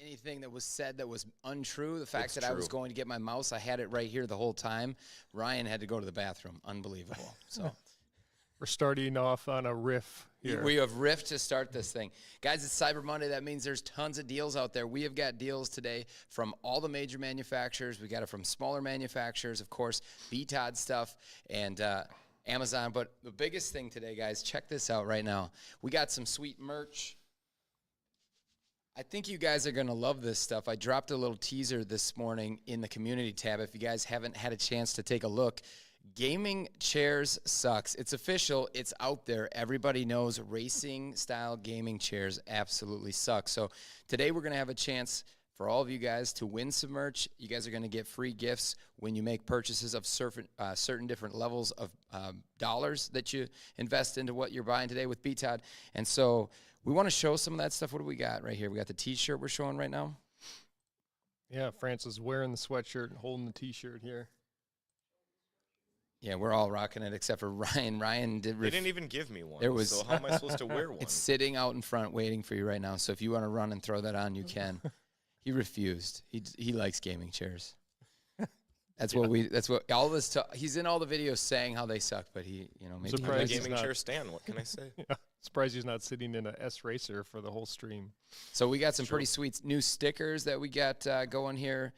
anything that was said that was untrue. The fact It's that I was true. going to get my mouse, I had it right here the whole time. Ryan had to go to the bathroom. Unbelievable. So We're starting off on a riff here. we have riff to start this thing. Guys, it's Cyber Monday. That means there's tons of deals out there. We have got deals today from all the major manufacturers. We got it from smaller manufacturers, of course, BTOD stuff, and Amazon. But the biggest thing today, guys, check this out right now. We got some sweet merch. I think you guys are going to love this stuff. I dropped a little teaser this morning in the community tab. If you guys haven't had a chance to take a look, Gaming Chairs Sucks. It's official. It's out there. Everybody knows racing style gaming chairs absolutely suck. So today we're going to have a chance for all of you guys to win some merch. You guys are going to get free gifts when you make purchases of certain different levels of dollars that you invest into what you're buying today with BTOD. And so we want to show some of that stuff. What do we got right here? We got the T-shirt we're showing right now. Yeah, Francis wearing the sweatshirt and holding the T-shirt here. Yeah, we're all rocking it except for Ryan. Ryan did. They didn't even give me one. There was- so how am I supposed to wear one? It's sitting out in front waiting for you right now. So if you want to run and throw that on, you can. He refused. He likes gaming chairs. That's what we. That's what all this. He's in all the videos saying how they suck, but he, maybe I'm a Surprised he's gaming not. chair stand. What can I say? Yeah, surprised he's not sitting in a S Racer for the whole stream. So we got some pretty sweet new stickers that we got going here.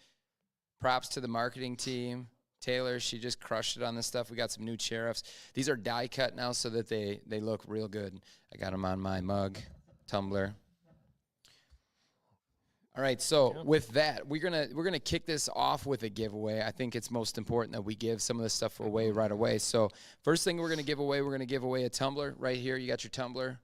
Props to the marketing team. Taylor, she just crushed it on this stuff. We got some new sheriffs. These are die cut now so that they look real good. I got them on my mug, tumbler. All right, so with that, we're gonna kick this off with a giveaway. I think it's most important that we give some of this stuff away right away. So first thing we're gonna give away a tumbler right here. You got your tumbler,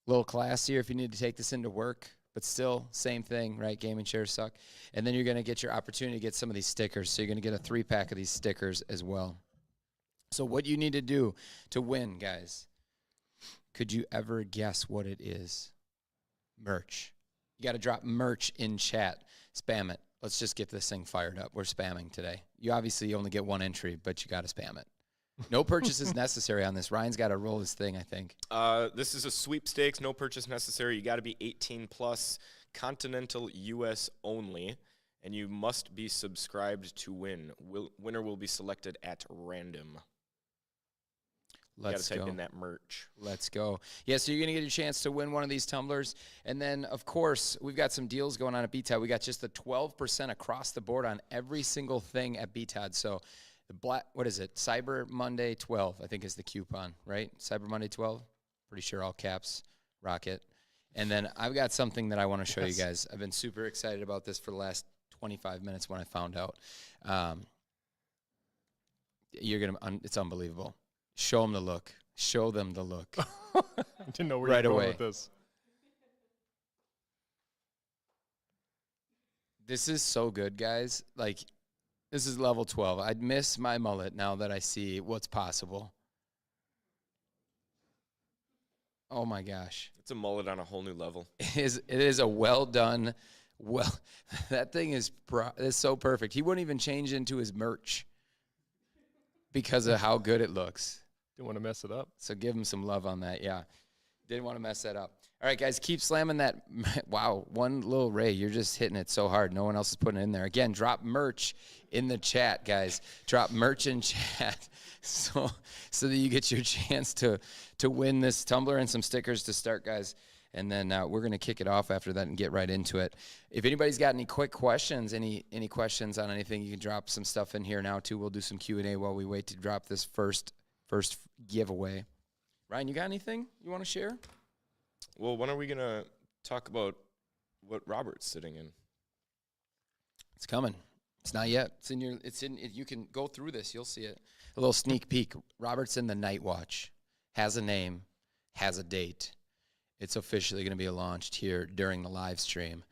a little classier if you need to take this into work, but still same thing, right? Gaming chairs suck. And then you're gonna get your opportunity to get some of these stickers. So you're gonna get a 3-pack of these stickers as well. So what you need to do to win, guys? Could you ever guess what it is? Merch. You got to drop merch in chat. Spam it. Let's just get this thing fired up. We're spamming today. You obviously only get one entry, but you got to spam it. No purchase is necessary on this. Ryan's got to roll his thing, I think. This is a sweepstakes. No purchase necessary. You got to be 18 plus, continental U.S. only, and you must be subscribed to win. Winner will be selected at random. You got Let's to type go. in that merch. Let's go. Yeah, so you're going to get a chance to win one of these tumblers. And then, of course, we've got some deals going on at BTOD. We got just the 12% across the board on every single thing at BTOD. So the what is it? Cyber Monday 12, I think is the coupon, right? Cyber Monday 12. Pretty sure all caps. Rocket. And then I've got something that I want to show you guys. I've been super excited about this for the last 25 minutes when I found out. It's unbelievable. Show them the look. Show them the look. I didn't know where Right you were away. going with this. This is so good, guys. Like, this is level 12. I'd miss my mullet now that I see what's possible. Oh, my gosh. It's a mullet on a whole new level. It is a well done. Well, that thing is so perfect. He wouldn't even change into his merch because of how good it looks. Didn't want to mess it up. So give him some love on that. Yeah. Didn't want to mess that up. All right, guys, keep slamming that. Wow, one little Ray. You're just hitting it so hard. No one else is putting it in there. Again, drop merch in the chat, guys. Drop merch in chat so that you get your chance to win this tumbler and some stickers to start, guys. And then we're going to kick it off after that and get right into it. If anybody's got any quick questions, any questions on anything, you can drop some stuff in here now, too. We'll do some Q&A while we wait to drop this first giveaway. Ryan, you got anything you want to share? Well, when are we going to talk about what Robert's sitting in? It's coming. It's not yet. You can go through this. You'll see it. A little sneak peek. Robert's in the Night Watch. Has a name. Has a date. It's officially going to be launched here during the live stream.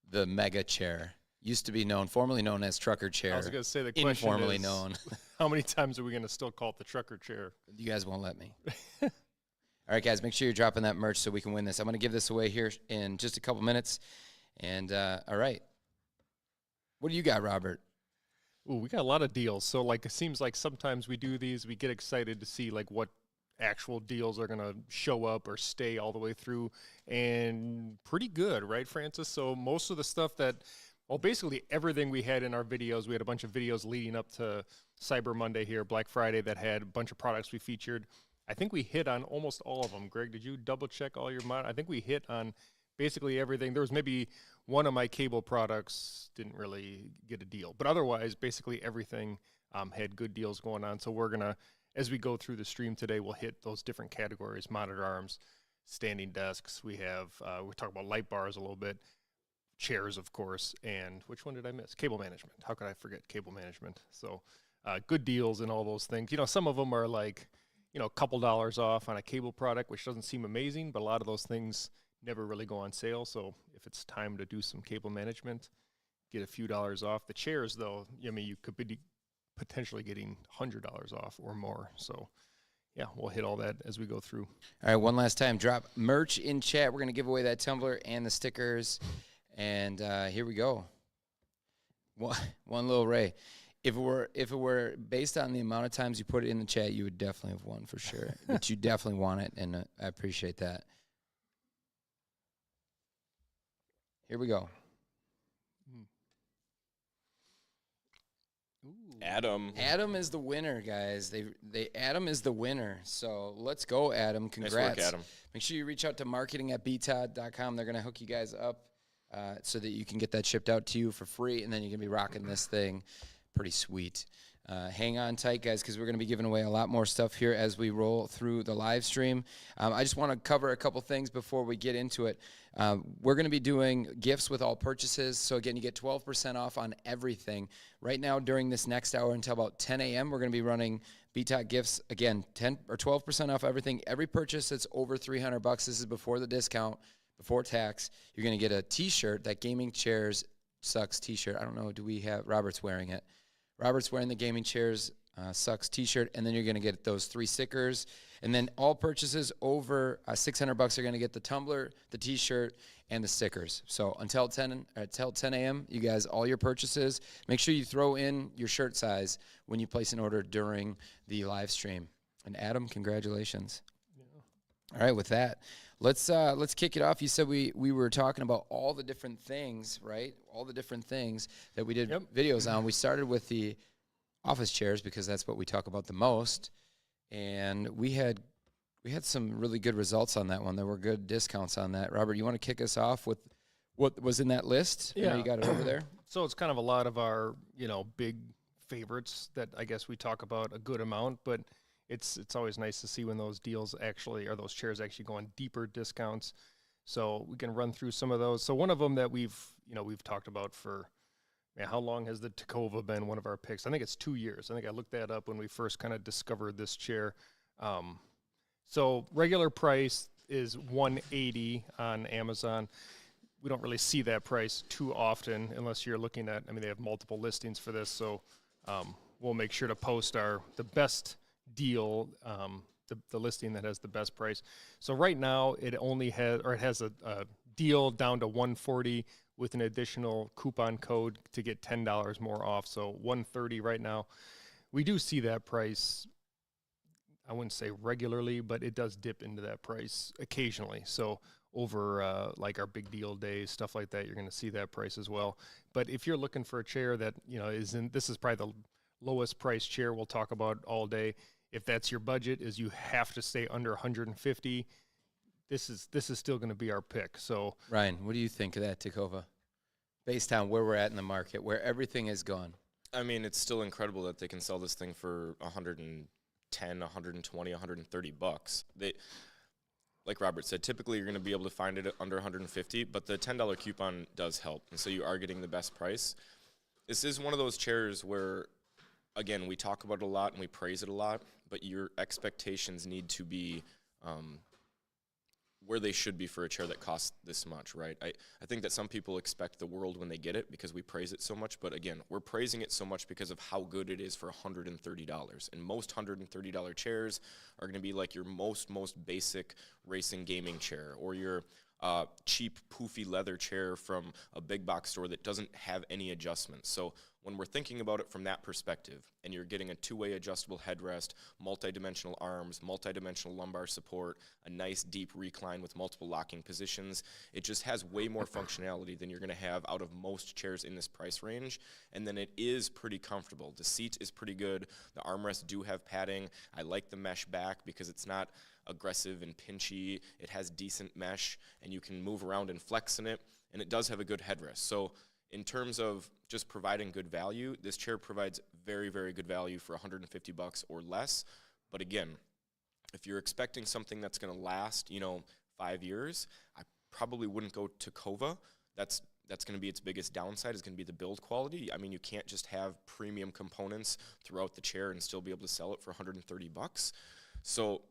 The Mega Chair. Used to be formerly known as Trucker Chair. I was going to say the question informally is, known. how many times are we going to still call it the trucker chair? You guys won't let me. All right, guys, make sure you're dropping that merch so we can win this. I'm going to give this away here in just a couple minutes. And, all right. What do you got, Robert? Ooh, we got a lot of deals. So, it seems like sometimes we do these, we get excited to see, what actual deals are going to show up or stay all the way through, and pretty good, right, Francis? So most of the stuff that, well, basically everything we had in our videos, we had a bunch of videos leading up to Cyber Monday here, Black Friday, that had a bunch of products we featured. I think we hit on almost all of them. Greg, did you double check all your I think we hit on basically everything. There was maybe one of my cable products didn't really get a deal, but otherwise basically everything had good deals going on. So we're going to, as we go through the stream today, we'll hit those different categories: monitor arms, standing desks. We have, we talk about light bars a little bit, chairs, of course, and which one did I miss? Cable management. How could I forget cable management? So good deals and all those things. You know, some of them are like, you know, a couple dollars off on a cable product, which doesn't seem amazing, but a lot of those things never really go on sale. So if it's time to do some cable management, get a few dollars off. The chairs, though, I mean, you could be potentially getting $100 off or more. So yeah, we'll hit all that as we go through. All right, one last time, drop merch in chat. We're going to give away that tumbler and the stickers. And here we go. One little Ray. If it were based on the amount of times you put it in the chat, you would definitely have won for sure. But you definitely want it, and I appreciate that. Here we go. Adam. Adam is the winner, guys. Adam is the winner. So let's go, Adam. Congrats. Nice work, Adam. Make sure you reach out to marketing@btodd.com. They're going to hook you guys up so that you can get that shipped out to you for free, and then you can be rocking this thing. Pretty sweet. Hang on tight, guys, because we're going to be giving away a lot more stuff here as we roll through the live stream. I just want to cover a couple things before we get into it. We're going to be doing gifts with all purchases. So, again, you get 12% off on everything. Right now, during this next hour until about 10 a.m., we're going to be running BTOD gifts. Again, 10 or 12% off everything. Every purchase that's over $300. This is before the discount, before tax. You're going to get a T-shirt, that Gaming Chairs Sucks T-shirt. I don't know. Do we have Robert's wearing it? Robert's wearing the Gaming Chairs Sucks T-shirt, and then you're going to get those 3 stickers. And then all purchases over $600 are going to get the tumbler, the T-shirt, and the stickers. So until 10 a.m., you guys, all your purchases, make sure you throw in your shirt size when you place an order during the live stream. And Adam, congratulations. Yeah. All right, with that, let's kick it off. You said we were talking about all the different things, right? All the different things that we did videos on. We started with the office chairs because that's what we talk about the most, and we had some really good results on that one. There were good discounts on that. Robert, you want to kick us off with what was in that list? Yeah, you got it over there. So it's kind of a lot of our big favorites that I guess we talk about a good amount, but it's always nice to see when those deals actually, or those chairs actually go on deeper discounts. So we can run through some of those. So one of them that we've talked about for, how long has the Tacova been one of our picks? I think it's 2 years. I think I looked that up when we first kind of discovered this chair. So regular price is $180 on Amazon. We don't really see that price too often unless you're looking at, they have multiple listings for this. So we'll make sure to post the best deal, the listing that has the best price. So right now it has a deal down to $140 with an additional coupon code to get $10 more off. So $130 right now. We do see that price, I wouldn't say regularly, but it does dip into that price occasionally. So over like our big deal days, stuff like that, you're going to see that price as well. But if you're looking for a chair that, this is probably the lowest price chair we'll talk about all day. If that's your budget, is you have to stay under 150. This is still going to be our pick. So Ryan, what do you think of that Tacova, based on where we're at in the market, where everything is gone? It's still incredible that they can sell this thing for $110, $120, $130. Like Robert said, typically you're going to be able to find it under 150, but the $10 coupon does help, and so you are getting the best price. This is one of those chairs where, again, we talk about it a lot and we praise it a lot, but your expectations need to be where they should be for a chair that costs this much, right? I think that some people expect the world when they get it because we praise it so much, but again, we're praising it so much because of how good it is for $130. And most $130 chairs are going to be like your most basic racing gaming chair, or your cheap, poofy leather chair from a big box store that doesn't have any adjustments. So when we're thinking about it from that perspective, and you're getting a two-way adjustable headrest, multi-dimensional arms, multi-dimensional lumbar support, a nice deep recline with multiple locking positions, it just has way more functionality than you're going to have out of most chairs in this price range. And then it is pretty comfortable. The seat is pretty good. The armrests do have padding. I like the mesh back because it's not aggressive and pinchy. It has decent mesh, and you can move around and flex in it, and it does have a good headrest. So in terms of just providing good value, this chair provides very, very good value for $150 or less. But again, if you're expecting something that's going to last, 5 years, I probably wouldn't go to Tacova. That's going to be its biggest downside, is going to be the build quality. I mean, you can't just have premium components throughout the chair and still be able to sell it for $130. So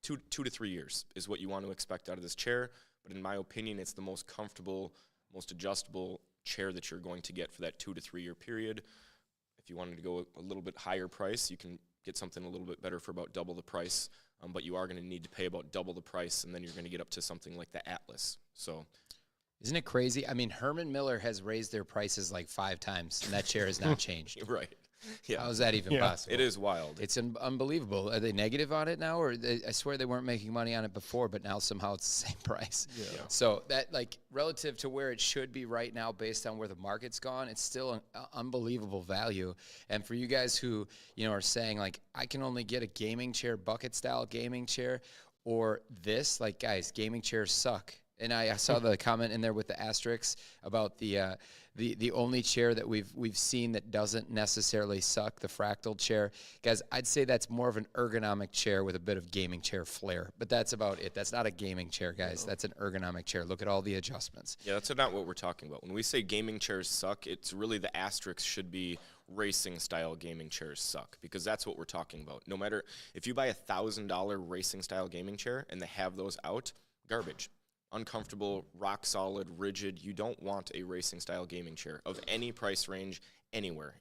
2 to 3 years is what you want to expect out of this chair. But in my opinion, it's the most comfortable, most adjustable chair that you're going to get for that 2 to 3 year period. If you wanted to go a little bit higher price, you can get something a little bit better for about double the price, but you are going to need to pay about double the price, and then you're going to get up to something like the Atlas. So, Isn't it crazy? I mean, Herman Miller has raised their prices like 5 times, and that chair has not changed. right. Yeah. How is that even possible? It is wild. It's unbelievable. Are they negative on it now, or I swear they weren't making money on it before, but now somehow it's the same price. Yeah. So that, like, relative to where it should be right now, based on where the market's gone, it's still an unbelievable value. And for you guys who are saying like, I can only get a gaming chair, bucket style gaming chair, or this, like, guys, gaming chairs suck. And I saw the comment in there with the asterisks about the only chair that we've seen that doesn't necessarily suck, the Fractal chair. Guys, I'd say that's more of an ergonomic chair with a bit of gaming chair flair. But that's about it. That's not a gaming chair, guys. That's an ergonomic chair. Look at all the adjustments. Yeah, that's not what we're talking about. When we say gaming chairs suck, it's really the asterisk should be racing style gaming chairs suck, because that's what we're talking about. No matter if you buy $1,000 racing style gaming chair and they have those out, garbage. Uncomfortable, rock solid, rigid. You don't want a racing style gaming chair of any price range anywhere.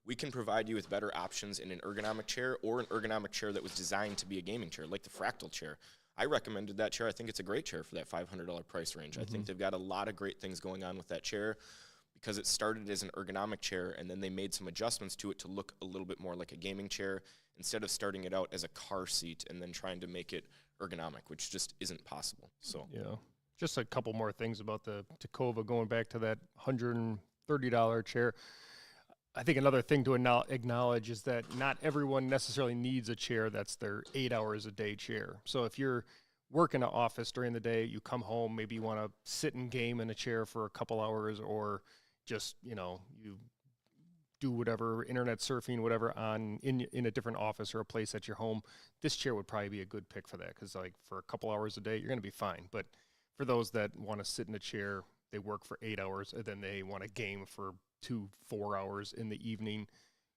We can provide you with better options in an ergonomic chair, or an ergonomic chair that was designed to be a gaming chair, like the Fractal chair. I recommended that chair. I think it's a great chair for that $500 price range. I think they've got a lot of great things going on with that chair, because it started as an ergonomic chair, and then they made some adjustments to it to look a little bit more like a gaming chair, instead of starting it out as a car seat and then trying to make it ergonomic, which just isn't possible. So Yeah. Just a couple more things about the Tacova, going back to that $130 chair. I think another thing to acknowledge is that not everyone necessarily needs a chair that's their 8 hours a day chair. So if you're working in an office during the day, you come home, maybe you want to sit and game in a chair for a couple hours, or just, you do whatever, internet surfing, whatever, in a different office or a place at your home, this chair would probably be a good pick for that, because like for a couple hours a day, you're going to be fine. But for those that want to sit in a chair, they work for 8 hours, and then they want to game for 4 hours in the evening,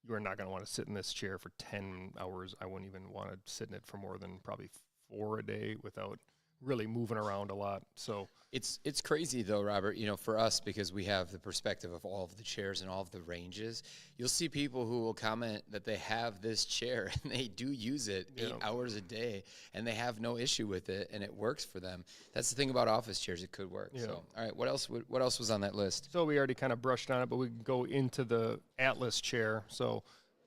you are not going to want to sit in this chair for 10 hours. I wouldn't even want to sit in it for more than probably 4 a day without really moving around a lot. So It's crazy though, Robert, for us, because we have the perspective of all of the chairs and all of the ranges. You'll see people who will comment that they have this chair and they do use it 8 hours a day, and they have no issue with it, and it works for them. That's the thing about office chairs. It could work. So, all right, what else was on that list? So we already kind of brushed on it, but we can go into the Atlas chair. So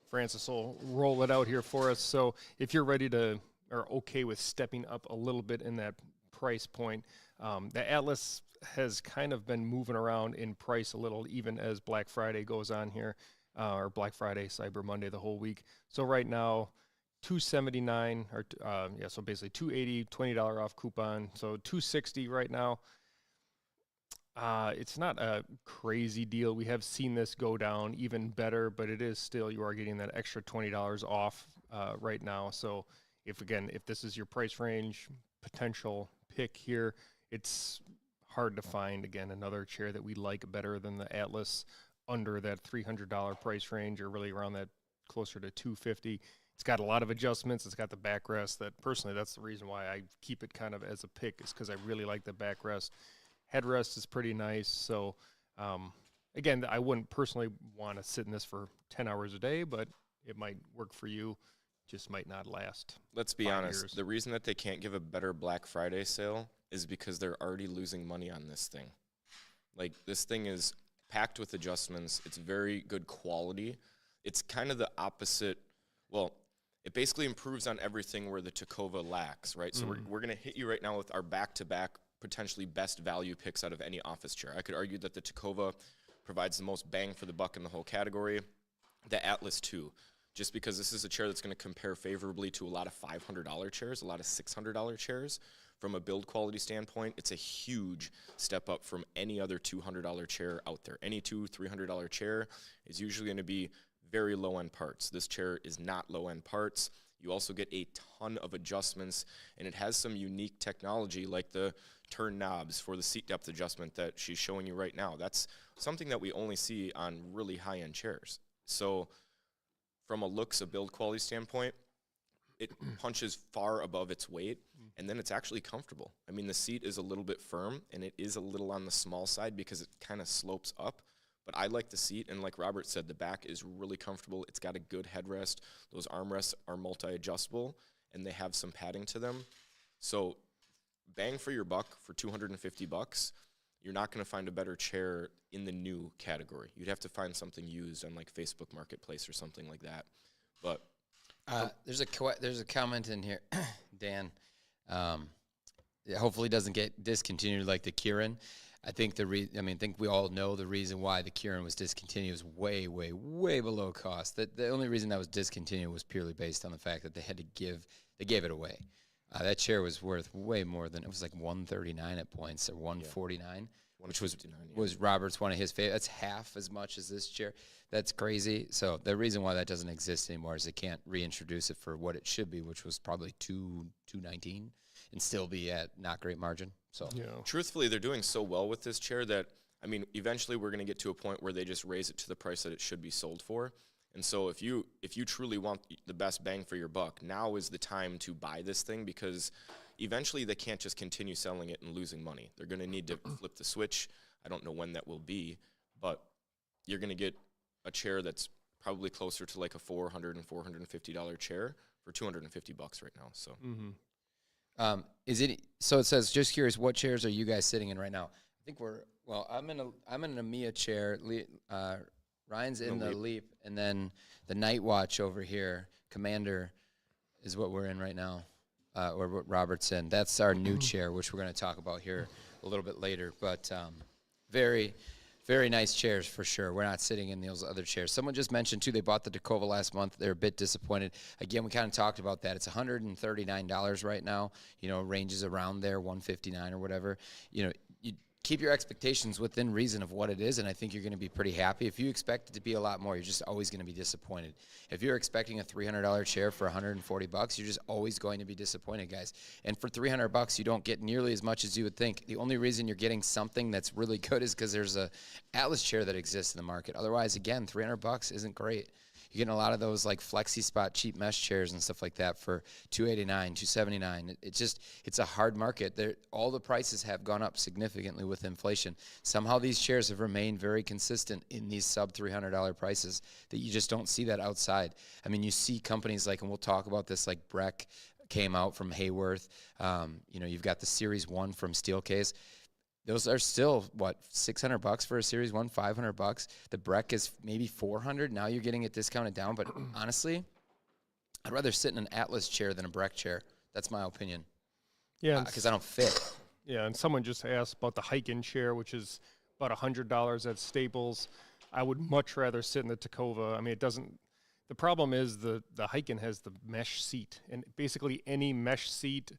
Francis will roll it out here for us. So if you're ready to, or okay with stepping up a little bit in that price point, the Atlas has kind of been moving around in price a little, even as Black Friday goes on here, or Black Friday, Cyber Monday, the whole week. So right now, $279, or so basically $280, $20 off coupon. So $260 right now. It's not a crazy deal. We have seen this go down even better, but it is still, you are getting that extra $20 off right now. So if this is your price range, potential pick here, it's hard to find, again, another chair that we like better than the Atlas under that $300 price range, or really around that closer to $250. It's got a lot of adjustments. It's got the backrest. That personally, that's the reason why I keep it kind of as a pick, is because I really like the backrest. Headrest is pretty nice. So again, I wouldn't personally want to sit in this for 10 hours a day, but it might work for you. Just might not last. Let's be honest. The reason that they can't give a better Black Friday sale is because they're already losing money on this thing. Like, this thing is packed with adjustments. It's very good quality. It's kind of the opposite. Well, it basically improves on everything where the Tacova lacks, right? So we're going to hit you right now with our back-to-back potentially best value picks out of any office chair. I could argue that the Tacova provides the most bang for the buck in the whole category. The Atlas too, just because this is a chair that's going to compare favorably to a lot of $500 chairs, a lot of $600 chairs. From a build quality standpoint, it's a huge step up from any other $200 chair out there. Any $200-$300 chair is usually going to be very low-end parts. This chair is not low-end parts. You also get a ton of adjustments, and it has some unique technology like the turn knobs for the seat depth adjustment that she's showing you right now. That's something that we only see on really high-end chairs. So from a looks, a build quality standpoint, it punches far above its weight, and then it's actually comfortable. I mean, the seat is a little bit firm, and it is a little on the small side because it kind of slopes up. But I like the seat, and like Robert said, the back is really comfortable. It's got a good headrest. Those armrests are multi-adjustable, and they have some padding to them. So bang for your buck for $250. You're not going to find a better chair in the new category. You'd have to find something used on like Facebook Marketplace or something like that. But there's a comment in here, Dan. It hopefully doesn't get discontinued like the Kirin. I think I think we all know the reason why the Kirin was discontinued was way, way, way below cost. The only reason that was discontinued was purely based on the fact that they gave it away. That chair was worth way more than, it was like $139 at points, or $149, which was Robert's one of his favorites. That's half as much as this chair. That's crazy. So the reason why that doesn't exist anymore is they can't reintroduce it for what it should be, which was probably $219, and still be at not great margin. So truthfully, they're doing so well with this chair that, I mean, eventually we're going to get to a point where they just raise it to the price that it should be sold for. And so if you truly want the best bang for your buck, now is the time to buy this thing, because eventually they can't just continue selling it and losing money. They're going to need to flip the switch. I don't know when that will be, but you're going to get a chair that's probably closer to like a $400 and $450 chair for $250 right now. So is it, so it says, just curious, what chairs are you guys sitting in right now? I think I'm in an Amiya chair. Ryan's in the Leap, and then the Night Watch over here, Commander, is what we're in right now, or what Robert's in. That's our new chair, which we're going to talk about here a little bit later. But very, very nice chairs for sure. We're not sitting in those other chairs. Someone just mentioned, too, they bought the Tacova last month. They're a bit disappointed. Again, we kind of talked about that. It's $139 right now. Ranges around there, $159 or whatever. You keep your expectations within reason of what it is, and I think you're going to be pretty happy. If you expect it to be a lot more, you're just always going to be disappointed. If you're expecting a $300 chair for $140, you're just always going to be disappointed, guys. And for $300, you don't get nearly as much as you would think. The only reason you're getting something that's really good is because there's a Atlas chair that exists in the market. Otherwise, again, $300 isn't great. You're getting a lot of those like Flexi Spot cheap mesh chairs and stuff like that for $289, $279. It's a hard market. All the prices have gone up significantly with inflation. Somehow these chairs have remained very consistent in these sub $300 prices that you just don't see that outside. I mean, you see companies like, and we'll talk about this, like Breck came out from Hayworth. You've got the Series 1 from Steelcase. Those are still, $600 for a Series 1, $500. The Breck is maybe $400. Now you're getting it discounted down. But honestly, I'd rather sit in an Atlas chair than a Breck chair. That's my opinion. Yeah, because I don't fit. Yeah, and someone just asked about the Hyken chair, which is about $100 at Staples. I would much rather sit in the Tacova. I mean, it doesn't. The problem is the Hyken has the mesh seat, and basically any mesh seat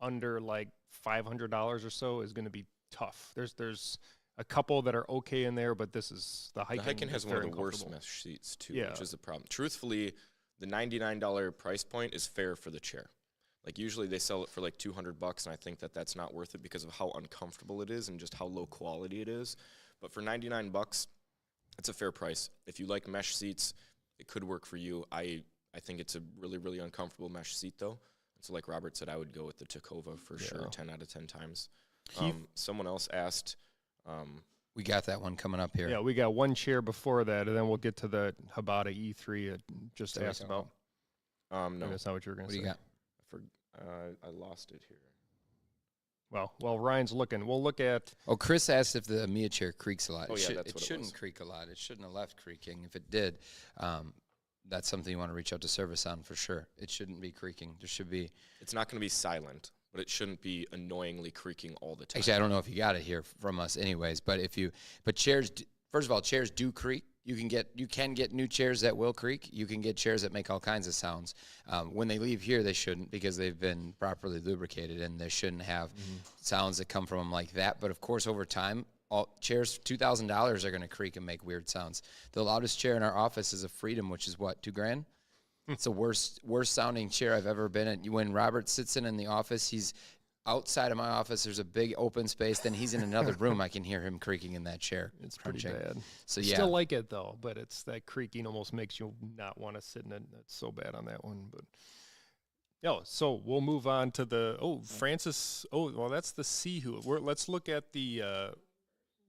under like $500 or so is going to be tough. There's a couple that are okay in there, but this is the Hyken. The Hyken has one of the worst mesh seats too, which is the problem. Truthfully, the $99 price point is fair for the chair. Like usually they sell it for like $200, and I think that's not worth it because of how uncomfortable it is and just how low quality it is. But for $99, it's a fair price. If you like mesh seats, it could work for you. I think it's a really, really uncomfortable mesh seat though. So like Robert said, I would go with the Tacova for sure, 10 out of 10 times. Someone else asked. We got that one coming up here. Yeah, we got one chair before that, and then we'll get to the Habata E3 just asked about. No. That's not what you were going to say. What do you got? I lost it here. Well, while Ryan's looking, we'll look at. Oh, Chris asked if the Mia chair creaks a lot. Oh, yeah, that's it what it shouldn't was. creak a lot. It shouldn't have left creaking. If it did, that's something you want to reach out to service on for sure. It shouldn't be creaking. There should be. It's not going to be silent, but it shouldn't be annoyingly creaking all the time. Actually, I don't know if you got it here from us, anyways. But chairs. First of all, chairs do creak. You can get new chairs that will creak. You can get chairs that make all kinds of sounds. When they leave here, they shouldn't, because they've been properly lubricated, and they shouldn't have sounds that come from them like that. But of course, over time, all chairs $2,000 are going to creak and make weird sounds. The loudest chair in our office is a Freedom, which is what, $2,000? It's the worst sounding chair I've ever been in. When Robert sits in the office, he's outside of my office. There's a big open space. Then he's in another room. I can hear him creaking in that chair. It's pretty crunching. bad. So I yeah, still like it though, but it's that creaking almost makes you not want to sit in it. That's so bad on that one. But so we'll move on to the Francis. Oh, well, that's the Sihu. Let's look at the.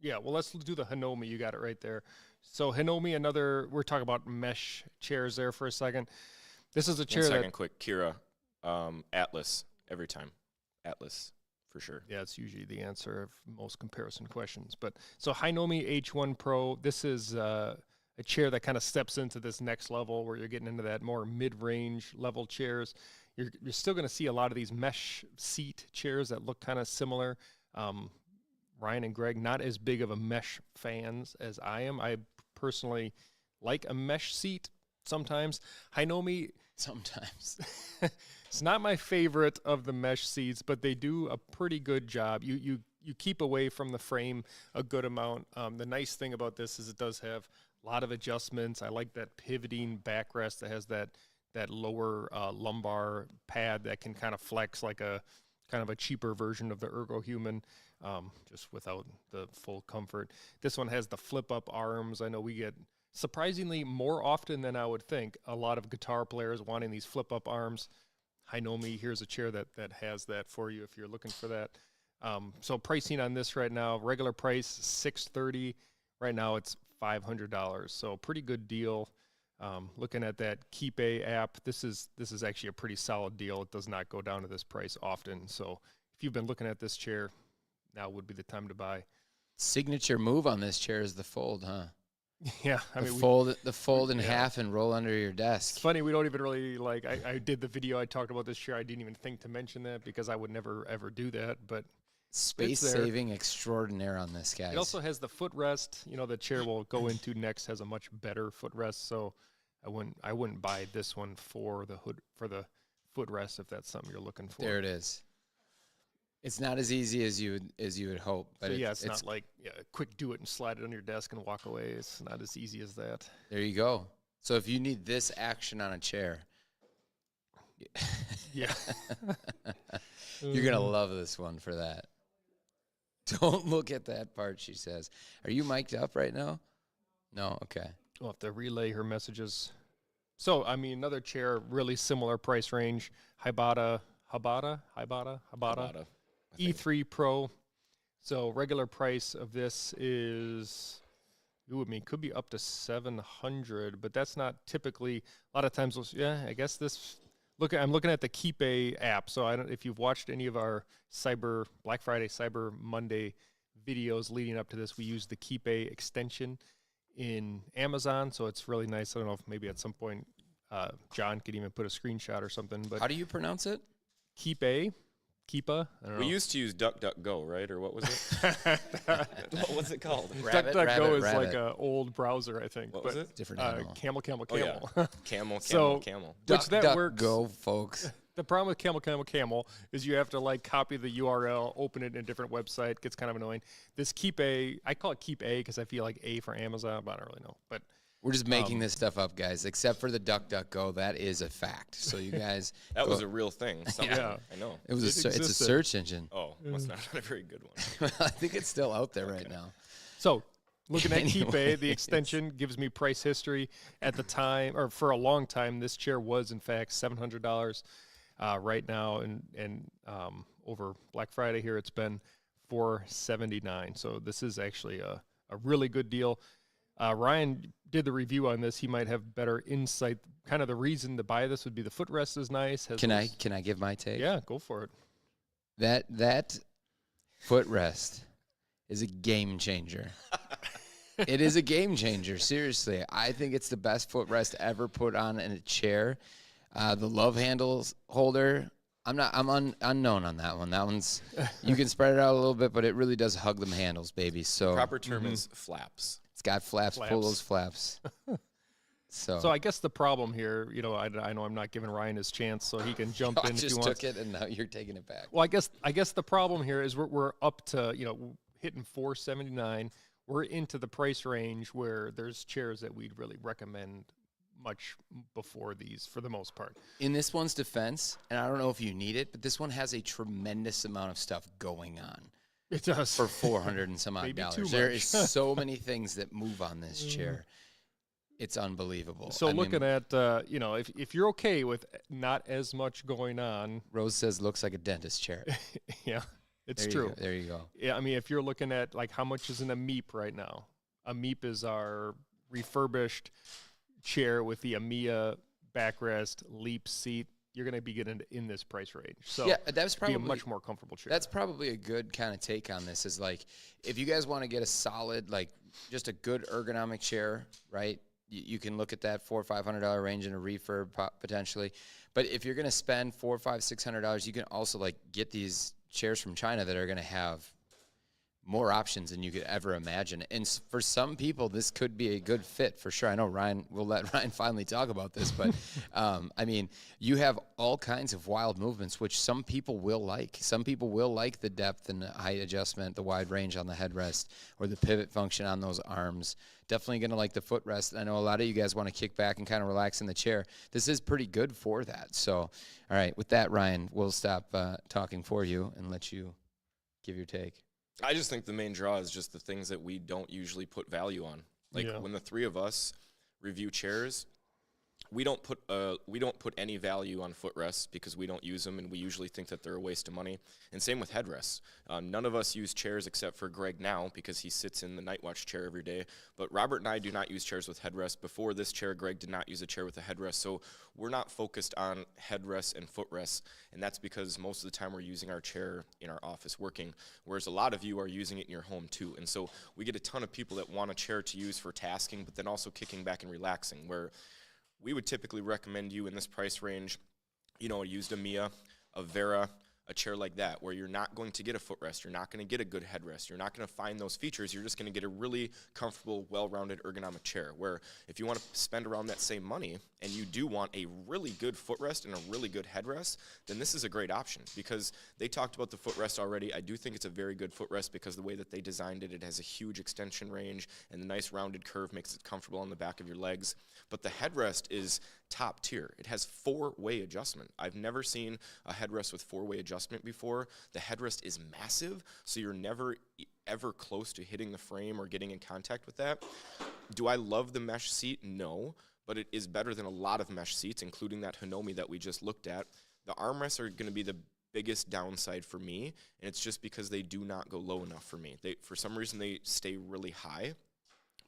Let's do the Hinomi. You got it right there. So Hinomi, we're talking about mesh chairs there for a second. This is a chair 1 second, quick. Kira, Atlas every time. Atlas for sure. Yeah, it's usually the answer of most comparison questions. But so Hinomi H1 Pro, this is a chair that kind of steps into this next level where you're getting into that more mid-range level chairs. You're still going to see a lot of these mesh seat chairs that look kind of similar. Ryan and Greg, not as big of a mesh fans as I am. I personally like a mesh seat sometimes. Hinomi, sometimes. it's not my favorite of the mesh seats, but they do a pretty good job. You keep away from the frame a good amount. The nice thing about this is it does have a lot of adjustments. I like that pivoting backrest that has that lower lumbar pad that can kind of flex like a kind of a cheaper version of the Ergohuman, just without the full comfort. This one has the flip-up arms. I know we get, surprisingly, more often than I would think, a lot of guitar players wanting these flip-up arms. Hinomi, here's a chair that has that for you if you're looking for that. So pricing on this right now, regular price $630. Right now it's $500. So pretty good deal. Looking at that Keep-A app, this is actually a pretty solid deal. It does not go down to this price often. So if you've been looking at this chair, now would be the time to buy. Signature move on this chair is the fold, huh? Yeah, I mean, the fold in half and roll under your desk. It's funny, we don't even really like. I did the video. I talked about this chair. I didn't even think to mention that because I would never ever do that. But space saving extraordinaire on this, guys. It also has the footrest. You know, the chair we'll go into next has a much better footrest. So I wouldn't buy this one for the footrest if that's something you're looking for. There it is. It's not as easy as you would hope, but so it's not like quick do it and slide it on your desk and walk away. It's not as easy as that. There you go. So if you need this action on a chair, yeah, you're gonna love this one for that. Don't look at that part, she says. Are you mic'd up right now? No, okay. We'll have to relay her messages. So I mean, another chair, really similar price range. Hibata E3 Pro. So regular price of this is, could be up to $700, but that's not typically. A lot of times, I guess this. I'm looking at the Keep-A app. So I don't. If you've watched any of our Black Friday, Cyber Monday videos leading up to this, we use the Keep-A extension in Amazon. So it's really nice. I don't know if maybe at some point John could even put a screenshot or something. But how do you pronounce it? Keep-A. Keepa. We used to use DuckDuckGo, right? Or what was it? What was it called? DuckDuckGo is like an old browser, I think. What was it? Different animal. Camel. Oh, yeah. Camel. Which that works. Go, folks. The problem with Camel is you have to like copy the URL, open it in a different website. It gets kind of annoying. This Keep-A, I call it Keep-A because I feel like A for Amazon, but I don't really know. But we're just making this stuff up, guys. Except for the DuckDuckGo, that is a fact. So you guys, that was a real thing. Yeah, I know. It's a search engine. Oh, must not have been a very good one. I think it's still out there right now. So looking at Keep-A, the extension gives me price history at the time, or for a long time. This chair was in fact $700. Right now, and over Black Friday here, it's been $479. So this is actually a really good deal. Ryan did the review on this. He might have better insight. Kind of the reason to buy this would be the footrest is nice. Can I give my take? Yeah, go for it. That footrest is a game changer. It is a game changer, seriously. I think it's the best footrest ever put on in a chair. The love handles holder, I'm unknown on that one. That one's, you can spread it out a little bit, but it really does hug them handles, baby. So Proper term is flaps. it's got flaps. Pull those flaps. So I guess the problem here, I know I'm not giving Ryan his chance, so he can jump in if he just wants. took it, and now you're taking it back. Well, I guess the problem here is we're up to hitting $479. We're into the price range where there's chairs that we'd really recommend much before these for the most part. In this one's defense, and I don't know if you need it, but this one has a tremendous amount of stuff going on. It does. For 400 and some odd Maybe too dollars. There much. is so many things that move on this chair. It's unbelievable. So looking at, if you're okay with not as much going on. Rose says looks like a dentist chair. Yeah, it's true. There you go. Yeah, I mean, if you're looking at like how much is in a MEEP right now. A MEEP is our refurbished chair with the AMIA backrest, leap seat. You're going to be getting in this price range. So yeah, that's probably a much more comfortable chair. That's probably a good kind of take on this is like, if you guys want to get a solid, like just a good ergonomic chair, right? You can look at that $400 or $500 range in a refurb potentially. But if you're going to spend $400, $500, $600, you can also like get these chairs from China that are going to have more options than you could ever imagine. And for some people, this could be a good fit for sure. I know we'll let Ryan finally talk about this, but I mean, you have all kinds of wild movements, which some people will like. Some people will like the depth and the height adjustment, the wide range on the headrest, or the pivot function on those arms. Definitely going to like the footrest. I know a lot of you guys want to kick back and kind of relax in the chair. This is pretty good for that. So, all right, with that, Ryan, we'll stop talking for you and let you give your take. I just think the main draw is just the things that we don't usually put value on. Like when the three of us review chairs, we don't put any value on footrests because we don't use them, and we usually think that they're a waste of money. And same with headrests. None of us use chairs except for Greg now because he sits in the Night Watch chair every day. But Robert and I do not use chairs with headrests. Before this chair, Greg did not use a chair with a headrest. So we're not focused on headrests and footrests, and that's because most of the time we're using our chair in our office working, whereas a lot of you are using it in your home too. And so we get a ton of people that want a chair to use for tasking, but then also kicking back and relaxing, where we would typically recommend you in this price range, a used AMIA, a Vera, a chair like that, where you're not going to get a footrest, you're not going to get a good headrest, you're not going to find those features, you're just going to get a really comfortable, well-rounded ergonomic chair, where if you want to spend around that same money and you do want a really good footrest and a really good headrest, then this is a great option because they talked about the footrest already. I do think it's a very good footrest because the way that they designed it, it has a huge extension range and the nice rounded curve makes it comfortable on the back of your legs. But the headrest is top tier. It has 4-way adjustment. I've never seen a headrest with 4-way adjustment before. The headrest is massive, so you're never ever close to hitting the frame or getting in contact with that. Do I love the mesh seat? No, but it is better than a lot of mesh seats, including that Hinomi that we just looked at. The armrests are going to be the biggest downside for me, and it's just because they do not go low enough for me. For some reason, they stay really high,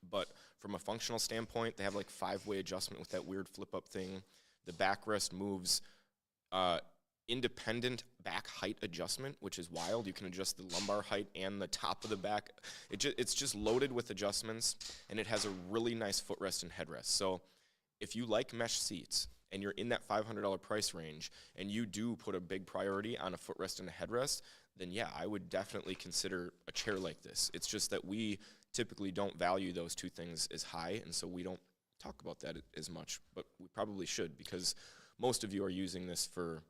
but from a functional standpoint, they have like 5-way adjustment with that weird flip-up thing. The backrest moves independent back height adjustment, which is wild. You can adjust the lumbar height and the top of the back. It's just loaded with adjustments, and it has a really nice footrest and headrest. So if you like mesh seats and you're in that $500 price range and you do put a big priority on a footrest and a headrest, then yeah, I would definitely consider a chair like this. It's just that we typically don't value those two things as high, and so we don't talk about that as much, but we probably should because most of you are using this for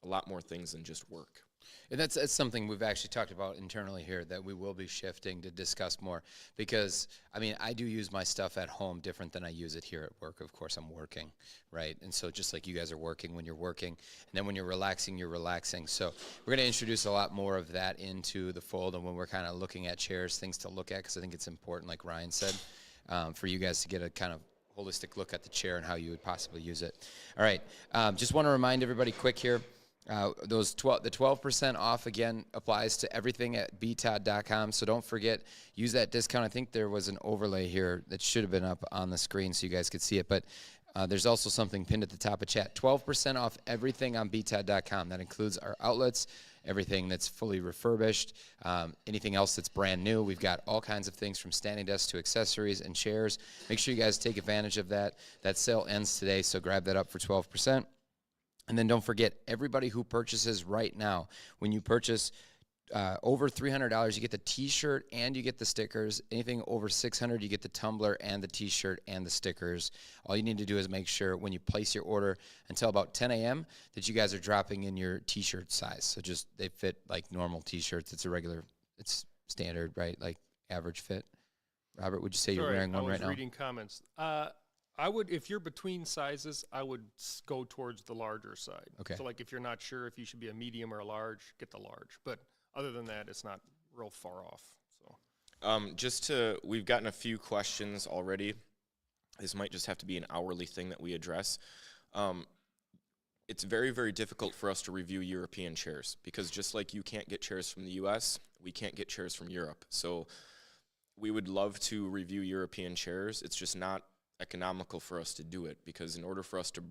a lot more things than just work. And that's something we've actually talked about internally here that we will be shifting to discuss more because, I mean, I do use my stuff at home different than I use it here at work. Of course, I'm working, right? And so just like you guys are working when you're working, and then when you're relaxing, you're relaxing. So we're going to introduce a lot more of that into the fold, and when we're kind of looking at chairs, things to look at, because I think it's important, like Ryan said, for you guys to get a kind of holistic look at the chair and how you would possibly use it. All right, just want to remind everybody quick here, the 12% off again applies to everything at btodd.com. So don't forget, use that discount. I think there was an overlay here that should have been up on the screen so you guys could see it. But There's also something pinned at the top of chat. 12% off everything on btad.com. That includes our outlets, everything that's fully refurbished, anything else that's brand new. We've got all kinds of things from standing desks to accessories and chairs. Make sure you guys take advantage of that. That sale ends today, so grab that up for 12%. And then don't forget, everybody who purchases right now, when you purchase over $300, you get the T-shirt and you get the stickers. Anything over $600, you get the tumbler and the T-shirt and the stickers. All you need to do is make sure when you place your order until about 10 a.m. that you guys are dropping in your T-shirt size. So just they fit like normal T-shirts. It's standard, right? Like average fit. Robert, would you say you're wearing one right now? I was reading comments. I would, if you're between sizes, I would go towards the larger side. Okay. So like if you're not sure if you should be a medium or a large, get the large. But other than that, it's not real far off. So, we've gotten a few questions already. This might just have to be an hourly thing that we address. It's very, very difficult for us to review European chairs because just like you can't get chairs from the U.S., we can't get chairs from Europe. So we would love to review European chairs. It's just not economical for us to do it because in order for us to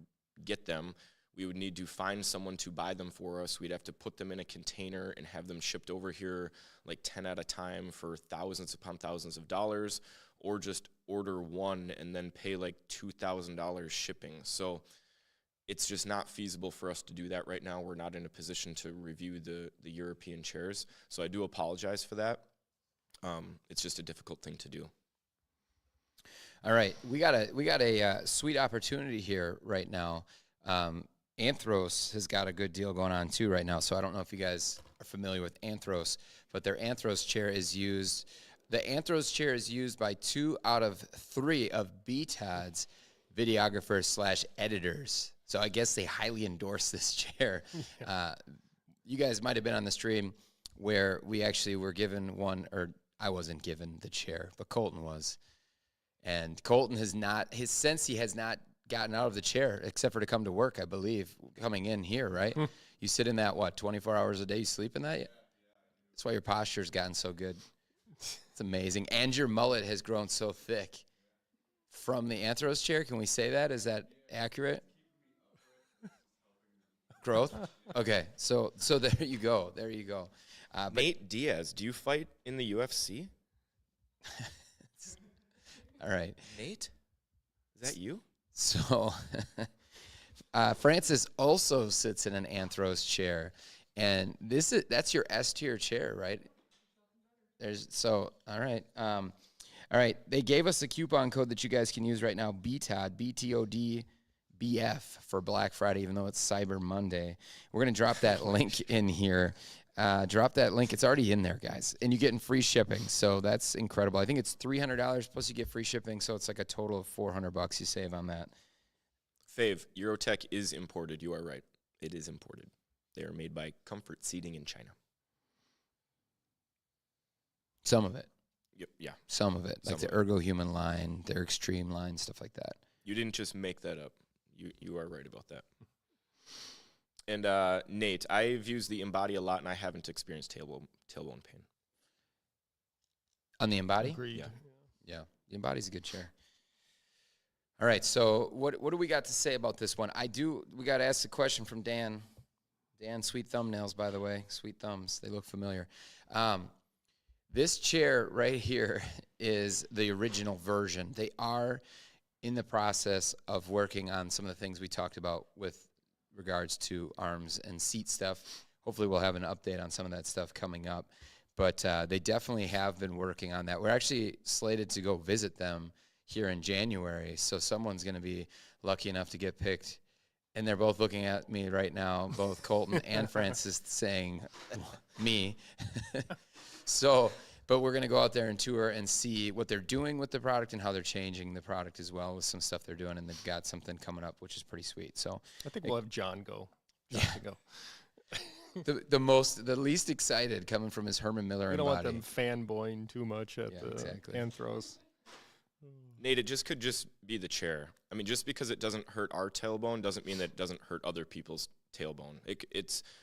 get them, we would need to find someone to buy them for us. We'd have to put them in a container and have them shipped over here like 10 at a time for thousands upon thousands of dollars, or just order one and then pay like $2,000 shipping. So it's just not feasible for us to do that right now. We're not in a position to review the European chairs. So I do apologize for that. It's just a difficult thing to do. All right, we got a sweet opportunity here right now. Anthros has got a good deal going on too right now. So I don't know if you guys are familiar with Anthros, but their Anthros chair is used. The Anthros chair is used by 2 out of 3 of BTAD's videographers / editors. So I guess they highly endorse this chair. You guys might have been on the stream where we actually were given one, or I wasn't given the chair, but Colton was. And Colton has not gotten out of the chair except for to come to work, I believe, coming in here, right? You sit in that, 24 hours a day? You sleep in that? Yeah. That's why your posture's gotten so good. It's amazing. And your mullet has grown so thick from the Anthros chair. Can we say that? Is that accurate? Growth? Okay, so there you go. There you go. Nate Diaz, do you fight in the UFC? All right. Nate? Is that you? So Francis also sits in an Anthros chair, and that's your S tier chair, right? All right. All right. They gave us a coupon code that you guys can use right now, BTOD, BTOD, BF for Black Friday, even though it's Cyber Monday. We're going to drop that link in here. Drop that link. It's already in there, guys. And you're getting free shipping, so that's incredible. I think it's $300 plus you get free shipping, so it's like a total of $400 you save on that. Fave, Eurotech is imported. You are right. It is imported. They are made by Comfort Seating in China. Some of it. Yep. Yeah. Some of it. Like the Ergo Human line, their Extreme line, stuff like that. You didn't just make that up. You are right about that. And Nate, I've used the Embody a lot, and I haven't experienced tailbone pain. On the Embody? Agreed. Yeah. The Embody's a good chair. All right, so what do we got to say about this one? We got to ask the question from Dan. Dan, sweet thumbnails, by the way. Sweet thumbs. They look familiar. This chair right here is the original version. They are in the process of working on some of the things we talked about with regards to arms and seat stuff. Hopefully we'll have an update on some of that stuff coming up. But they definitely have been working on that. We're actually slated to go visit them here in January, so someone's going to be lucky enough to get picked. And they're both looking at me right now, both Colton and Francis, saying me. But we're going to go out there and tour and see what they're doing with the product and how they're changing the product as well with some stuff they're doing. And they've got something coming up, which is pretty sweet. So I think we'll have John go. The least excited coming from his Herman Miller We don't Embody. want them fanboying too much at the Anthros. Nate, it could just be the chair. I mean, just because it doesn't hurt our tailbone doesn't mean that it doesn't hurt other people's tailbone.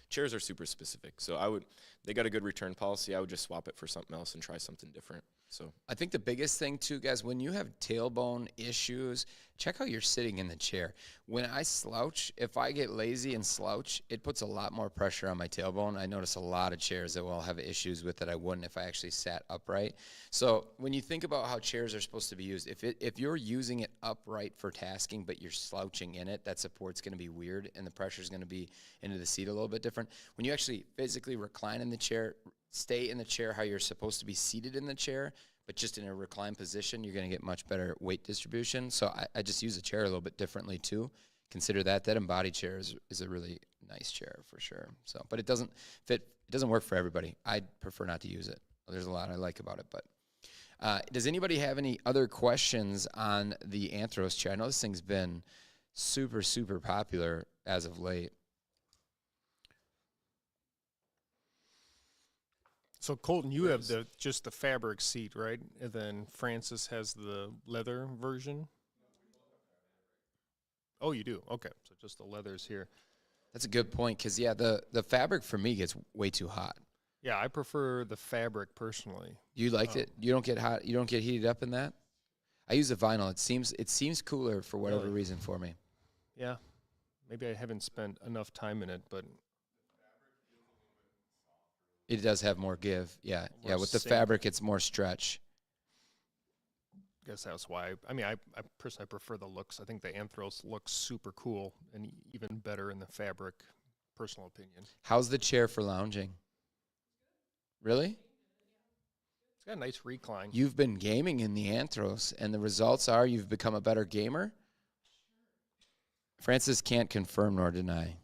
Chairs are super specific. So they got a good return policy. I would just swap it for something else and try something different. So I think the biggest thing too, guys, when you have tailbone issues, check how you're sitting in the chair. When I slouch, if I get lazy and slouch, it puts a lot more pressure on my tailbone. I notice a lot of chairs that will have issues with that I wouldn't if I actually sat upright. So when you think about how chairs are supposed to be used, if you're using it upright for tasking, but you're slouching in it, that support's going to be weird, and the pressure is going to be into the seat a little bit different. When you actually physically recline in the chair, stay in the chair how you're supposed to be seated in the chair, but just in a reclined position, you're going to get much better weight distribution. So I just use the chair a little bit differently too. Consider that embodied chair is a really nice chair for sure. So, but it doesn't fit. It doesn't work for everybody. I prefer not to use it. There's a lot I like about it. But does anybody have any other questions on the Anthros chair? I know this thing's been super, super popular as of late. So Colton, you have just the fabric seat, right? And then Francis has the leather version. Oh, you do? Okay, so just the leathers here. That's a good point because the fabric for me gets way too hot. Yeah, I prefer the fabric personally. You liked it? You don't get hot. You don't get heated up in that. I use a vinyl. It seems cooler for whatever Really? reason for me. Yeah, maybe I haven't spent enough time in it, but It does have more give. Yeah, More yeah. With the sink. fabric, it's more stretch. I guess that's why. I mean, I personally prefer the looks. I think the Anthros looks super cool and even better in the fabric. Personal opinion. How's the chair for lounging? Really? It's got a nice recline. You've been gaming in the Anthros, and the results are you've become a better gamer? Francis can't confirm nor deny.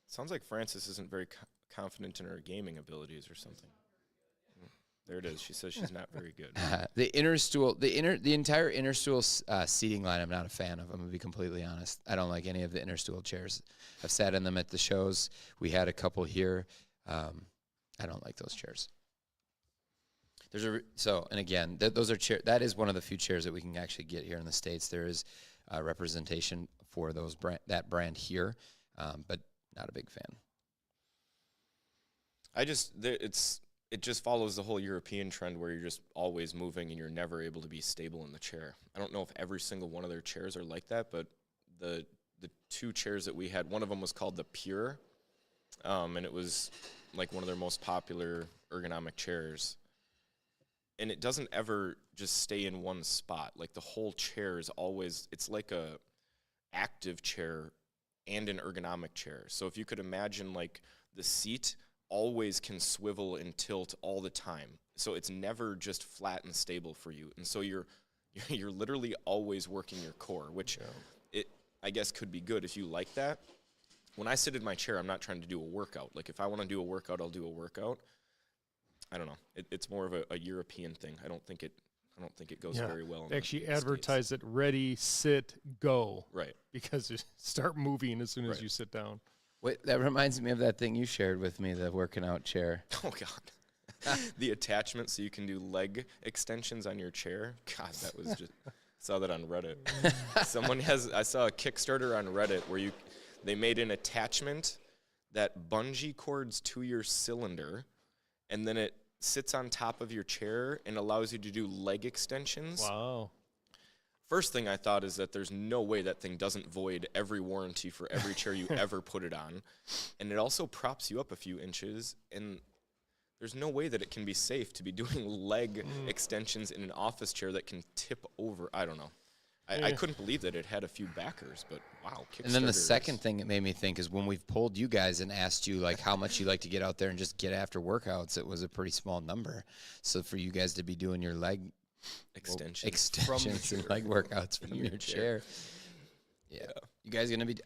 sounds like Frances isn't very confident in her gaming abilities or something. There it is. She says she's not very good. The entire inner stool seating line, I'm not a fan of. I'm gonna be completely honest. I don't like any of the inner stool chairs. I've sat in them at the shows. We had a couple here. I don't like those chairs. And again, those are that is one of the few chairs that we can actually get here in the States. There is representation for that brand here, but not a big fan. It just follows the whole European trend where you're just always moving and you're never able to be stable in the chair. I don't know if every single one of their chairs are like that, but the two chairs that we had, one of them was called the Pure, and it was like one of their most popular ergonomic chairs. And it doesn't ever just stay in one spot. Like the whole chair is always, it's like a active chair and an ergonomic chair. So if you could imagine like the seat always can swivel and tilt all the time. So it's never just flat and stable for you. And so you're literally always working your core, which it I guess could be good if you like that. When I sit in my chair, I'm not trying to do a workout. Like if I want to do a workout, I'll do a workout. I don't know. It's more of a European thing. I don't think it goes very well. They actually advertise it ready, sit, go. Right. Because you start moving as soon as Right. you sit down. Wait, that reminds me of that thing you shared with me, the working out chair. Oh God. The attachment so you can do leg extensions on your chair. God, that was just saw that on Reddit. I saw a Kickstarter on Reddit where they made an attachment that bungee cords to your cylinder, and then it sits on top of your chair and allows you to do leg extensions. Wow. First thing I thought is that there's no way that thing doesn't void every warranty for every chair you ever put it on. And it also props you up a few inches, and there's no way that it can be safe to be doing leg extensions in an office chair that can tip over. I don't know. I couldn't believe that it had a few backers, but wow. And then the Kickstarter second thing it made me think is when we've polled you guys and asked you like how much you like to get out there and just get after workouts, it was a pretty small number. So for you guys to be doing your leg extensions and leg workouts from your chair. Yeah.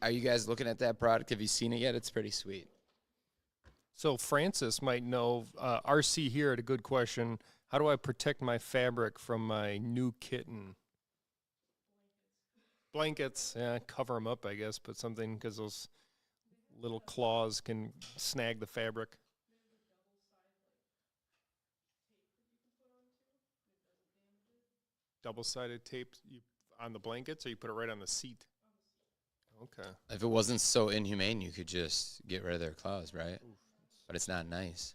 Are you guys looking at that product? Have you seen it yet? It's pretty sweet. So Francis might know, RC here had a good question. How do I protect my fabric from my new kitten? Blankets. Yeah, cover them up, I guess. Put something, because those little claws can snag the fabric. Double-sided tape on the blankets, or you put it right on the seat? Okay. If it wasn't so inhumane, you could just get rid of their claws, right? But it's not nice.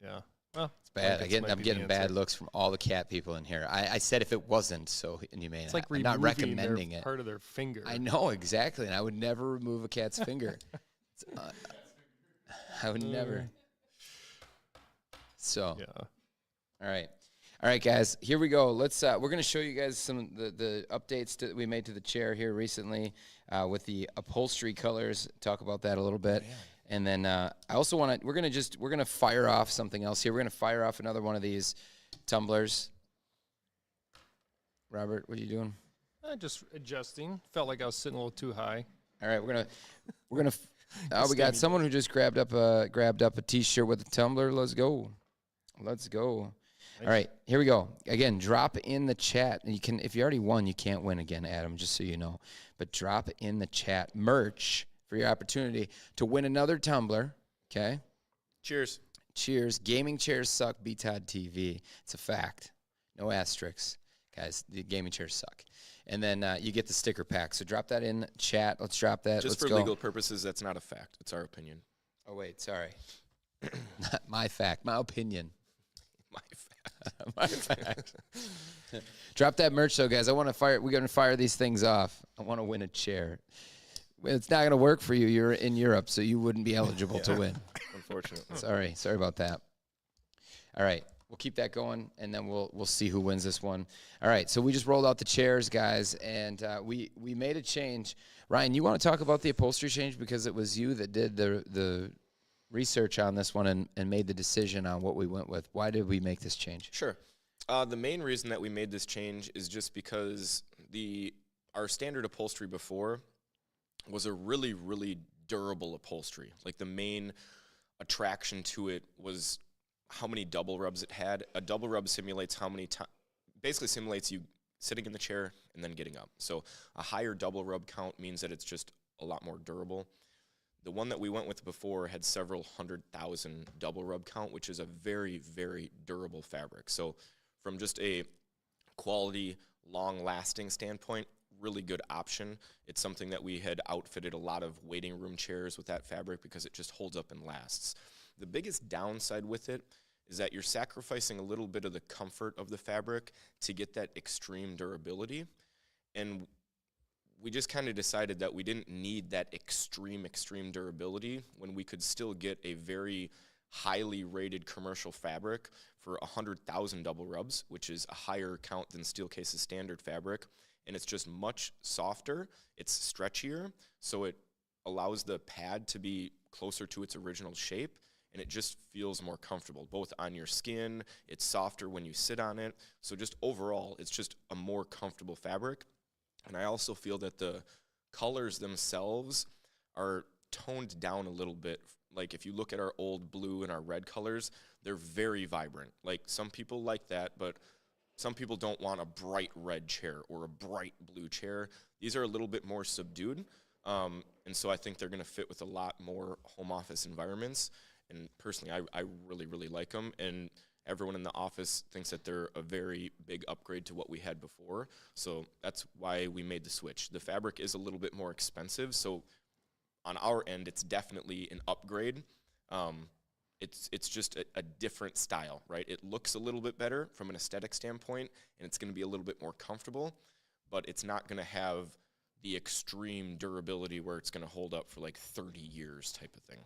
Yeah. Well, It's bad. blankets might I'm be the getting bad answer. looks from all the cat people in here. I said if it wasn't, so and you may It's like I'm not removing recommending their it. part of their finger. I know exactly, and I would never remove a cat's finger. It's, I would never. So, Yeah. all right, guys. Here we go. Let's. We're gonna show you guys some of the updates that we made to the chair here recently with the upholstery colors. Talk about that a little bit, and then I also want to. We're gonna fire off something else here. We're gonna fire off another one of these tumblers. Robert, what are you doing? Just adjusting. Felt like I was sitting a little too high. All right, we're gonna. We got someone who just grabbed up a T-shirt with a tumbler. Let's go. Let's go. All right, here we go. Again, drop in the chat. And you can, if you already won, you can't win again, Adam. Just so you know. But drop in the chat merch for your opportunity to win another tumbler. Okay. Cheers. Cheers. Gaming chairs suck. BTOD TV. It's a fact. No asterisks, guys. The gaming chairs suck. And then you get the sticker pack. So drop that in chat. Let's drop that. Just Let's for go. legal purposes, that's not a fact. It's our opinion. Oh wait, sorry. Not my fact. My opinion. My fact. My fact. Drop that merch though, guys. We're gonna fire these things off. I want to win a chair. It's not gonna work for you. You're in Europe, so you wouldn't be eligible to win. Unfortunately. Sorry about that. All right, we'll keep that going, and then we'll see who wins this one. All right, so we just rolled out the chairs, guys, and we made a change. Ryan, you want to talk about the upholstery change because it was you that did the research on this one and made the decision on what we went with. Why did we make this change? Sure. The main reason that we made this change is just because our standard upholstery before was a really, really durable upholstery. Like the main attraction to it was how many double rubs it had. A double rub simulates how many times, basically simulates you sitting in the chair and then getting up. So a higher double rub count means that it's just a lot more durable. The one that we went with before had several 100,000 double rub count, which is a very, very durable fabric. So from just a quality, long-lasting standpoint, really good option. It's something that we had outfitted a lot of waiting room chairs with that fabric because it just holds up and lasts. The biggest downside with it is that you're sacrificing a little bit of the comfort of the fabric to get that extreme durability. And we just kind of decided that we didn't need that extreme durability when we could still get a very highly rated commercial fabric for 100,000 double rubs, which is a higher count than Steelcase's standard fabric. And it's just much softer, it's stretchier, so it allows the pad to be closer to its original shape, and it just feels more comfortable, both on your skin, it's softer when you sit on it, so just overall, it's just a more comfortable fabric. And I also feel that the colors themselves are toned down a little bit. Like if you look at our old blue and our red colors, they're very vibrant. Like some people like that, but some people don't want a bright red chair or a bright blue chair. These are a little bit more subdued, and so I think they're going to fit with a lot more home office environments. And personally, I really, really like them. And everyone in the office thinks that they're a very big upgrade to what we had before. So that's why we made the switch. The fabric is a little bit more expensive, so on our end, it's definitely an upgrade. It's just a different style, right? It looks a little bit better from an aesthetic standpoint, and it's going to be a little bit more comfortable, but it's not going to have the extreme durability where it's going to hold up for like 30 years type of thing.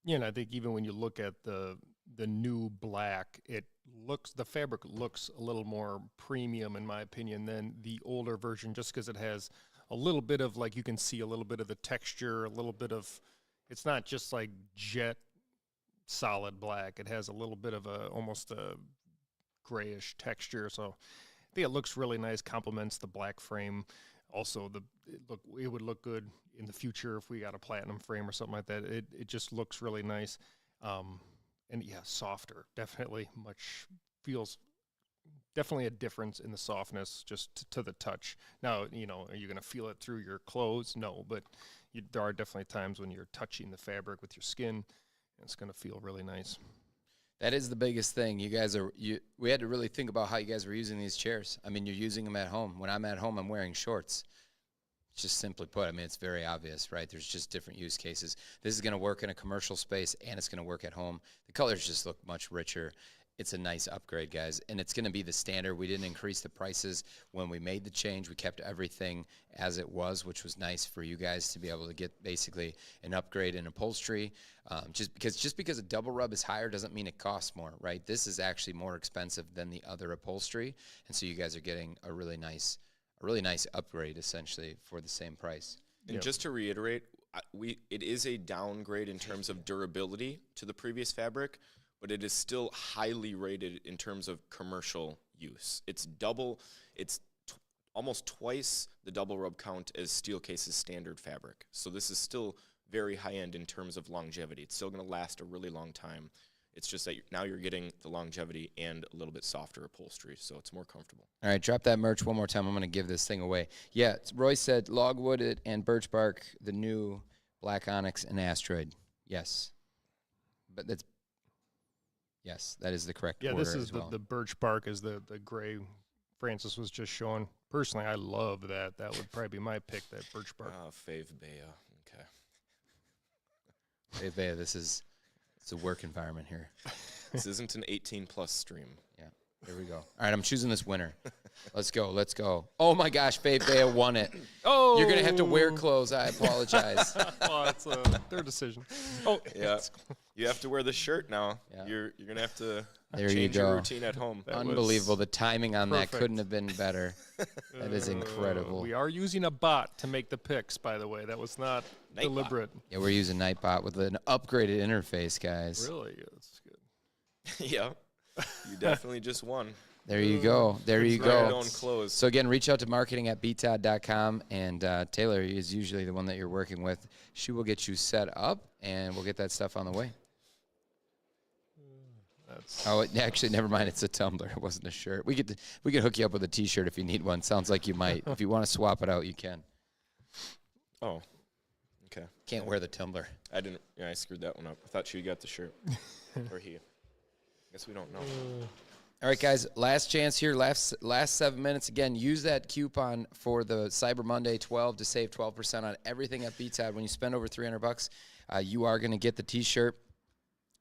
Yeah, and I think even when you look at the new black, the fabric looks a little more premium in my opinion than the older version, just because it has a little bit of, like, you can see a little bit of the texture, a little bit of, it's not just like jet solid black. It has a little bit of almost a grayish texture. So I think it looks really nice, complements the black frame. Also, it would look good in the future if we got a platinum frame or something like that. It just looks really nice. And yeah, softer, definitely feels definitely a difference in the softness just to the touch. Now, are you going to feel it through your clothes? No, but there are definitely times when you're touching the fabric with your skin, and it's going to feel really nice. That is the biggest thing. We had to really think about how you guys were using these chairs. I mean, you're using them at home. When I'm at home, I'm wearing shorts. Just simply put, I mean, it's very obvious, right? There's just different use cases. This is going to work in a commercial space, and it's going to work at home. The colors just look much richer. It's a nice upgrade, guys, and it's going to be the standard. We didn't increase the prices when we made the change. We kept everything as it was, which was nice for you guys to be able to get basically an upgrade in upholstery. Just because a double rub is higher doesn't mean it costs more, right? This is actually more expensive than the other upholstery, and so you guys are getting a really nice upgrade essentially for the same price. And just to reiterate, it is a downgrade in terms of durability to the previous fabric, but it is still highly rated in terms of commercial use. It's almost twice the double rub count as Steelcase's standard fabric. So this is still very high end in terms of longevity. It's still going to last a really long time. It's just that now you're getting the longevity and a little bit softer upholstery, so it's more comfortable. All right, drop that merch one more time. I'm going to give this thing away. Yeah, Roy said logwood and birch bark, the new black onyx and asteroid. Yes. But yes, that is the correct order. Yeah, this is as well. the birch bark is the gray Francis was just showing. Personally, I love that. That would probably be my pick, that birch bark. Fave Bea. Okay. Dave Bea, it's a work environment here. This isn't an 18+ stream. Yeah, here we go. All right, I'm choosing this winner. Let's go. Oh my gosh, Faye Bea won it. Oh, You're gonna have to wear clothes. I apologize. Well, it's their decision. Oh, Yeah, you have to wear the shirt now. Yeah. You're gonna have to There you change your go. routine at home. Unbelievable. The timing on that perfect. couldn't have been better. That is incredible. We are using a bot to make the picks, by the way. That was not Nightbot. deliberate. Yeah, we're using Nightbot with an upgraded interface, guys. Really, that's good. Yeah, you definitely just won. There you go. There you Right go. on clothes. So again, reach out to marketing@btodd.com, and Taylor is usually the one that you're working with. She will get you set up, and we'll get that stuff on the way. Actually, never mind. It's a tumbler. It wasn't a shirt. We could hook you up with a T-shirt if you need one. Sounds like you might. If you want to swap it out, you can. Oh, okay. Can't wear the tumbler. I didn't. Yeah, I screwed that one up. I thought she got the shirt, or he. Guess we don't know. All right, guys. Last chance here. Last 7 minutes. Again, use that coupon for the Cyber Monday 12 to save 12% on everything at BTOD. When you spend over $300, you are going to get the T-shirt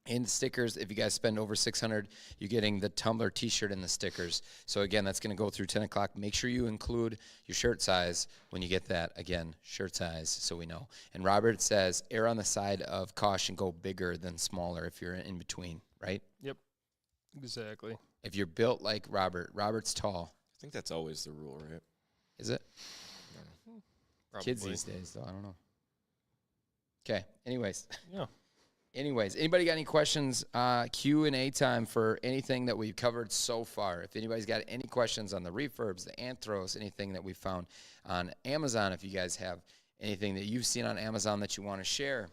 and the stickers. If you guys spend over $600, you're getting the tumbler T-shirt and the stickers. So again, that's going to go through 10 o'clock. Make sure you include your shirt size when you get that. Again, shirt size, so we know. And Robert says, err on the side of caution. Go bigger than smaller if you're in between, right? Yep, exactly. If you're built like Robert's tall. I think that's always the rule, right? Is it? Probably. Kids these days, though. I don't know. Okay. Anyways. Yeah. Anybody got any questions? Q&A time for anything that we've covered so far. If anybody's got any questions on the refurbs, the Anthros, anything that we found on Amazon, if you guys have anything that you've seen on Amazon that you want to share,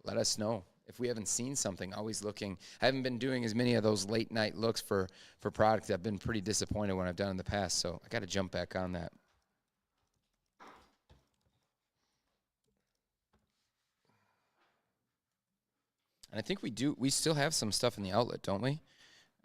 let us know. If we haven't seen something, always looking. I haven't been doing as many of those late night looks for products. I've been pretty disappointed when I've done in the past, so I got to jump back on that. And I think we still have some stuff in the outlet, don't we?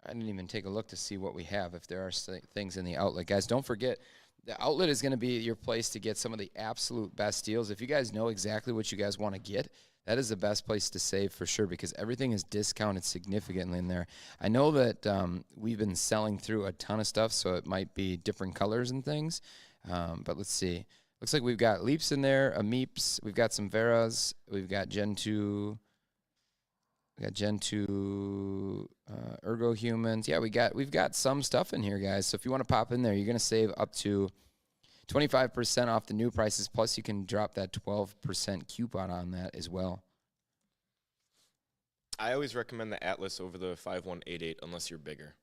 I didn't even take a look to see what we have, if there are things in the outlet. Guys, don't forget, the outlet is going to be your place to get some of the absolute best deals. If you guys know exactly what you guys want to get, that is the best place to save for sure, because everything is discounted significantly in there. I know that we've been selling through a ton of stuff, so it might be different colors and things. But let's see. Looks like we've got Leaps in there, Ameeps. We've got some Veras. We've got Gen 2. We got Gen 2 Ergo Humans. Yeah, we've got some stuff in here, guys. So if you want to pop in there, you're going to save up to 25% off the new prices. Plus, you can drop that 12% coupon on that as well. I always recommend the Atlas over the 5188 unless you're bigger.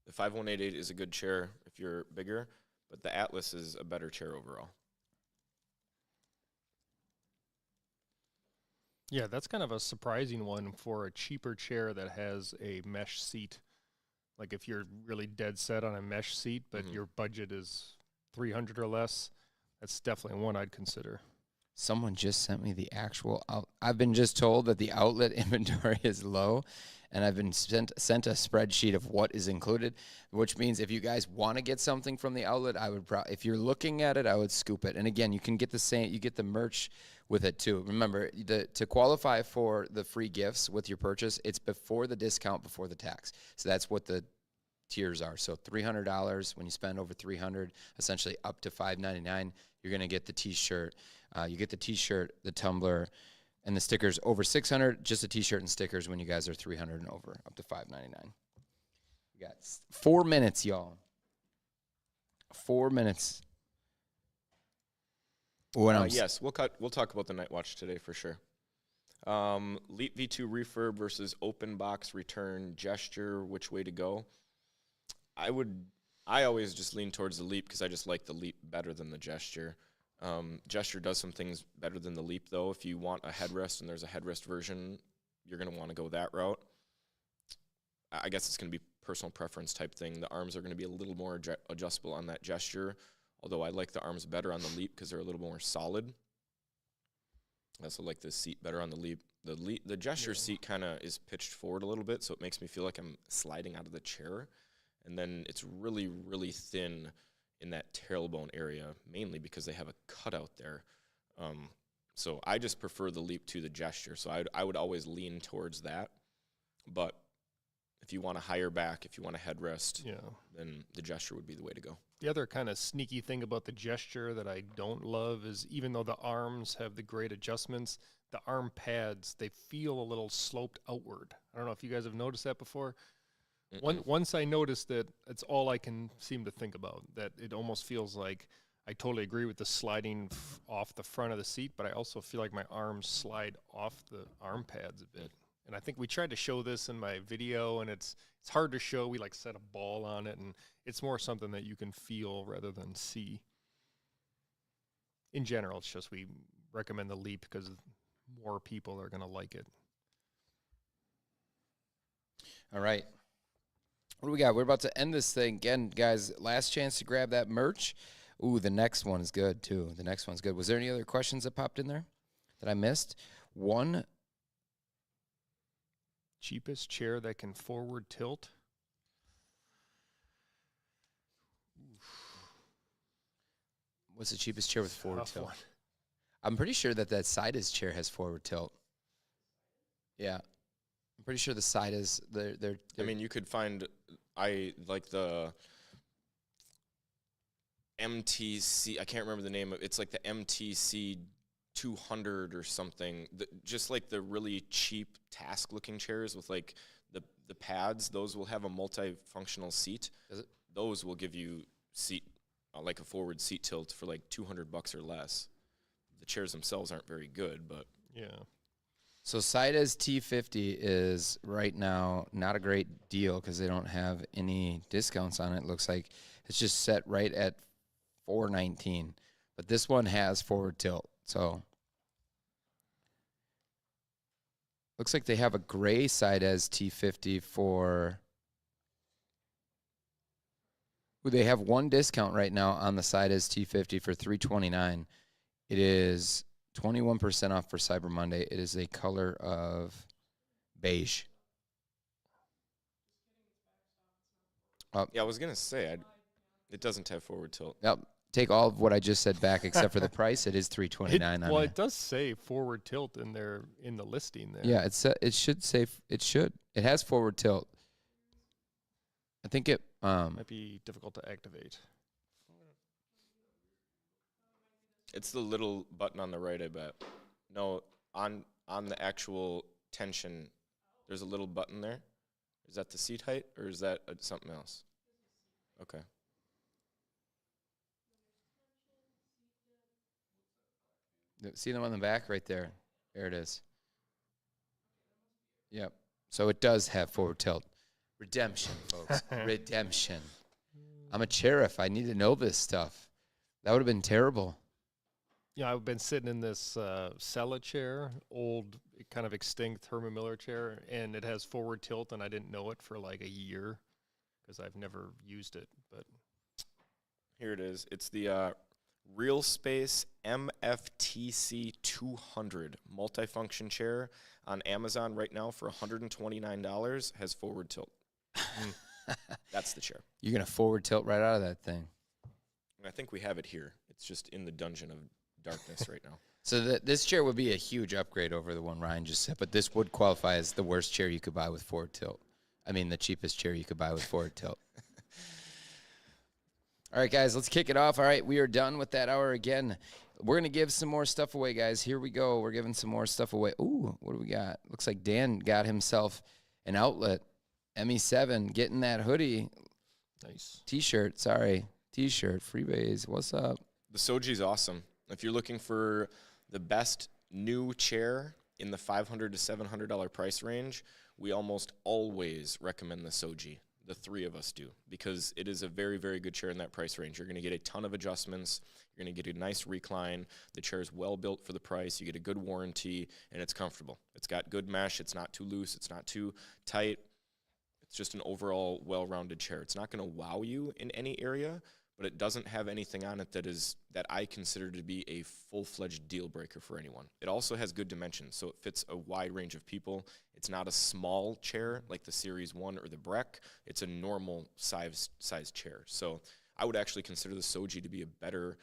The 5188 is a good chair if you're bigger, but the Atlas is a better chair overall. Yeah, that's kind of a surprising one for a cheaper chair that has a mesh seat. Like if you're really dead set on a mesh seat, but your budget is $300 or less, that's definitely one I'd consider. Someone just sent me the actual I've been just told that the outlet inventory is low, and I've been sent a spreadsheet of what is included, which means if you guys want to get something from the outlet, I would if you're looking at it, I would scoop it. And again, you can get you get the merch with it too. Remember, to qualify for the free gifts with your purchase, it's before the discount, before the tax. So that's what the tiers are. So $300 when you spend over $300, essentially up to $599, you're going to get the T-shirt. You get the T-shirt, the tumbler, and the stickers. Over $600, just a T-shirt and stickers when you guys are $300 and over, up to $599. We got 4 minutes, y'all. 4 minutes. Yes, we'll talk about the Night Watch today for sure. Leap V2 refurb versus open box return gesture. Which way to go? I always just lean towards the Leap because I just like the Leap better than the gesture. Gesture does some things better than the Leap, though. If you want a headrest and there's a headrest version, you're going to want to go that route. I guess it's going to be personal preference type thing. The arms are going to be a little more adjustable on that gesture, although I like the arms better on the Leap because they're a little more solid. I also like the seat better on the Leap. The gesture seat kind of is pitched forward a little bit, so it makes me feel like I'm sliding out of the chair. And then it's really, really thin in that tailbone area, mainly because they have a cutout there. So I just prefer the Leap to the gesture. So I would always lean towards that. But if you want a higher back, if you want a headrest, then the gesture would be the way to go. The other kind of sneaky thing about the gesture that I don't love is even though the arms have the great adjustments, the arm pads, they feel a little sloped outward. I don't know if you guys have noticed that before. Once I noticed that, it's all I can seem to think about, that it almost feels like I totally agree with the sliding off the front of the seat, but I also feel like my arms slide off the arm pads a bit. And I think we tried to show this in my video, and it's hard to show. We like set a ball on it, and it's more something that you can feel rather than see. In general, it's just we recommend the Leap because more people are going to like it. All right. What do we got? We're about to end this thing. Again, guys, last chance to grab that merch. Ooh, the next one is good, too. The next one's good. Was there any other questions that popped in there that I missed? One. Cheapest chair that can forward tilt? What's the cheapest chair with forward Tough tilt? one. I'm pretty sure that side is chair has forward tilt. Yeah. I'm pretty sure the side is they're I mean, you could find I like the MTC. I can't remember the name of it. It's like the MTC 200 or something. Just like the really cheap task looking chairs with like the pads. Those will have a multifunctional seat. Does it? Those will give you seat like a forward seat tilt for like $200 or less. The chairs themselves aren't very good, but Yeah. So Sida's T50 is right now not a great deal because they don't have any discounts on it. Looks like it's just set right at $419, but this one has forward tilt. So looks like they have a gray Sida's T50 for. They have one discount right now on the Sida's T50 for $329. It is 21% off for Cyber Monday. It is a color of beige. yeah, I was gonna say it doesn't have forward tilt. Yep. Take all of what I just said back, except for the price. It is $329. Well, it does say forward tilt in the listing there. Yeah, it should say it has forward tilt. I think it Might be difficult to activate. It's the little button on the right, I bet. No, on the actual tension, there's a little button there. Is that the seat height, or is that something else? Okay. see them on the back right there. There it is. Yep. So it does have forward tilt. Redemption, folks. Redemption. I'm a sheriff. I need to know this stuff. That would have been terrible. Yeah, I've been sitting in this Sella chair, old, kind of extinct Herman Miller chair, and it has forward tilt, and I didn't know it for like a year because I've never used it. But Here it is. It's the Real Space MFTC 200 multifunction chair on Amazon right now for $129 has forward tilt. That's the chair. You're going to forward tilt right out of that thing. And I think we have it here. It's just in the dungeon of darkness right now. So this chair would be a huge upgrade over the one Ryan just said, but this would qualify as the worst chair you could buy with forward tilt. I mean, the cheapest chair you could buy with forward tilt. All right, guys, let's kick it off. All right, we are done with that hour again. We're going to give some more stuff away, guys. Here we go. We're giving some more stuff away. Ooh, what do we got? Looks like Dan got himself an outlet. ME7, getting that hoodie. Nice. T-shirt, T-shirt, Freebase. What's up? The Soji is awesome. If you're looking for the best new chair in the $500 to $700 price range, we almost always recommend the Soji. The three of us do, because it is a very, very good chair in that price range. You're going to get a ton of adjustments. You're going to get a nice recline. The chair is well built for the price. You get a good warranty, and it's comfortable. It's got good mesh. It's not too loose. It's not too tight. It's just an overall well-rounded chair. It's not going to wow you in any area, but it doesn't have anything on it that I consider to be a full-fledged deal breaker for anyone. It also has good dimensions, so it fits a wide range of people. It's not a small chair like the Series 1 or the Breck. It's a normal size chair. So I would actually consider the Soji to be a better,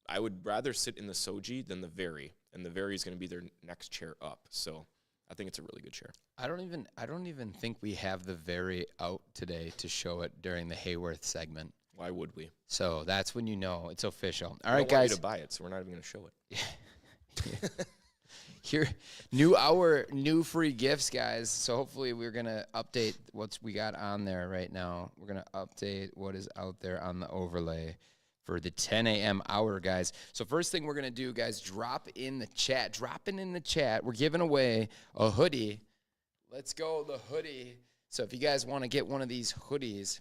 I would rather sit in the Soji than the Very, and the Very is going to be their next chair up. So I think it's a really good chair. I don't even think we have the Very out today to show it during the Hayworth segment. Why would we? So that's when you know it's official. All I right, don't want guys. you to buy it, so we're not even going to show it. Here, new free gifts, guys. So hopefully we're gonna update what we got on there right now. We're gonna update what is out there on the overlay for the 10 a.m. hour, guys. So first thing we're gonna do, guys, drop in the chat. Dropping in the chat. We're giving away a hoodie. Let's go, the hoodie. So if you guys want to get one of these hoodies,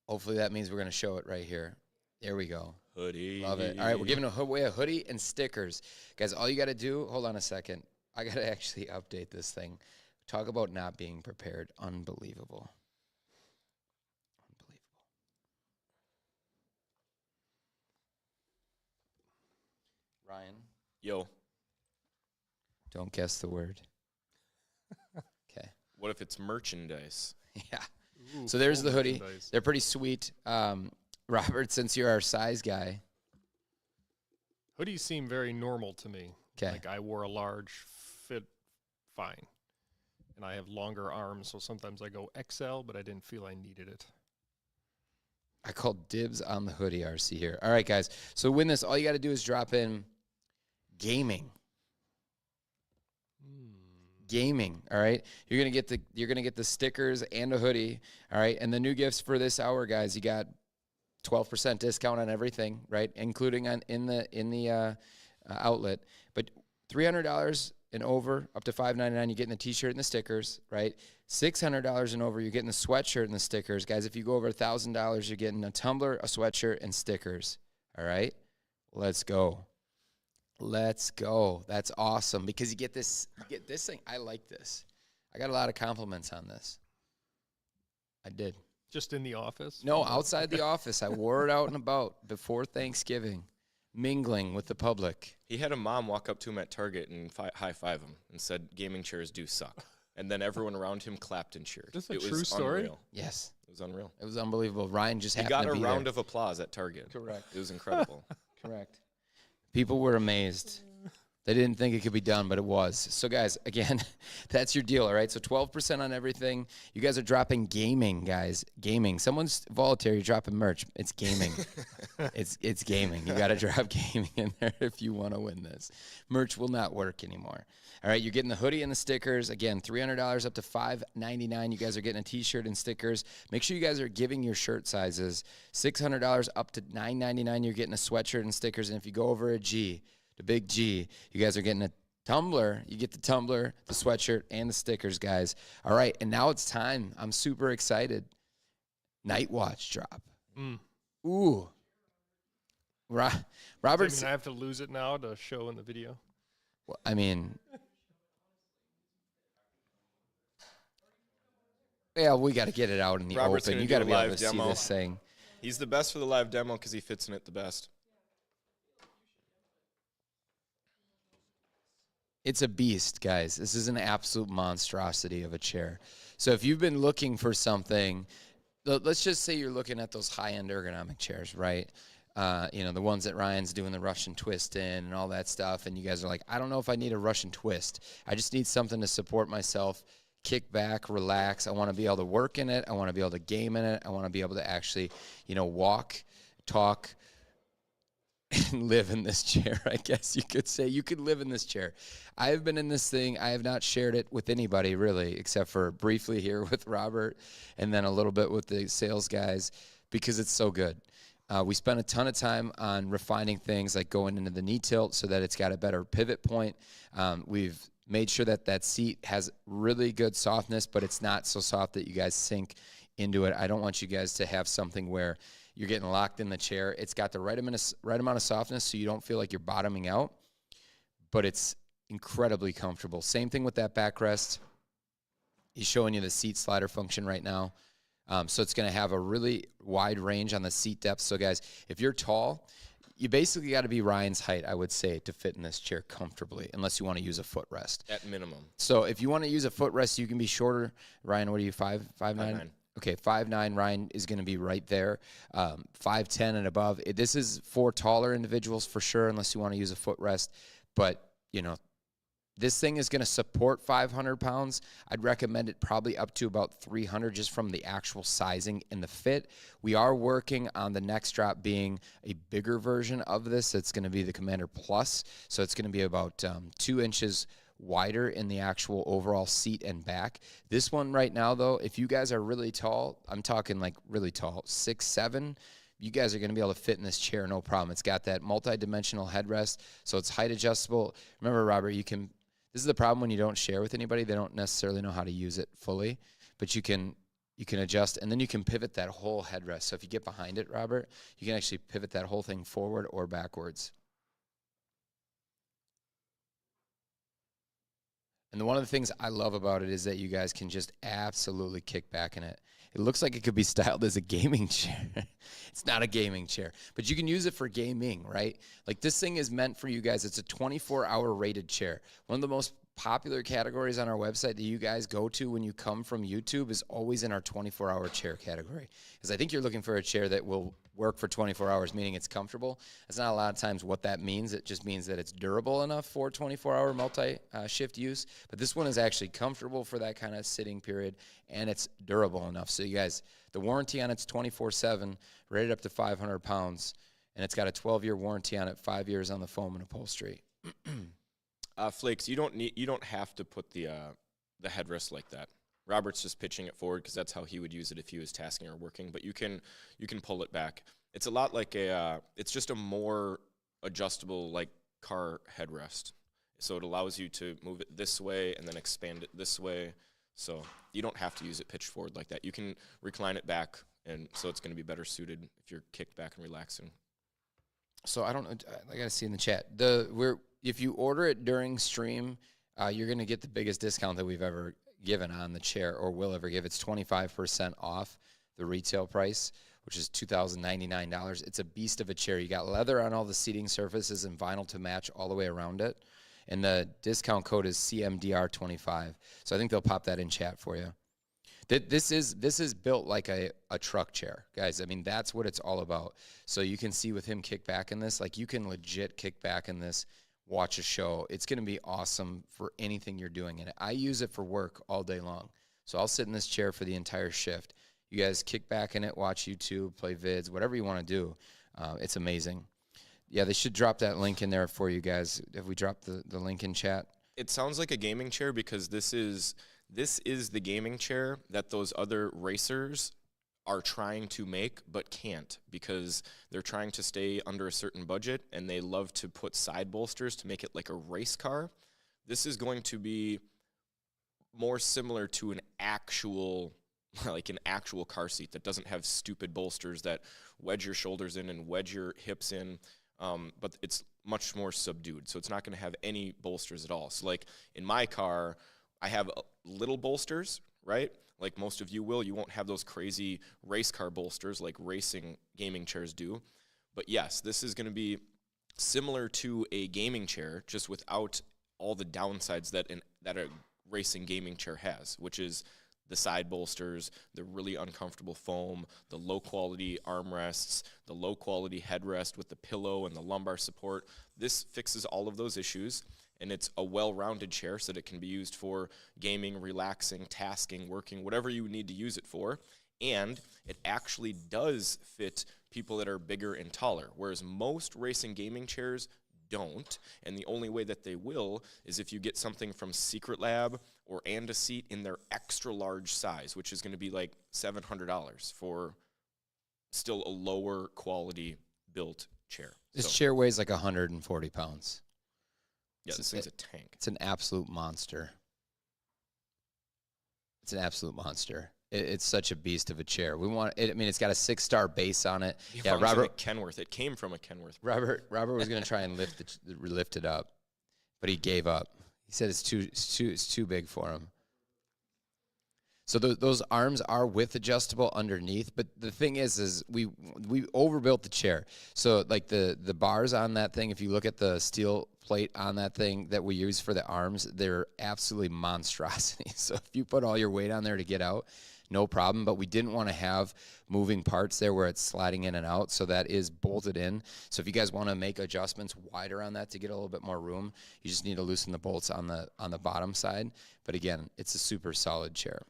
hopefully that means we're gonna show it right here. There we go. Hoodie. Love it. All right, we're giving away a hoodie and stickers. Guys, all you got to do, hold on a second. I got to actually update this thing. Talk about not being prepared. Unbelievable. Unbelievable. Ryan, Yo, don't guess the word. Okay. what if it's merchandise? Yeah. Ooh, So there's full the hoodie. merchandise. They're pretty sweet. Robert, since you're our size guy. Hoodies seem very normal to me. 'Kay. Like I wore a large, fit fine. And I have longer arms, so sometimes I go XL, but I didn't feel I needed it. I called dibs on the hoodie, RC here. All right, guys. So to win this, all you got to do is drop in gaming. Gaming. All right. You're gonna get the stickers and a hoodie. All right. And the new gifts for this hour, guys, you got 12% discount on everything, right? Including in the outlet. But $300 and over, up to $599, you're getting the T-shirt and the stickers, right? $600 and over, you're getting the sweatshirt and the stickers, guys. If you go over $1,000, you're getting a tumbler, a sweatshirt, and stickers. All right. Let's go. Let's go. That's awesome because you get this thing. I like this. I got a lot of compliments on this. I did. Just in the office? No, outside the office. I wore it out and about before Thanksgiving, mingling with the public. He had a mom walk up to him at Target and high-five him and said, gaming chairs do suck. And then everyone around him clapped and cheered. This is a It true was story? Unreal. Yes, It was unreal. it was unbelievable. Ryan just He happened got to a be round there. of applause at Target. Correct. It was incredible. Correct. People were amazed. They didn't think it could be done, but it was. So, guys, again, that's your deal, all right? So 12% on everything. You guys are dropping gaming, guys. Gaming. Someone's voluntary dropping merch. It's gaming. It's gaming. You got to drop gaming in there if you want to win this. Merch will not work anymore. All right, you're getting the hoodie and the stickers. Again, $300 up to $599. You guys are getting a T-shirt and stickers. Make sure you guys are giving your shirt sizes. $600 up to $999. You're getting a sweatshirt and stickers. And if you go over a G, the big G, you guys are getting a tumbler. You get the tumbler, the sweatshirt, and the stickers, guys. All right, and now it's time. I'm super excited. Night Watch drop. Ooh. Does Robert, that mean I have to lose it now to show in the video? well, I mean, yeah, we got to get it out in the Robert's open. gonna You do got to a be able live to see demo. this thing. He's the best for the live demo because he fits in it the best. It's a beast, guys. This is an absolute monstrosity of a chair. So if you've been looking for something, let's just say you're looking at those high-end ergonomic chairs, right? The ones that Ryan's doing the Russian twist in and all that stuff, and you guys are like, I don't know if I need a Russian twist. I just need something to support myself, kick back, relax. I want to be able to work in it. I want to be able to game in it. I want to be able to actually, walk, talk, and live in this chair, I guess you could say. You could live in this chair. I have been in this thing. I have not shared it with anybody, really, except for briefly here with Robert and then a little bit with the sales guys because it's so good. We spent a ton of time on refining things like going into the knee tilt so that it's got a better pivot point. We've made sure that seat has really good softness, but it's not so soft that you guys sink into it. I don't want you guys to have something where you're getting locked in the chair. It's got the right amount of softness so you don't feel like you're bottoming out, but it's incredibly comfortable. Same thing with that backrest. He's showing you the seat slider function right now. So it's going to have a really wide range on the seat depth. So, guys, if you're tall, you basically got to be Ryan's height, I would say, to fit in this chair comfortably, unless you want to use a footrest. At minimum. So if you want to use a footrest, you can be shorter. Ryan, what are you, 5'9"? 5'9". Okay, 5'9", Ryan is going to be right there. 5'10" and above. This is for taller individuals for sure, unless you want to use a footrest. But, this thing is going to support 500 pounds. I'd recommend it probably up to about 300 just from the actual sizing and the fit. We are working on the next drop being a bigger version of this. It's going to be the Commander Plus. So it's going to be about 2 inches wider in the actual overall seat and back. This one right now, though, if you guys are really tall, I'm talking like really tall, 6'7", you guys are going to be able to fit in this chair no problem. It's got that multi-dimensional headrest, so it's height adjustable. Remember, Robert, this is the problem when you don't share with anybody. They don't necessarily know how to use it fully, but you can adjust, and then you can pivot that whole headrest. So if you get behind it, Robert, you can actually pivot that whole thing forward or backwards. And one of the things I love about it is that you guys can just absolutely kick back in it. It looks like it could be styled as a gaming chair. It's not a gaming chair, but you can use it for gaming, right? Like this thing is meant for you guys. It's a 24-hour rated chair. One of the most popular categories on our website that you guys go to when you come from YouTube is always in our 24-hour chair category. Because I think you're looking for a chair that will work for 24 hours, meaning it's comfortable. That's not a lot of times what that means. It just means that it's durable enough for 24-hour multi-shift use. But this one is actually comfortable for that kind of sitting period, and it's durable enough. So you guys, the warranty on it's 24/7, rated up to 500 pounds, and it's got a 12-year warranty on it, 5 years on the foam and upholstery. Flakes, you don't have to put the headrest like that. Robert's just pitching it forward because that's how he would use it if he was tasking or working. But you can pull it back. It's a lot like it's just a more adjustable like car headrest. So it allows you to move it this way and then expand it this way. So you don't have to use it pitched forward like that. You can recline it back, and so it's going to be better suited if you're kicked back and relaxing. So I got to see in the chat. If you order it during stream, you're going to get the biggest discount that we've ever given on the chair or will ever give. It's 25% off the retail price, which is $2,099. It's a beast of a chair. You got leather on all the seating surfaces and vinyl to match all the way around it. And the discount code is CMDR25. So I think they'll pop that in chat for you. This is built like a truck chair, guys. I mean, that's what it's all about. So you can see with him kick back in this, like you can legit kick back in this, watch a show. It's going to be awesome for anything you're doing in it. I use it for work all day long. So I'll sit in this chair for the entire shift. You guys kick back in it, watch YouTube, play vids, whatever you want to do. It's amazing. Yeah, they should drop that link in there for you guys. Have we dropped the link in chat? It sounds like a gaming chair because this is the gaming chair that those other racers are trying to make but can't because they're trying to stay under a certain budget, and they love to put side bolsters to make it like a race car. This is going to be more similar to an actual car seat that doesn't have stupid bolsters that wedge your shoulders in and wedge your hips in, but it's much more subdued, so it's not going to have any bolsters at all. So like in my car, I have little bolsters, right? like most of you will. You won't have those crazy race car bolsters like racing gaming chairs do. But yes, this is going to be similar to a gaming chair, just without all the downsides that a racing gaming chair has, which is the side bolsters, the really uncomfortable foam, the low-quality armrests, the low-quality headrest with the pillow and the lumbar support. This fixes all of those issues, and it's a well-rounded chair so that it can be used for gaming, relaxing, tasking, working, whatever you need to use it for. And it actually does fit people that are bigger and taller, whereas most racing gaming chairs don't, and the only way that they will is if you get something from Secret Lab or And a Seat in their extra large size, which is going to be like $700 for still a lower quality built chair. This chair weighs like 140 pounds. Yeah, this thing's a tank. It's an absolute monster. It's an absolute monster. It's such a beast of a chair. We want it. I mean, it's got a 6-star base on it. Yeah, Robert Kenworth. It came from a Kenworth. Robert was going to try and lift it up, but he gave up. He said it's too big for him. So those arms are width adjustable underneath, but the thing is we overbuilt the chair. So like the bars on that thing, if you look at the steel plate on that thing that we use for the arms, they're absolutely monstrosities. So if you put all your weight on there to get out, no problem, but we didn't want to have moving parts there where it's sliding in and out, so that is bolted in. So if you guys want to make adjustments wider on that to get a little bit more room, you just need to loosen the bolts on the bottom side. But again, it's a super solid chair.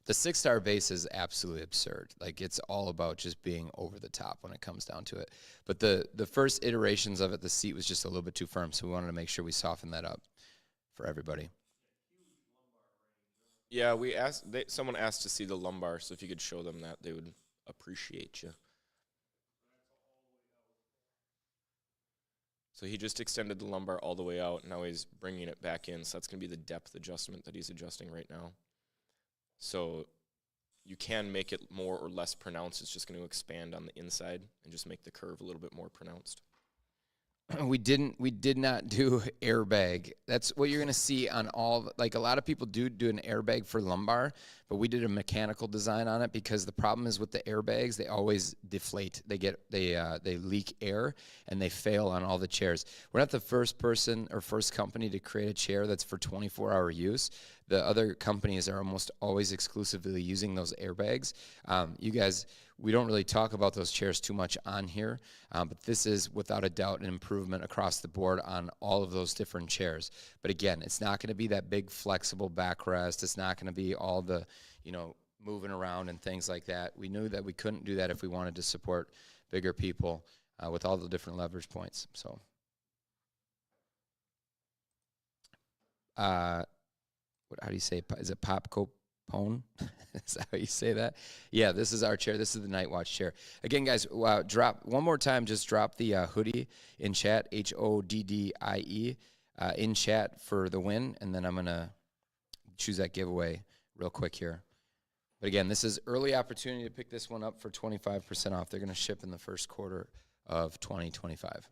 The 6-star base is absolutely absurd. Like, it's all about just being over the top when it comes down to it. But the first iterations of it, the seat was just a little bit too firm, so we wanted to make sure we softened that up for everybody. Yeah, someone asked to see the lumbar, so if you could show them that, they would appreciate you. So he just extended the lumbar all the way out, now he's bringing it back in, so that's going to be the depth adjustment that he's adjusting right now. So you can make it more or less pronounced. It's just going to expand on the inside and just make the curve a little bit more pronounced. We did not do airbag. That's what you're going to see on all, like a lot of people do an airbag for lumbar, but we did a mechanical design on it because the problem is with the airbags, they always deflate. They leak air and they fail on all the chairs. We're not the first person or first company to create a chair that's for 24-hour use. The other companies are almost always exclusively using those airbags. You guys, we don't really talk about those chairs too much on here, but this is without a doubt an improvement across the board on all of those different chairs. But again, it's not going to be that big flexible backrest. It's not going to be all the, moving around and things like that. We knew that we couldn't do that if we wanted to support bigger people with all the different leverage points. So, how do you say it? Is it Pop Capone? Is that how you say that? Yeah, this is our chair. This is the Night Watch chair. Again, guys, drop one more time. Just drop the hoodie in chat, HODDIE, in chat for the win, and then I'm going to choose that giveaway real quick here. But again, this is early opportunity to pick this one up for 25% off. They're going to ship in the first quarter of 2025.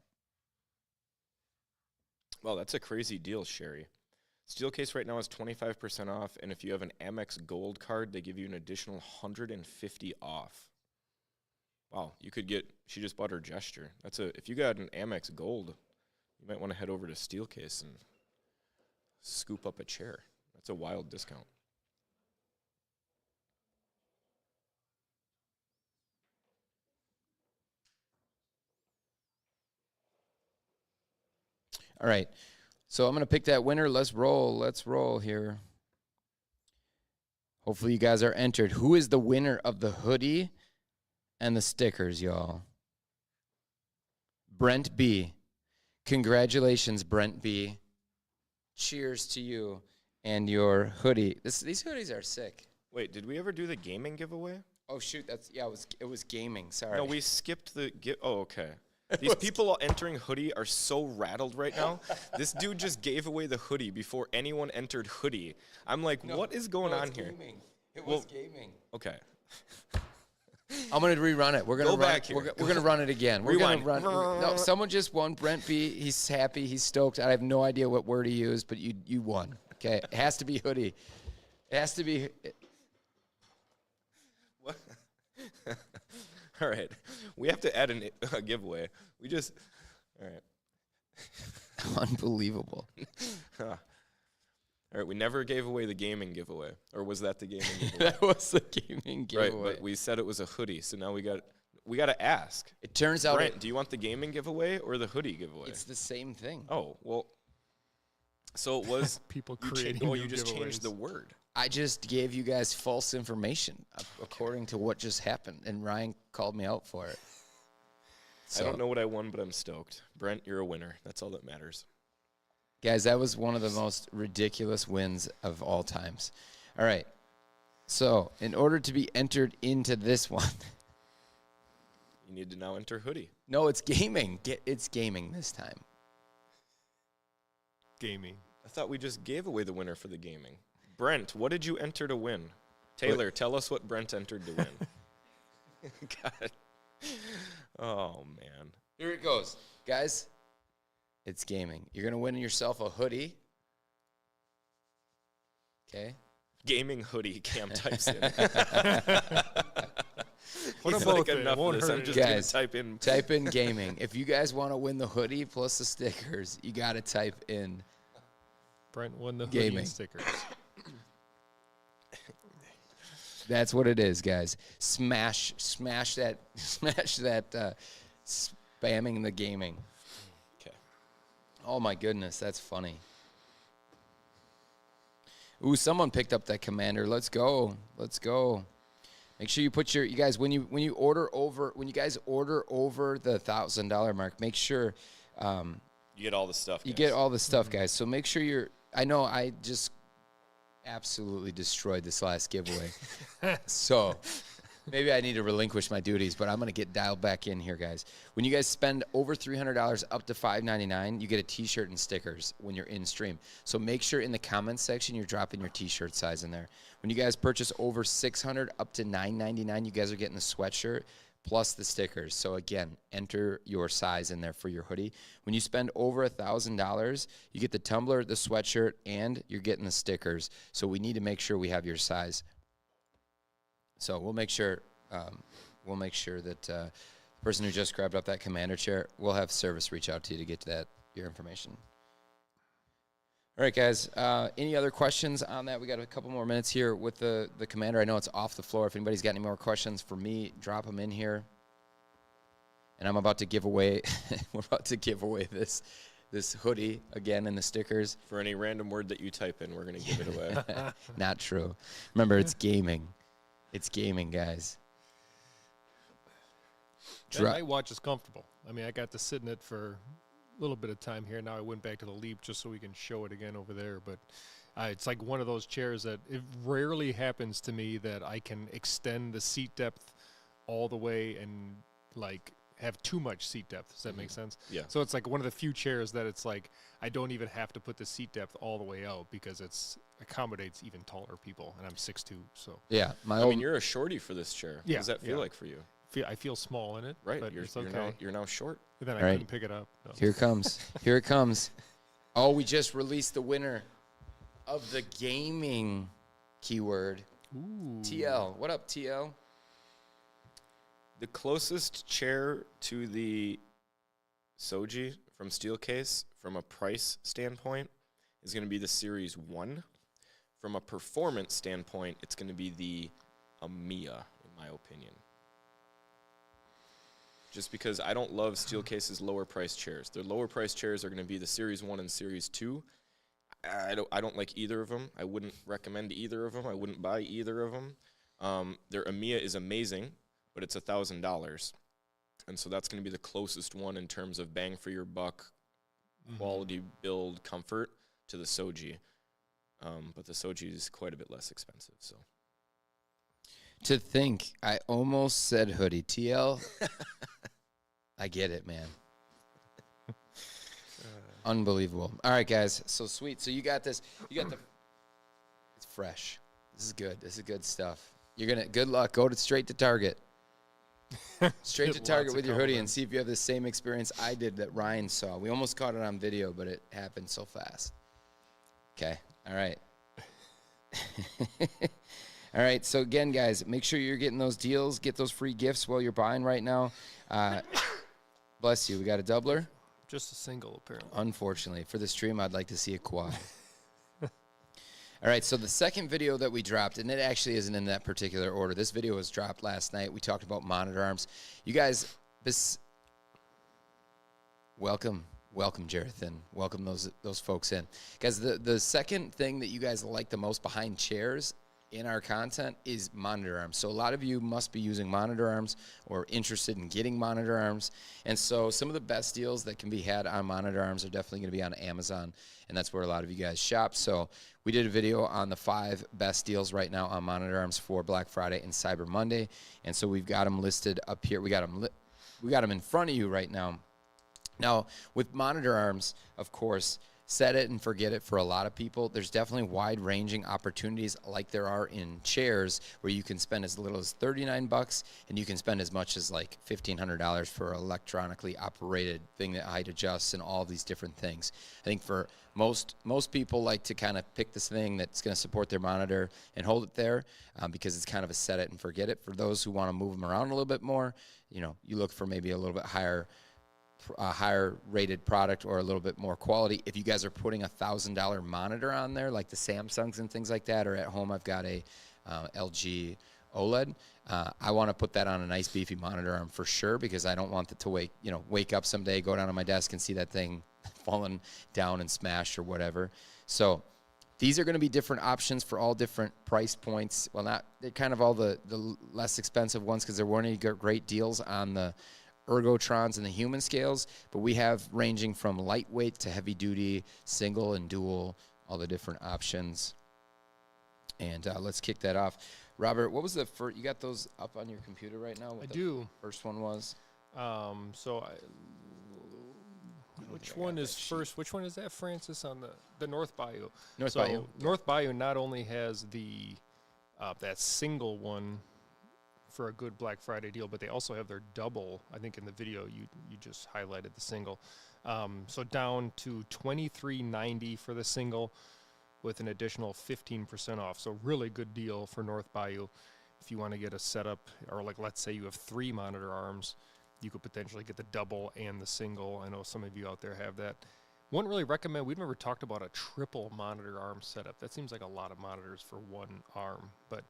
Well, that's a crazy deal, Sherry. Steelcase right now is 25% off, and if you have an Amex Gold card, they give you an additional $150 off. Wow, you could get, she just bought her gesture. If you got an Amex Gold, you might want to head over to Steelcase and scoop up a chair. That's a wild discount. All right. So I'm going to pick that winner. Let's roll here. Hopefully you guys are entered. Who is the winner of the hoodie and the stickers, y'all? Brent B. Congratulations, Brent B. Cheers to you and your hoodie. These hoodies are sick. Wait, did we ever do the gaming giveaway? Oh, shoot. It was gaming. Sorry. No, we skipped the Oh, okay. These people entering hoodie are so rattled right now. This dude just gave away the hoodie before anyone entered hoodie. I'm like, what is going on here? Gaming. It was gaming. Okay. I'm going to rerun it. We're going to Go back here. We're going to run it again. We're going Rewind. to run. No, someone just won. Brent B. He's happy. He's stoked. I have no idea what word he used, but you won. Okay. It has to be hoodie. It has to be. What? All right. We have to add a giveaway. All right. Unbelievable. All right. We never gave away the gaming giveaway. Or was that the gaming giveaway? That was the gaming giveaway. Right, but we said it was a hoodie, so now we got to ask. It turns out Brent, do you want the gaming giveaway or the hoodie giveaway? it's the same thing. Oh, well. So it was People you creating oh, new you just changed giveaways. the word. I just gave you guys false information according to what just happened, and Ryan called me out for it. I don't know what I won, but I'm stoked. Brent, you're a winner. That's all that matters. Guys, that was one of the most ridiculous wins of all times. All right. So, in order to be entered into this one, You need to now enter hoodie. no, it's gaming. It's gaming this time. Gaming. I thought we just gave away the winner for the gaming. Brent, what did you enter to win? Taylor, tell us what Brent entered to win. God. Oh, man. Here it goes. Guys, it's gaming. You're going to win yourself a hoodie. Okay? Gaming hoodie, Cam types in. What He's about like, it? enough Won't of this. I'm hurt just it. going Guys, to type in. Type in gaming. If you guys want to win the hoodie plus the stickers, you got to type in. Brent won the hoodie Gaming. and stickers. That's what it is, guys. Smash that, spamming the gaming. Okay. Oh my goodness, that's funny. Ooh, someone picked up that commander. Let's go. Make sure you put you guys when you guys order over the $1,000 mark, make sure You get all the stuff. you guys. get all the stuff, guys. So make sure I know I just absolutely destroyed this last giveaway. So maybe I need to relinquish my duties, but I'm going to get dialed back in here, guys. When you guys spend over $300 up to $599, you get a T-shirt and stickers when you're in stream. So make sure in the comments section you're dropping your T-shirt size in there. When you guys purchase over $600 up to $999, you guys are getting the sweatshirt plus the stickers. So again, enter your size in there for your hoodie. When you spend over $1,000, you get the tumbler, the sweatshirt, and you're getting the stickers. So we need to make sure we have your size. So we'll make sure that the person who just grabbed up that commander chair, we'll have service reach out to you to get to your information. All right, guys. Any other questions on that? We got a couple more minutes here with the commander. I know it's off the floor. If anybody's got any more questions for me, drop them in here. And I'm about to give away. We're about to give away this hoodie again and the stickers. For any random word that you type in, we're going to give it away. Not true. Remember, it's gaming. It's gaming, guys. That night watch is comfortable. I mean, I got to sit in it for a little bit of time here. Now I went back to the Leap just so we can show it again over there. But it's like one of those chairs that it rarely happens to me that I can extend the seat depth all the way and like have too much seat depth. Does that make sense? Yeah. So it's like one of the few chairs that it's like I don't even have to put the seat depth all the way out because it's accommodates even taller people, and I'm 6'2", so Yeah, I mean, you're a shorty for this chair. Yeah, What does that feel yeah. like for you? I feel small in it. Right. but You're, it's you're, okay. you're now short. And then I All right. couldn't pick it up. No. Here it comes. Here it comes. Oh, we just released the winner of the gaming keyword. Ooh. TL. What up, TL? The closest chair to the Soji from Steelcase from a price standpoint is going to be the Series 1. From a performance standpoint, it's going to be the Amiya, in my opinion. Just because I don't love Steelcase's lower price chairs. Their lower price chairs are going to be the Series 1 and Series 2. I don't like either of them. I wouldn't recommend either of them. I wouldn't buy either of them. Their Amiya is amazing, but it's $1,000. And so that's going to be the closest one in terms of bang for your buck, quality, build, comfort to the Soji. But the Soji is quite a bit less expensive. So To think, I almost said hoodie. TL, I get it, man. Unbelievable. All right, guys. So sweet. So you got this. You got the. It's fresh. This is good. This is good stuff. You're gonna. Good luck. Go straight to Target. Straight to Get Target lots with of your hoodie and compliments. see if you have the same experience I did that Ryan saw. We almost caught it on video, but it happened so fast. Okay. All right. All right, so again, guys, make sure you're getting those deals. Get those free gifts while you're buying right now. Bless you. We got a doubler? Just a single, apparently. Unfortunately. For the stream, I'd like to see a quad. All right, so the second video that we dropped, and it actually isn't in that particular order. This video was dropped last night. We talked about monitor arms. You guys, welcome, Jarathan. Welcome those folks in. Guys, the second thing that you guys like the most behind chairs in our content is monitor arms. So a lot of you must be using monitor arms or interested in getting monitor arms. And so some of the best deals that can be had on monitor arms are definitely going to be on Amazon, and that's where a lot of you guys shop. So we did a video on the 5 best deals right now on monitor arms for Black Friday and Cyber Monday. And so we've got them listed up here. We got them in front of you right now. Now, with monitor arms, of course, set it and forget it for a lot of people. There's definitely wide-ranging opportunities like there are in chairs where you can spend as little as $39 and you can spend as much as like $1,500 for an electronically operated thing that height adjusts and all these different things. I think for most people like to kind of pick this thing that's going to support their monitor and hold it there because it's kind of a set it and forget it. For those who want to move them around a little bit more, you know, you look for maybe a little bit higher rated product or a little bit more quality. If you guys are putting $1,000 monitor on there, like the Samsungs and things like that, or at home I've got a LG OLED, I want to put that on a nice beefy monitor arm for sure, because I don't want it to wake up someday, go down to my desk and see that thing falling down and smashed or whatever. So these are going to be different options for all different price points. Well, they're kind of all the less expensive ones because there weren't any great deals on the Ergotrons and the human scales, but we have ranging from lightweight to heavy duty, single and dual, all the different options. And let's kick that off. Robert, what was the first? You got those up on your computer right now? I do. First one was? Which one is first? Which one is that, Francis, on the North Bayou? Bayou. North Bayou not only has the that single one for a good Black Friday deal, but they also have their double. I think in the video you just highlighted the single. So down to $23.90 for the single with an additional 15% off. So really good deal for North Bayou. If you want to get a setup, or like let's say you have 3 monitor arms, you could potentially get the double and the single. I know some of you out there have that. Wouldn't really recommend, we've never talked about a triple monitor arm setup. That seems like a lot of monitors for one arm, but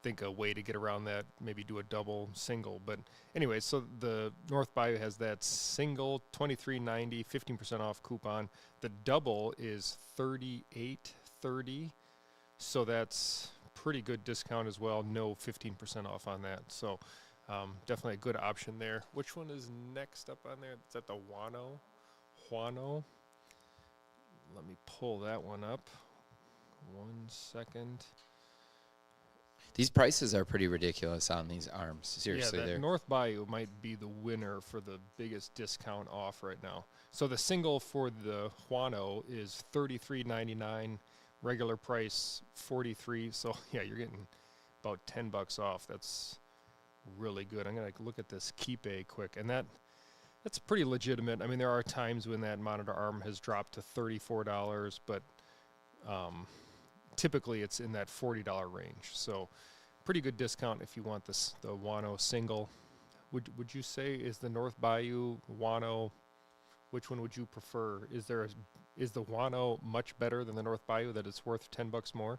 think a way to get around that, maybe do a double single. But anyway, so the North Bayou has that single $23.90, 15% off coupon. The double is $38.30, so that's pretty good discount as well. No 15% off on that, so definitely a good option there. Which one is next up on there? Is that the Huano? Let me pull that one up. 1 second. These prices are pretty ridiculous on these arms. Seriously, yeah, that North Bayou might be the winner for the biggest discount off right now. So the single for the Huano is $33.99, regular price $43. So yeah, you're getting about $10 off. That's really good. I'm gonna look at this Keepe quick, and that's pretty legitimate. I mean, there are times when that monitor arm has dropped to $34, but typically it's in that $40 range. So pretty good discount if you want the Huano single. Would you say is the North Bayou Huano, which one would you prefer? Is the Huano much better than the North Bayou, that it's worth $10 more?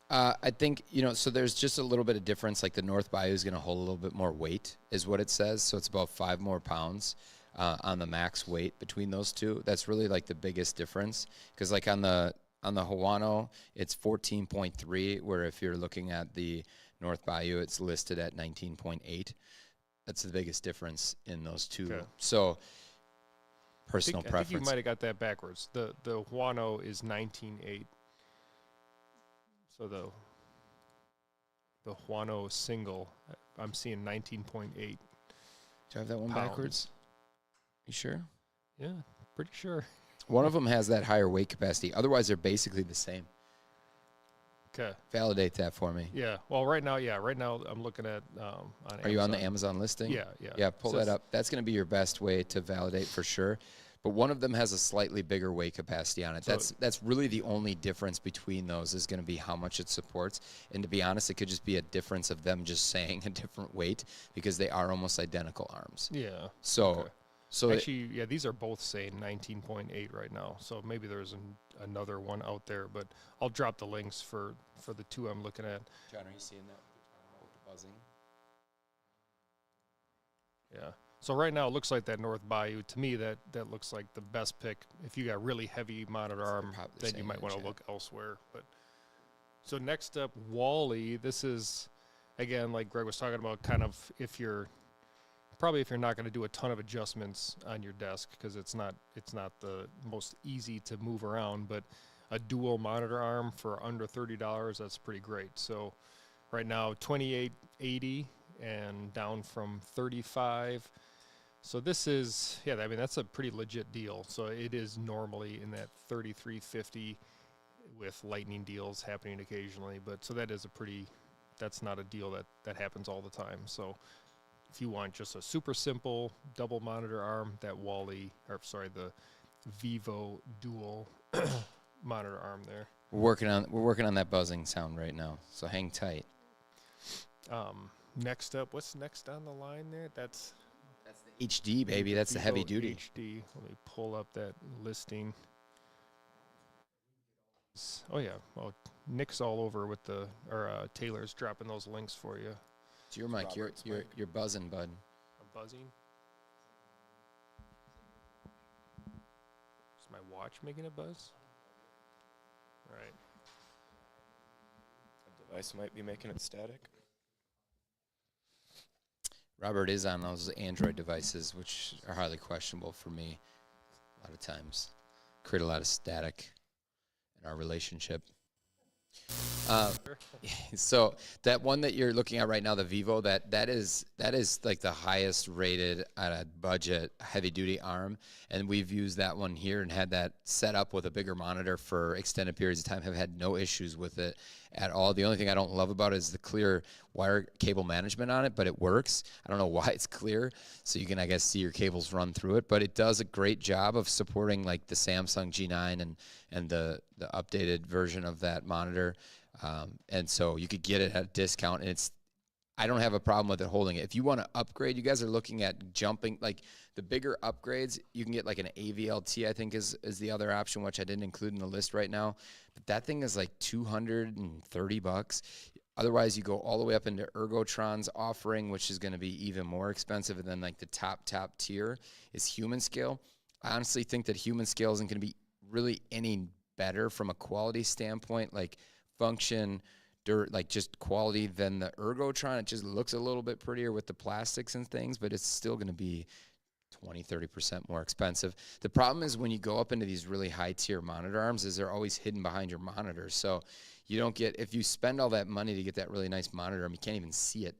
I think, so there's just a little bit of difference. Like the North Bayou is going to hold a little bit more weight is what it says. So it's about 5 more pounds on the max weight between those two. That's really like the biggest difference, because like on the Huano, it's 14.3, where if you're looking at the North Bayou, it's listed at 19.8. That's the biggest difference in those two. Okay. So personal preference. I think you might have got that backwards. The Huano is 19.8. So the Huano single, I'm seeing 19.8. Do you have that one backwards? You sure? Yeah, pretty sure. One of them has that higher weight capacity. Otherwise, they're basically the same. Okay. Validate that for me. Yeah. Well, right now I'm looking at on Amazon. Are you on the Amazon listing? Yeah. Yeah, pull that up. That's going to be your best way to validate for sure. but one of them has a slightly bigger weight capacity on it. So- That's really the only difference between those is going to be how much it supports. And to be honest, it could just be a difference of them just saying a different weight because they are almost identical arms. Yeah. So, Okay. so it- Actually, yeah, these are both saying 19.8 right now. So maybe there's another one out there, but I'll drop the links for the two I'm looking at. John, are you seeing that with the buzzing? Yeah. So right now it looks like that North Bayou. To me, that looks like the best pick. If you got really heavy monitor arm, probably the then same you might in want to chat. look elsewhere. But so next up, Wally. This is again like Greg was talking about. Kind of if you're not going to do a ton of adjustments on your desk because it's not the most easy to move around, but a dual monitor arm for under $30, that's pretty great. So right now $28.80 and down from $35. So this is, yeah, I mean, that's a pretty legit deal. So it is normally in that $33.50 with lightning deals happening occasionally. But so that is that's not a deal that happens all the time. So if you want just a super simple double monitor arm, the Vivo dual monitor arm there. We're working on that buzzing sound right now. So hang tight. Next up, what's next on the line there? That's the HD, baby. That's the heavy Vivo duty. HD. Let me pull up that listing. Oh yeah. Oh, Nick's all over with Taylor's dropping those links for you. It's your mic. Robert's mic. You're buzzing, bud. I'm buzzing. Is my watch making a buzz? All right. A device might be making it static. Robert is on those Android devices, which are highly questionable for me. A lot of times, create a lot of static in our relationship. So that one that you're looking at right now, the Vivo, that is like the highest rated at a budget heavy duty arm, and we've used that one here and had that set up with a bigger monitor for extended periods of time. Have had no issues with it at all. The only thing I don't love about it is the clear wire cable management on it, but it works. I don't know why it's clear, so you can, I guess, see your cables run through it, but it does a great job of supporting like the Samsung G9 and the updated version of that monitor. And so you could get it at a discount, and I don't have a problem with it holding it. If you want to upgrade, you guys are looking at jumping, like the bigger upgrades, you can get like an AVLT, I think is the other option, which I didn't include in the list right now. But that thing is like $230. Otherwise, you go all the way up into Ergotron's offering, which is going to be even more expensive. And then like the top tier is Human Scale. I honestly think that Human Scale isn't going to be really any better from a quality standpoint, like function, like just quality than the Ergotron. It just looks a little bit prettier with the plastics and things, but it's still going to be 20-30% more expensive. The problem is when you go up into these really high tier monitor arms is they're always hidden behind your monitor. So you don't get, if you spend all that money to get that really nice monitor arm, you can't even see it.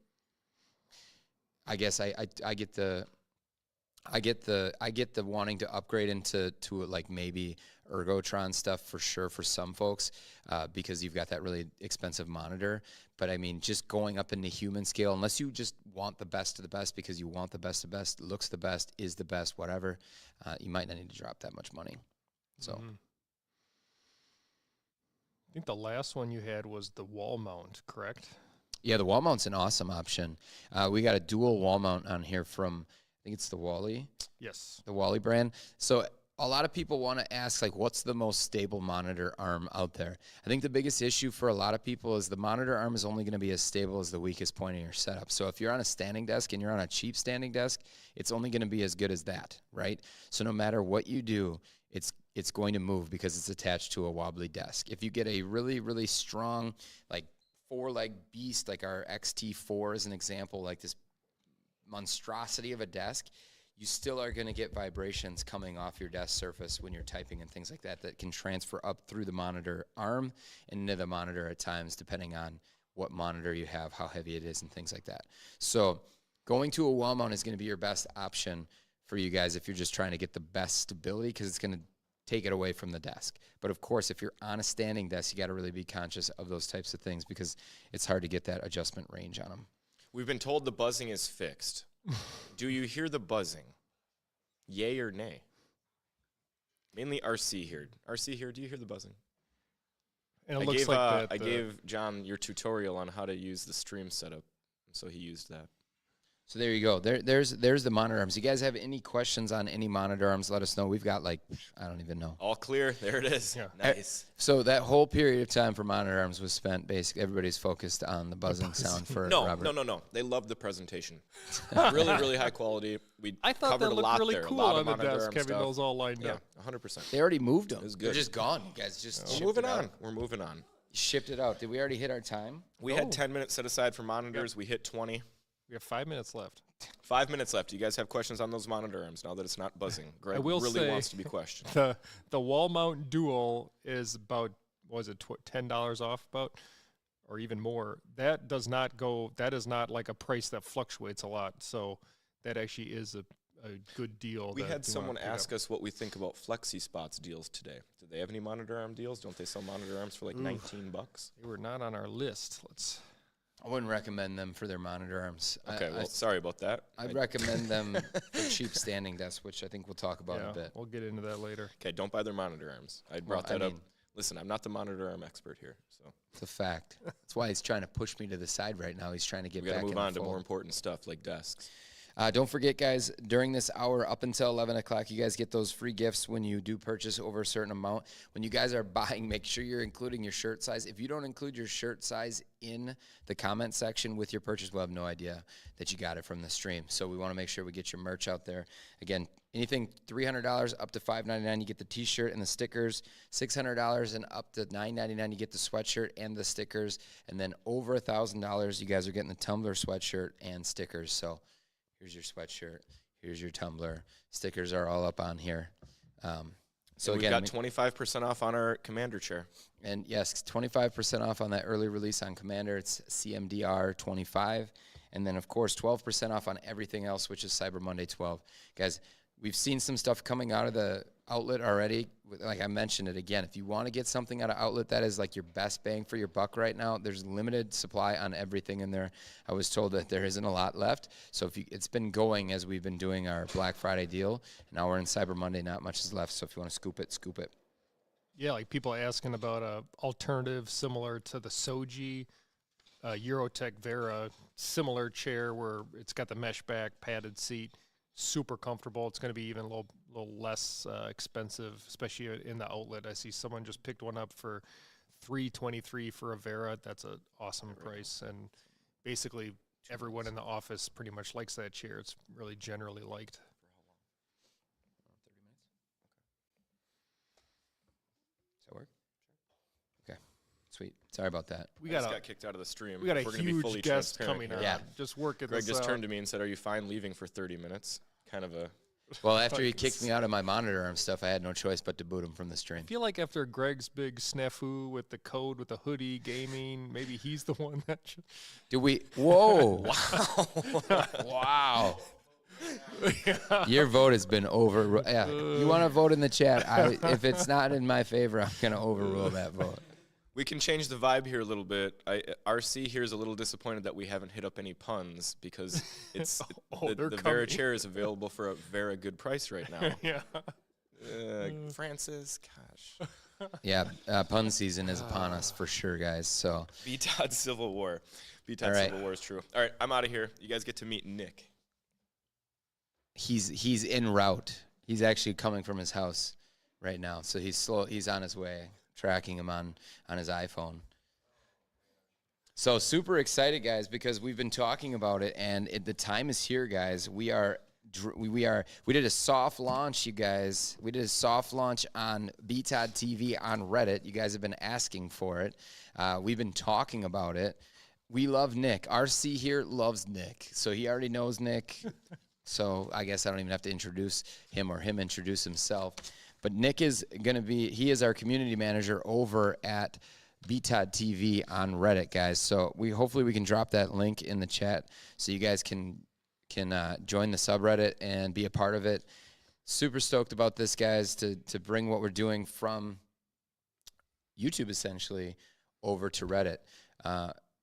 I guess I get the wanting to upgrade into like maybe Ergotron stuff for sure for some folks because you've got that really expensive monitor. But I mean, just going up into Human Scale, unless you just want the best of the best because you want the best of the best, looks the best, is the best, whatever, you might not need to drop that much money. So. Mm-hmm. I think the last one you had was the wall mount, correct? Yeah, the wall mount's an awesome option. We got a dual wall mount on here from, I think it's the Wally. Yes. The Wally brand. So a lot of people want to ask, like, what's the most stable monitor arm out there? I think the biggest issue for a lot of people is the monitor arm is only going to be as stable as the weakest point in your setup. So if you're on a standing desk and you're on a cheap standing desk, it's only going to be as good as that, right? So no matter what you do, it's going to move because it's attached to a wobbly desk. If you get a really, really strong, like, four-leg beast, like our XT4 as an example, like this monstrosity of a desk, you still are going to get vibrations coming off your desk surface when you're typing and things like that that can transfer up through the monitor arm and into the monitor at times, depending on what monitor you have, how heavy it is, and things like that. So going to a wall mount is going to be your best option for you guys if you're just trying to get the best stability because it's going to take it away from the desk. But of course, if you're on a standing desk, you got to really be conscious of those types of things because it's hard to get that adjustment range on them. We've been told the buzzing is fixed. Do you hear the buzzing? Yay or nay? Mainly RC here. RC here, do you hear the buzzing? And it looks like that. I gave John your tutorial on how to use the stream setup, so he used that. So there you go. There's the monitor arms. You guys have any questions on any monitor arms, let us know. We've got like, I don't even know. All clear. There it is. Yeah. Nice. So that whole period of time for monitor arms was spent, basically, everybody's focused on the buzzing sound for Robert. No. They loved the presentation. Really, really high quality. We I thought covered that a looked lot really there. cool a lot on of the monitor desk, arm having stuff. those all lined Yeah, up. 100%. They already moved them. was They're good. just gone. You guys just shipped We're moving it out. on. We're moving on. Shipped it out. Did we already hit our time? We had 10 minutes set aside for monitors. We hit 20. We have 5 minutes left. 5 minutes left. You guys have questions on those monitor arms now that it's not buzzing? Greg will really say- wants to be questioned. The wall mount dual is about, was it $10 off about, or even more. That does not go. That is not like a price that fluctuates a lot. So that actually is a good deal. We that had you wanna someone pick ask up. us what we think about Flexi Spots deals today. Do they have any monitor arm deals? Don't they sell monitor arms for like $19? They were not on our list. Let's. I wouldn't recommend them for their monitor arms. Okay, well, sorry about that. I'd recommend them for cheap standing desks, which I think we'll talk about in Yeah, a bit. we'll get into that later. Okay, don't buy their monitor arms. I Well, brought I that up. mean- Listen, I'm not the monitor arm expert here, so It's a fact. That's why he's trying to push me to the side right now. He's trying to get we got back to move in on the to more fold. important stuff like desks. Don't forget, guys, during this hour up until 11 o'clock, you guys get those free gifts when you do purchase over a certain amount. When you guys are buying, make sure you're including your shirt size. If you don't include your shirt size in the comment section with your purchase, we'll have no idea that you got it from the stream. So we want to make sure we get your merch out there. Again, anything $300 up to $5.99, you get the T-shirt and the stickers. $600 and up to $9.99, you get the sweatshirt and the stickers. And then over $1,000, you guys are getting the Tumbler sweatshirt and stickers. So here's your sweatshirt. Here's your tumbler. Stickers are all up on here. So We've again, got 25% off on our Commander chair. and yes, 25% off on that early release on Commander. It's CMDR 25. And then, of course, 12% off on everything else, which is Cyber Monday 12. Guys, we've seen some stuff coming out of the outlet already. Like I mentioned it again, if you want to get something out of outlet that is like your best bang for your buck right now, there's limited supply on everything in there. I was told that there isn't a lot left. So if you, it's been going as we've been doing our Black Friday deal. Now we're in Cyber Monday, not much is left. So if you want to scoop it, scoop it. Yeah, like people asking about a alternative similar to the Soji Eurotech Vera, similar chair where it's got the mesh back, padded seat, super comfortable. It's going to be even a little less expensive, especially in the outlet. I see someone just picked one up for $323 for a Vera. That's an awesome price, and basically everyone in the office pretty much likes that chair. It's really generally liked. Does that work? Okay, sweet. Sorry about that. We I got just a got kicked out of the stream. we got a If we're gonna be fully huge guest transparent coming here. on. Yeah. Just working Greg this just out. turned to me and said, "Are you fine leaving for 30 minutes?" Kind of a Well, after he kicked me out of my monitor arm stuff, I had no choice but to boot him from the stream. I feel like after Greg's big snafu with the code, with the hoodie, gaming, maybe he's the one that should. Do we? Whoa! Wow! Your vote has been over. Yeah, you want to vote in the chat? If it's not in my favor, I'm gonna overrule that vote. We can change the vibe here a little bit. RC here is a little disappointed that we haven't hit up any puns because it's Oh, they're the Vera coming. chair is available for a very good price right now. Yeah. Francis, gosh. Yeah, pun season is upon us for sure, guys. So B-Todd Civil War. B-Todd All right. Civil War is true. All right, I'm out of here. You guys get to meet Nick. he's en route. He's actually coming from his house right now. So he's slow. He's on his way. Tracking him on his iPhone. So super excited, guys, because we've been talking about it, and the time is here, guys. We did a soft launch, you guys. We did a soft launch on BTOD TV on Reddit. You guys have been asking for it. We've been talking about it. We love Nick. RC here loves Nick, so he already knows Nick. So I guess I don't even have to introduce him or him introduce himself. But Nick is going to be, he is our community manager over at BTOD TV on Reddit, guys. So hopefully we can drop that link in the chat so you guys can join the subreddit and be a part of it. Super stoked about this, guys, to bring what we're doing from YouTube essentially over to Reddit.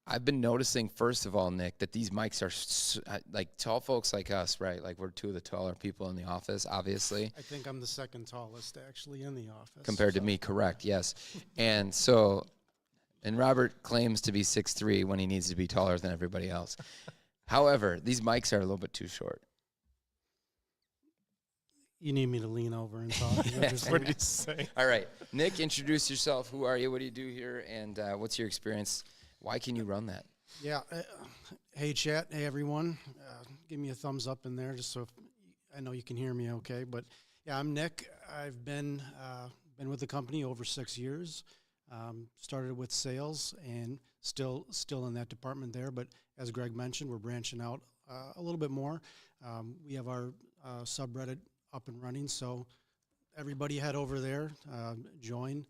I've been noticing, first of all, Nick, that these mics are like tall folks like us, right? Like we're two of the taller people in the office, obviously. I think I'm the second tallest actually in the office. Compared to me, correct, yes. And so, and Robert claims to be 6'3" when he needs to be taller than everybody else. However, these mics are a little bit too short. You need me to lean over and talk. Is that what you're What did saying? he say? All right, Nick, introduce yourself. Who are you? What do you do here? And what's your experience? Why can you run that? Yeah. Hey, chat. Hey, everyone. Give me a thumbs up in there just so I know you can hear me okay. But, yeah, I'm Nick. I've been with the company over 6 years. Started with sales and still in that department there. But as Greg mentioned, we're branching out a little bit more. We have our subreddit up and running, so everybody head over there, join.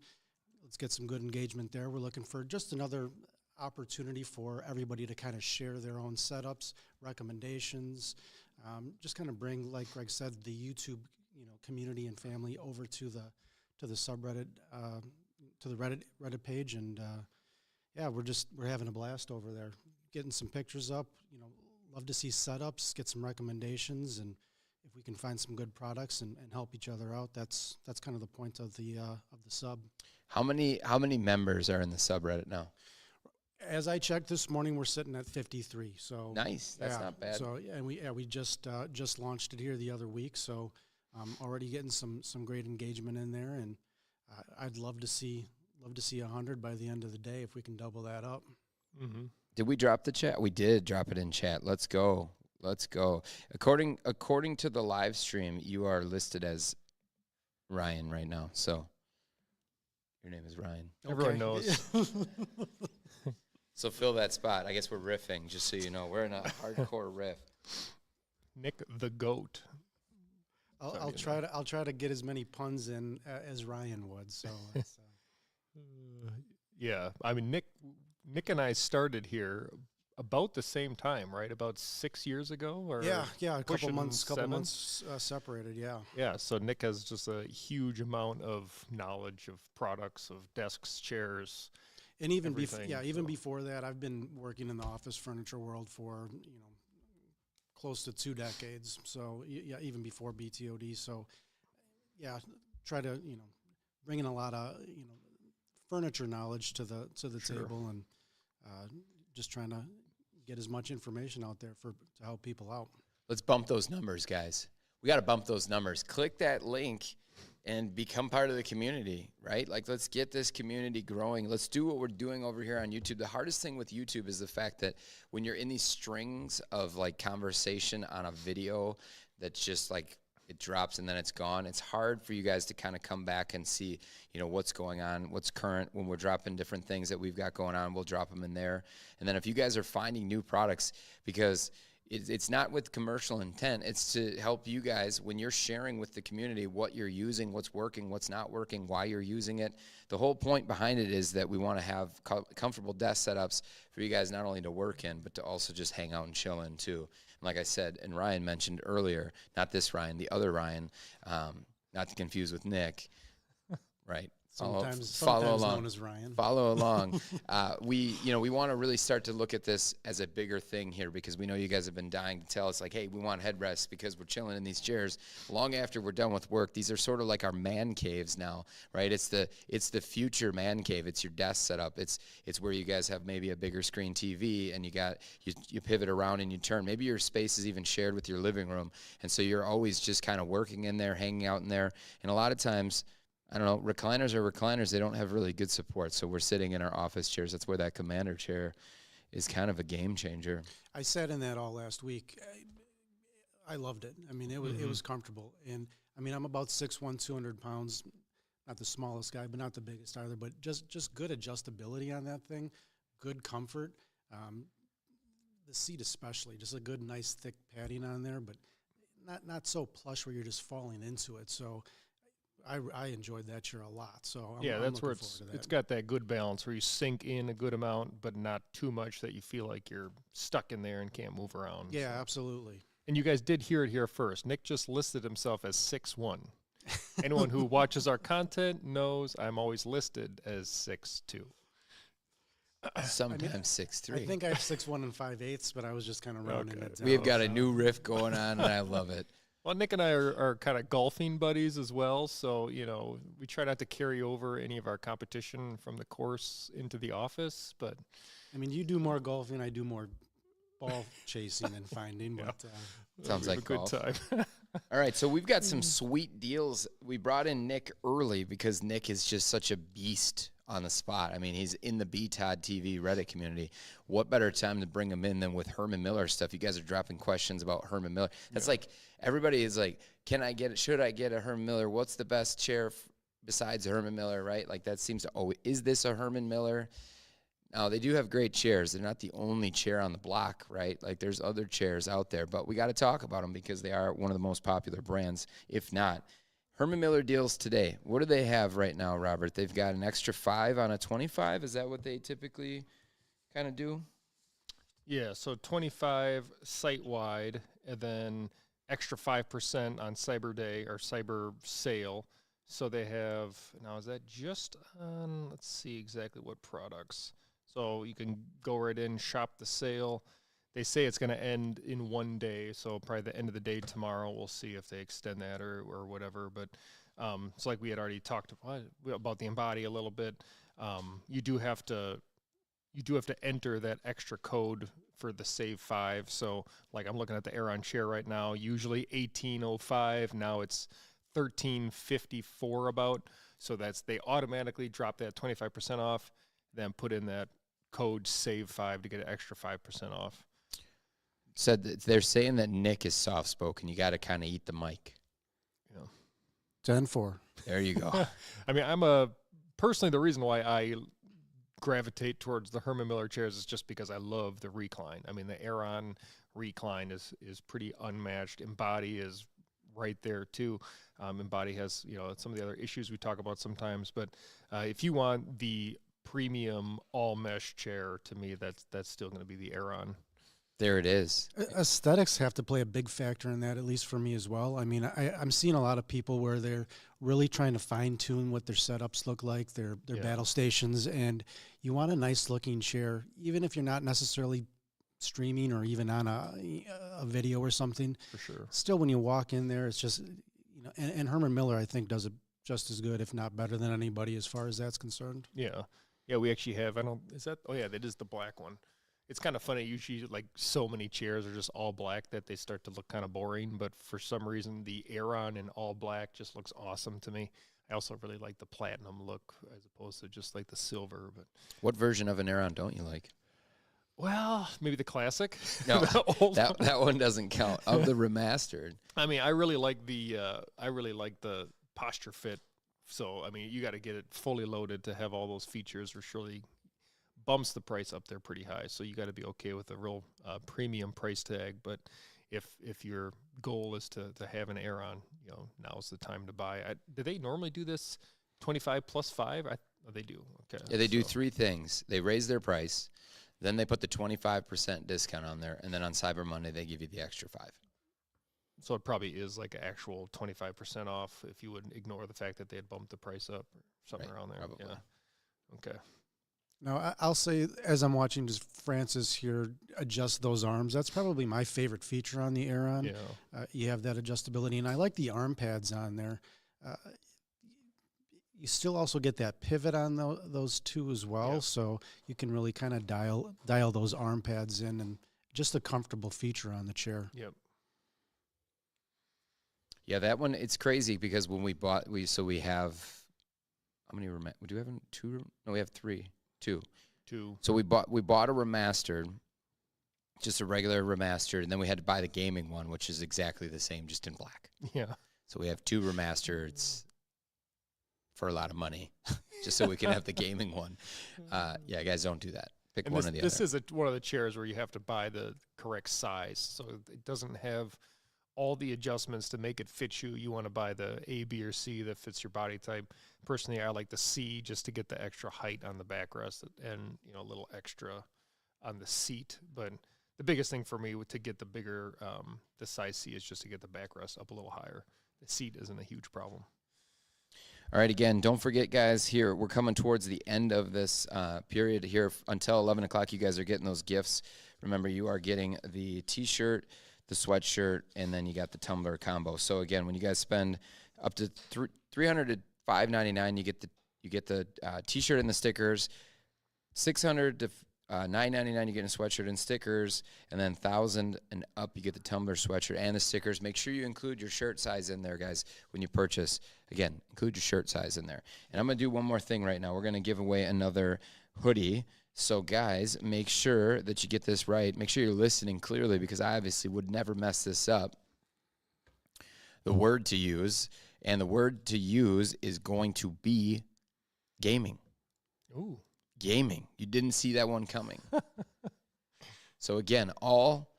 Let's get some good engagement there. We're looking for just another opportunity for everybody to kind of share their own setups, recommendations, just kind of bring, like Greg said, the YouTube community and family over to the subreddit, to the Reddit page, and yeah, we're having a blast over there, getting some pictures up. Love to see setups, get some recommendations, and if we can find some good products and help each other out, that's kind of the point of the sub. How many members are in the subreddit now? As I checked this morning, we're sitting at 53. So Nice. That's not bad. So we just launched it here the other week. So already getting some great engagement in there, and I'd love to see 100 by the end of the day if we can double that up. Mm-hmm. Did we drop the chat? We did drop it in chat. Let's go. According to the live stream, you are listed as Ryan right now. So your name is Ryan. Everyone knows. So fill that spot. I guess we're riffing, just so you know. We're in a hardcore riff. Nick the Goat. I'll try to get as many puns in as Ryan would. So it's, Yeah, I mean Nick and I started here about the same time, right? About 6 years ago, or yeah, a couple pushing months 7? Separated. Yeah. Yeah, so Nick has just a huge amount of knowledge of products, of desks, chairs. And even everything, before that, I've been working in the office furniture world for close to 2 decades. So yeah, even before BTOD. So yeah, try to bring in a lot of furniture knowledge to the Sure. table, and just trying to get as much information out there to help people out. Let's bump those numbers, guys. We got to bump those numbers. Click that link and become part of the community, right? Like, let's get this community growing. Let's do what we're doing over here on YouTube. The hardest thing with YouTube is the fact that when you're in these strings of like conversation on a video that's just like it drops and then it's gone, it's hard for you guys to kind of come back and see, what's going on, what's current. When we're dropping different things that we've got going on, we'll drop them in there. And then if you guys are finding new products, because it's not with commercial intent. It's to help you guys when you're sharing with the community what you're using, what's working, what's not working, why you're using it. The whole point behind it is that we want to have comfortable desk setups for you guys not only to work in, but to also just hang out and chill in too. And like I said, and Ryan mentioned earlier, not this Ryan, the other Ryan, not to confuse with Nick, right? Sometimes follow along. known as Ryan. Follow along. We want to really start to look at this as a bigger thing here, because we know you guys have been dying to tell us, like, hey, we want headrests because we're chilling in these chairs long after we're done with work. These are sort of like our man caves now, right? It's the future man cave. It's your desk setup. It's where you guys have maybe a bigger screen TV, and you pivot around and you turn. Maybe your space is even shared with your living room, and so you're always just kind of working in there, hanging out in there. And a lot of times, I don't know, recliners are recliners. They don't have really good support. So we're sitting in our office chairs. That's where that commander chair is kind of a game changer. I sat in that all last week. I loved it. I mean, it was comfortable. And I mean, I'm about 6'1", 200 pounds, not the smallest guy, but not the biggest either, but just good adjustability on that thing, good comfort. The seat especially, just a good, nice, thick padding on there, but not so plush where you're just falling into it. So I enjoyed that chair a lot. So I'm That's where looking it's got that good balance where you sink in a good amount, but not too much that you feel like you're stuck in there and can't move around. Yeah, absolutely. And you guys did hear it here first. Nick just listed himself as 6'1". Anyone who watches our content knows I'm always listed as 6'2". Sometimes 6'3". I think I have 6'1" and 5/8", but I was just kind of rounding it down. We've got a new riff going on, and I love it. Well, Nick and I are kind of golfing buddies as well, so we try not to carry over any of our competition from the course into the office. But I mean, you do more golfing, I do more ball chasing and finding. Yeah. But Sounds we have like a good golf. time. All right, so we've got some sweet deals. We brought in Nick early because Nick is just such a beast on the spot. I mean, he's in the BTOD TV Reddit community. What better time to bring him in than with Herman Miller stuff? You guys are dropping questions about Herman Miller. That's like everybody is like, can I get it? Should I get a Herman Miller? What's the best chair besides Herman Miller, right? Like that seems to always, is this a Herman Miller? Now, they do have great chairs. They're not the only chair on the block, right? Like, there's other chairs out there, but we got to talk about them because they are one of the most popular brands, if not. Herman Miller deals today. What do they have right now, Robert? They've got an extra 5 on a 25. Is that what they typically kind of do? Yeah, so 25 site-wide, and then extra 5% on Cyber Day or Cyber Sale. So they have, now is that just on, let's see exactly what products. So you can go right in, shop the sale. They say it's going to end in one day, so probably the end of the day tomorrow. We'll see if they extend that or whatever. But it's like we had already talked about the Embody a little bit. You do have to enter that extra code for the Save 5. So like I'm looking at the Aeron chair right now, usually 1805. Now it's 1354 about. So they automatically drop that 25% off, then put in that code Save 5 to get an extra 5% off. Said that they're saying that Nick is soft spoken. You got to kind of eat the mic. 10-4. There you go. I mean, personally, the reason why I gravitate towards the Herman Miller chairs is just because I love the recline. I mean, the Aeron recline is pretty unmatched. Embody is right there too. Embody has some of the other issues we talk about sometimes, but if you want the premium all mesh chair, to me that's still going to be the Aeron. There it is. Aesthetics have to play a big factor in that, at least for me as well. I mean, I'm seeing a lot of people where they're really trying to fine tune what their setups look like, their battle stations, and you want a nice looking chair, even if you're not necessarily streaming or even on a video or something. For sure. Still, when you walk in there, it's just and Herman Miller, I think, does it just as good, if not better than anybody as far as that's concerned. Yeah, we actually have. That is the black one. It's kind of funny. Usually, like so many chairs are just all black that they start to look kind of boring. But for some reason, the Aeron in all black just looks awesome to me. I also really like the platinum look as opposed to just like the silver. But What version of an Aeron don't you like? well, maybe the classic. No, The old one. that one doesn't count. Of the remastered. I mean, I really like the posture fit. So I mean, you got to get it fully loaded to have all those features, which really bumps the price up there pretty high. So you got to be okay with a real premium price tag. But if your goal is to have an Aeron, now's the time to buy. Do they normally do this 25 plus 5? They do. Okay. Yeah, they do 3 things. They raise their price, then they put the 25% discount on there, and then on Cyber Monday they give you the extra 5. So it probably is like an actual 25% off if you would ignore the fact that they had bumped the price up or something Right, around there. probably. Yeah. Okay. Now, I'll say, as I'm watching just Francis here adjust those arms, that's probably my favorite feature on the Aeron. Yeah. You have that adjustability, and I like the arm pads on there. You still also get that pivot on those two as well, Yeah. so you can really kind of dial those arm pads in, and just a comfortable feature on the chair. Yep. Yeah, that one, it's crazy because when we bought, we have, how many, do we have 2? No, we have 3. 2. 2. So we bought a remastered, just a regular remastered, and then we had to buy the gaming one, which is exactly the same, just in black. Yeah. So we have 2 remasters for a lot of money, just so we can have the gaming one. Yeah, guys, don't do that. Pick And one or the this other. is one of the chairs where you have to buy the correct size. So it doesn't have all the adjustments to make it fit you. You want to buy the A, B, or C that fits your body type. Personally, I like the C just to get the extra height on the backrest and a little extra on the seat. But the biggest thing for me to get the bigger, the size C is just to get the backrest up a little higher. The seat isn't a huge problem. All right, again, don't forget, guys, here, we're coming towards the end of this period here. Until 11 o'clock, you guys are getting those gifts. Remember, you are getting the T-shirt, the sweatshirt, and then you got the tumbler combo. So, again, when you guys spend up to $300 to $599, you get the T-shirt and the stickers. $600 to $999, you're getting a sweatshirt and stickers, and then $1,000 and up, you get the tumbler sweatshirt and the stickers. Make sure you include your shirt size in there, guys, when you purchase. Again, include your shirt size in there. And I'm going to do one more thing right now. We're going to give away another hoodie. So, guys, make sure that you get this right. Make sure you're listening clearly, because I obviously would never mess this up. The word to use, and the word to use is going to be gaming. Ooh. Gaming. You didn't see that one coming. So again, all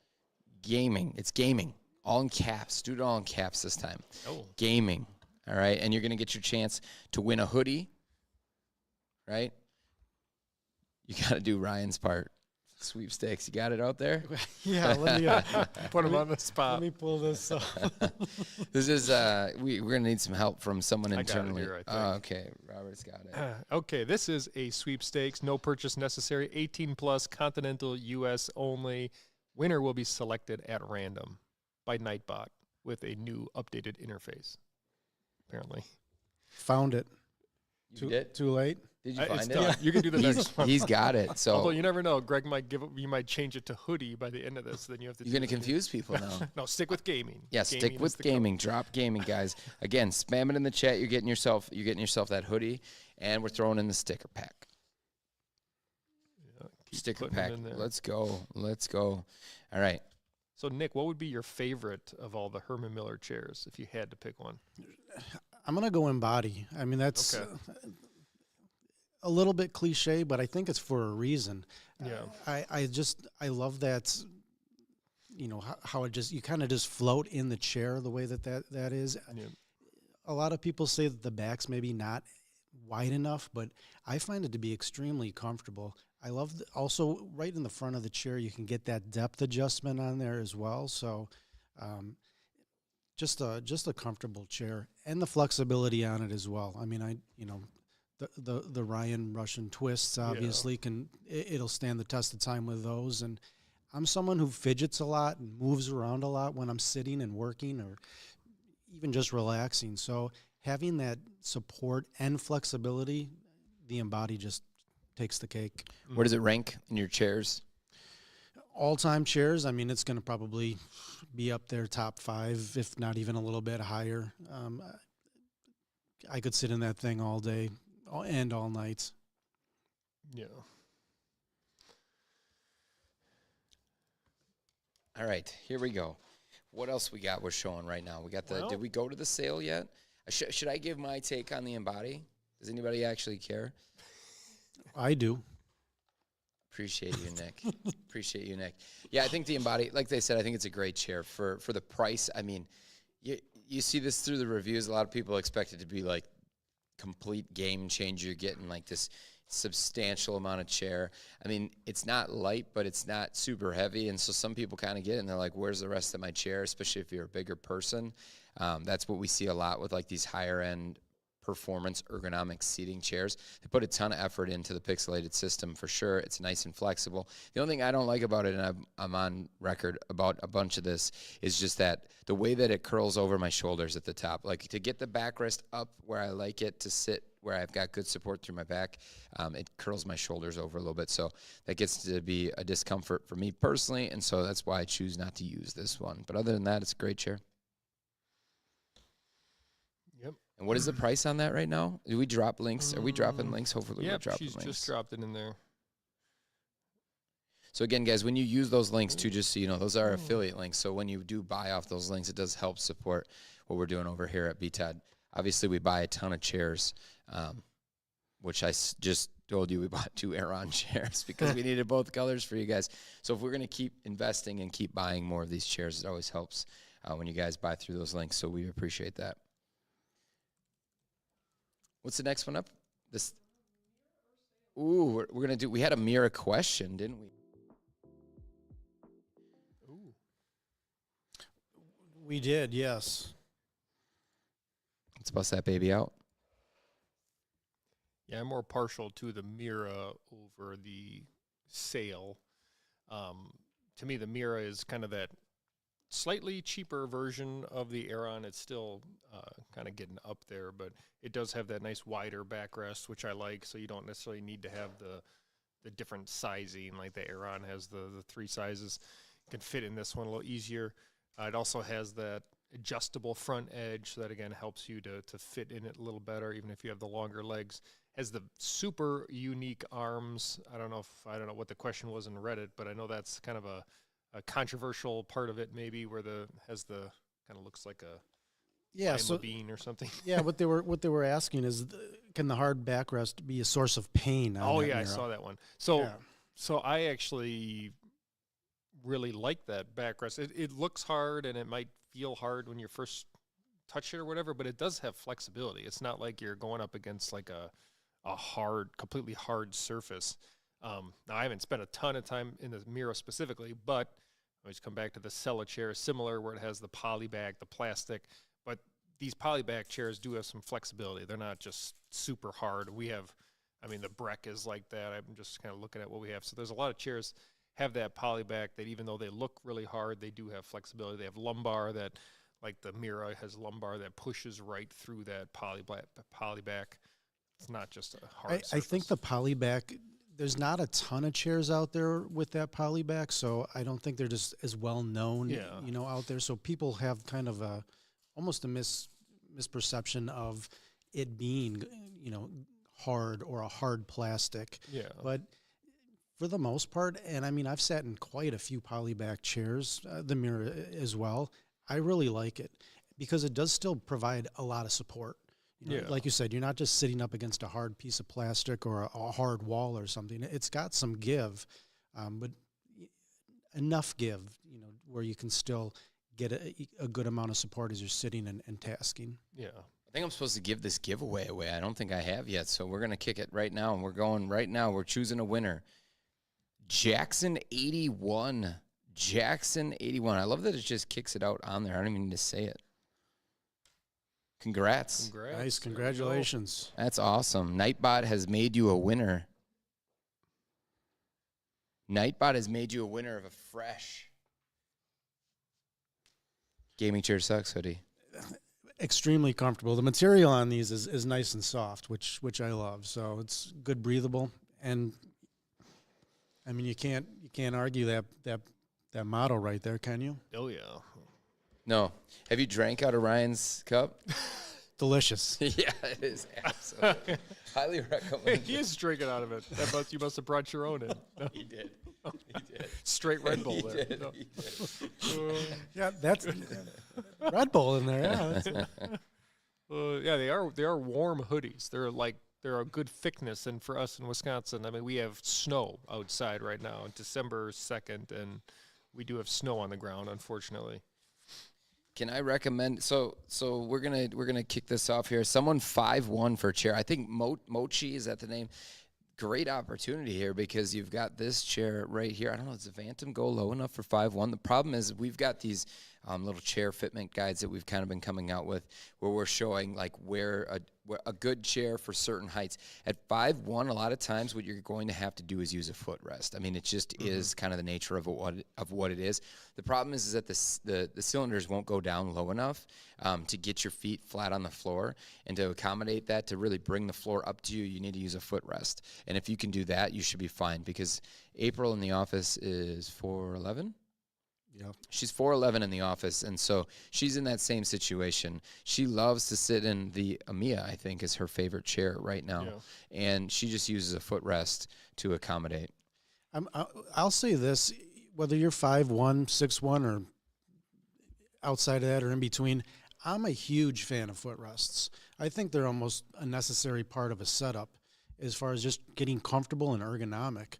gaming. It's gaming. All in caps. Do it all in caps this time. Oh. Gaming. All right. And you're going to get your chance to win a hoodie. Right? You got to do Ryan's part. Sweepstakes. You got it out there? Yeah, let me Put him on the let spot. me pull this up. This is, we're going to need some help from someone I got it internally. here, I Oh, okay. Robert's got it. Okay, this is a sweepstakes, no purchase necessary, 18 plus, continental U.S. only. Winner will be selected at random by Nightbot with a new updated interface. Apparently, Found it. You did? Too late. Did you It's find done. it? You can do the next one. He's got it. So Although you never know, Greg might you might change it to hoodie by the end of this. Then you have to. you're going to confuse people now. No, stick with gaming. Yeah, Gaming stick is with the code. gaming. Drop gaming, guys. Again, spam it in the chat. You're getting yourself that hoodie, and we're throwing in the sticker pack. Yeah, keep Sticker putting 'em pack. in there. Let's go. Let's go. All right. So Nick, what would be your favorite of all the Herman Miller chairs if you had to pick one? I'm gonna go embody. I mean, that's Okay. a little bit cliche, but I think it's for a reason. Yeah. I love that. You know how it just, you kind of just float in the chair the way that is. Yeah. A lot of people say that the back's maybe not wide enough, but I find it to be extremely comfortable. I love also right in the front of the chair, you can get that depth adjustment on there as well. So just a comfortable chair, and the flexibility on it as well. I mean, the Ryan Russian twists obviously it'll stand the test of time with those. And I'm someone who fidgets a lot and moves around a lot when I'm sitting and working or even just relaxing. So having that support and flexibility, the Embody just takes the cake. Where does it rank in your chairs? All-time chairs, I mean, it's going to probably be up there top 5, if not even a little bit higher. I could sit in that thing all day and all night. Yeah. All right, here we go. What else we got? We're showing right now. We got the. Well- Did we go to the sale yet? Should I give my take on the Embody? Does anybody actually care? I do. Appreciate you, Nick. Appreciate you, Nick. Yeah, I think the Embody, like they said, I think it's a great chair for the price. I mean, you see this through the reviews. A lot of people expect it to be like complete game changer. You're getting like this substantial amount of chair. I mean, it's not light, but it's not super heavy. And so some people kind of get it and they're like, where's the rest of my chair? Especially if you're a bigger person. That's what we see a lot with like these higher end performance ergonomic seating chairs. They put a ton of effort into the pixelated system for sure. It's nice and flexible. The only thing I don't like about it, and I'm on record about a bunch of this, is just that the way that it curls over my shoulders at the top. Like to get the backrest up where I like it to sit, where I've got good support through my back, it curls my shoulders over a little bit. So that gets to be a discomfort for me personally, and so that's why I choose not to use this one. But other than that, it's a great chair. Yep. And what is the price on that right now? Do we drop links? Are we dropping links? Hopefully we're Yep, dropping she's links. just dropped it in there. So again, guys, when you use those links too, just so you know, those are affiliate links. So when you do buy off those links, it does help support what we're doing over here at BTAD. Obviously, we buy a ton of chairs, which I just told you we bought 2 Aeron chairs because we needed both colors for you guys. So if we're going to keep investing and keep buying more of these chairs, it always helps when you guys buy through those links. So we appreciate that. What's the next one up? This. Ooh, we're gonna do. We had a Mira question, didn't we? Ooh. We did, yes. Let's bust that baby out. Yeah, I'm more partial to the Mira over the Sail. To me, the Mira is kind of that slightly cheaper version of the Aeron. It's still kind of getting up there, but it does have that nice wider backrest, which I like. So you don't necessarily need to have the different sizing like the Aeron has the 3 sizes. You can fit in this one a little easier. It also has that adjustable front edge, so that again helps you to fit in it a little better, even if you have the longer legs. Has the super unique arms. I don't know what the question was in Reddit, but I know that's kind of a controversial part of it, maybe, where has the kind of looks like a Yeah, so bean or something. yeah, what they were asking is, can the hard backrest be a source of pain? On Oh that yeah, I Mira? saw that one. So Yeah. so I actually really like that backrest. It looks hard and it might feel hard when you first touch it or whatever, but it does have flexibility. It's not like you're going up against like a completely hard surface. Now I haven't spent a ton of time in the Mira specifically, but I always come back to the Sella chair, similar, where it has the polyback, the plastic, but these polyback chairs do have some flexibility. They're not just super hard. The Breck is like that. I'm just kind of looking at what we have. So there's a lot of chairs have that polyback that, even though they look really hard, they do have flexibility. They have lumbar that, like the Mira has lumbar that pushes right through that polyback. It's not just a hard I think surface. the polyback, there's not a ton of chairs out there with that polyback, so I don't think they're just as well known, Yeah. out there. So people have kind of almost a misperception of it being, hard or a hard plastic. Yeah. But for the most part, and I've sat in quite a few polyback chairs, the Mira as well. I really like it because it does still provide a lot of support. Yeah. Like you said, you're not just sitting up against a hard piece of plastic or a hard wall or something. It's got some give, but enough give, where you can still get a good amount of support as you're sitting and tasking. Yeah. I think I'm supposed to give this giveaway away. I don't think I have yet, so we're going to kick it right now, and we're going right now. We're choosing a winner. Jackson 81. Jackson 81. I love that it just kicks it out on there. I don't even need to say it. Congrats. Congrats. Nice, There we go. congratulations. That's awesome. Nightbot has made you a winner. Nightbot has made you a winner of a fresh Gaming Chair Sucks hoodie. Extremely comfortable. The material on these is nice and soft, which I love. So it's good, breathable, and you can't argue that motto right there, can you? Oh yeah. No. Have you drank out of Ryan's cup? Delicious. Yeah, it is absolutely. Highly recommend. He is drinking out of it. You must have brought your own in. No, He did. He did. straight Red Bull He there. did. No. He did. Yeah, that's Red Bull in there. Yeah, that's Yeah, they are warm hoodies. They're a good thickness, and for us in Wisconsin, we have snow outside right now, December 2nd, and we do have snow on the ground, unfortunately. Can I recommend? So we're gonna kick this off here. Someone 5-1 for chair. I think Mochi, is that the name? Great opportunity here because you've got this chair right here. I don't know, does the Phantom go low enough for 5-1? The problem is we've got these little chair fitment guides that we've kind of been coming out with where we're showing like where a good chair for certain heights. At 5-1, a lot of times what you're going to have to do is use a footrest. It just is kind of the nature of what it is. The problem is that the cylinders won't go down low enough to get your feet flat on the floor, and to accommodate that, to really bring the floor up to you, you need to use a footrest. And if you can do that, you should be fine, because April in the office is 4'11". yeah. She's 4'11" in the office, and so she's in that same situation. She loves to sit in the Amiya, I think, is her favorite chair right now, Yeah. and she just uses a footrest to accommodate. I'll say this: whether you're 5'1", 6'1", or outside of that or in between, I'm a huge fan of footrests. I think they're almost a necessary part of a setup as far as just getting comfortable and ergonomic.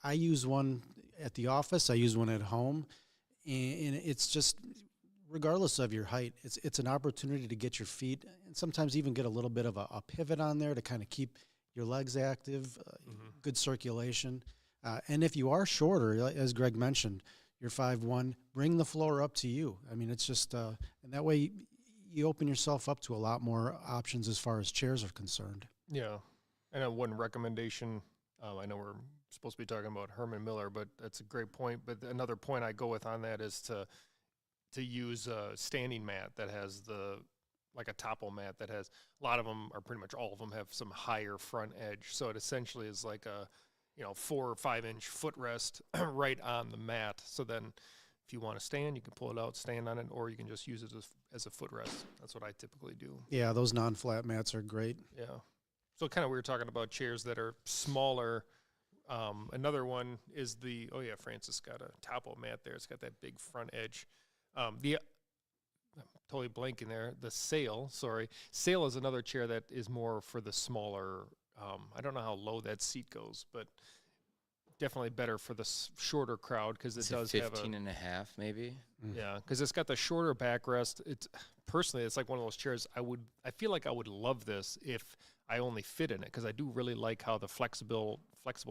I use one at the office. I use one at home, and it's just, regardless of your height, it's an opportunity to get your feet, and sometimes even get a little bit of a pivot on there to kind of keep your legs active, good circulation. And if you are shorter, as Greg mentioned, you're 5'1", bring the floor up to you. It's just, and that way you open yourself up to a lot more options as far as chairs are concerned. Yeah, And one recommendation, I know we're supposed to be talking about Herman Miller, but that's a great point. But another point I go with on that is to use a standing mat that has like a topo mat that has, a lot of them, or pretty much all of them, have some higher front edge. So it essentially is like a 4 or 5 inch footrest right on the mat. So then if you want to stand, you can pull it out, stand on it, or you can just use it as a footrest. That's what I typically do. Yeah, those non-flat mats are great. Yeah. So kind of we were talking about chairs that are smaller. Another one is Francis got a topo mat there. It's got that big front edge. I'm totally blanking there. The Sail is another chair that is more for the smaller. I don't know how low that seat goes, but definitely better for the shorter crowd because it does 15 and a half maybe. Yeah, because it's got the shorter backrest. It's like one of those chairs. I feel like I would love this if I only fit in it, because I do really like how the flexible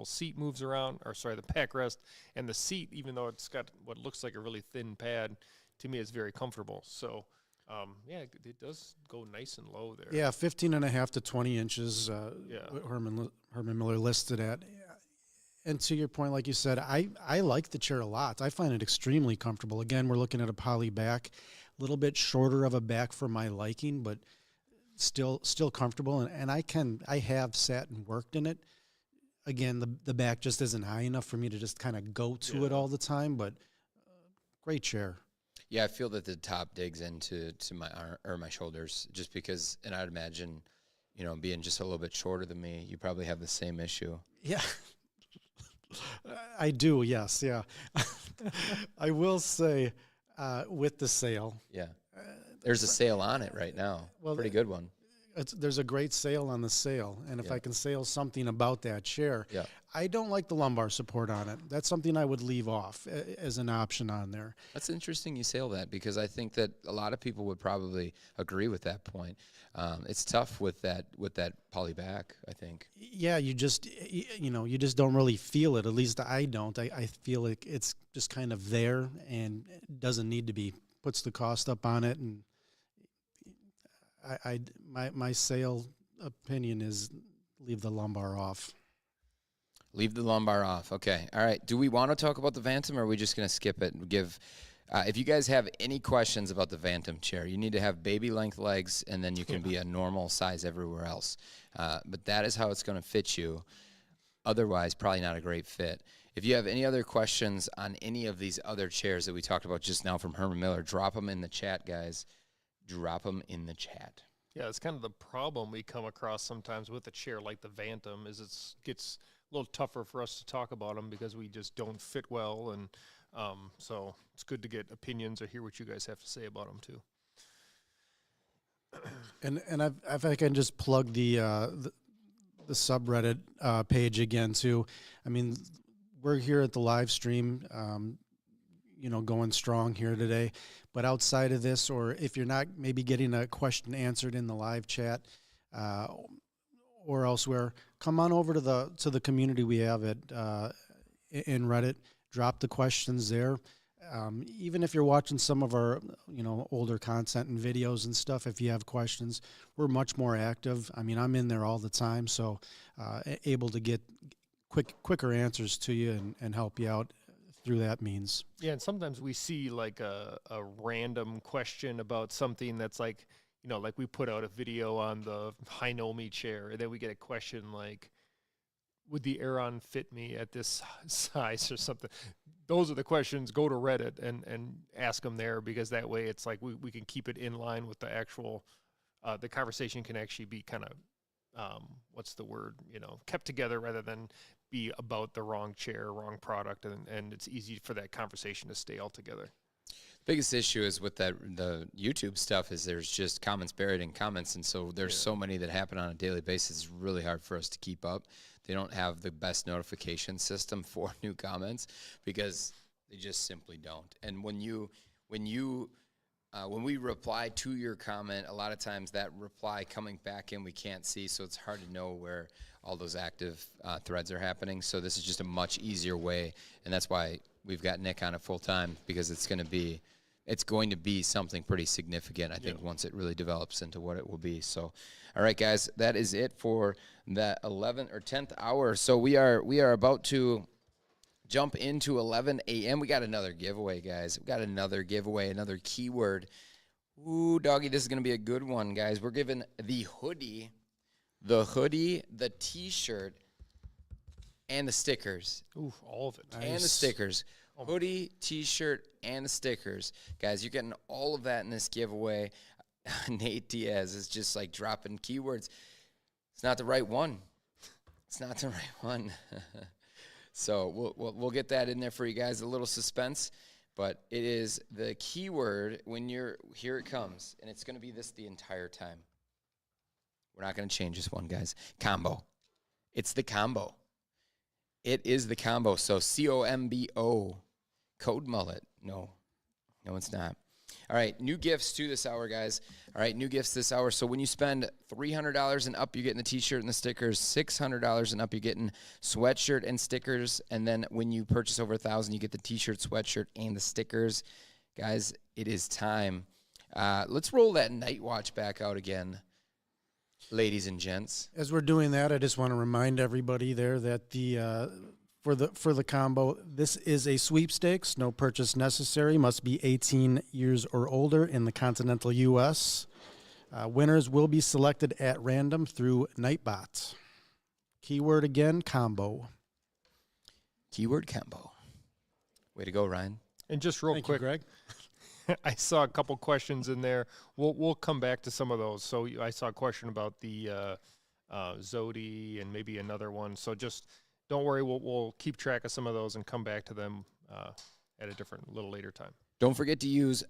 seat moves around, the backrest, and the seat, even though it's got what looks like a really thin pad, to me is very comfortable. So, it does go nice and low there. Yeah, 15 and a half to 20 inches. Herman Miller listed at. And to your point, like you said, I like the chair a lot. I find it extremely comfortable. Again, we're looking at a poly back, a little bit shorter of a back for my liking, but still comfortable. And I have sat and worked in it. Again, the back just isn't high enough for me to just kind of go to it all the time, but great chair. Yeah, I feel that the top digs into my arm or my shoulders just because, and I'd imagine, being just a little bit shorter than me, you probably have the same issue. Yeah. I do, yes, yeah. I will say, with the Sail. Yeah. There's a sale on it right now. Well, pretty good one. There's a great sale on the Sail, and if I can sale something about that chair, Yeah. I don't like the lumbar support on it. That's something I would leave off as an option on there. That's interesting you say that, because I think that a lot of people would probably agree with that point. It's tough with that poly back, I think. Yeah, you just don't really feel it. At least I don't. I feel like it's just kind of there and it doesn't need to be. Puts the cost up on it, and my Sail opinion is leave the lumbar off. Leave the lumbar off. Okay. All right. Do we want to talk about the Vantum, or are we just going to skip it and give? If you guys have any questions about the Vantum chair, you need to have baby length legs, and then you can be a normal size everywhere else. But that is how it's going to fit you. Otherwise, probably not a great fit. If you have any other questions on any of these other chairs that we talked about just now from Herman Miller, drop them in the chat, guys. Drop them in the chat. Yeah, it's kind of the problem we come across sometimes with a chair like the Vantum is it gets a little tougher for us to talk about them because we just don't fit well, and so it's good to get opinions or hear what you guys have to say about them too. And if I can just plug the subreddit page again too. I mean, we're here at the live stream, going strong here today. But outside of this, or if you're not maybe getting a question answered in the live chat or elsewhere, come on over to the community we have in Reddit. Drop the questions there. Even if you're watching some of our older content and videos and stuff, if you have questions, we're much more active. I mean, I'm in there all the time, so able to get quicker answers to you and help you out through that means. Yeah, and sometimes we see like a random question about something that's like, like we put out a video on the Hinomi chair, and then we get a question like, would the Aeron fit me at this size or something? Those are the questions. Go to Reddit and ask them there, because that way it's like we can keep it in line with the actual, the conversation can actually be kind of, kept together rather than be about the wrong chair, wrong product, and it's easy for that conversation to stay all together. Biggest issue is with the YouTube stuff is there's just comments buried in comments, and so there's so many that happen on a daily basis. It's really hard for us to keep up. They don't have the best notification system for new comments because they just simply don't. And when we reply to your comment, a lot of times that reply coming back in we can't see, so it's hard to know where all those active threads are happening. So this is just a much easier way, and that's why we've got Nick on it full time, because it's going to be it's going to be something pretty significant, I think, once it really develops into what it will be. So, all right, guys, that is it for the 11th or 10th hour. So we are about to jump into 11 a.m. We got another giveaway, guys. We got another giveaway, another keyword. Ooh, doggy, this is going to be a good one, guys. We're giving the hoodie, the T-shirt, and the stickers. Ooh, all of it. And the stickers. Hoodie, T-shirt, and the stickers. Guys, you're getting all of that in this giveaway. Nate Diaz is just like dropping keywords. It's not the right one. It's not the right one. So we'll get that in there for you guys. A little suspense, but it is the keyword when you're here. It comes, and it's going to be this the entire time. We're not going to change this one, guys. Combo. It's the combo. It is the combo. So COMBO. Code mullet. No, it's not. All right, new gifts to this hour, guys. All right, new gifts this hour. So when you spend $300 and up, you're getting the T-shirt and the stickers. $600 and up, you're getting sweatshirt and stickers. And then when you purchase over $1,000, you get the T-shirt, sweatshirt, and the stickers. Guys, it is time. Let's roll that night watch back out again, ladies and gents. As we're doing that, I just want to remind everybody there that for the combo, this is a sweepstakes. No purchase necessary. Must be 18 years or older in the continental U.S. Winners will be selected at random through Nightbot. Keyword again, combo. Keyword combo. Way to go, Ryan. And just real Thank quick, you, Greg. I saw a couple questions in there. We'll come back to some of those. So I saw a question about the Zodi and maybe another one. So just don't worry. We'll keep track of some of those and come back to them at a little later time. Don't forget to use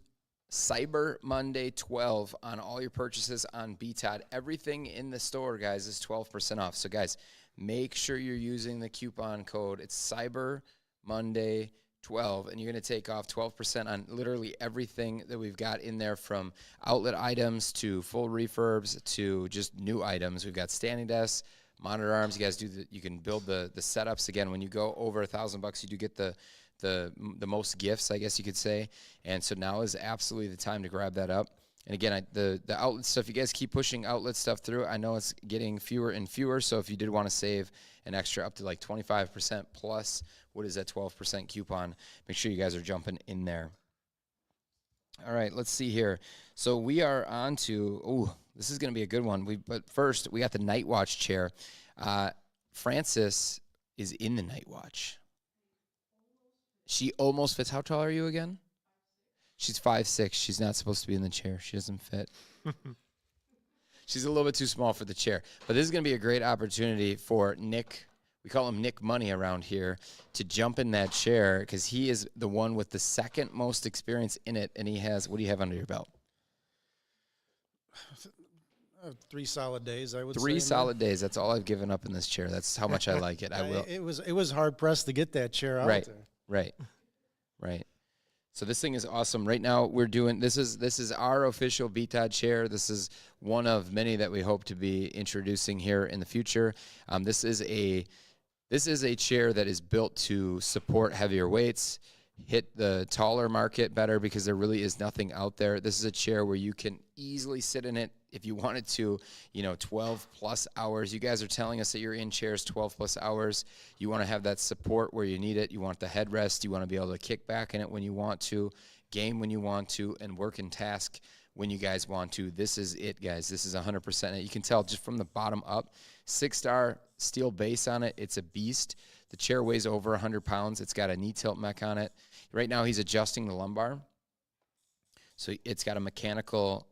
Cyber Monday 12 on all your purchases on BTOD. Everything in the store, guys, is 12% off. So, guys, make sure you're using the coupon code. It's Cyber Monday 12, and you're going to take off 12% on literally everything that we've got in there, from outlet items to full refurbs to just new items. We've got standing desks, monitor arms. You guys you can build the setups. Again, when you go over $1,000, you do get the most gifts, I guess you could say. And so now is absolutely the time to grab that up. And again, the outlet stuff, you guys keep pushing outlet stuff through. I know it's getting fewer and fewer. So if you did want to save an extra up to like 25% plus what is that 12% coupon, make sure you guys are jumping in there. All right, let's see here. So we are on to, this is going to be a good one. But first, we got the Night Watch chair. Francis is in the Night Watch. She almost fits. How tall are you again? She's 5'6". She's not supposed to be in the chair. She doesn't fit. She's a little bit too small for the chair. But this is going to be a great opportunity for Nick. We call him Nick Money around here, to jump in that chair, because he is the one with the second most experience in it. And he has, what do you have under your belt? 3 solid days, I would say. 3 solid days. That's all I've given up in this chair. That's how much I like it. I will. It was hard pressed to get that chair out there. Right. So this thing is awesome. Right now we're doing, this is our official BTOD chair. This is one of many that we hope to be introducing here in the future. This is a chair that is built to support heavier weights, hit the taller market better, because there really is nothing out there. This is a chair where you can easily sit in it if you wanted to, 12 plus hours. You guys are telling us that you're in chairs 12 plus hours. You want to have that support where you need it. You want the headrest. You want to be able to kick back in it when you want to, game when you want to, and work and task when you guys want to. This is it, guys. This is 100% it. You can tell just from the bottom up. 6-star steel base on it. It's a beast. The chair weighs over 100 pounds. It's got a knee tilt mech on it. Right now he's adjusting the lumbar. So it's got a mechanical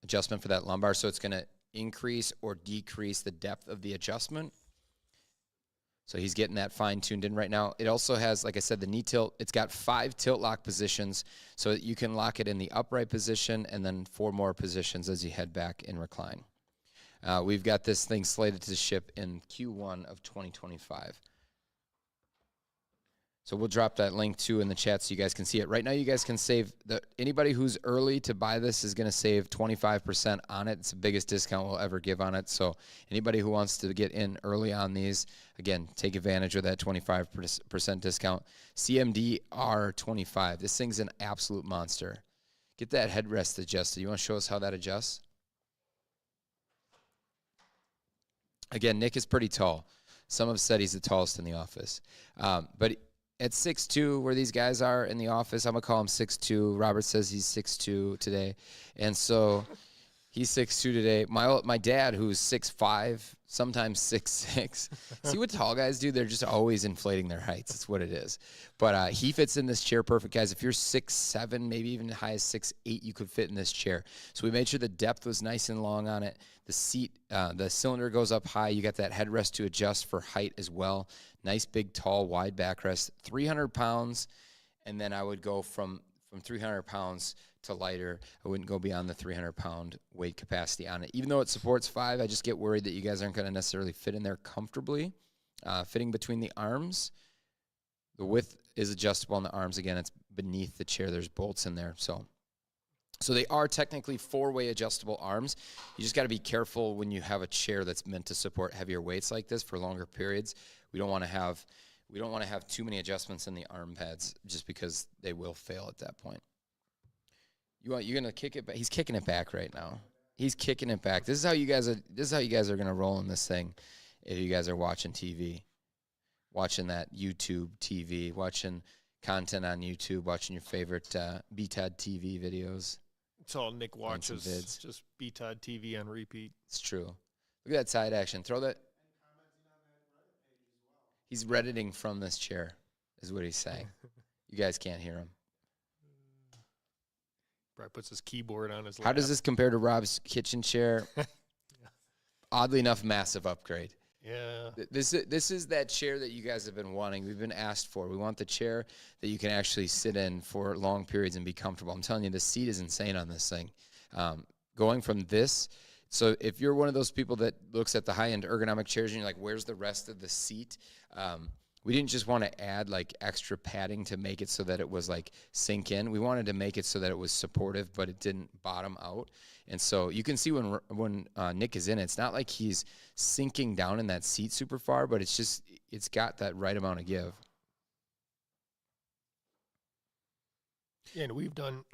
adjustment for that lumbar. So it's going to increase or decrease the depth of the adjustment. So he's getting that fine-tuned in right now. It also has, like I said, the knee tilt. It's got 5 tilt lock positions, so that you can lock it in the upright position and then 4 more positions as you head back and recline. We've got this thing slated to ship in Q1 of 2025. So we'll drop that link too in the chat so you guys can see it. Right now, you guys can save anybody who's early to buy this is going to save 25% on it. It's the biggest discount we'll ever give on it. So anybody who wants to get in early on these, again, take advantage of that 25% discount. CMDR25. This thing's an absolute monster. Get that headrest adjusted. You want to show us how that adjusts? Again, Nick is pretty tall. Some have said he's the tallest in the office. But at 6'2", where these guys are in the office, I'm going to call him 6'2". Robert says he's 6'2" today. And so he's 6'2" today. My dad, who's 6'5", sometimes 6'6". See what tall guys do? They're just always inflating their heights. That's what it is. But he fits in this chair perfect, guys. If you're 6'7", maybe even as high as 6'8", you could fit in this chair. So we made sure the depth was nice and long on it. The seat, the cylinder goes up high. You got that headrest to adjust for height as well. Nice, big, tall, wide backrest. 300 pounds, and then I would go from 300 pounds to lighter. I wouldn't go beyond the 300-pound weight capacity on it. Even though it supports 5, I just get worried that you guys aren't going to necessarily fit in there comfortably. Fitting between the arms, the width is adjustable on the arms. Again, it's beneath the chair. There's bolts in there, so they are technically 4-way adjustable arms. You just got to be careful when you have a chair that's meant to support heavier weights like this for longer periods. We don't want to have too many adjustments in the arm pads just because they will fail at that point. You're gonna kick it back. He's kicking it back right now. He's kicking it back. This is how you guys are gonna roll in this thing if you guys are watching TV, watching that YouTube TV, watching content on YouTube, watching your favorite BTAD TV videos. It's all Nick watches. Vids. Just BTAD TV on repeat. It's true. Look at that side action. Throw that. He's Redditing from this chair, is what he's saying. You guys can't hear him. Probably puts his keyboard on his lap. How does this compare to Rob's kitchen chair? Oddly enough, massive upgrade. Yeah. This is that chair that you guys have been wanting. We've been asked for. We want the chair that you can actually sit in for long periods and be comfortable. I'm telling you, the seat is insane on this thing. Going from this, so if you're one of those people that looks at the high-end ergonomic chairs and you're like, where's the rest of the seat? We didn't just want to add like extra padding to make it so that it was like sink in. We wanted to make it so that it was supportive, but it didn't bottom out. And so you can see when Nick is in it, it's not like he's sinking down in that seat super far, but it's got that right amount of give. Yeah, and we've done,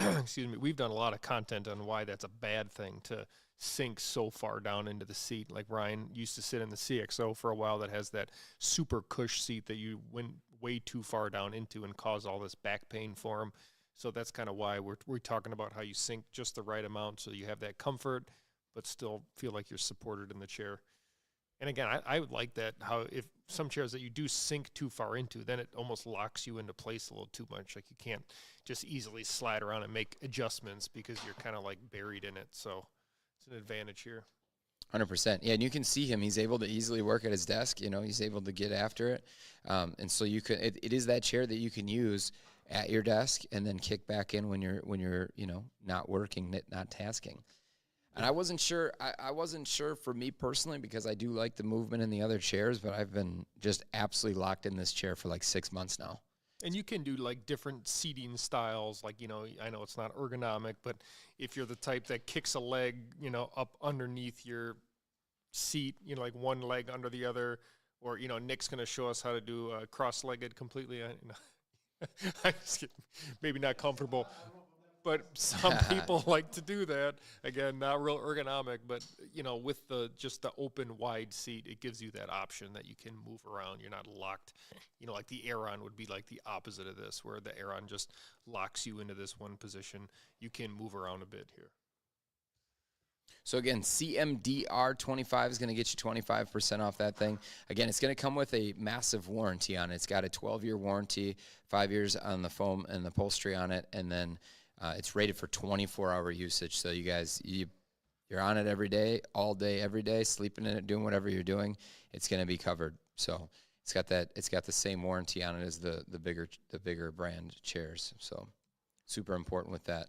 we've done a lot of content on why that's a bad thing to sink so far down into the seat. Like Ryan used to sit in the CXO for a while that has that super cush seat that you went way too far down into and cause all this back pain for him. So that's kind of why we're talking about how you sink just the right amount so you have that comfort, but still feel like you're supported in the chair. And again, I would like that, how if some chairs that you do sink too far into, then it almost locks you into place a little too much. Like you can't just easily slide around and make adjustments because you're kind of like buried in it. So it's an advantage here. 100%. Yeah, and you can see him. He's able to easily work at his desk. You know, he's able to get after it. And so you can. It is that chair that you can use at your desk and then kick back in when you're not working, not tasking. And I wasn't sure. I wasn't sure for me personally because I do like the movement in the other chairs, but I've been just absolutely locked in this chair for like 6 months now. And you can do like different seating styles. Like, I know it's not ergonomic, but if you're the type that kicks a leg, up underneath your seat, like one leg under the other, or, Nick's going to show us how to do cross-legged completely. I'm just kidding. Maybe not comfortable. But some people like to do that. Again, not real ergonomic, but with just the open wide seat, it gives you that option that you can move around. You're not locked. Like the Aeron would be like the opposite of this, where the Aeron just locks you into this one position. You can move around a bit here. So again, CMDR25 is going to get you 25% off that thing. Again, it's going to come with a massive warranty on it. It's got a 12-year warranty, 5 years on the foam and the upholstery on it, and then it's rated for 24-hour usage. So you guys, you're on it every day, all day, every day, sleeping in it, doing whatever you're doing. It's going to be covered. So it's got the same warranty on it as the bigger brand chairs. So super important with that.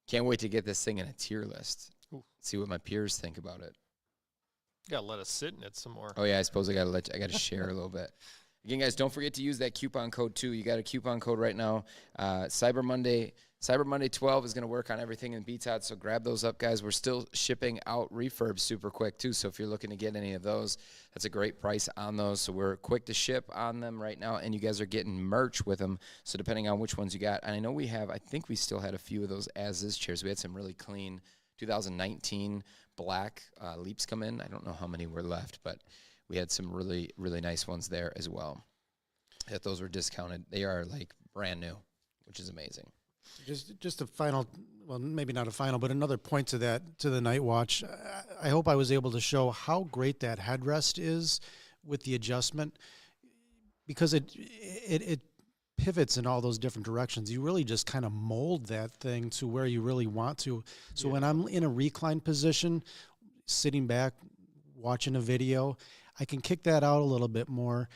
Can't wait to get this thing in a tier list. Ooh. See what my peers think about it. You gotta let us sit in it some more. Oh yeah, I suppose I gotta share a little bit. Again, guys, don't forget to use that coupon code too. You got a coupon code right now. Cyber Monday 12 is going to work on everything in BTOD, so grab those up, guys. We're still shipping out refurbs super quick too, so if you're looking to get any of those, that's a great price on those. So we're quick to ship on them right now, and you guys are getting merch with them. So depending on which ones you got, and I know I think we still had a few of those as-is chairs. We had some really clean 2019 black Leaps come in. I don't know how many were left, but we had some really, really nice ones there as well. That those were discounted. They are like brand new, which is amazing. Just a final, well, maybe not a final, but another point to the Night Watch. I hope I was able to show how great that headrest is with the adjustment, because it pivots in all those different directions. You really just kind of mold that thing to where you really want to. So when I'm in a recline position, sitting back, watching a video, I can kick that out a little bit more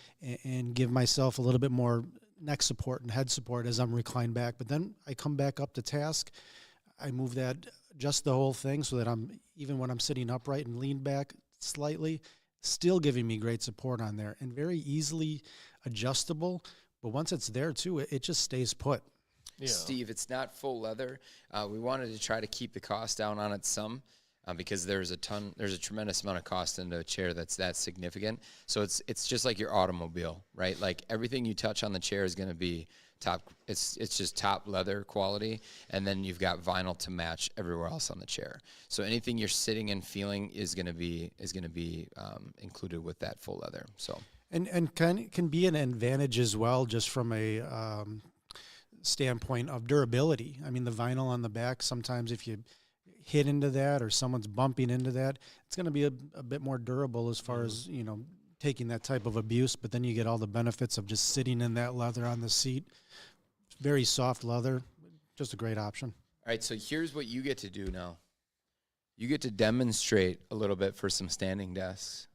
and give myself a little bit more neck support and head support as I'm reclined back. But then I come back up to task. I move that, just the whole thing, so that even when I'm sitting upright and lean back slightly, still giving me great support on there, and very easily adjustable. But once it's there too, it just stays put. Yeah. Steve, it's not full leather. We wanted to try to keep the cost down on it some. Because there's a tremendous amount of cost into a chair that's that significant. So it's just like your automobile, right? Like everything you touch on the chair is going to be top. It's just top leather quality, and then you've got vinyl to match everywhere else on the chair. So anything you're sitting and feeling is going to be included with that full leather. So And can be an advantage as well, just from a standpoint of durability. I mean, the vinyl on the back, sometimes if you hit into that or someone's bumping into that, it's going to be a bit more durable as far as, taking that type of abuse. But then you get all the benefits of just sitting in that leather on the seat. Very soft leather, just a great option. all right, so here's what you get to do now. You get to demonstrate a little bit for some standing desks.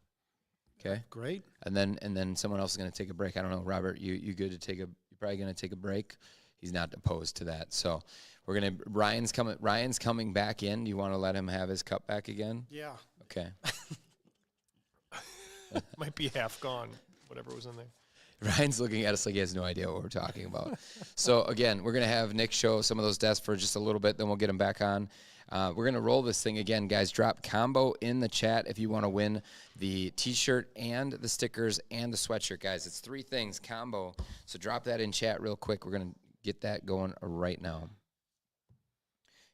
Okay? Great. And then someone else is going to take a break. I don't know, Robert, you good to you're probably going to take a break? He's not opposed to that. So Ryan's coming back in. Do you want to let him have his cup back again? Yeah. Okay. Might be half gone, whatever was in there. Ryan's looking at us like he has no idea what we're talking about. So again, we're going to have Nick show some of those desks for just a little bit, then we'll get him back on. We're going to roll this thing again, guys. Drop combo in the chat if you want to win the T-shirt and the stickers and the sweatshirt, guys. It's 3 things, combo. So drop that in chat real quick. We're going to get that going right now.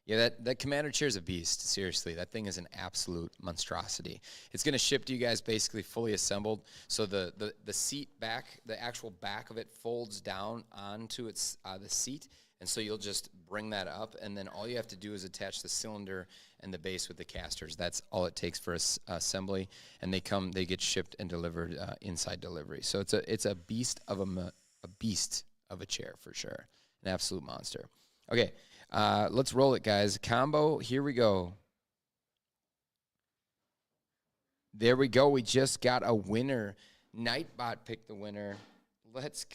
Yeah, that Commander chair is a beast. Seriously, that thing is an absolute monstrosity. It's going to ship to you guys basically fully assembled. So the seat back, the actual back of it folds down onto its the seat, and so you'll just bring that up, and then all you have to do is attach the cylinder and the base with the casters. That's all it takes for assembly, and they get shipped and delivered inside delivery. So it's a beast of a chair for sure, an absolute monster. Okay. Let's roll it, guys. Combo, here we go. There we go. We just got a winner. Nightbot picked the winner. Let's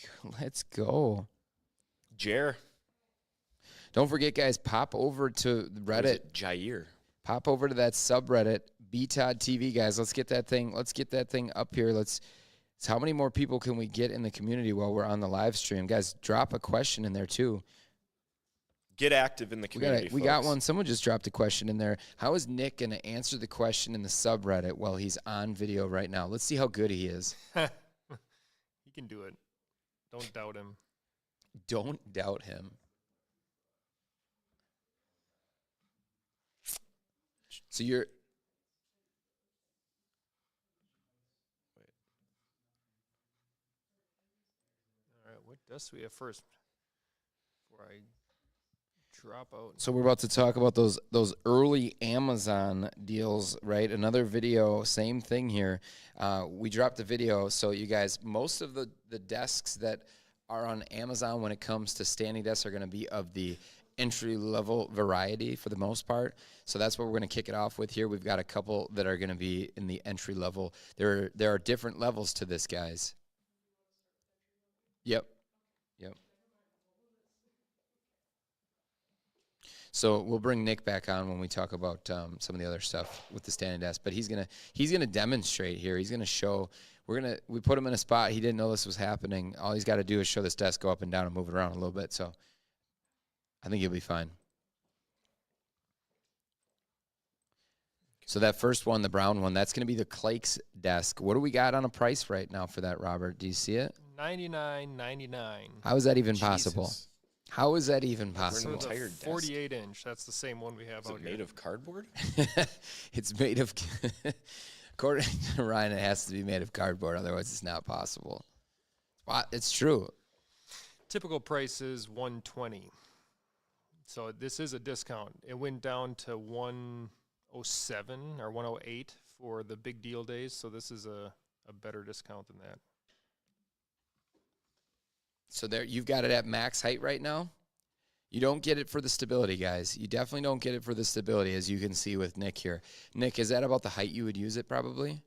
go. Jer. Don't forget, guys, pop over to Reddit. Jair. Pop over to that subreddit, BTOD TV, guys. Let's get that thing up here. Let's how many more people can we get in the community while we're on the live stream? Guys, drop a question in there too. Get active in the community. We got one. Someone just dropped a question in there. How is Nick going to answer the question in the subreddit while he's on video right now? Let's see how good he is. He can do it. Don't doubt him. Don't doubt him. So you're... All right, what desk do we have first? Before I drop out. So we're about to talk about those early Amazon deals, right? Another video, same thing here. We dropped a video, so you guys, most of the desks that are on Amazon when it comes to standing desks are going to be of the entry-level variety for the most part. So that's what we're going to kick it off with here. We've got a couple that are going to be in the entry level. There are different levels to this, guys. Yep. So we'll bring Nick back on when we talk about some of the other stuff with the standing desk. But he's gonna demonstrate here. He's gonna show. We put him in a spot he didn't know this was happening. All he's got to do is show this desk go up and down and move it around a little bit. So I think he'll be fine. So that first one, the brown one, that's going to be the Clake's desk. What do we got on a price right now for that, Robert? Do you see it? $99.99. How is that even possible? Jesus. How is that even possible? So entire the desk. 48-inch. That's the same one we have Is out it here. made of cardboard? It's made of, according to Ryan, it has to be made of cardboard. Otherwise, it's not possible. It's true. Typical price is $120. So this is a discount. It went down to $107 or $108 for the big deal days. So this is a better discount than that. So there, you've got it at max height right now. You don't get it for the stability, guys. You definitely don't get it for the stability, as you can see with Nick here. Nick, is that about the height you would use it probably?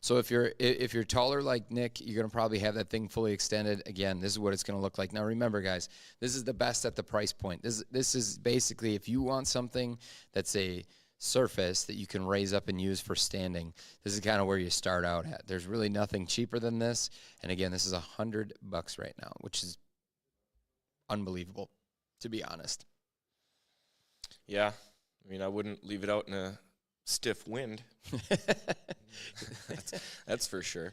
So if you're taller like Nick, you're going to probably have that thing fully extended. Again, this is what it's going to look like. Now remember, guys, this is the best at the price point. This is basically, if you want something that's a surface that you can raise up and use for standing, this is kind of where you start out at. There's really nothing cheaper than this. And again, this is $100 right now, which is unbelievable, to be honest. Yeah. I mean, I wouldn't leave it out in a stiff wind. That's for sure.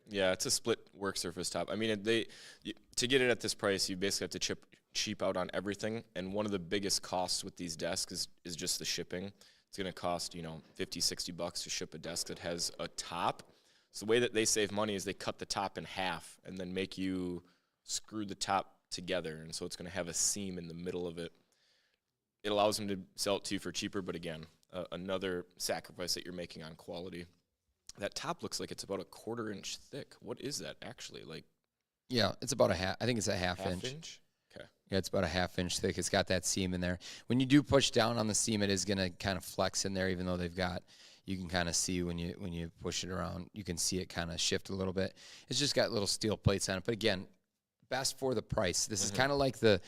Yeah, it's a split work surface top. I mean, to get it at this price, you basically have to cheap out on everything. And one of the biggest costs with these desks is just the shipping. It's going to cost, $50, $60 to ship a desk that has a top. So the way that they save money is they cut the top in half and then make you screw the top together. And so it's going to have a seam in the middle of it. It allows them to sell it to you for cheaper, but again, another sacrifice that you're making on quality. That top looks like it's about a 1/4 inch thick. What is that actually? Like, Yeah, it's about a half. I think it's a half inch. Okay. Yeah, it's about a half inch thick. It's got that seam in there. When you do push down on the seam, it is going to kind of flex in there, even though you can kind of see when you push it around, you can see it kind of shift a little bit. It's just got little steel plates on it. But again, best for the price. This is kind of like the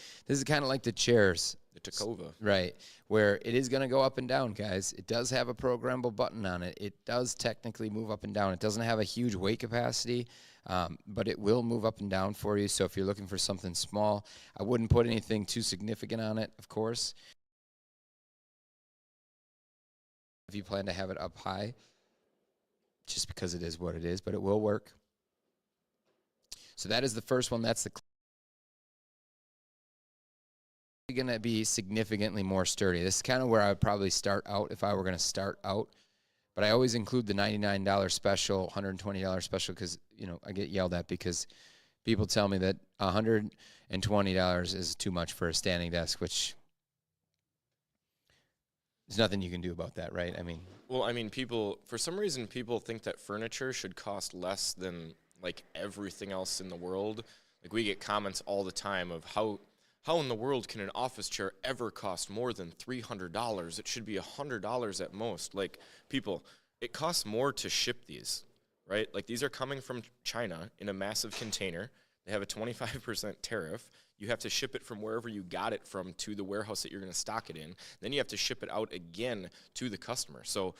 chairs. The Tacova. Right, where it is going to go up and down, guys. It does have a programmable button on it. It does technically move up and down. It doesn't have a huge weight capacity, but it will move up and down for you. So if you're looking for something small, I wouldn't put anything too significant on it, of course. If you plan to have it up high, just because it is what it is, but it will work. So that is the first one. That's the going to be significantly more sturdy. This is kind of where I would probably start out if I were going to start out. But I always include the $99 special, $120 special, because I get yelled at because people tell me that $120 is too much for a standing desk, which there's nothing you can do about that, right? People, for some reason, people think that furniture should cost less than like everything else in the world. Like, we get comments all the time of how in the world can an office chair ever cost more than $300? It should be $100 at most. Like, people, it costs more to ship these, right? Like, these are coming from China in a massive container. They have a 25% tariff. You have to ship it from wherever you got it from to the warehouse that you're going to stock it in. Then you have to ship it out again to the customer. So,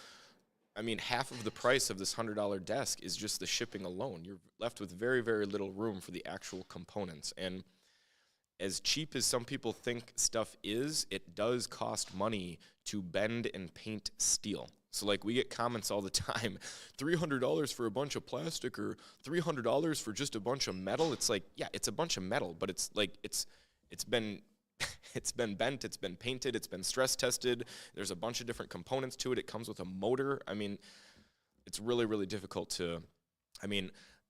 half of the price of this $100 desk is just the shipping alone. You're left with very, very little room for the actual components. And as cheap as some people think stuff is, it does cost money to bend and paint steel. So, like, we get comments all the time, $300 for a bunch of plastic or $300 for just a bunch of metal. It's like, yeah, it's a bunch of metal, but it's like it's been it's been bent, it's been painted, it's been stress tested. There's a bunch of different components to it. It comes with a motor. It's really, really difficult to.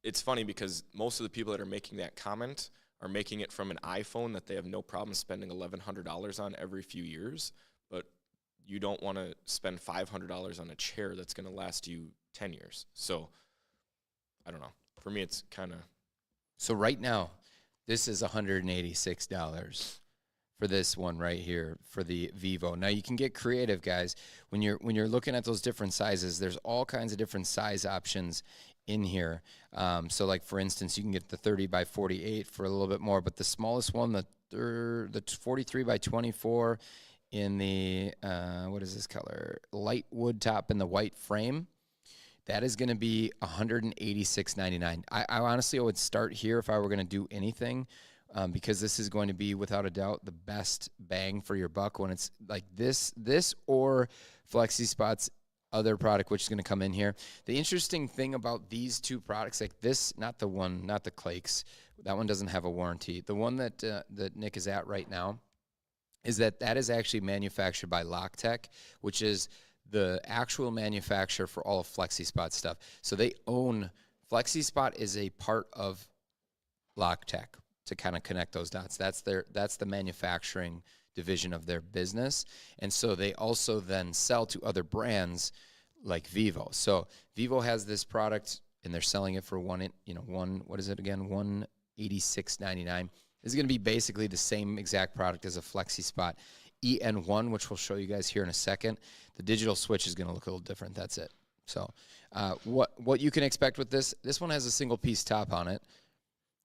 It's funny because most of the people that are making that comment are making it from an iPhone that they have no problem spending $1,100 on every few years, but you don't want to spend $500 on a chair that's going to last you 10 years. So, I don't know. For me, it's kind of... So right now, this is $186 for this one right here for the Vivo. Now, you can get creative, guys. When you're looking at those different sizes, there's all kinds of different size options in here. So like for instance, you can get the 30 by 48 for a little bit more, but the smallest one, the 43 by 24 in the, what is this color? Light wood top in the white frame. That is going to be $186.99. I honestly would start here if I were going to do anything, because this is going to be without a doubt the best bang for your buck when it's like this or Flexi Spot's other product, which is going to come in here. The interesting thing about these two products, like this, not the Clake's, that one doesn't have a warranty. The one that Nick is at right now is that is actually manufactured by Loctech, which is the actual manufacturer for all of FlexiSpot stuff. So they own, FlexiSpot is a part of Loctech, to kind of connect those dots. That's the manufacturing division of their business. And so they also then sell to other brands like Vivo. So Vivo has this product and they're selling it for what is it again? $186.99. This is going to be basically the same exact product as a FlexiSpot EN1, which we'll show you guys here in a second. The digital switch is going to look a little different. That's it. So what you can expect with this one has a single piece top on it,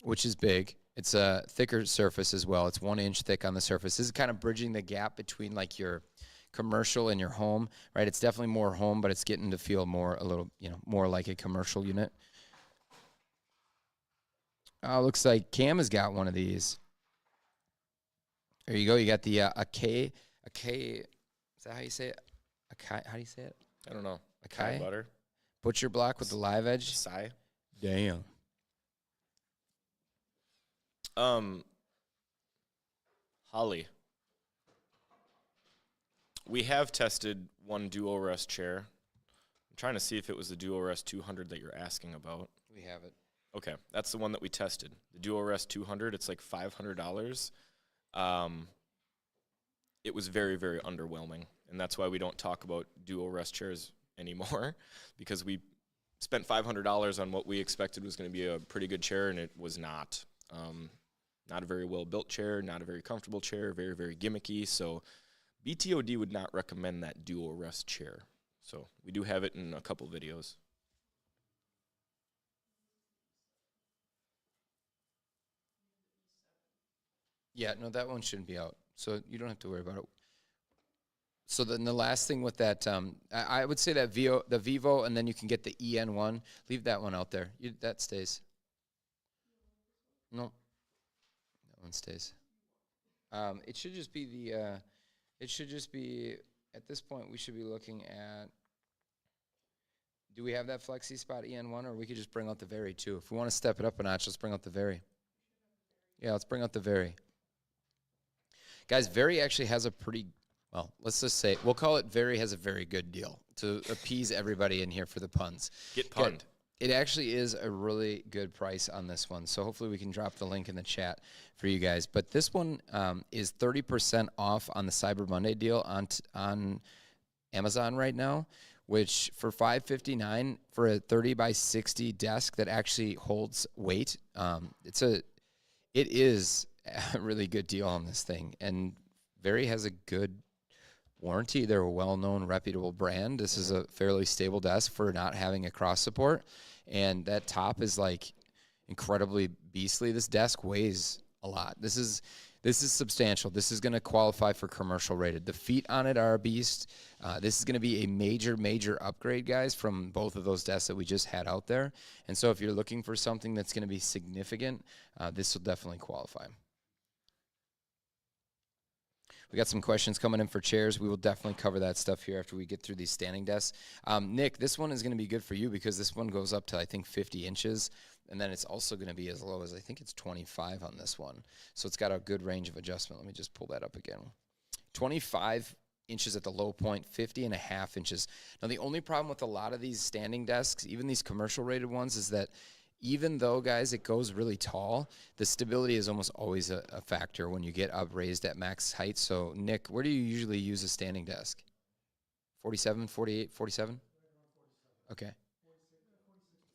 which is big. It's a thicker surface as well. It's 1 inch thick on the surface. This is kind of bridging the gap between like your commercial and your home, right? It's definitely more home, but it's getting to feel more more like a commercial unit. Looks like Cam has got one of these. There you go. You got the a K. Is that how you say it? How do you say it? I don't know. Akai butter. Butcher block with the live edge. Sai. Damn. Holly. We have tested one Duo Rest chair. I'm trying to see if it was the Duo Rest 200 that you're asking about. We have it. Okay, that's the one that we tested. The Duo Rest 200, it's like $500. It was very, very underwhelming, and that's why we don't talk about Duo Rest chairs anymore, because we spent $500 on what we expected was going to be a pretty good chair, and it was not. Not a very well-built chair, not a very comfortable chair, very, very gimmicky. So BTOD would not recommend that Duo Rest chair. So we do have it in a couple videos. Yeah, no, that one shouldn't be out. So you don't have to worry about it. So then the last thing with that, I would say that the Vivo, and then you can get the EN1. Leave that one out there. That stays. No. One stays. It should just be at this point we should be looking at, do we have that FlexiSpot EN1, or we could just bring out the Very too? If we want to step it up a notch, let's bring out the Very. Yeah, let's bring out the Very. Guys, Very actually has a pretty, well, let's just say, we'll call it Very has a very good deal to appease everybody in here for the puns. Get punned. It actually is a really good price on this one, so hopefully we can drop the link in the chat for you guys. But this one is 30% off on the Cyber Monday deal on Amazon right now, which for $559 for a 30 by 60 desk that actually holds weight, it is a really good deal on this thing. And Very has a good warranty. They're a well-known, reputable brand. This is a fairly stable desk for not having a cross support. And that top is like incredibly beastly. This desk weighs a lot. This is substantial. This is going to qualify for commercial rated. The feet on it are a beast. This is going to be a major upgrade, guys, from both of those desks that we just had out there. And so if you're looking for something that's going to be significant, this will definitely qualify. We got some questions coming in for chairs. We will definitely cover that stuff here after we get through these standing desks. Nick, this one is going to be good for you because this one goes up to, I think, 50 inches. And then it's also going to be as low as, I think it's 25 on this one. So it's got a good range of adjustment. Let me just pull that up again. 25 inches at the low point, 50.5 inches. Now, the only problem with a lot of these standing desks, even these commercial rated ones, is that even though, guys, it goes really tall, the stability is almost always a factor when you get up raised at max height. So, Nick, where do you usually use a standing desk? 47, 48, 47? Okay.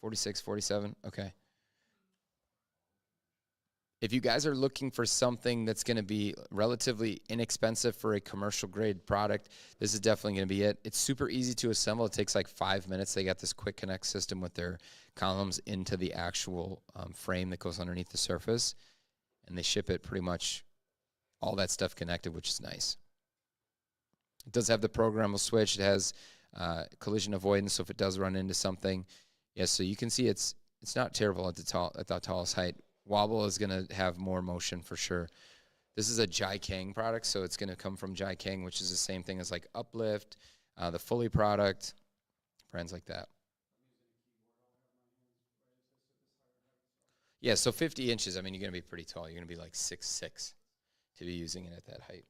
46, 47, okay. if you guys are looking for something that's going to be relatively inexpensive for a commercial grade product, this is definitely going to be it. It's super easy to assemble. It takes like 5 minutes. They got this quick connect system with their columns into the actual frame that goes underneath the surface, and they ship it pretty much all that stuff connected, which is nice. It does have the programmable switch. It has collision avoidance, so if it does run into something, so you can see it's not terrible at the tallest height. Wobble is going to have more motion for sure. This is a Jiakang product, so it's going to come from Jiakang, which is the same thing as like Uplift, the Fully product, brands like that. Yeah, so 50 inches, I mean, you're going to be pretty tall. You're going to be like 6'6" to be using it at that height.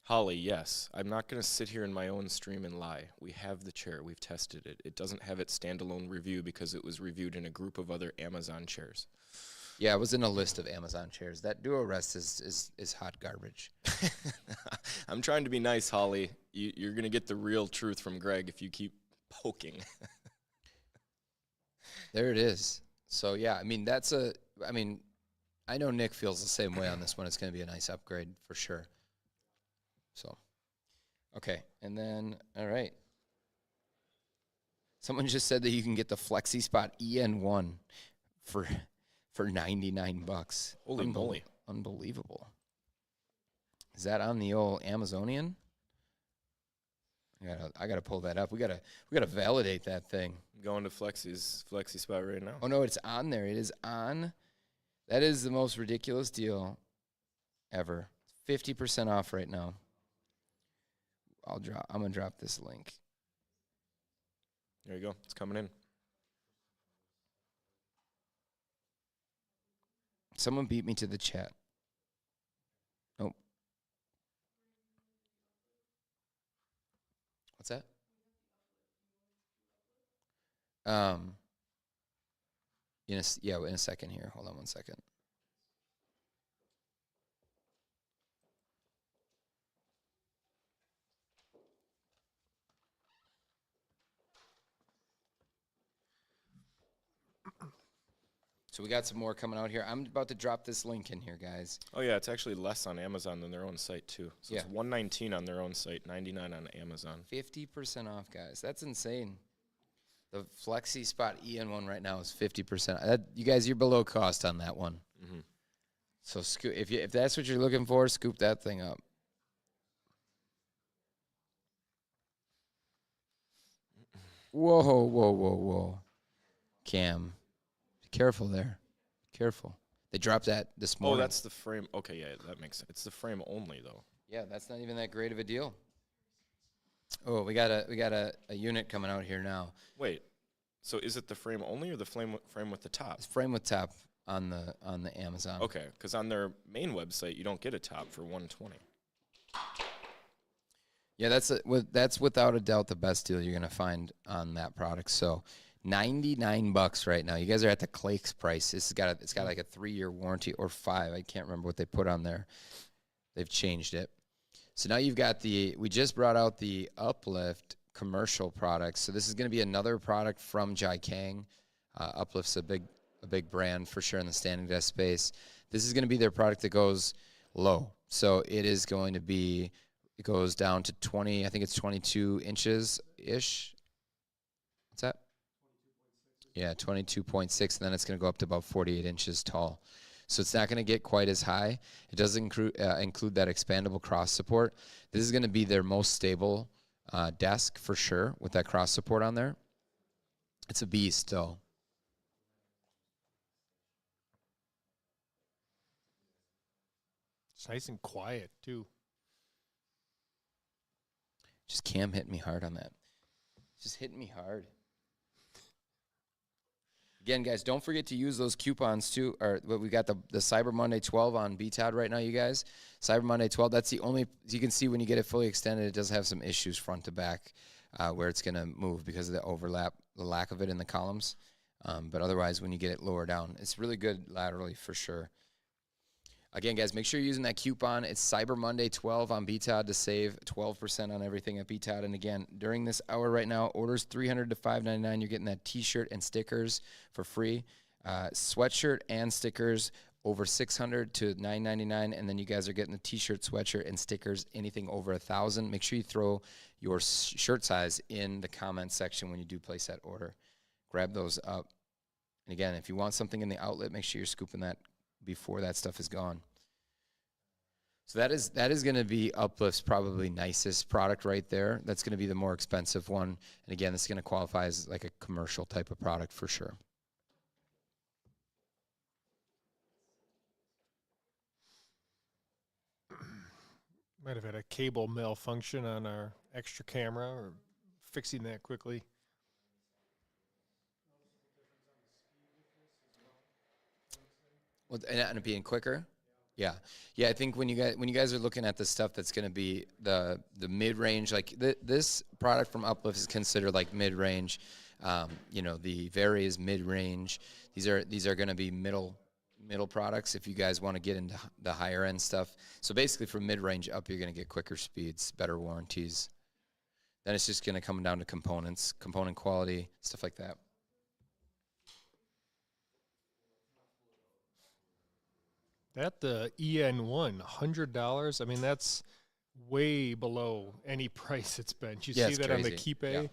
Holly, yes. I'm not going to sit here in my own stream and lie. We have the chair. We've tested it. It doesn't have its standalone review because it was reviewed in a group of other Amazon chairs. Yeah, it was in a list of Amazon chairs. That Duo-Rest is hot garbage. I'm trying to be nice, Holly. You're going to get the real truth from Greg if you keep poking. There it is. So, yeah, I mean, I know Nick feels the same way on this one. It's going to be a nice upgrade for sure. So, okay, and then, all right. Someone just said that you can get the FlexiSpot EN1 for $99. Holy moly. Unbelievable. Is that on the old Amazonian? I gotta pull that up. We gotta validate that thing. I'm going to FlexiSpot right now. Oh no, it's on there. It is on. That is the most ridiculous deal ever. 50% off right now. I'm gonna drop this link. There you go. It's coming in. Someone beat me to the chat. Nope. What's that? In a second here. Hold on 1 second. So we got some more coming out here. I'm about to drop this link in here, guys. Oh, yeah, it's actually less on Amazon than their own site, too. So Yeah. it's $119 on their own site, $99 on Amazon. 50% off, guys. That's insane. The FlexiSpot EN1 right now is 50%. You guys, you're below cost on that one. Mm-hmm. So if that's what you're looking for, scoop that thing up. Whoa. Cam, be careful there. Careful. They dropped that this morning. Oh, that's the frame. Okay, yeah, that makes sense. It's the frame only, though. Yeah, that's not even that great of a deal. Oh, we got a unit coming out here now. Wait, so is it the frame only or the frame with the top? It's frame with top on the Amazon. Okay, because on their main website, you don't get a top for $120. Yeah, that's without a doubt the best deal you're gonna find on that product. So, $99 right now. You guys are at the Clake's price. It's got like a 3-year warranty or 5. I can't remember what they put on there. They've changed it. So now you've got we just brought out the Uplift commercial products. So this is going to be another product from Jiakang. Uplift's a big brand for sure in the standing desk space. This is going to be their product that goes low. So it is going to be, it goes down to 20, I think it's 22 inches-ish. What's that? Yeah, 22.6, and then it's going to go up to about 48 inches tall. So it's not going to get quite as high. It does include that expandable cross support. This is going to be their most stable desk for sure with that cross support on there. It's a beast, though. It's nice and quiet, too. Just Cam hit me hard on that. Just hitting me hard. Again, guys, don't forget to use those coupons too. Or we got the Cyber Monday 12 on BTOD right now, you guys. Cyber Monday 12. That's the only. You can see when you get it fully extended, it does have some issues front to back, where it's gonna move because of the overlap, the lack of it in the columns. But otherwise, when you get it lower down, it's really good laterally for sure. Again, guys, make sure you're using that coupon. It's Cyber Monday 12 on BTOD to save 12% on everything at BTOD. And again, during this hour right now, orders $300 to $599. You're getting that T-shirt and stickers for free. Sweatshirt and stickers over $600 to $999. And then you guys are getting the T-shirt, sweatshirt, and stickers anything over $1,000. Make sure you throw your shirt size in the comment section when you do place that order. Grab those up. And again, if you want something in the outlet, make sure you're scooping that before that stuff is gone. So that is going to be Uplift's probably nicest product right there. That's going to be the more expensive one. And again, this is going to qualify as like a commercial type of product for sure. Might have had a cable malfunction on our extra camera, or fixing that quickly. Well, and it being quicker. Yeah. I think when you guys are looking at the stuff that's going to be the mid range, like this product from Uplift is considered like mid range. The Vari is mid range. These are going to be middle products if you guys want to get into the higher end stuff. So basically, from mid range up, you're going to get quicker speeds, better warranties. Then it's just going to come down to components, component quality, stuff like that. That the EN1, $100. I mean, that's way below any price it's been. You see that on the crazy. Keep? Yeah.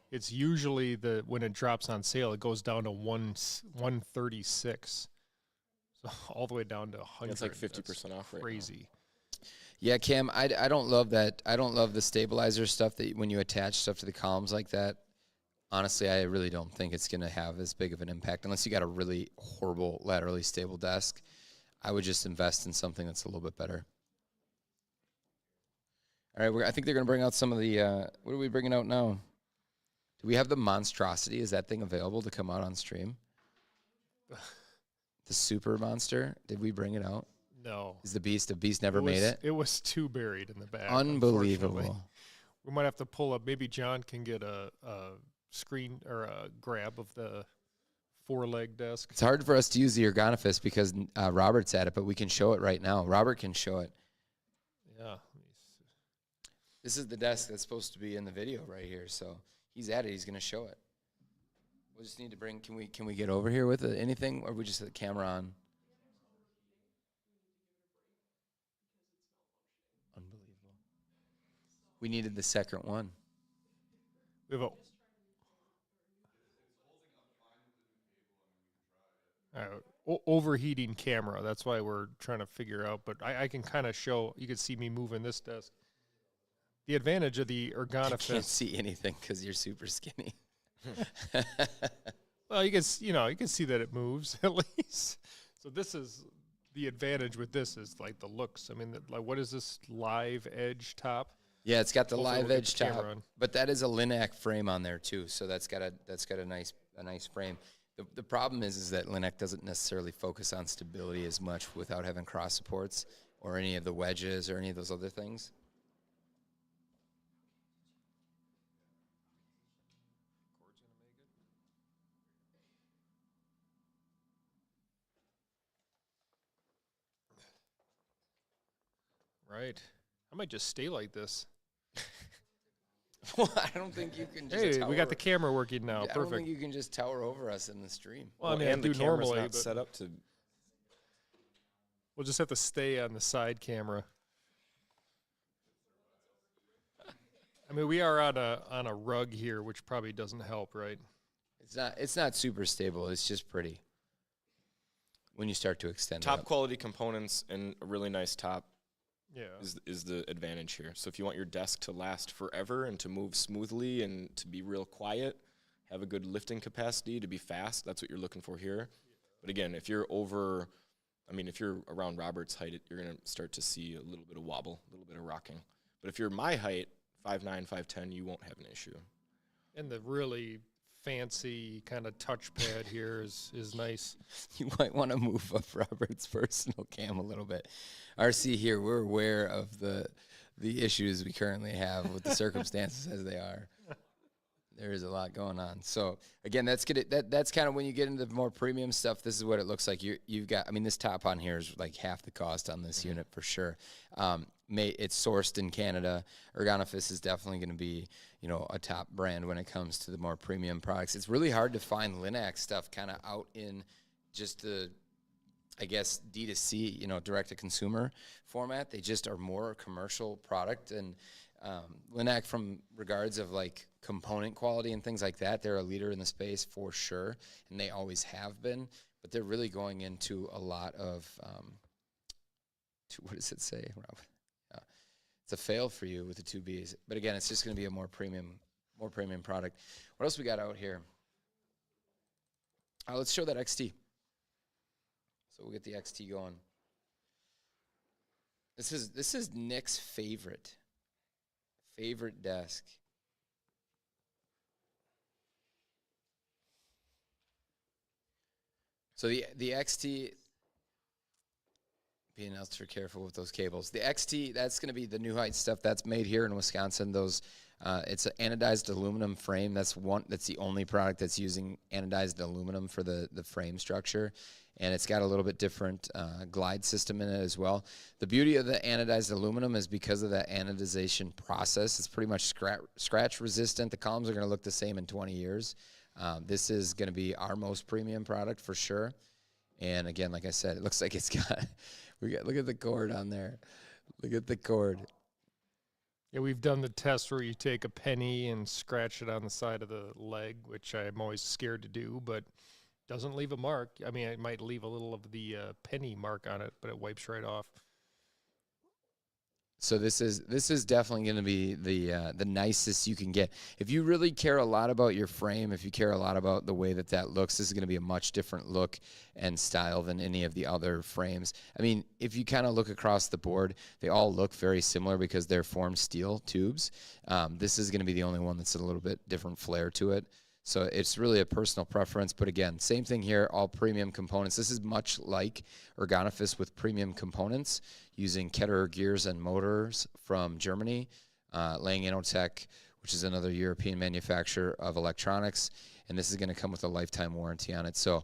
It's usually when it drops on sale, it goes down to 136. So all the way down to 100. It's like 50% off right now. Crazy. Yeah, Cam, I don't love that. I don't love the stabilizer stuff that when you attach stuff to the columns like that. Honestly, I really don't think it's going to have as big of an impact unless you got a really horrible laterally stable desk. I would just invest in something that's a little bit better. All right, I think they're going to bring out some of the, what are we bringing out now? Do we have the Monstrosity? Is that thing available to come out on stream? The Super Monster? Did we bring it out? No. Is the Beast? The Beast never made it? It was too buried in the back. Unbelievable. Unfortunately. We might have to pull up. Maybe John can get a screen or a grab of the 4-leg desk. It's hard for us to use the Ergonophus because Robert's at it, but we can show it right now. Robert can show it. Yeah. This is the desk that's supposed to be in the video right here. So he's at it. He's going to show it. We'll just need to bring. Can we get over here with it? Anything, or we just have the camera on? Unbelievable. We needed the second one. We have a. Overheating camera. That's why we're trying to figure out. But I can kind of show. You can see me moving this desk. The advantage of the I can't Ergonophus. see anything because you're super skinny. Well, you can see that it moves at least. So this is the advantage with this is like the looks. I mean, like what is this live edge top? Yeah, it's got the Hopefully live we'll get edge the top, camera on. but that is a Linac frame on there too. So that's got a nice frame. The problem is that Linac doesn't necessarily focus on stability as much without having cross supports or any of the wedges or any of those other things. Right. I might just stay like this. Well, I don't think you can just Hey, tower. we got the camera working now. I don't Perfect. think you can just tower over us in the stream. Well, I mean, I and the do camera's normally, not but set up to. we'll just have to stay on the side camera. I mean, we are on a rug here, which probably doesn't help, right? It's not super stable. It's just pretty. When you start to extend it Top up. quality components and a really nice top Yeah. is the advantage here. So if you want your desk to last forever and to move smoothly and to be real quiet, have a good lifting capacity, to be fast, that's what you're looking for here. But again, if you're around Robert's height, you're going to start to see a little bit of wobble, a little bit of rocking. But if you're my height, 5'9", 5'10", you won't have an issue. And the really fancy kind of touchpad here is nice. You might want to move up Robert's personal cam a little bit. RC here, we're aware of the issues we currently have with the circumstances as they are. There is a lot going on. So again, that's kind of when you get into the more premium stuff. This is what it looks like. You've got. I mean, this top on here is like half the cost on this unit for sure. It's sourced in Canada. Ergonomist is definitely going to be, a top brand when it comes to the more premium products. It's really hard to find Linac stuff kind of out in just the, I guess, D2C, direct to consumer format. They just are more a commercial product. And Linac, from regards of like component quality and things like that, they're a leader in the space for sure, and they always have been. But they're really going into a lot of, what does it say, Rob? Yeah. It's a fail for you with the 2Bs. But again, it's just going to be a more premium product. What else we got out here? Let's show that XT. So we'll get the XT going. This is Nick's favorite desk. So the XT, being extra careful with those cables. The XT, that's going to be the New Heights stuff that's made here in Wisconsin. It's an anodized aluminum frame. That's the only product that's using anodized aluminum for the frame structure. And it's got a little bit different glide system in it as well. The beauty of the anodized aluminum is because of that anodization process, it's pretty much scratch resistant. The columns are going to look the same in 20 years. This is going to be our most premium product for sure. And again, like I said, it looks like it's got, look at the cord on there. Look at the cord. Yeah, we've done the test where you take a penny and scratch it on the side of the leg, which I'm always scared to do, but doesn't leave a mark. I mean, it might leave a little of the penny mark on it, but it wipes right off. So this is definitely going to be the nicest you can get. If you really care a lot about your frame, if you care a lot about the way that looks, this is going to be a much different look and style than any of the other frames. I mean, if you kind of look across the board, they all look very similar because they're formed steel tubes. This is going to be the only one that's a little bit different flair to it. So it's really a personal preference. But again, same thing here, all premium components. This is much like Ergonomist with premium components using Ketterer gears and motors from Germany, Lang Innotek, which is another European manufacturer of electronics. And this is going to come with a lifetime warranty on it. So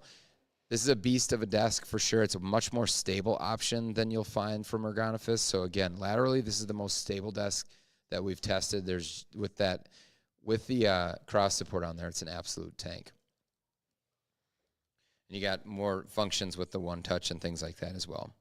this is a beast of a desk for sure. It's a much more stable option than you'll find from Ergonomist. So again, laterally, this is the most stable desk that we've tested. With the cross support on there, it's an absolute tank. And you got more functions with the one touch and things like that as well.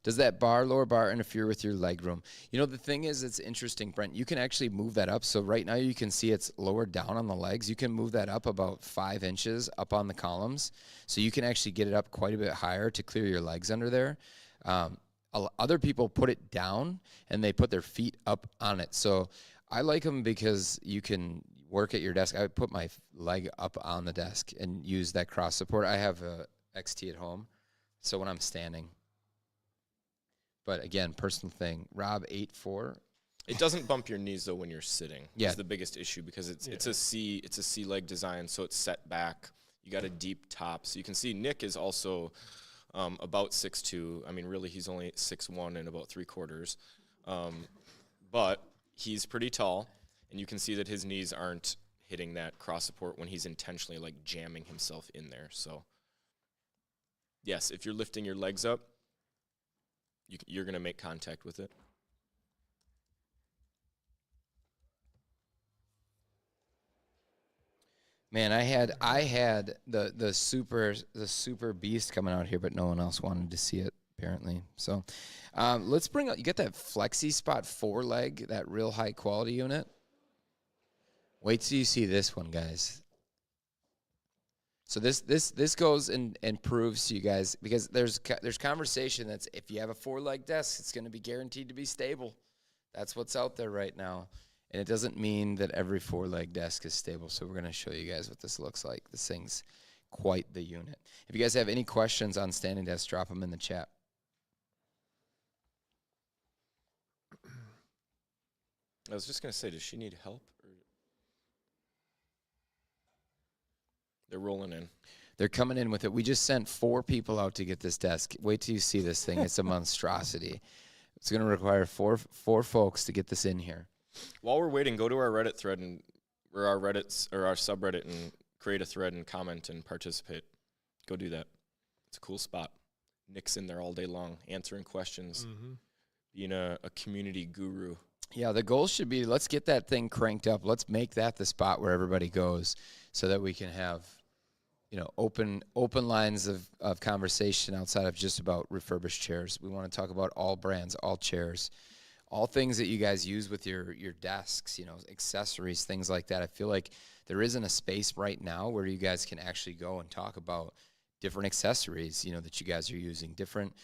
Does that lower bar interfere with your leg room? The thing is, it's interesting, Brent. You can actually move that up. So right now you can see it's lowered down on the legs. You can move that up about 5 inches up on the columns. So you can actually get it up quite a bit higher to clear your legs under there. Other people put it down and they put their feet up on it. So I like them because you can work at your desk. I would put my leg up on the desk and use that cross support. I have a XT at home, so when I'm standing. But again, personal thing. Rob 8'4". It doesn't bump your knees though when you're sitting. Yeah, it's the biggest issue because it's a C leg design, so it's set back. You got a deep top, so you can see Nick is also about 6'2". I mean, really, he's only 6'1" and about 3/4. But he's pretty tall, and you can see that his knees aren't hitting that cross support when he's intentionally like jamming himself in there. So yes, if you're lifting your legs up, you're going to make contact with it. Man, I had the super beast coming out here, but no one else wanted to see it apparently. So let's bring out. You got that Flexi Spot 4-leg, that real high quality unit. Wait till you see this one, guys. So this goes and proves to you guys, because there's conversation that's if you have a 4-leg desk, it's going to be guaranteed to be stable. That's what's out there right now. And it doesn't mean that every 4-leg desk is stable. So we're going to show you guys what this looks like. This thing's quite the unit. If you guys have any questions on standing desks, drop them in the chat. I was just going to say, does she need help? Or they're rolling in. They're coming in with it. We just sent 4 people out to get this desk. Wait till you see this thing. It's a monstrosity. It's going to require four folks to get this in here. While we're waiting, go to our Reddit thread and or our Reddits or our subreddit and create a thread and comment and participate. Go do that. It's a cool spot. Nick's in there all day long, answering questions, being a community guru. Yeah, the goal should be let's get that thing cranked up. Let's make that the spot where everybody goes so that we can have, open lines of conversation outside of just about refurbished chairs. We want to talk about all brands, all chairs, all things that you guys use with your desks, accessories, things like that. I feel like there isn't a space right now where you guys can actually go and talk about different accessories, that you guys are using, different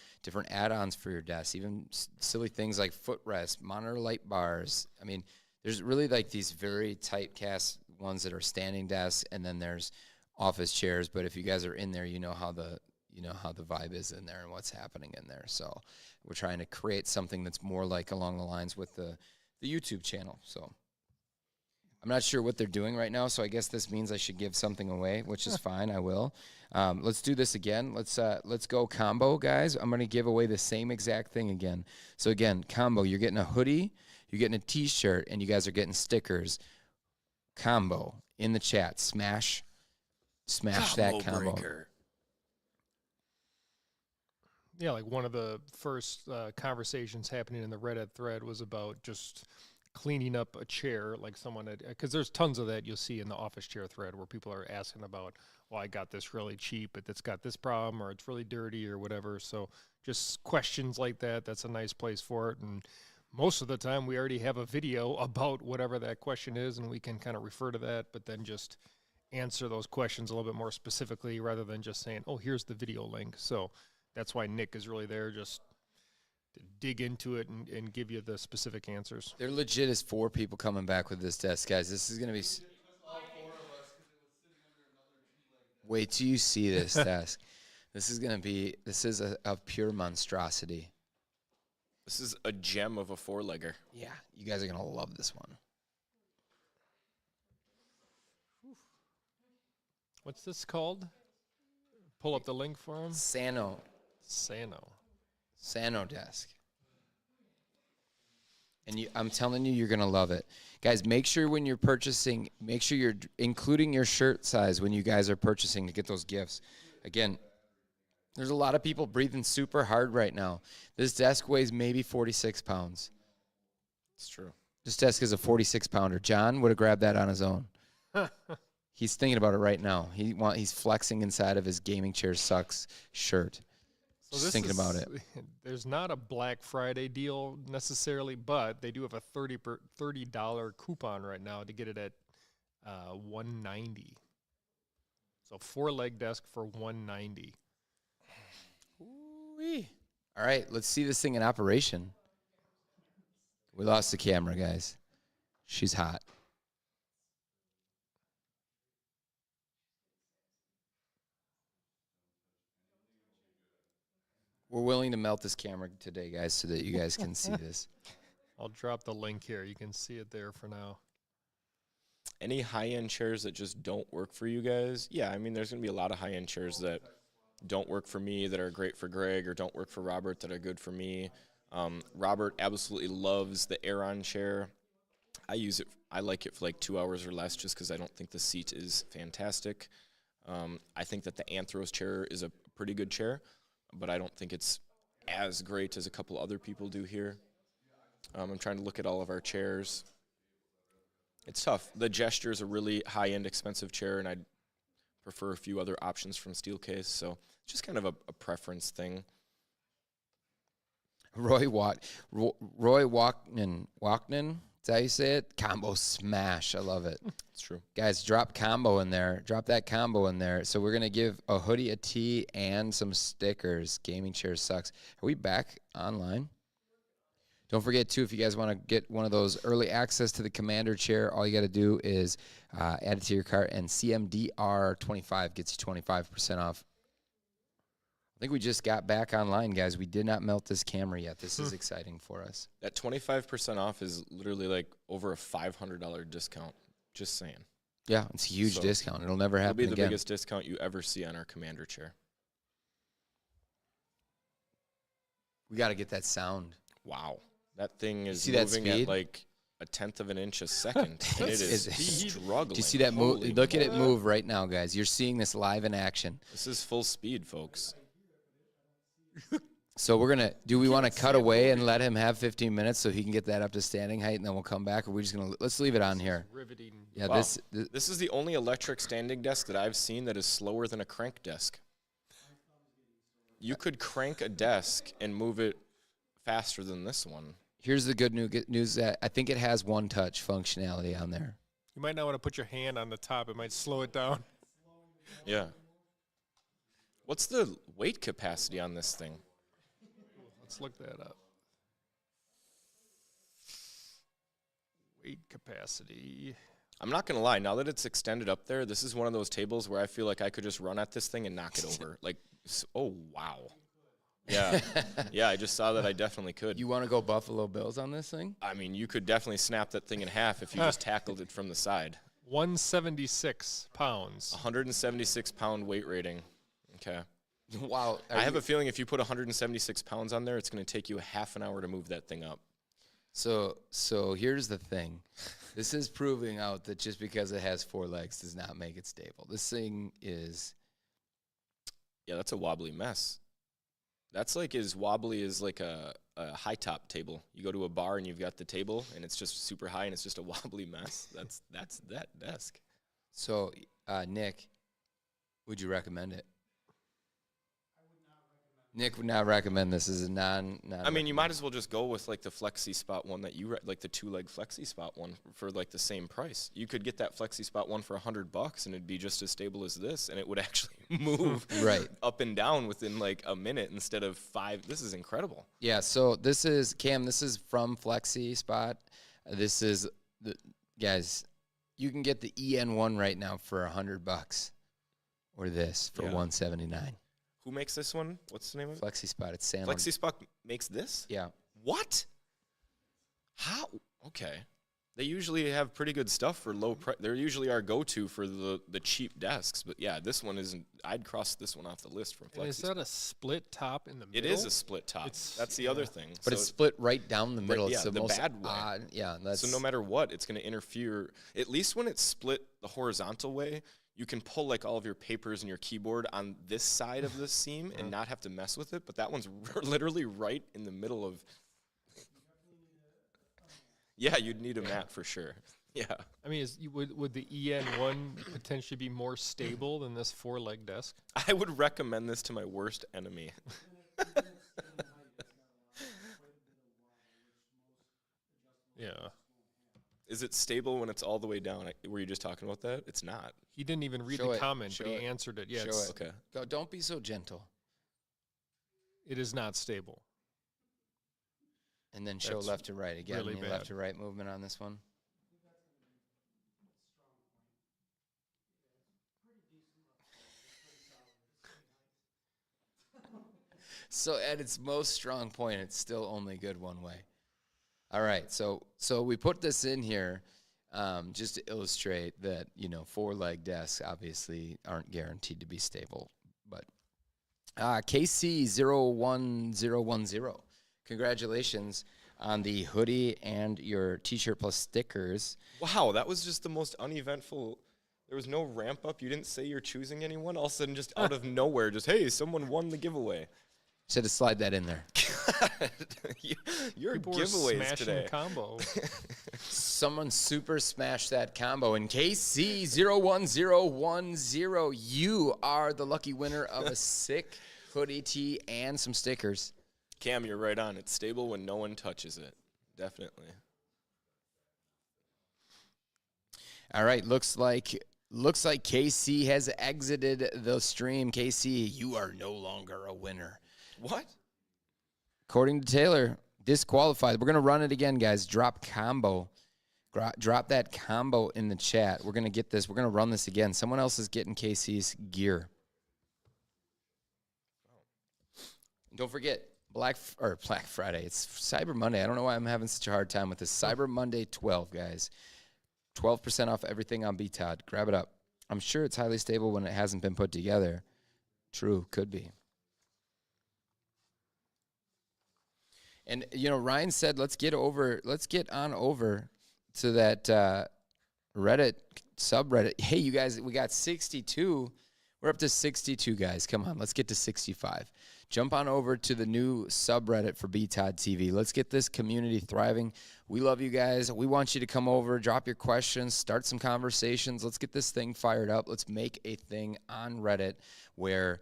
add-ons for your desk, even silly things like footrest, monitor light bars. I mean, there's really like these very tight cast ones that are standing desks, and then there's office chairs. But if you guys are in there, you know how the vibe is in there and what's happening in there. So we're trying to create something that's more like along the lines with the YouTube channel. So I'm not sure what they're doing right now, so I guess this means I should give something away, which is fine. I will. Let's do this again. Let's go combo, guys. I'm going to give away the same exact thing again. So again, combo, you're getting a hoodie, you're getting a T-shirt, and you guys are getting stickers. Combo in the chat. Smash that combo. Breaker. Yeah, like one of the first conversations happening in the Reddit thread was about just cleaning up a chair, like someone had, because there's tons of that you'll see in the office chair thread where people are asking about, well, I got this really cheap, but it's got this problem, or it's really dirty, or whatever. So just questions like that, that's a nice place for it. And most of the time we already have a video about whatever that question is, and we can kind of refer to that, but then just answer those questions a little bit more specifically rather than just saying, oh, here's the video link. So that's why Nick is really there, just to dig into it and give you the specific answers. There legit is 4 people coming back with this desk, guys. This is going to be... Wait till you see this desk. This is a pure monstrosity. This is a gem of a 4-legger. Yeah, you guys are going to love this one. What's this called? Pull up the link for him. Sano desk. And I'm telling you, you're going to love it. Guys, make sure when you're purchasing, make sure you're including your shirt size when you guys are purchasing to get those gifts. Again, there's a lot of people breathing super hard right now. This desk weighs maybe 46 pounds. It's true. This desk is a 46-pounder. John would have grabbed that on his own. He's thinking about it right now. He's flexing inside of his Gaming Chair Sucks shirt. So Just thinking about it. There's not a Black Friday deal necessarily, but they do have a $30 coupon right now to get it at $190. So 4-leg desk for $190. Ooh-wee. All right, let's see this thing in operation. We lost the camera, guys. She's hot. We're willing to melt this camera today, guys, so that you guys can see this. I'll drop the link here. You can see it there for now. Any high-end chairs that just don't work for you guys? Yeah, I mean, there's going to be a lot of high-end chairs that don't work for me, that are great for Greg, or don't work for Robert, that are good for me. Robert absolutely loves the Aeron chair. I use it. I like it for like 2 hours or less just because I don't think the seat is fantastic. I think that the Anthros chair is a pretty good chair, but I don't think it's as great as a couple other people do here. I'm trying to look at all of our chairs. It's tough. The Gesture is a really high-end, expensive chair, and I'd prefer a few other options from Steelcase, so it's just kind of a preference thing. Roy Walkman, is that how you say it? Combo smash. I love it. It's true. Guys, drop combo in there. Drop that combo in there. So we're going to give a hoodie, a tee, and some stickers. Gaming Chair Sucks. Are we back online? Don't forget, too, if you guys want to get one of those early access to the Commander chair, all you got to do is add it to your cart, and CMDR25 gets you 25% off. I think we just got back online, guys. We did not melt this camera yet. This is exciting for us. That 25% off is literally like over a $500 discount. Just saying. Yeah, it's a huge discount. It'll never happen again. It'll be the again. biggest discount you ever see on our Commander chair. We got to get that sound. Wow. That thing is see that moving speed? at like a tenth of an inch a second, and it is struggling. Do you see that move? Holy Look at it moly. move right now, guys. You're seeing this live in action. This is full speed, folks. So do we want to cut away and let him have 15 minutes so he can get that up to standing height, and then we'll come back? Or are we just let's leave it on here? Riveting. Yeah, Wow. this This is the only electric standing desk that I've seen that is slower than a crank desk. You could crank a desk and move it faster than this one. here's the good news that I think it has one touch functionality on there. You might not want to put your hand on the top. It might slow it down. Yeah. What's the weight capacity on this thing? Let's look that up. Weight capacity. I'm not going to lie. Now that it's extended up there, this is one of those tables where I feel like I could just run at this thing and knock it over. Like, oh, wow. Yeah. Yeah, I just saw that I definitely could. You want to go Buffalo Bills on this thing? I mean, you could definitely snap that thing in half if you just tackled it from the side. 176 pounds. 176-pound weight rating. Okay. Wow. I have a feeling if you put 176 pounds on there, it's going to take you a half an hour to move that thing up. So here's the thing. This is proving out that just because it has 4 legs does not make it stable. This thing is Yeah, that's a wobbly mess. That's like as wobbly as like a high top table. You go to a bar and you've got the table and it's just super high and it's just a wobbly mess. That's that desk. so. Nick, would you recommend it? Nick would not recommend this as a non. I mean, you might as well just go with like the Flexi Spot one that you like the 2-leg Flexi Spot one for like the same price. You could get that Flexi Spot one for $100 and it'd be just as stable as this, and it would actually move Right. up and down within like a minute instead of 5. This is incredible. Yeah. So this is Cam. This is from Flexi Spot. This is the guys. You can get the EN1 right now for $100, or this for Yeah. $179. Who makes this one? What's the name of it? Flexi Spot. It's Sam. Flexi Spot makes this? Yeah. What? How? Okay. They usually have pretty good stuff for low price. They're usually our go-to for the cheap desks. But yeah, this one isn't. I'd cross this one off the list from And is Flexi. that a split top in the It middle? is a split top. It's- That's the other thing. But So- it's split right down the middle. yeah, it's the the most bad way. odd. Yeah. That's so no matter what, it's going to interfere. At least when it's split the horizontal way, you can pull like all of your papers and your keyboard on this side of the seam and not have to mess with it. But that one's literally right in the middle of. Yeah, you'd need a mat for sure. Yeah. I mean, would the EN1 potentially be more stable than this 4-leg desk? I would recommend this to my worst enemy. Yeah. Is it stable when it's all the way down? Were you just talking about that? It's not. He didn't even read Show the it. comment, Show but he it. answered it. Yeah, Show it's, it. Okay. Go, don't be so gentle. it is not stable. And then show That's left to right again. really Any bad. left to right movement on this one. So at its most strong point, it's still only good one way. All right, so we put this in here just to illustrate that 4-leg desks obviously aren't guaranteed to be stable. But KC01010, congratulations on the hoodie and your T-shirt plus stickers. Wow, that was just the most uneventful. There was no ramp up. You didn't say you're choosing anyone. All of a sudden, just out of nowhere, just hey, someone won the giveaway. Should have slide that in there. Your People were giveaways smashing today. combo. Someone super smashed that combo. And KC01010, you are the lucky winner of a sick hoodie, tee, and some stickers. Cam, you're right on. It's stable when no one touches it. Definitely. All right, looks like KC has exited the stream. KC, you are no longer a winner. What? According to Taylor, disqualified. We're going to run it again, guys. Drop combo. Drop that combo in the chat. We're going to get this. We're going to run this again. Someone else is getting KC's gear. Don't forget, Black Friday. It's Cyber Monday. I don't know why I'm having such a hard time with this. Cyber Monday 12, guys. 12% off everything on BTOD. Grab it up. I'm sure it's highly stable when it hasn't been put together. True, could be. And Ryan said, let's get on over Reddit subreddit. Hey, you guys, we got 62. We're up to 62 guys. Come on, let's get to 65. Jump on over to the new subreddit for BTOD TV. Let's get this community thriving. We love you guys. We want you to come over, drop your questions, start some conversations. Let's get this thing fired up. Let's make a thing on Reddit where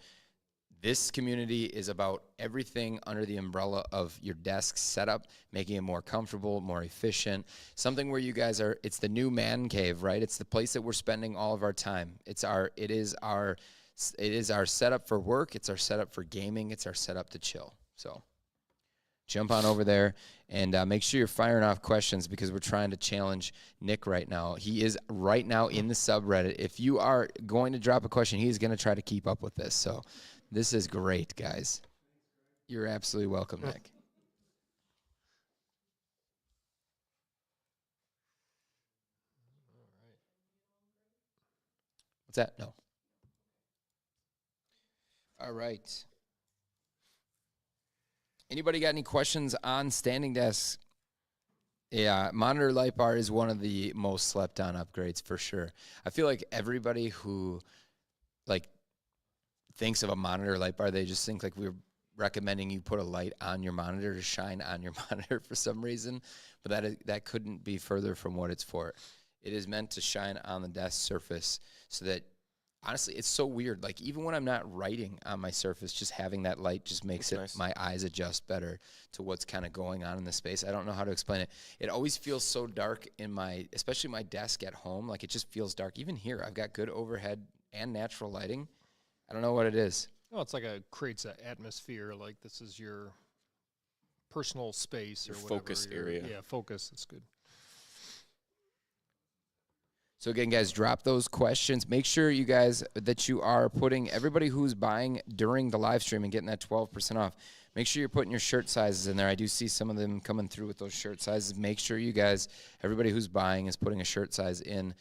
this community is about everything under the umbrella of your desk setup, making it more comfortable, more efficient. Something where you guys are, it's the new man cave, right? It's the place that we're spending all of our time. It is our setup for work. It's our setup for gaming. It's our setup to chill. So jump on over there and make sure you're firing off questions because we're trying to challenge Nick right now. He is right now in the subreddit. If you are going to drop a question, he's going to try to keep up with this. So this is great, guys. You're absolutely welcome, Nick. What's that? No. All right. Anybody got any questions on standing desks? Yeah, monitor light bar is one of the most slept on upgrades for sure. I feel like everybody who thinks of a monitor light bar, they just think like we're recommending you put a light on your monitor to shine on your monitor for some reason, but that couldn't be further from what it's for. It is meant to shine on the desk surface so that, honestly, it's so weird. Like, even when I'm not writing on my surface, just having that light just makes my eyes adjust better to what's kind of going on in the space. I don't know how to explain it. It always feels so dark especially my desk at home. Like, it just feels dark. Even here, I've got good overhead and natural lighting. I don't know what it is. No, it's like creates an atmosphere. Like this is your personal space or whatever. Focus area. Yeah, focus. It's good. So again, guys, drop those questions. Make sure you guys that you are putting everybody who's buying during the live stream and getting that 12% off. Make sure you're putting your shirt sizes in there. I do see some of them coming through with those shirt sizes. Make sure you guys, everybody who's buying, is putting a shirt size in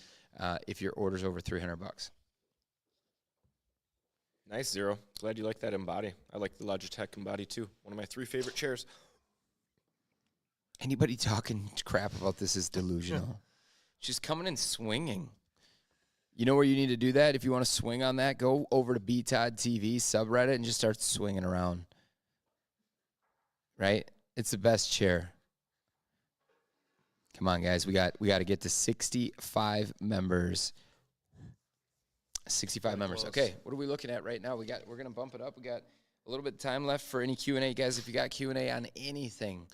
if your order's over $300. Nice, Zero. Glad you like that Embody. I like the Logitech Embody too. One of my 3 favorite chairs. Anybody talking crap about this is delusional. Just coming and swinging. You know where you need to do that? If you want to swing on that, go over to BTOD TV subreddit and just start swinging around. Right? It's the best chair. Come on, guys. We got to get to 65 members. 65 members. Okay, what are we looking at right now? We're going to bump it up. We got a little bit of time left for any Q&A. Guys, if you got Q&A on anything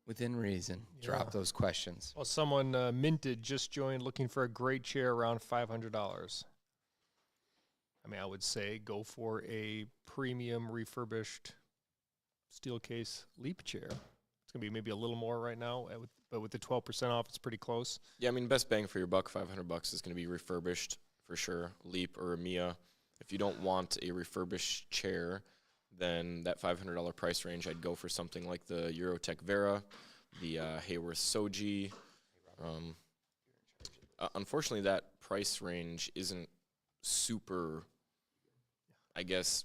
within reason, drop those questions. Well, someone Minted just joined looking for a great chair around $500. I mean, I would say go for a premium refurbished steel case Leap chair. It's going to be maybe a little more right now, but with the 12% off, it's pretty close. Yeah, I mean, best bang for your buck, $500 is going to be refurbished for sure. Leap or a Mia. If you don't want a refurbished chair, then that $500 price range, I'd go for something like the Eurotech Vera, the Hayworth Soji. Unfortunately, that price range isn't super, I guess,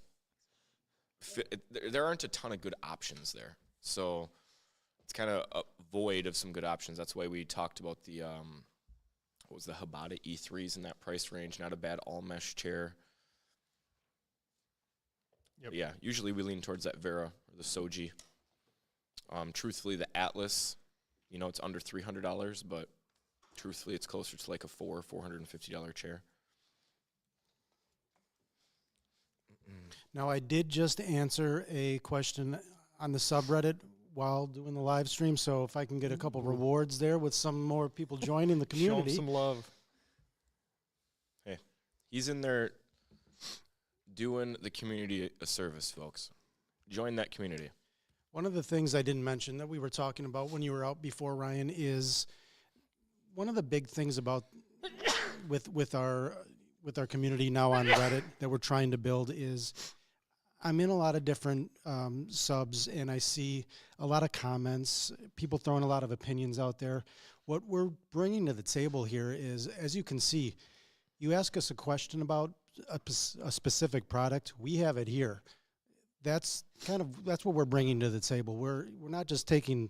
there aren't a ton of good options there. So it's kind of void of some good options. That's why we talked about the, what was the Habata E3s in that price range. Not a bad all-mesh chair. Yep. Yeah, usually we lean towards that Vera or the Soji. Truthfully, the Atlas, it's under $300, but truthfully, it's closer to like a $450 chair. Now, I did just answer a question on the subreddit while doing the live stream, so if I can get a couple rewards there with some more people joining the community. Show 'em some love. Hey, he's in there doing the community a service, folks. Join that community. One of the things I didn't mention that we were talking about when you were out before, Ryan, is one of the big things about with our community now on Reddit that we're trying to build is I'm in a lot of different subs, and I see a lot of comments, people throwing a lot of opinions out there. What we're bringing to the table here is, as you can see, you ask us a question about a specific product, we have it here. That's what we're bringing to the table. We're not just taking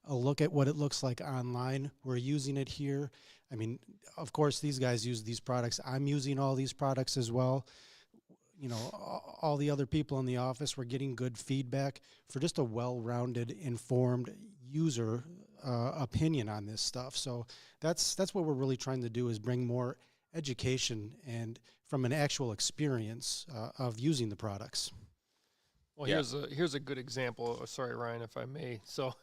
a look at what it looks like online. We're using it here. I mean, of course, these guys use these products. I'm using all these products as well. You know, all the other people in the office, we're getting good feedback for just a well-rounded, informed user opinion on this stuff. So that's what we're really trying to do, is bring more education and from an actual experience of using the products. Well, Yeah. here's a good example. Sorry, Ryan, if I may. So,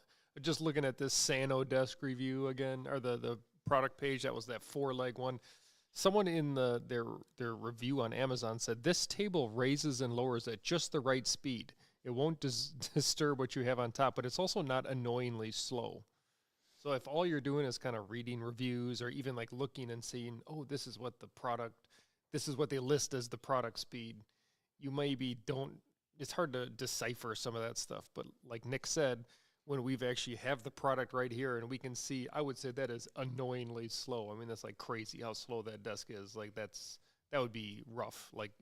just looking at this Sano desk review again, or the product page, that was that 4-leg one. Someone in their review on Amazon said this table raises and lowers at just the right speed. It won't disturb what you have on top, but it's also not annoyingly slow. So if all you're doing is kind of reading reviews or even like looking and seeing, oh, this is what they list as the product speed, you maybe don't. It's hard to decipher some of that stuff. But like Nick said, when we've actually have the product right here and we can see, I would say that is annoyingly slow. I mean, that's like crazy how slow that desk is. Like that would be rough. Like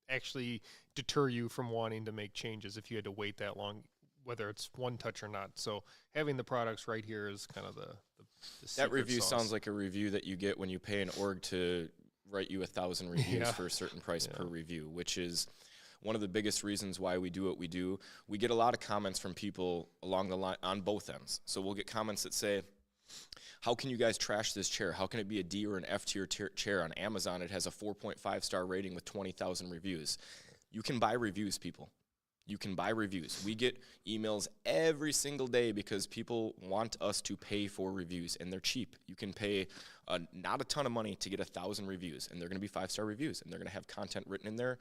actually deter you from wanting to make changes if you had to wait that long, whether it's one touch or not. So having the products right here is kind of the That secret review sauce. sounds like a review that you get when you pay an org to write you 1,000 reviews Yeah. for a certain price per Yeah. review, which is one of the biggest reasons why we do what we do. We get a lot of comments from people along the line on both ends. So we'll get comments that say, how can you guys trash this chair? How can it be a D or an F tier chair on Amazon? It has a 4.5 star rating with 20,000 reviews. You can buy reviews, people. You can buy reviews. We get emails every single day because people want us to pay for reviews, and they're cheap. You can pay not a ton of money to get 1,000 reviews, and they're going to be 5-star reviews, and they're going to have content written in there.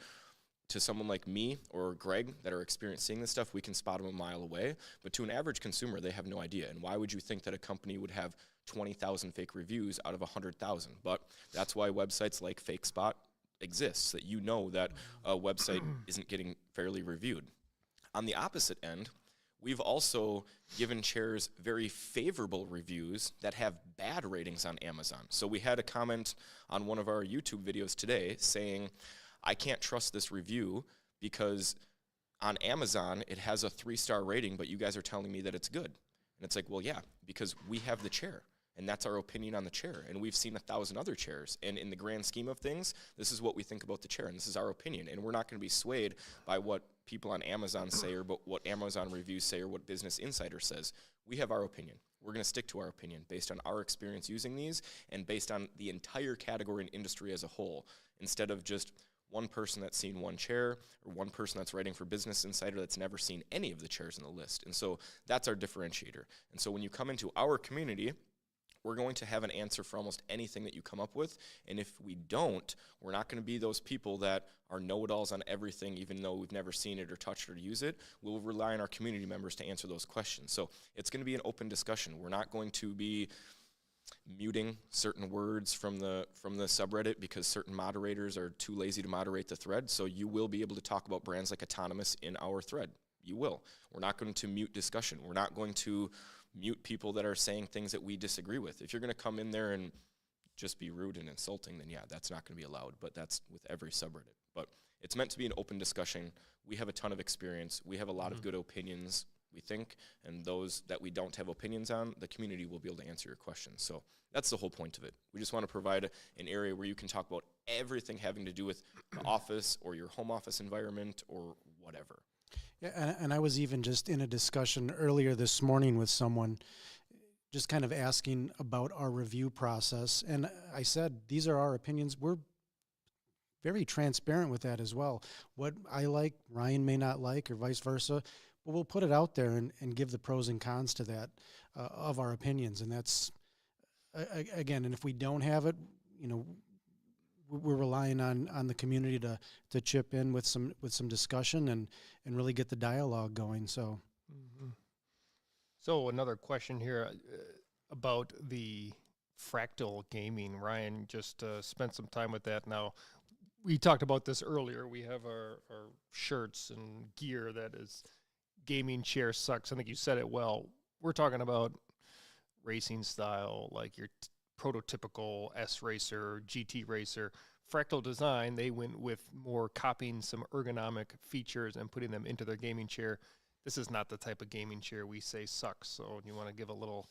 To someone like me or Greg that are experiencing this stuff, we can spot them a mile away. But to an average consumer, they have no idea. And why would you think that a company would have 20,000 fake reviews out of 100,000? But that's why websites like FakeSpot exist, so that you know that a website isn't getting fairly reviewed. On the opposite end, we've also given chairs very favorable reviews that have bad ratings on Amazon. So we had a comment on one of our YouTube videos today saying, I can't trust this review because on Amazon it has a 3-star rating, but you guys are telling me that it's good. And it's like, well, yeah, because we have the chair, and that's our opinion on the chair. And we've seen 1,000 other chairs. And in the grand scheme of things, this is what we think about the chair, and this is our opinion. And we're not going to be swayed by what people on Amazon say or what Amazon reviews say or what Business Insider says. We have our opinion. We're going to stick to our opinion based on our experience using these and based on the entire category and industry as a whole, instead of just one person that's seen one chair or one person that's writing for Business Insider that's never seen any of the chairs in the list. And so that's our differentiator. And so when you come into our community, we're going to have an answer for almost anything that you come up with. And if we don't, we're not going to be those people that are know-it-alls on everything, even though we've never seen it or touched it or used it. We'll rely on our community members to answer those questions. So it's going to be an open discussion. We're not going to be muting certain words from the subreddit because certain moderators are too lazy to moderate the thread. So you will be able to talk about brands like Autonomous in our thread. You will. We're not going to mute discussion. We're not going to mute people that are saying things that we disagree with. If you're going to come in there and just be rude and insulting, then yeah, that's not going to be allowed. But that's with every subreddit. But it's meant to be an open discussion. We have a ton of experience. We have a lot of good opinions, we think, and those that we don't have opinions on, the community will be able to answer your questions. So that's the whole point of it. We just want to provide an area where you can talk about everything having to do with the office or your home office environment or whatever. Yeah, and I was even just in a discussion earlier this morning with someone, just kind of asking about our review process. And I said, these are our opinions. We're very transparent with that as well. What I like, Ryan may not like, or vice versa. But we'll put it out there and give the pros and cons to that of our opinions. And that's, again, and if we don't have it, you know, we're relying on the community to chip in with some discussion and really get the dialogue going. So, So another question here about the Fractal Gaming. Ryan just spent some time with that. Now, we talked about this earlier. We have our shirts and gear that is gaming chair sucks. I think you said it well. We're talking about racing style, like your prototypical S racer, GT racer. Fractal Design, they went with more copying some ergonomic features and putting them into their gaming chair. this is not the type of gaming chair we say sucks. So you want to give a little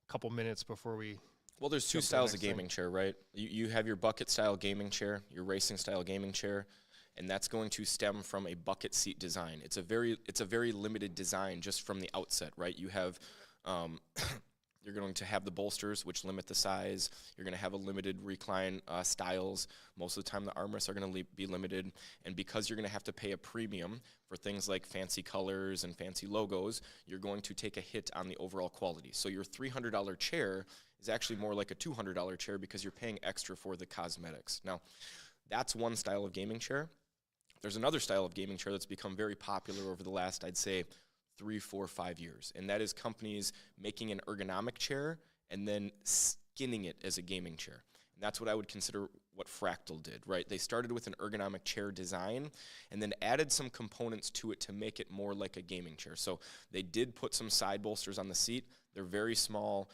couple minutes before we. Well, there's two Jump to the styles of next thing. gaming chair, right? You have your bucket style gaming chair, your racing style gaming chair, and that's going to stem from a bucket seat design. It's a very limited design just from the outset, right? You have you're going to have the bolsters, which limit the size. You're going to have a limited recline styles. Most of the time, the armrests are going to be limited. And because you're going to have to pay a premium for things like fancy colors and fancy logos, you're going to take a hit on the overall quality. So your $300 chair is actually more like a $200 chair because you're paying extra for the cosmetics. Now, that's one style of gaming chair. There's another style of gaming chair that's become very popular over the last, I'd say, 3, 4, 5 years, and that is companies making an ergonomic chair and then skinning it as a gaming chair. And that's what I would consider what Fractal did, right? They started with an ergonomic chair design and then added some components to it to make it more like a gaming chair. So they did put some side bolsters on the seat. They're very small.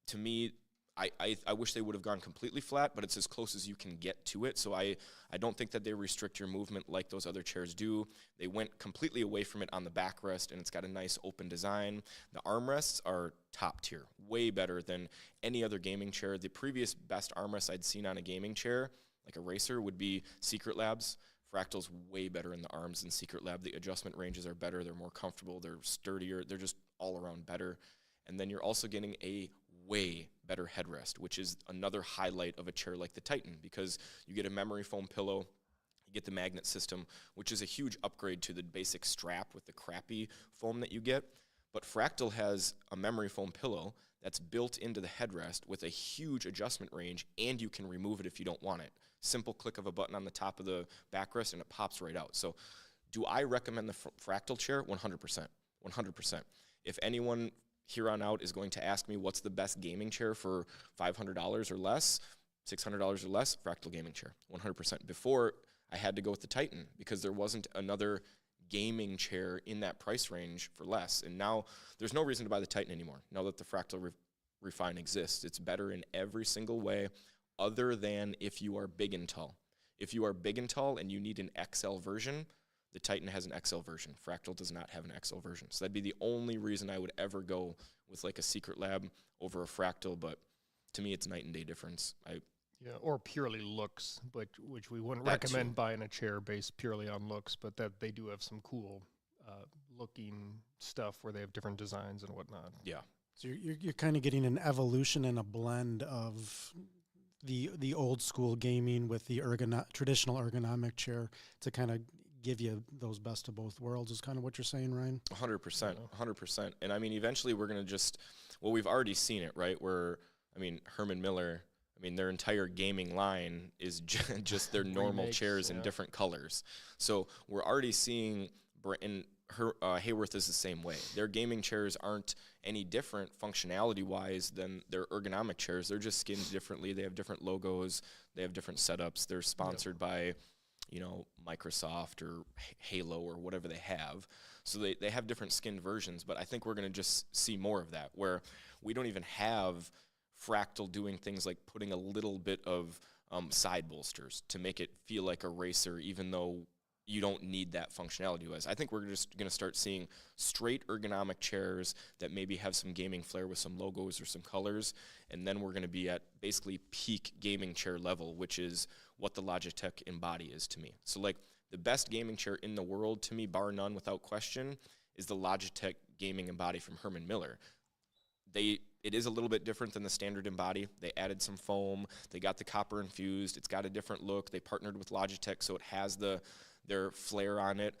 To me, I wish they would have gone completely flat, but it's as close as you can get to it. So I don't think that they restrict your movement like those other chairs do. They went completely away from it on the backrest, and it's got a nice open design. The armrests are top tier, way better than any other gaming chair. The previous best armrest I'd seen on a gaming chair, like a racer, would be Secret Lab's. Fractal's way better in the arms than Secret Lab. The adjustment ranges are better. They're more comfortable. They're sturdier. They're just all around better. And then you're also getting a way better headrest, which is another highlight of a chair like the Titan, because you get a memory foam pillow, you get the magnet system, which is a huge upgrade to the basic strap with the crappy foam that you get. But Fractal has a memory foam pillow that's built into the headrest with a huge adjustment range, and you can remove it if you don't want it. Simple click of a button on the top of the backrest, and it pops right out. So do I recommend the Fractal chair? 100%. 100%. If anyone here on out is going to ask me what's the best gaming chair for $500 or less, $600 or less, Fractal gaming chair, 100%. Before, I had to go with the Titan because there wasn't another gaming chair in that price range for less. And now there's no reason to buy the Titan anymore. Now that the Fractal Refine exists, it's better in every single way other than if you are big and tall. If you are big and tall and you need an XL version, the Titan has an XL version. Fractal does not have an XL version. So that'd be the only reason I would ever go with like a Secret Lab over a Fractal, but to me it's night and day difference. Yeah, or purely looks, but which we wouldn't That recommend too. buying a chair based purely on looks, but that they do have some cool looking stuff where they have different designs and whatnot. Yeah. So you're kind of getting an evolution and a blend of the old school gaming with the traditional ergonomic chair to kind of give you those best of both worlds is kind of what you're saying, Ryan? 100%, 100%. And I mean, eventually we're going to we've already seen it, right? Herman Miller, their entire gaming line is just their normal Remakes, chairs in yeah. different colors. So we're already seeing, Hayworth is the same way. Their gaming chairs aren't any different functionality-wise than their ergonomic chairs. They're just skinned differently. They have different logos. They have different setups. They're sponsored by Microsoft or Halo or whatever they have. So they have different skinned versions, but I think we're going to just see more of that, where we don't even have Fractal doing things like putting a little bit of side bolsters to make it feel like a racer, even though you don't need that functionality-wise. I think we're just going to start seeing straight ergonomic chairs that maybe have some gaming flair with some logos or some colors, and then we're going to be at basically peak gaming chair level, which is what the Logitech Embody is to me. So like the best gaming chair in the world to me, bar none, without question, is the Logitech Gaming Embody from Herman Miller. It is a little bit different than the standard Embody. They added some foam. They got the copper infused. It's got a different look. They partnered with Logitech, so it has their flair on it.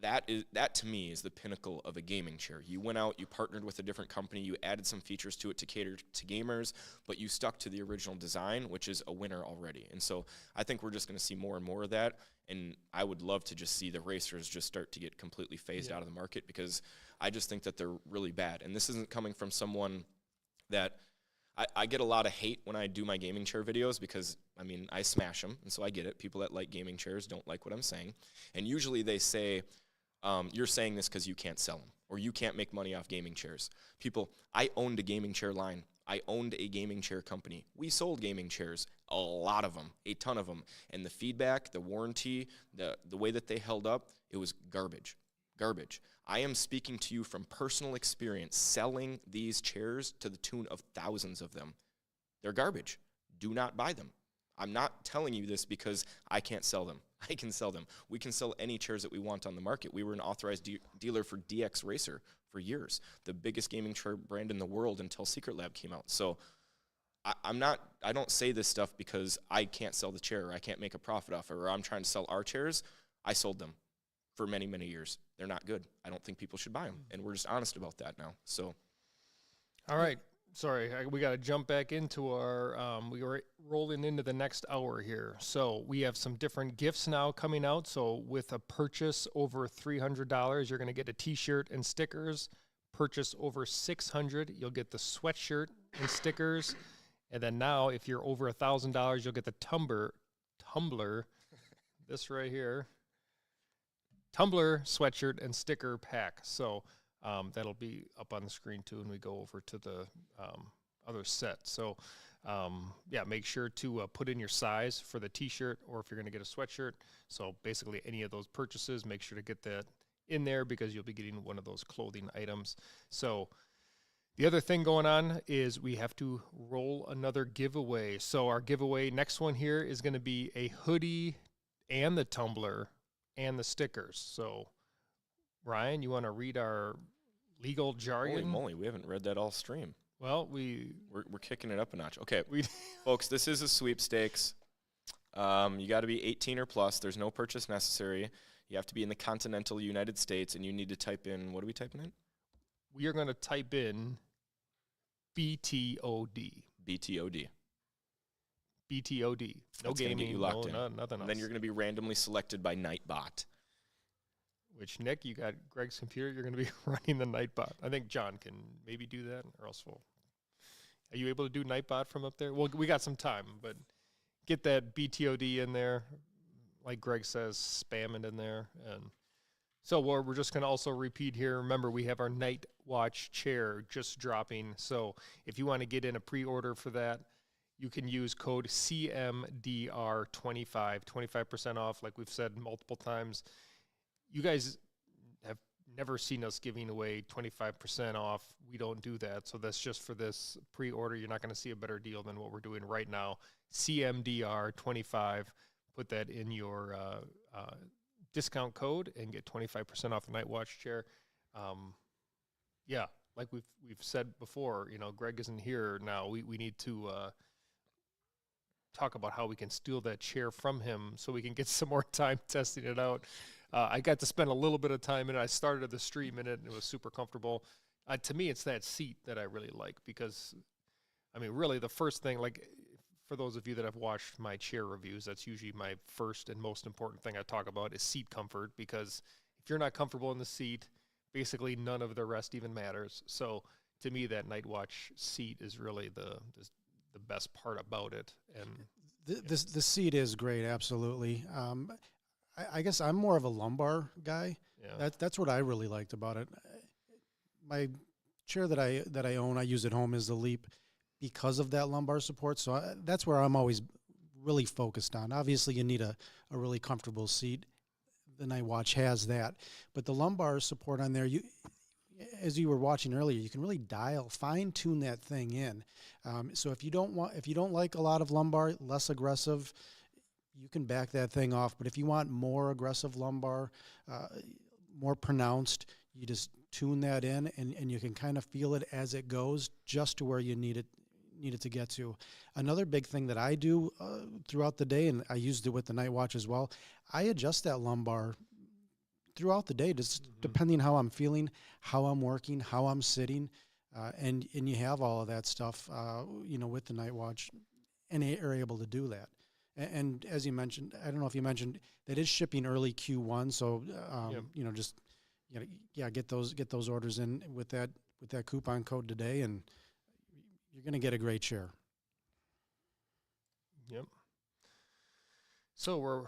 That to me is the pinnacle of a gaming chair. You went out, you partnered with a different company, you added some features to it to cater to gamers, but you stuck to the original design, which is a winner already. And so I think we're just going to see more and more of that, and I would love to just see the racers just start to get completely phased out of the market, because I just think that they're really bad. And this isn't coming from someone that I get a lot of hate when I do my gaming chair videos, because, I smash them, and so I get it. People that like gaming chairs don't like what I'm saying. And usually they say, you're saying this because you can't sell them, or you can't make money off gaming chairs. I owned a gaming chair line. I owned a gaming chair company. We sold gaming chairs, a lot of them, a ton of them. And the feedback, the warranty, the way that they held up, it was garbage. Garbage. I am speaking to you from personal experience selling these chairs to the tune of thousands of them. They're garbage. Do not buy them. I'm not telling you this because I can't sell them. I can sell them. We can sell any chairs that we want on the market. We were an authorized dealer for DX Racer for years, the biggest gaming chair brand in the world until Secret Lab came out. So I don't say this stuff because I can't sell the chair or I can't make a profit off it or I'm trying to sell our chairs. I sold them for many, many years. They're not good. I don't think people should buy them. And we're just honest about that now. So, All right. Sorry, we got to jump back into our, we were rolling into the next hour here. So we have some different gifts now coming out. So with a purchase over $300, you're going to get a t-shirt and stickers. Purchase over $600, you'll get the sweatshirt and stickers. And then now, if you're over $1,000, you'll get the tumbler, this right here, tumbler, sweatshirt, and sticker pack. So that'll be up on the screen too, and we go over to the other set. So yeah, make sure to put in your size for the t-shirt or if you're going to get a sweatshirt. So basically any of those purchases, make sure to get that in there because you'll be getting one of those clothing items. So the other thing going on is we have to roll another giveaway. So our giveaway, next one here is going to be a hoodie and the tumbler and the stickers. So Ryan, you want to read our legal jargon? Holy moly, we haven't read that all stream. Well, we're kicking it up a notch. Okay, folks, this is a sweepstakes. You got to be 18 or plus. There's no purchase necessary. You have to be in the continental United States, and you need to type in, what are we typing in? We are going to type in BTOD. BTOD. BTOD. No That's gonna gaming, get you locked in. nothing else. And then you're going to be randomly selected by Nightbot. Which, Nick, you got Greg's computer. You're going to be running the Nightbot. I think John can maybe do that, or else we'll... Are you able to do Nightbot from up there? Well, we got some time, but get that BTOD in there. Like Greg says, spam it in there. And so we're just going to also repeat here. Remember, we have our Night Watch chair just dropping. So if you want to get in a pre-order for that, you can use code CMDR25, 25% off, like we've said multiple times. You guys have never seen us giving away 25% off. We don't do that. So that's just for this pre-order. You're not going to see a better deal than what we're doing right now. CMDR25. Put that in your discount code and get 25% off the Night Watch chair. Yeah, like we've said before, you know, Greg isn't here now. We need to talk about how we can steal that chair from him so we can get some more time testing it out. I got to spend a little bit of time in it. I started the stream in it, and it was super comfortable. To me, it's that seat that I really like because, I mean, really the first thing, like for those of you that have watched my chair reviews, that's usually my first and most important thing I talk about is seat comfort, because if you're not comfortable in the seat, basically none of the rest even matters. So to me, that Night Watch seat is really the best part about it. And The seat is great, absolutely. I guess I'm more of a lumbar guy. yeah, That's what I really liked about it. My chair that I own, I use at home, is the Leap because of that lumbar support. So that's where I'm always really focused on. Obviously, you need a really comfortable seat. The Night Watch has that, but the lumbar support on there, as you were watching earlier, you can really fine tune that thing in. So if you don't like a lot of lumbar, less aggressive, you can back that thing off. But if you want more aggressive lumbar, more pronounced, you just tune that in, and you can kind of feel it as it goes, just to where you need it to get to. Another big thing that I do throughout the day, and I used it with the Night Watch as well, I adjust that lumbar throughout the day, just depending how I'm feeling, how I'm working, how I'm sitting, and you have all of that stuff, with the Night Watch, and are able to do that. And as you mentioned, I don't know if you mentioned, that is shipping early Q1, so get those orders in with that coupon code today, and you're going to get a great chair. yep. So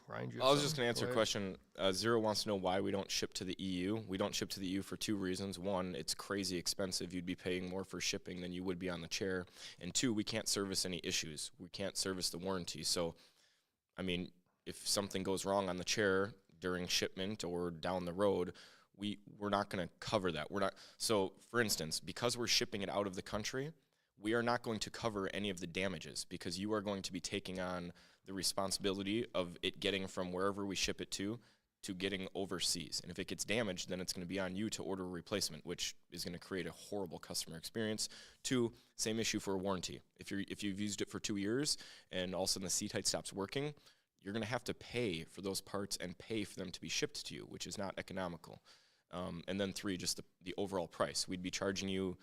Ryan, I was just going to answer a question. Zero wants to know why we don't ship to the EU. We don't ship to the EU for two reasons. One, it's crazy expensive. You'd be paying more for shipping than you would be on the chair. And two, we can't service any issues. We can't service the warranty. So, I mean, if something goes wrong on the chair during shipment or down the road, we're not going to cover that. We're not. So, for instance, because we're shipping it out of the country, we are not going to cover any of the damages because you are going to be taking on the responsibility of it getting from wherever we ship it to getting overseas. And if it gets damaged, then it's going to be on you to order a replacement, which is going to create a horrible customer experience. 2, same issue for a warranty. If you've used it for 2 years and all of a sudden the seat height stops working, you're going to have to pay for those parts and pay for them to be shipped to you, which is not economical. And then 3, just the overall price. We'd be charging you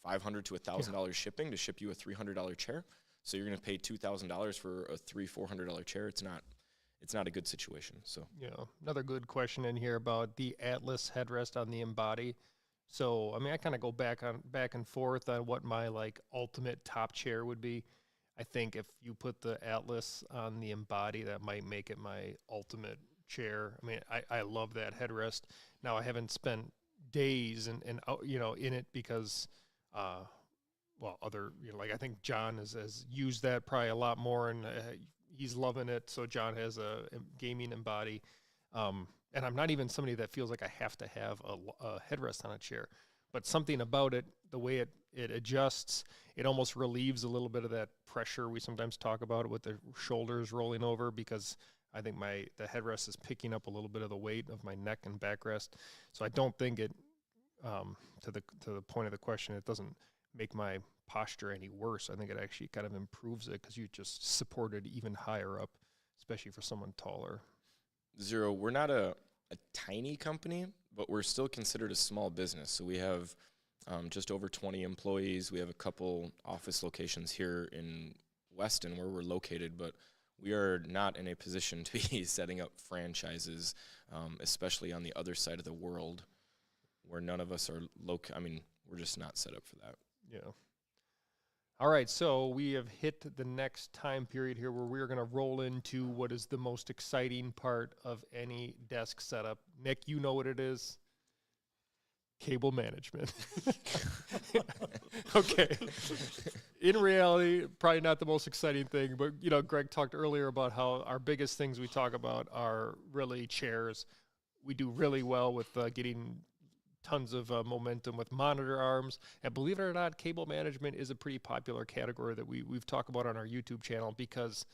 $500 to $1,000 shipping to ship you a $300 chair. So you're going to pay $2,000 for a $300-$400 chair. It's not a good situation. So Yeah, another good question in here about the Atlas headrest on the Embody. So, I mean, I kind of go back and forth on what my like ultimate top chair would be. I think if you put the Atlas on the Embody, that might make it my ultimate chair. I mean, I love that headrest. Now, I haven't spent days and in it because, like I think John has used that probably a lot more, and he's loving it. So John has a gaming Embody. And I'm not even somebody that feels like I have to have a headrest on a chair. But something about it, the way it adjusts, it almost relieves a little bit of that pressure we sometimes talk about with the shoulders rolling over, because I think the headrest is picking up a little bit of the weight of my neck and backrest. So I don't think it, to the point of the question, it doesn't make my posture any worse. I think it actually kind of improves it because you just support it even higher up, especially for someone taller. Zero, we're not a tiny company, but we're still considered a small business. So we have just over 20 employees. We have a couple office locations here in Weston where we're located, but we are not in a position to be setting up franchises, especially on the other side of the world where none of us are we're just not set up for that. Yeah. All right, so we have hit the next time period here where we're going to roll into what is the most exciting part of any desk setup. Nick, you know what it is? Cable management. Okay. In reality, probably not the most exciting thing, but Greg talked earlier about how our biggest things we talk about are really chairs. We do really well with getting tons of momentum with monitor arms, and believe it or not, cable management is a pretty popular category that we've talked about on our YouTube channel, because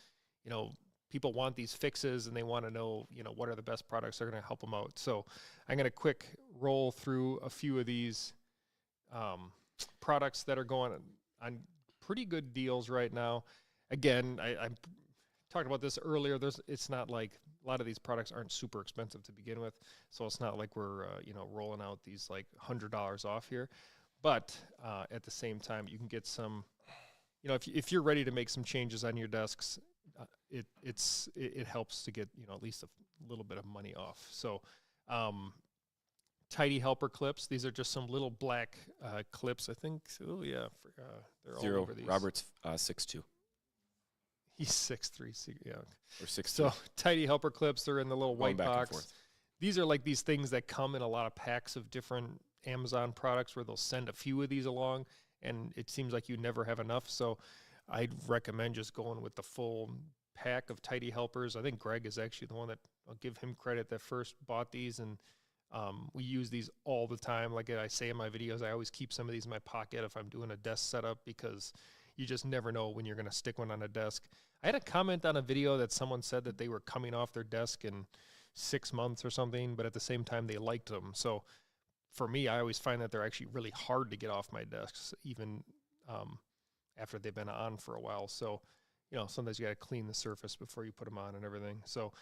people want these fixes and they want to know what are the best products that are going to help them out. So I'm going to quick roll through a few of these products that are going on pretty good deals right now. Again, I talked about this earlier. It's not like a lot of these products aren't super expensive to begin with, so it's not like we're rolling out these like $100 off here. But at the same time, you can get some. If you're ready to make some changes on your desks, it helps to get at least a little bit of money off. So, Tidy Helper clips. These are just some little black clips. I think. Oh yeah, they're Zero. all over these. Robert's 6'2". He's 6'3", yeah. Or 6'2". So Tidy Helper clips, they're in the little Going white back and box. forth. These are like these things that come in a lot of packs of different Amazon products where they'll send a few of these along, and it seems like you never have enough. So I'd recommend just going with the full pack of Tidy Helpers. I think Greg is actually the one that, I'll give him credit, that first bought these, and we use these all the time. Like I say in my videos, I always keep some of these in my pocket if I'm doing a desk setup, because you just never know when you're going to stick one on a desk. I had a comment on a video that someone said that they were coming off their desk in 6 months or something, but at the same time they liked them. So for me, I always find that they're actually really hard to get off my desks, even after they've been on for a while. So, sometimes you got to clean the surface before you put them on and everything. So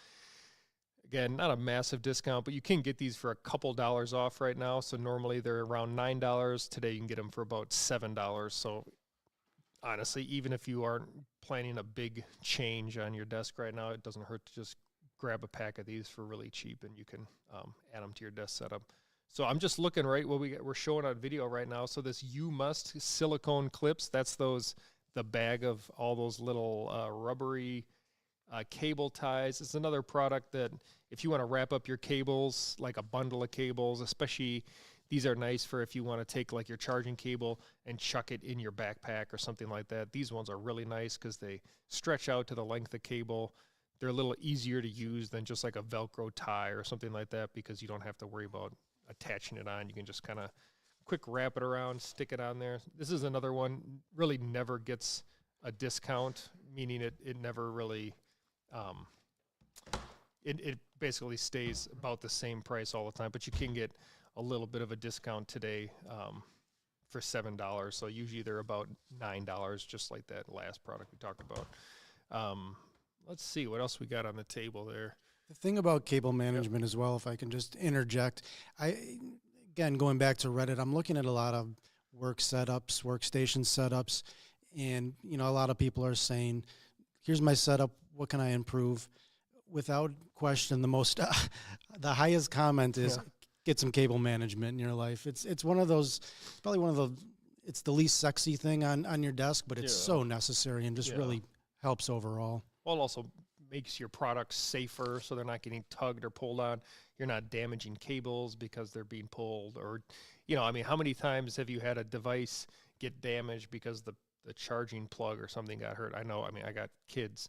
again, not a massive discount, but you can get these for a couple dollars off right now. So normally they're around $9. Today you can get them for about $7. So honestly, even if you aren't planning a big change on your desk right now, it doesn't hurt to just grab a pack of these for really cheap, and you can add them to your desk setup. So I'm just looking right what we're showing on video right now. So this You Must silicone clips, that's the bag of all those little rubbery cable ties. It's another product that if you want to wrap up your cables, like a bundle of cables, especially these are nice for if you want to take like your charging cable and chuck it in your backpack or something like that. These ones are really nice because they stretch out to the length of cable. they're a little easier to use than just like a Velcro tie or something like that, because you don't have to worry about attaching it on. You can just kind of quick wrap it around, stick it on there. This is another one, really never gets a discount, meaning it never really, it basically stays about the same price all the time, but you can get a little bit of a discount today for $7. So usually they're about $9, just like that last product we talked about. Let's see what else we got on the table there. The thing about cable management as well, if I can just interject, again, going back to Reddit, I'm looking at a lot of work setups, workstation setups, and, you know, a lot of people are saying, here's my setup, what can I improve? Without question, the highest comment is, get some cable management in your life. It's one of those, probably one of the, it's the least sexy thing on your desk, but it's so necessary and just really helps overall. Well, it also makes your products safer, so they're not getting tugged or pulled on. You're not damaging cables because they're being pulled, or, you know, I mean, how many times have you had a device get damaged because the charging plug or something got hurt? I know, I mean, I got kids.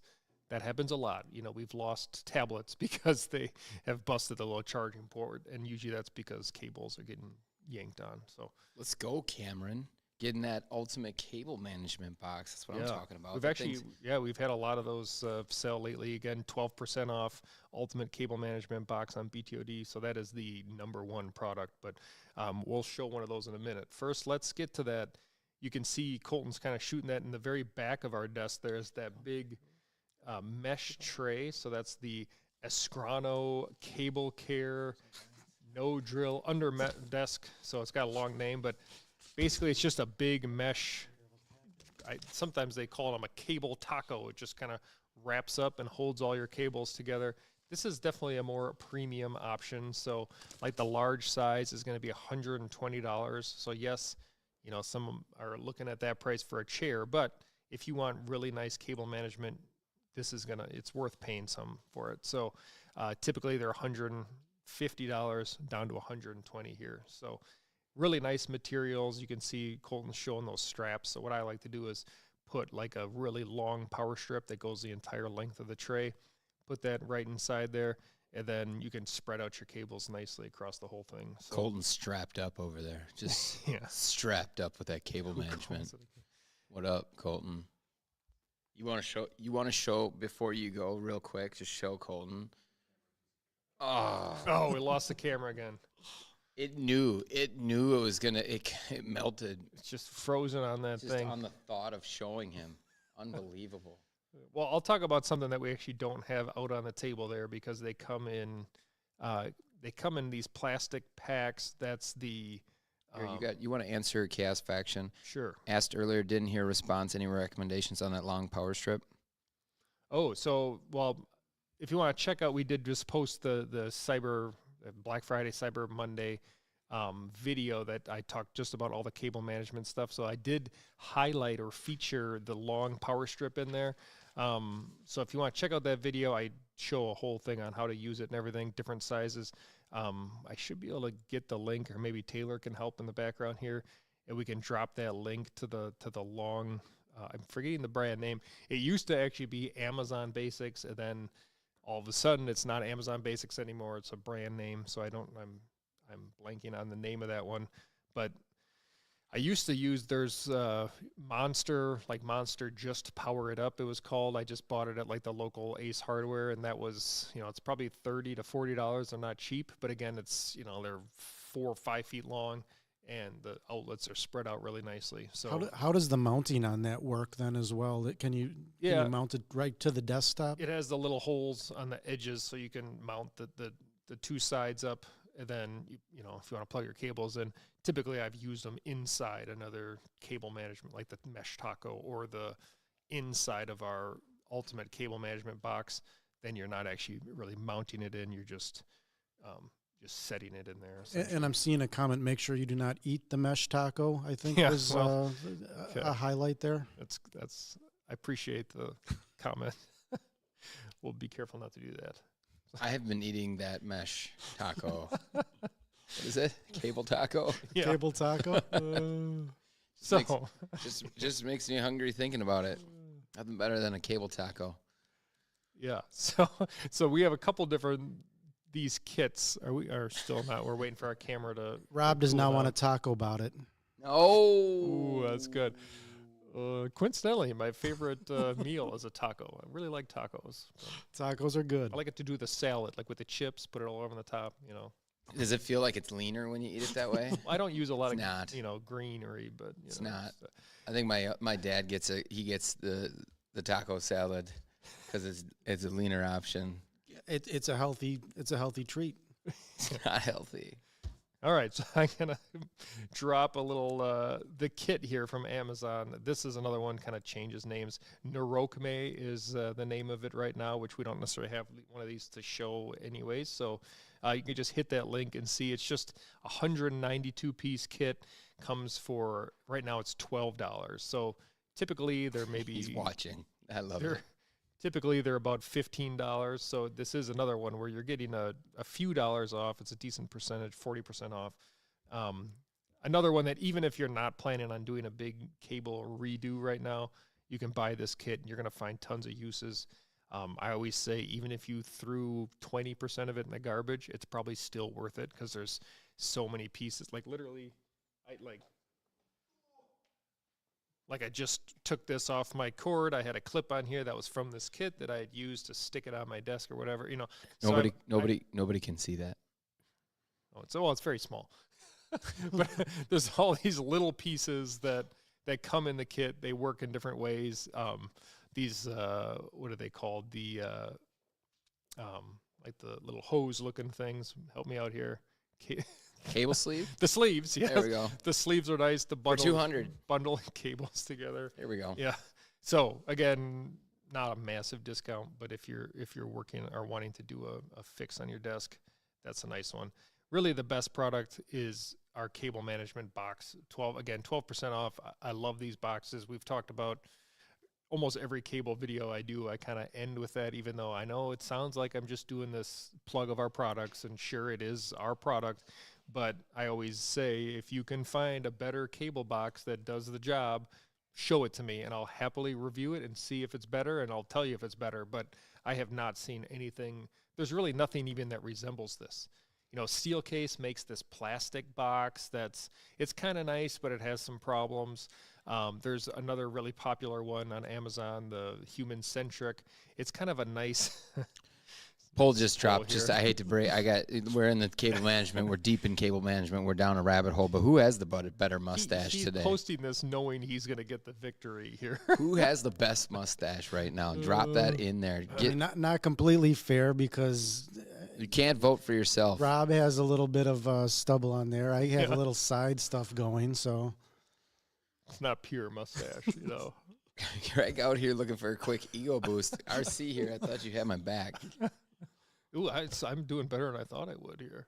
That happens a lot. You know, we've lost tablets because they have busted the little charging port, and usually that's because cables are getting yanked on. So let's go, Cameron. Getting that ultimate cable management box. That's what I'm talking about. We've actually, we've had a lot of those sell lately. Again, 12% off ultimate cable management box on BTOD. So that is the #1 product, but we'll show one of those in a minute. First, let's get to that. You can see Colton's kind of shooting that in the very back of our desk. There's that big mesh tray. So that's the Escrano Cable Care No Drill under desk. So it's got a long name, but basically it's just a big mesh. Sometimes they call them a cable taco. It just kind of wraps up and holds all your cables together. This is definitely a more premium option. So like the large size is going to be $120. So yes, you know, some are looking at that price for a chair, but if you want really nice cable management, it's worth paying some for it. So typically they're $150 down to $120 here. So really nice materials. You can see Colton showing those straps. So what I like to do is put like a really long power strip that goes the entire length of the tray, put that right inside there, and then you can spread out your cables nicely across the whole thing. So Colton's strapped up over there. Just strapped up with that cable management. What up, Colton? You want to show before you go real quick, just show Colton. Oh, we lost the camera again. It knew it was gonna. It melted. It's just frozen on that Just thing. on the thought of showing him, unbelievable. Well, I'll talk about something that we actually don't have out on the table there, because they come in these plastic packs. That's the Here, you want to answer Chaos Faction? Sure. Asked earlier, didn't hear a response. Any recommendations on that long power strip? Oh, so well, if you want to check out, we did just post the Cyber Black Friday, Cyber Monday video that I talked just about all the cable management stuff. So I did highlight or feature the long power strip in there. So if you want to check out that video, I show a whole thing on how to use it and everything, different sizes. I should be able to get the link, or maybe Taylor can help in the background here, and we can drop that link to the long. I'm forgetting the brand name. It used to actually be Amazon Basics, and then all of a sudden it's not Amazon Basics anymore. It's a brand name, so I'm blanking on the name of that one. But I used to use, there's Monster Just Power It Up, it was called. I just bought it at like the local Ace Hardware, and that was, you know, it's probably $30 to $40. They're not cheap, but again, it's, you know, they're 4 or 5 feet long, and the outlets are spread out really nicely. So How does the mounting on that work then as well? Can you mount it right to the desktop? it has the little holes on the edges, so you can mount the 2 sides up, and then you know, if you want to plug your cables in. Typically, I've used them inside another cable management, like the Mesh Taco, or the inside of our ultimate cable management box. Then you're not actually really mounting it in; you're just setting it in there. And I'm seeing a comment: make sure you do not eat the Mesh Taco. I think was a highlight there. That's. I appreciate the comment. We'll be careful not to do that. I have been eating that mesh taco. What is it? Cable taco? Yeah. Cable taco. Just makes me hungry thinking about it. Nothing better than a cable taco. Yeah. So we have a couple different these kits. Are still not? We're waiting for our camera to. Rob does cool not want down. to talk about it. Oh, Ooh, that's good. Coincidentally, my favorite meal is a taco. I really like tacos. Tacos are good. I like it to do the salad, like with the chips, put it all over the top. Does it feel like it's leaner when you eat it that way? I don't use a lot It's of not. greenery, but It's not. I think my dad gets the taco salad because it's a leaner option. It's a healthy treat. It's not healthy. All right, so I'm gonna drop a little the kit here from Amazon. This is another one, kind of changes names. Nerokme is the name of it right now, which we don't necessarily have one of these to show anyways. So you can just hit that link and see. It's just a 192-piece kit. Comes for right now it's $12. So typically there may be He's watching. I love they're, it. typically they're about $15. So this is another one where you're getting a few dollars off. It's a decent percentage, 40% off. Another one that even if you're not planning on doing a big cable redo right now, you can buy this kit and you're going to find tons of uses. I always say even if you threw 20% of it in the garbage, it's probably still worth it because there's so many pieces. Like literally, I just took this off my cord. I had a clip on here that was from this kit that I had used to stick it on my desk or whatever. So Nobody can see that. it's very small. But there's all these little pieces that come in the kit. They work in different ways. These what are they called? The like the little hose looking things. Help me out here. Cable sleeve? The sleeves, yes. There we go. The sleeves are nice. The For $200. bundle cables together. Here we go. Yeah. So again, not a massive discount, but if you're working or wanting to do a fix on your desk, that's a nice one. Really, the best product is our cable management box. 12% off. I love these boxes. We've talked about almost every cable video I do. I kind of end with that, even though I know it sounds like I'm just doing this plug of our products, and sure, it is our product. But I always say, if you can find a better cable box that does the job, show it to me, and I'll happily review it and see if it's better, and I'll tell you if it's better. But I have not seen anything. There's really nothing even that resembles this. Steelcase makes this plastic box it's kind of nice, but it has some problems. There's another really popular one on Amazon, the Human Centric. It's kind of a nice... Poll just dropped. here. I hate to break. We're in the cable management. We're deep in cable management. We're down a rabbit hole. But who has the better mustache he's today? posting this knowing he's going to get the victory here. Who has the best mustache right now? Drop that in there. I mean, not completely fair because You can't vote for yourself. Rob has a little bit of stubble on there. I have a little side stuff going, so It's not pure mustache, Greg out here looking for a quick ego boost. RC here. I thought you had my back. Ooh, I'm doing better than I thought I would here.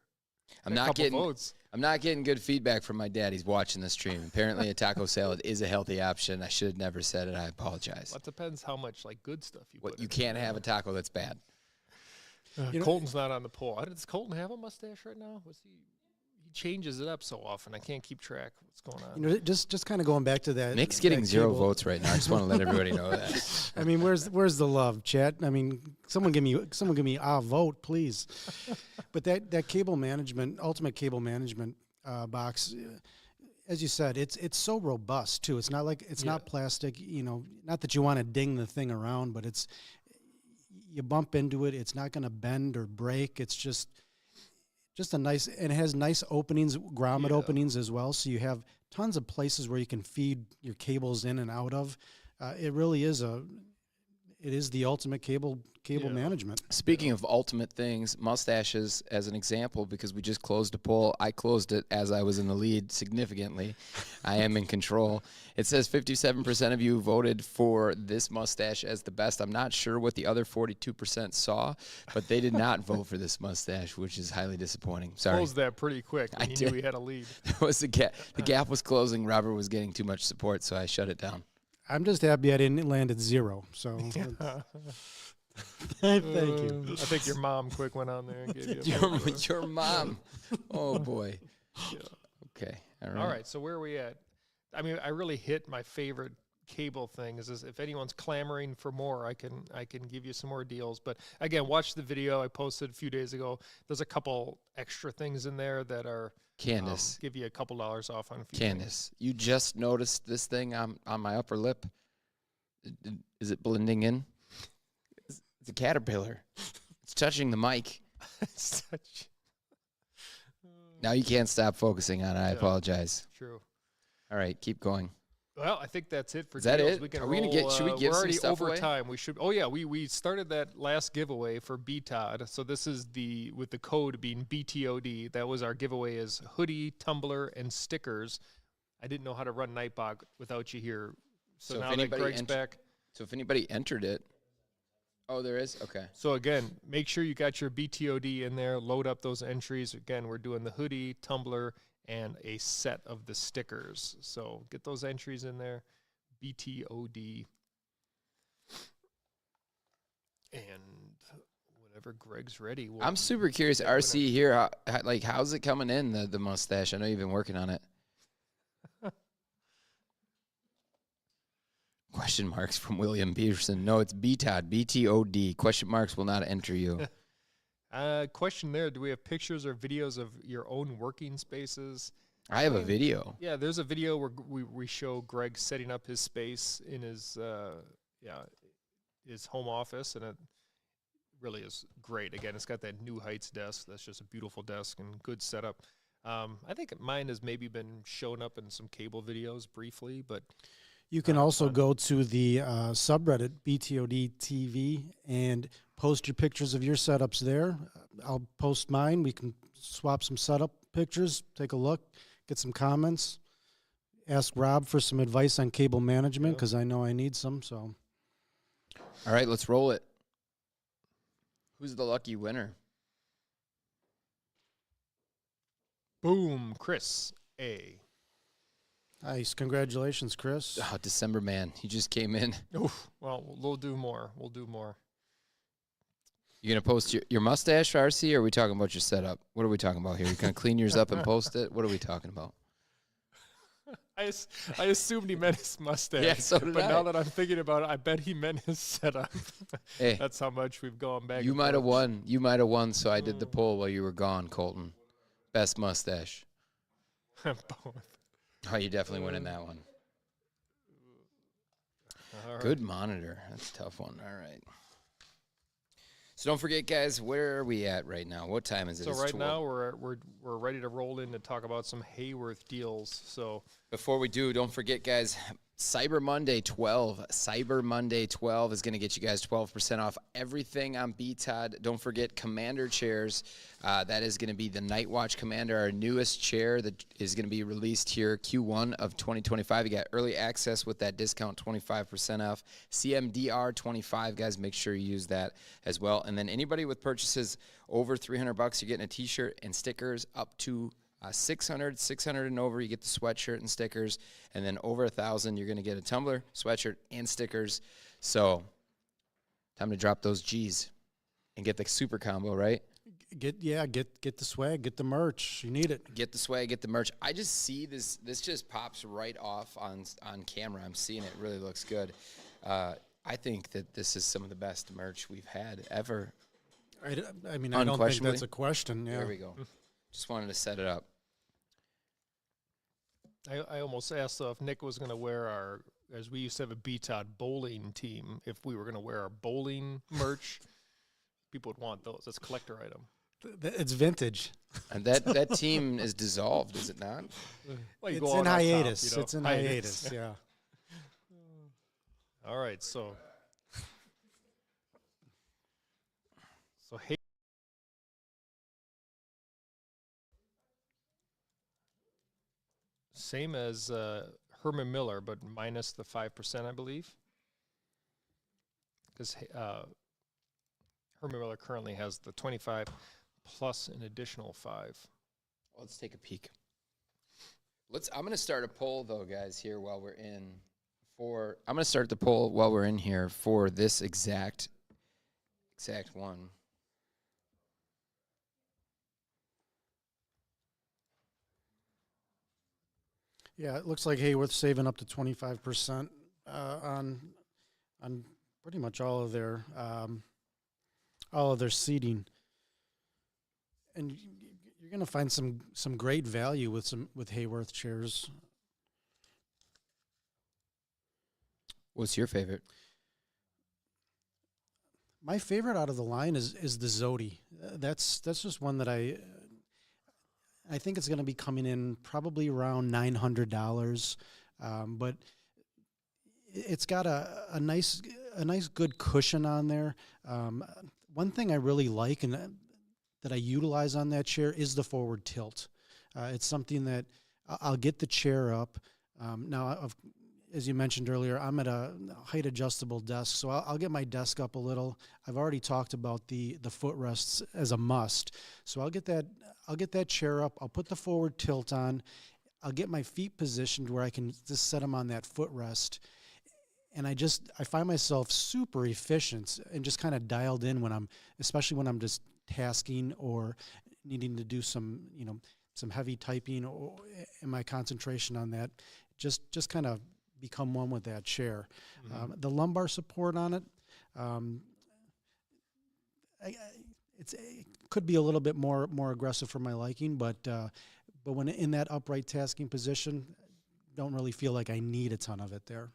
I'm A not couple getting. votes. I'm not getting good feedback from my dad. He's watching the stream. Apparently, a taco salad is a healthy option. I should have never said it. I apologize. Well, it depends how much good stuff you put You in. can't have a taco that's bad. Colton's not on the poll. Does Colton have a mustache right now? He changes it up so often. I can't keep track of what's going on. just kind of going back to that. Nick's getting that 0 cable- votes right now. I just want to let everybody know that. I mean, where's the love, chat? I mean, someone give me a vote, please. But that cable management, ultimate cable management box, as you said, it's so robust too. It's not like not plastic. Not that you want to ding the thing around, but you bump into it, it's not going to bend or break. It's just a nice, and it has nice openings, grommet openings as well. So you have tons of places where you can feed your cables in and out of. It really is the ultimate cable management. Speaking of ultimate things, mustaches as an example, because we just closed a poll. I closed it as I was in the lead significantly. I am in control. It says 57% of you voted for this mustache as the best. I'm not sure what the other 42% saw, but they did not vote for this mustache, which is highly disappointing. Sorry. Closed that pretty quick. I He knew did. he had a lead. There was a gap. The gap was closing. Robert was getting too much support, so I shut it down. I'm just happy I didn't land at 0. So thank you. I think your mom quick went on there and gave you a vote. Your mom. Oh, boy. Okay. All right. All right, so where are we at? I mean, I really hit my favorite cable thing. Is if anyone's clamoring for more, I can give you some more deals. But again, watch the video I posted a few days ago. There's a couple extra things in there that are Candace, give you a couple dollars off on a few things. Candace, you just noticed this thing on my upper lip. Is it blending in? It's a caterpillar. It's touching the mic. Now you can't stop focusing on it. I apologize. True. All right, keep going. Well, I think that's it for Is that deals. it? We can Are we gonna get- should we give we're some already stuff over away? time. We should. Oh yeah, we started that last giveaway for BTOD. So this is with the code being BTOD. That was our giveaway is hoodie, tumbler, and stickers. I didn't know how to run Nightbot without you here. So So if now that anybody Greg's back. So if anybody entered it, oh, there is? Okay. So again, make sure you got your BTOD in there. Load up those entries. Again, we're doing the hoodie, tumbler, and a set of the stickers. So get those entries in there. BTOD. And whenever Greg's ready, we'll I'm super curious, pick a winner. RC here, how's it coming in, the mustache? I know you've been working on it. Question marks from William Peterson. No, it's BTOD, B-T-O-D. Question marks will not enter you. Question there: do we have pictures or videos of your own working spaces? I have a video. Yeah, there's a video where we show Greg setting up his space in his his home office, and it really is great. Again, it's got that New Heights desk. That's just a beautiful desk and good setup. I think mine has maybe been shown up in some cable videos briefly, but You can also go to the subreddit BTOD TV and post your pictures of your setups there. I'll post mine. We can swap some setup pictures, take a look, get some comments. Ask Rob for some advice on cable management because I know I need some. So All right, let's roll it. Who's the lucky winner? boom, Chris A. nice, congratulations, Chris. Oh, December man. He just came in. Oof. Well, we'll do more. We'll do more. You going to post your mustache, RC, or are we talking about your setup? What are we talking about here? You going to clean yours up and post it? What are we talking about? I assumed he meant his mustache. Yeah, so did but I. now that I'm thinking about it, I bet he meant his setup. Hey, That's how much we've gone back. you and might have forth. won. You might have won, so I did the poll while you were gone, Colton. Best mustache. Both. Oh, you definitely winning that one. All right. Good monitor. That's a tough one. All right. So don't forget, guys, where are we at right now? What time is it? So It's right 12. now we're ready to roll in to talk about some Hayworth deals. So Before we do, don't forget, guys, Cyber Monday 12. Cyber Monday 12 is going to get you guys 12% off everything on BTOD. Don't forget Commander chairs. That is going to be the Night Watch Commander, our newest chair that is going to be released here Q1 of 2025. You got early access with that discount, 25% off. CMDR 25, guys, make sure you use that as well. And then anybody with purchases over $300, you're getting a T-shirt and stickers up to 600 and over, you get the sweatshirt and stickers, and then over 1,000, you're going to get a tumbler, sweatshirt, and stickers. So, time to drop those G's and get the super combo, right? Get the swag, get the merch. You need it. Get the swag, get the merch. I just see this just pops right off on camera. I'm seeing it. Really looks good. I think that this is some of the best merch we've had ever. I mean, I don't think Unquestionably. that's a question. Yeah. There we go. Just wanted to set it up. I almost asked if Nick was going to wear as we used to have a BTOD bowling team, if we were going to wear our bowling merch. People would want those. That's a collector item. It's vintage. And that team is dissolved, is it not? Well, you It's go in out on top, hiatus. you know? It's in hiatus. Yeah. All right, so hey, same as Herman Miller, but minus the 5%, I believe, because Herman Miller currently has the 25 plus an additional 5. Let's take a peek. I'm going to start a poll though, guys, here while we're in. I'm going to start the poll while we're in here for this exact one. Yeah, it looks like Hayworth saving up to 25% on pretty much all of their seating, and you're going to find some great value with Hayworth chairs. What's your favorite? My favorite out of the line is the Zodi. That's just one that I think it's going to be coming in probably around $900, but it's got a nice good cushion on there. One thing I really like and that I utilize on that chair is the forward tilt. It's something that I'll get the chair up. Now, as you mentioned earlier, I'm at a height adjustable desk, so I'll get my desk up a little. I've already talked about the footrests as a must, so I'll get that chair up. I'll put the forward tilt on. I'll get my feet positioned where I can just set them on that footrest, and I find myself super efficient and just kind of dialed in especially when I'm just tasking or needing to do some heavy typing, or in my concentration on that, just kind of become one with that chair. Mm-hmm. The lumbar support on it, it could be a little bit more aggressive for my liking, but when in that upright tasking position, don't really feel like I need a ton of it there.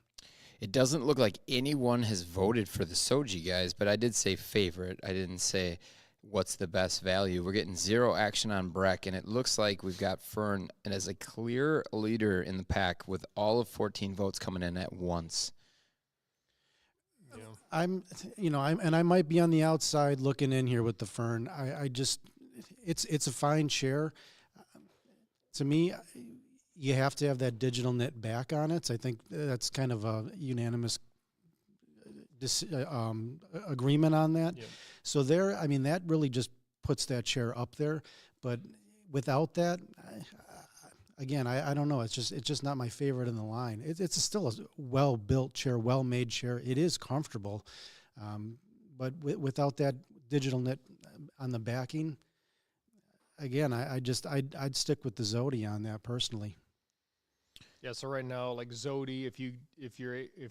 It doesn't look like anyone has voted for the Soji, guys, but I did say favorite. I didn't say what's the best value. We're getting 0 action on Breck, and it looks like we've got Fern and as a clear leader in the pack with all of 14 votes coming in at once. Yeah. I might be on the outside looking in here with the Fern. It's a fine chair. To me, you have to have that digital knit back on it. So I think that's kind of a unanimous agreement on that. Yep. So that really just puts that chair up there. But without that, again, I don't know. It's just not my favorite in the line. It's still a well-built chair, well-made chair. It is comfortable. But without that digital knit on the backing, again, I'd stick with the Zodi on that personally. Yeah, so right now, like Zodi, if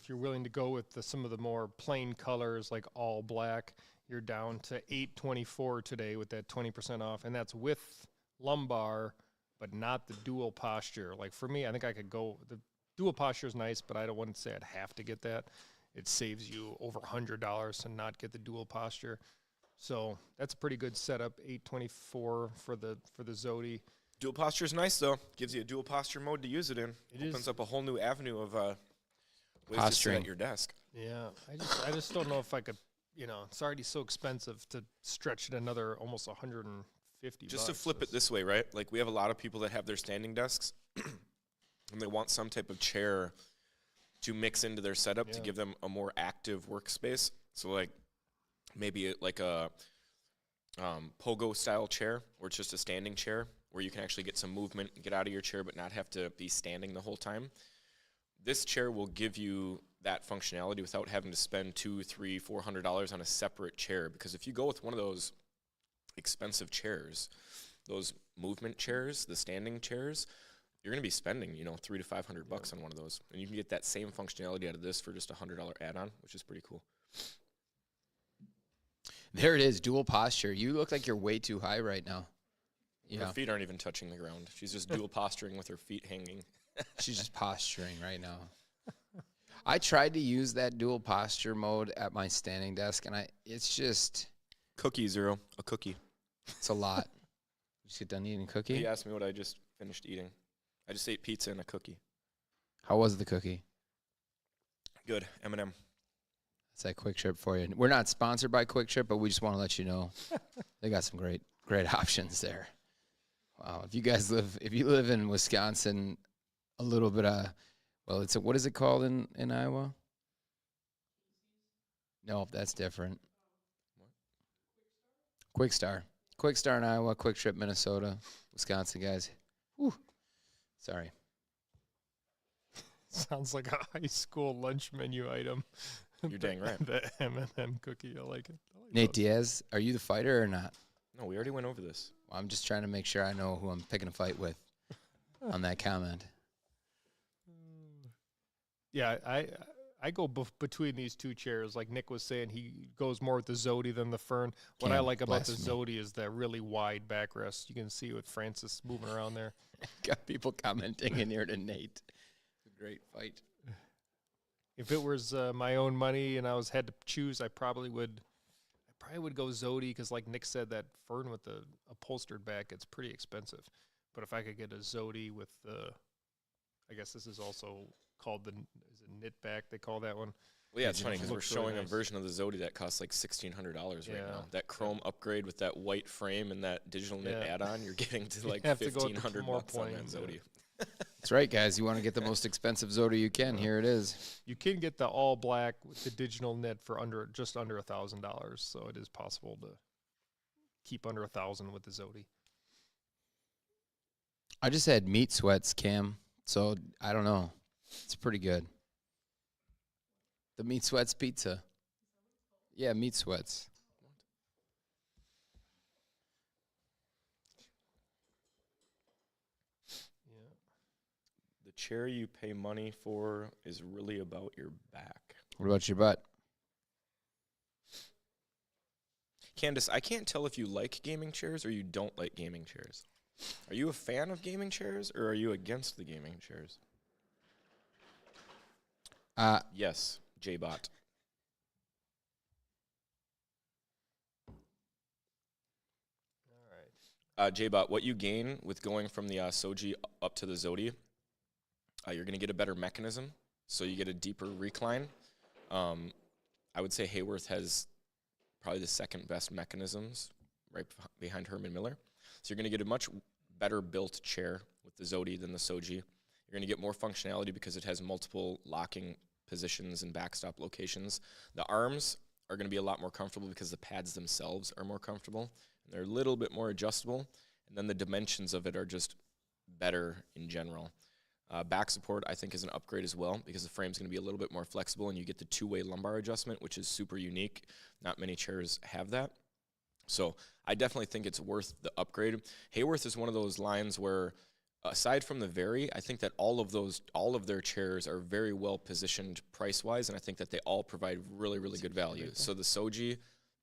you're willing to go with some of the more plain colors, like all black, you're down to $824 today with that 20% off, and that's with lumbar, but not the dual posture. Like for me, I think I could go. The dual posture is nice, but I don't want to say I'd have to get that. It saves you over $100 to not get the dual posture. So that's a pretty good setup. $824 for the Zodi. Dual posture is nice, though. Gives you a dual posture mode to use it in. It Opens is. up a whole new avenue of ways to sit Posturing. at your desk. Yeah, I just don't know if I could. It's already so expensive to stretch it another almost $150. Just to flip it this way, right? Like we have a lot of people that have their standing desks, and they want some type of chair to mix into their setup to Yeah. give them a more active workspace. So like maybe like a pogo style chair, or it's just a standing chair where you can actually get some movement, get out of your chair, but not have to be standing the whole time. This chair will give you that functionality without having to spend $200, $300, $400 on a separate chair. Because if you go with one of those expensive chairs, those movement chairs, the standing chairs, you're going to be spending, $300 to $500 on one of those. And you can get that same functionality out of this for just a $100 add-on, which is pretty cool. There it is, dual posture. You look like you're way too high right now. Her feet aren't even touching the ground. She's just dual posturing with her feet hanging. She's just posturing right now. I tried to use that dual posture mode at my standing desk, and it's just, Cookie, Zero. A cookie. it's a lot. Just get done eating cookie? He asked me what I just finished eating. I just ate pizza and a cookie. How was the cookie? Good. M&M. It's that Quick Trip for you. We're not sponsored by Quick Trip, but we just want to let you know they got some great options there. Wow. If you live in Wisconsin, a little bit of, what is it called in Iowa? No, that's different. Quick Star in Iowa, Quick Trip, Minnesota, Wisconsin, guys. Whew. Sorry. Sounds like a high school lunch menu item. You're dang right. The M&M cookie, I like it. Nate Diaz, are you the fighter or not? No, we already went over this. Well, I'm just trying to make sure I know who I'm picking a fight with on that comment. Yeah, I go between these two chairs. Like Nick was saying, he goes more with the Zodi than the Fern. What I Cam, like about the bless me. Zodi is that really wide backrest. You can see with Francis moving around there. Got people commenting in here to Nate. Great fight. If it was my own money and I had to choose, I probably would go Zodi because, like Nick said, that Fern with the upholstered back, it's pretty expensive. But if I could get a Zodi with the, I guess this is also called is it knit back? They call that one. Well, yeah, it's funny because we're Looks really showing a nice. version of the Zodi that costs like $1,600 Yeah. right now. That chrome upgrade with that white frame and that digital knit Yeah. add-on, you're getting to You like have to go with the $1,500 more bucks on that plain, Zodi. That's right, guys. You want to get the most expensive Zodi you can. Here it is. You can get the all black with the digital knit for just under $1,000. So it is possible to keep under $1,000 with the Zodi. I just had meat sweats, Cam. So I don't know. It's pretty good. The meat sweats pizza. Yeah, meat sweats. Yeah. The chair you pay money for is really about your back. What about your butt? Candace, I can't tell if you like gaming chairs or you don't like gaming chairs. Are you a fan of gaming chairs or are you against the gaming chairs? Yes, J-Bot. All right. J-Bot, what you gain with going from the Soji up to the Zodi, you're going to get a better mechanism, so you get a deeper recline. I would say Hayworth has probably the second best mechanisms right behind Herman Miller. So you're going to get a much better built chair with the Zodi than the Soji. You're going to get more functionality because it has multiple locking positions and backstop locations. The arms are going to be a lot more comfortable because the pads themselves are more comfortable. And they're a little bit more adjustable. And then the dimensions of it are just better in general. Back support, I think, is an upgrade as well because the frame's going to be a little bit more flexible and you get the two-way lumbar adjustment, which is super unique. Not many chairs have that. So I definitely think it's worth the upgrade. Hayworth is one of those lines where, aside from the Very, I think that all of their chairs are very well positioned price-wise, and I think that they all provide really, really good value. So the Soji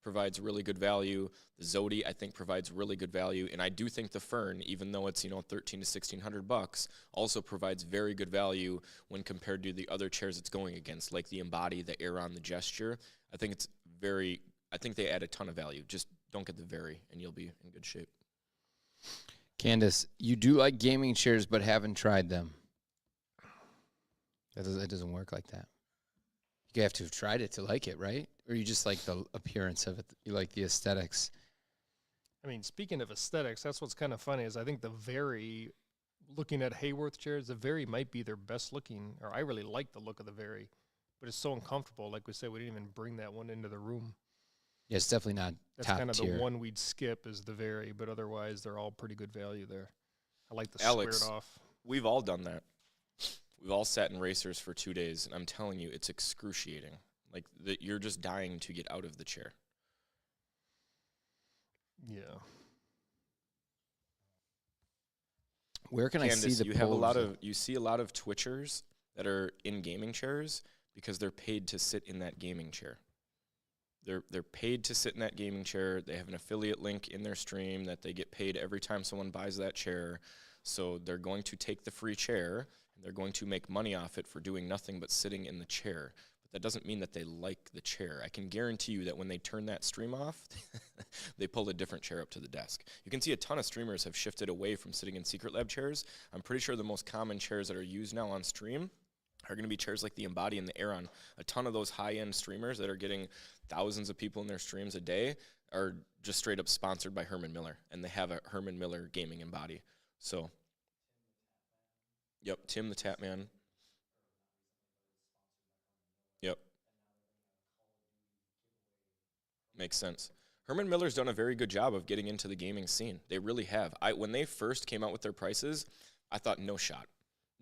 provides really good value. The Zodi, I think, provides really good value, and I do think the Fern, even though it's $1,300 to $1,600, also provides very good value when compared to the other chairs it's going against, like the Embody, the Aeron, the Gesture. I think they add a ton of value. Just don't get the Very, and you'll be in good shape. Candace, you do like gaming chairs, but haven't tried them. It doesn't work like that. You have to have tried it to like it, right? Or you just like the appearance of it. You like the aesthetics. I mean, speaking of aesthetics, that's what's kind of funny is I think the Very, looking at Hayworth chairs, the Very might be their best looking, or I really like the look of the Very, but it's so uncomfortable. Like we said, we didn't even bring that one into the room. Yeah, it's definitely not That's top kind of tier. the one we'd skip is the Very, but otherwise they're all pretty good value there. I like the Alex, squared off. We've all done that. We've all sat in racers for 2 days, and I'm telling you, it's excruciating. Like, you're just dying to get out of the chair. Yeah. Where can I see Candace, the you have polls? you see a lot of Twitchers that are in gaming chairs because they're paid to sit in that gaming chair. They're paid to sit in that gaming chair. They have an affiliate link in their stream that they get paid every time someone buys that chair. So they're going to take the free chair and they're going to make money off it for doing nothing but sitting in the chair. But that doesn't mean that they like the chair. I can guarantee you that when they turn that stream off, they pull a different chair up to the desk. You can see a ton of streamers have shifted away from sitting in Secret Lab chairs. I'm pretty sure the most common chairs that are used now on stream are going to be chairs like the Embody and the Aeron. A ton of those high-end streamers that are getting thousands of people in their streams a day are just straight up sponsored by Herman Miller, and they have a Herman Miller gaming Embody. So, yep, Tim the Tapman. Yep. Makes sense. Herman Miller's done a very good job of getting into the gaming scene. They really have. When they first came out with their prices, I thought no shot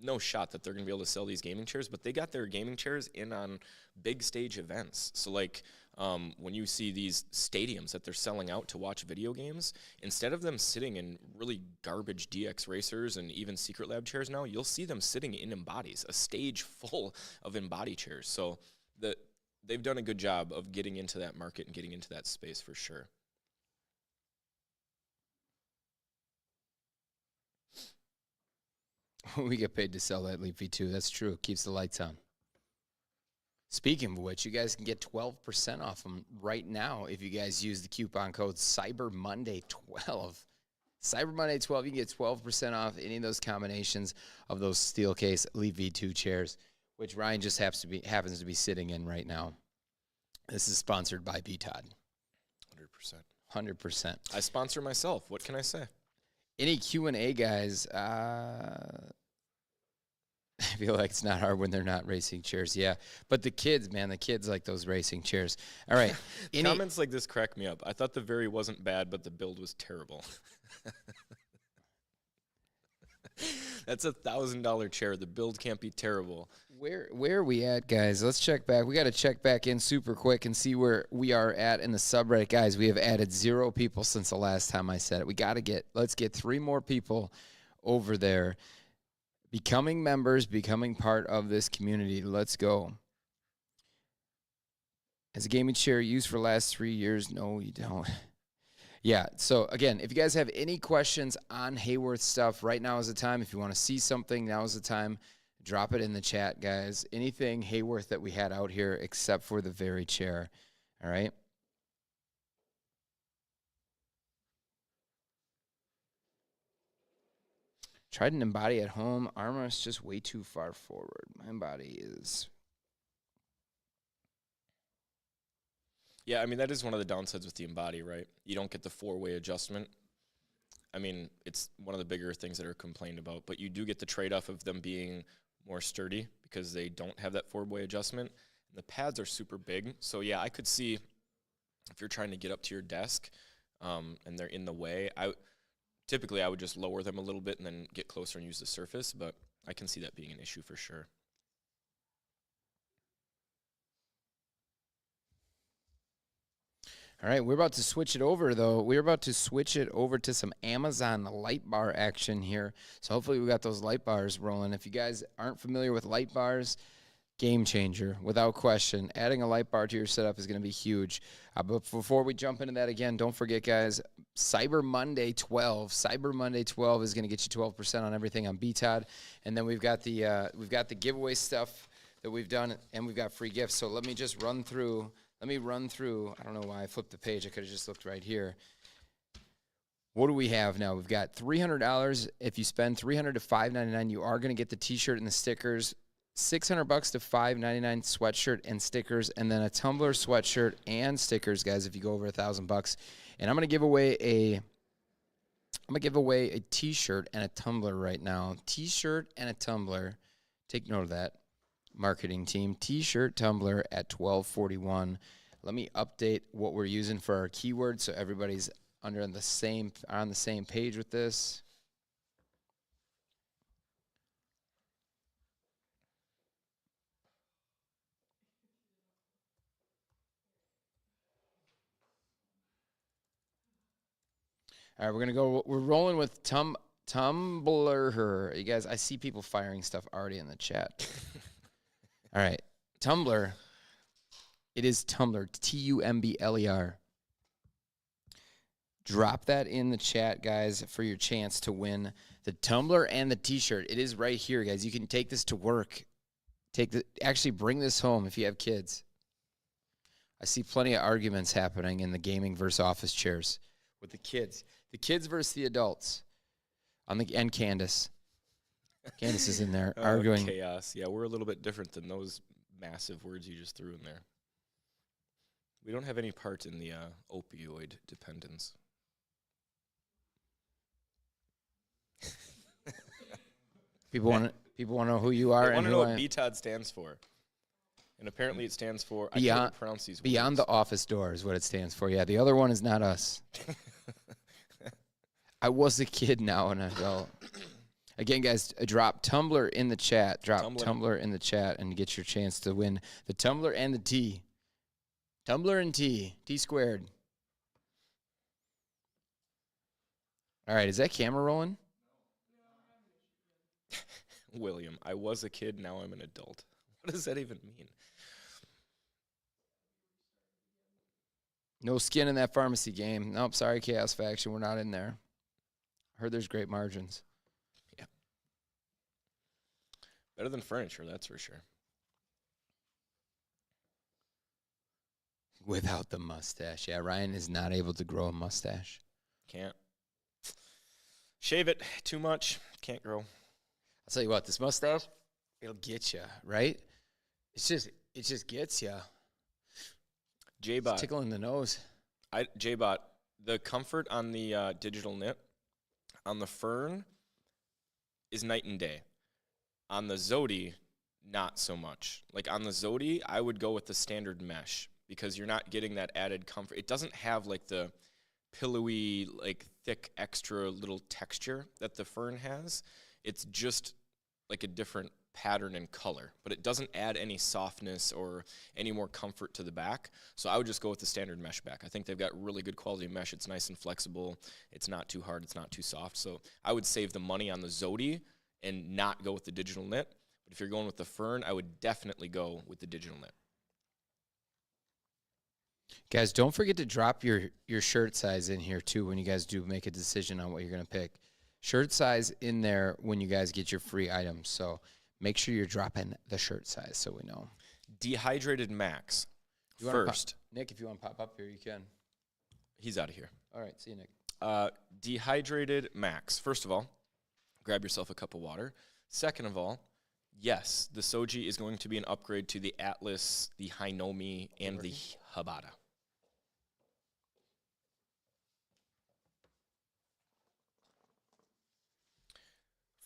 that they're going to be able to sell these gaming chairs, but they got their gaming chairs in on big stage events. So like When you see these stadiums that they're selling out to watch video games, instead of them sitting in really garbage DX racers and even Secret Lab chairs now, you'll see them sitting in Embodies, a stage full of Embody chairs. So they've done a good job of getting into that market and getting into that space for sure. We get paid to sell that Leap V2. That's true. It keeps the lights on. Speaking of which, you guys can get 12% off them right now if you guys use the coupon code Cyber Monday 12. Cyber Monday 12, you can get 12% off any of those combinations of those Steelcase Leap V2 chairs, which Ryan just happens to be sitting in right now. This is sponsored by BTOD. 100%. 100%. I sponsor myself. What can I say? Any Q&A, guys, I feel like it's not hard when they're not racing chairs. Yeah, but the kids, man, the kids like those racing chairs. All right. Comments like this crack me up. I thought the Very wasn't bad, but the build was terrible. That's $1,000 chair. The build can't be terrible. Where are we at, guys? Let's check back. We got to check back in super quick and see where we are at in the subreddit. Guys, we have added 0 people since the last time I said it. Let's get 3 more people over there. Becoming members, becoming part of this community. Let's go. As a gaming chair used for the last 3 years? No, you don't. Yeah, so again, if you guys have any questions on Hayworth stuff, right now is the time. If you want to see something, now is the time. Drop it in the chat, guys. Anything Hayworth that we had out here except for the Very chair. All right? Tried an Embody at home. Armrest just way too far forward. My Embody is... Yeah, I mean, that is one of the downsides with the Embody, right? You don't get the 4-way adjustment. I mean, it's one of the bigger things that are complained about, but you do get the trade-off of them being more sturdy because they don't have that 4-way adjustment. And the pads are super big. So, yeah, I could see if you're trying to get up to your desk and they're in the way, typically I would just lower them a little bit and then get closer and use the surface, but I can see that being an issue for sure. All right, we're about to switch it over, though. We're about to switch it over to some Amazon light bar action here. So hopefully we got those light bars rolling. If you guys aren't familiar with light bars, game changer, without question. Adding a light bar to your setup is going to be huge. But before we jump into that again, don't forget, guys, Cyber Monday 12. Cyber Monday 12 is going to get you 12% on everything on BTOD. And then we've got the giveaway stuff that we've done, and we've got free gifts. So let me just run through. Let me run through. I don't know why I flipped the page. I could have just looked right here. What do we have now? We've got $300. If you spend $300 to $599, you are going to get the T-shirt and the stickers. $600 to $599 sweatshirt and stickers, and then a Tumbler sweatshirt and stickers, guys. If you go over $1,000, and I'm going to give away a T-shirt and a tumbler right now. T-shirt and a tumbler. Take note of that. Marketing team, T-shirt, tumbler at $12.41. Let me update what we're using for our keywords so everybody's on the same page with this. All right, we're rolling with Tumbler. You guys, I see people firing stuff already in the chat. All right, Tumbler. It is Tumbler, Tumbler. Drop that in the chat, guys, for your chance to win the tumbler and the T-shirt. It is right here, guys. You can take this to work. Actually bring this home if you have kids. I see plenty of arguments happening in the gaming versus office chairs with the kids. The kids versus the adults. And Candace. Candace is in there arguing. Chaos. Yeah, we're a little bit different than those massive words you just threw in there. We don't have any part in the opioid dependence. People want to know who you are. I want and to who know what BTOD stands for. And apparently it stands for, I Beyond, can't pronounce these Beyond words. the Office Door is what it stands for. Yeah, the other one is not us. I was a kid, now an adult. Again, guys, drop Tumbler in the chat. Drop Tumbler in the chat and get your chance to win the Tumbler and the T. Tumbler and T squared. All right, is that camera rolling? William, I was a kid, now I'm an adult. What does that even mean? No skin in that pharmacy game. Nope, sorry, Chaos Faction, we're not in there. Heard there's great margins. Yeah. Better than furniture, that's for sure. Without the mustache. Yeah, Ryan is not able to grow a mustache. Can't. Shave it too much, can't grow. I'll tell you what, this mustache, it'll get you, right? It just gets you. J-Bot. Tickling the nose. J-Bot, the comfort on the digital knit, on the Fern, is night and day. On the Zodi, not so much. Like on the Zodi, I would go with the standard mesh because you're not getting that added comfort. It doesn't have like the pillowy, like thick, extra little texture that the Fern has. It's just like a different pattern and color, but it doesn't add any softness or any more comfort to the back. So I would just go with the standard mesh back. I think they've got really good quality mesh. It's nice and flexible. It's not too hard. It's not too soft. So I would save the money on the Zodi and not go with the digital knit. But if you're going with the Fern, I would definitely go with the digital knit. Guys, don't forget to drop your shirt size in here, too, when you guys do make a decision on what you're going to pick. Shirt size in there when you guys get your free items. So make sure you're dropping the shirt size so we know. Dehydrated Max. You wanna First. Nick, if you want to pop up here, you can. He's out of here. All right, see you, Nick. Dehydrated Max. First of all, grab yourself a cup of water. Second of all, yes, the Soji is going to be an upgrade to the Atlas, the Hinomi, and the Habata.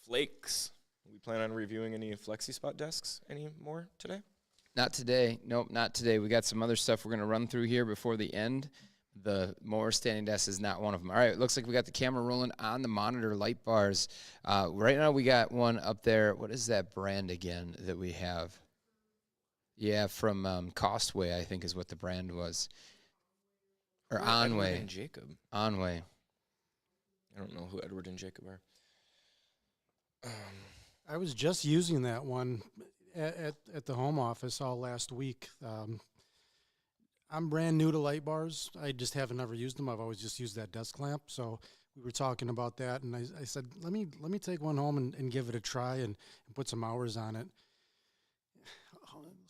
Flakes. We plan on reviewing any FlexiSpot desks anymore today? Not today. Nope, not today. We got some other stuff we're going to run through here before the end. The Mower standing desk is not one of them. All right, it looks like we got the camera rolling on the monitor light bars. Right now we got one up there. What is that brand again that we have? Yeah, from Costway, I think is what the brand was. Or Edward Onway. and Jacob. Onway. I don't know who Edward and Jacob are. I was just using that one at the home office all last week. I'm brand new to light bars. I just haven't ever used them. I've always just used that desk lamp. So we were talking about that, and I said, let me take one home and give it a try and put some hours on it.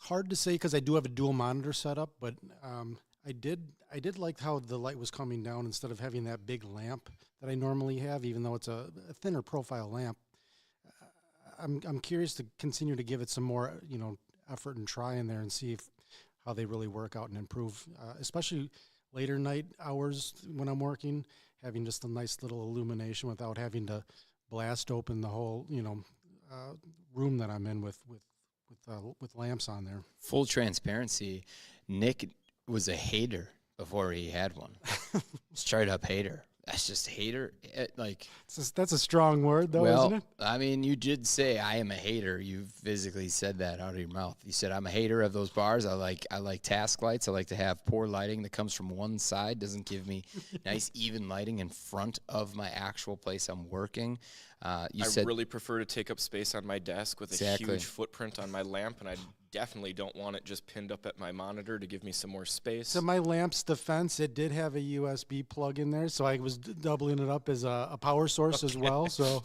Hard to say because I do have a dual monitor setup, but I did like how the light was coming down instead of having that big lamp that I normally have, even though it's a thinner profile lamp. I'm curious to continue to give it some more, effort and try in there and see how they really work out and improve, especially later night hours when I'm working, having just a nice little illumination without having to blast open the whole, room that I'm in with lamps on there. Full transparency, Nick was a hater before he had one. Straight up hater. That's just hater. That's a strong word, though, isn't it? I mean, you did say I am a hater. You physically said that out of your mouth. You said I'm a hater of those bars. I like task lights. I like to have poor lighting that comes from one side, doesn't give me nice even lighting in front of my actual place I'm working. I really prefer to take up space on my desk with a huge footprint on my lamp, and I definitely don't want it just pinned up at my monitor to give me some more space. So my lamp's defense, it did have a USB plug in there, so I was doubling it up as a power source as well. So,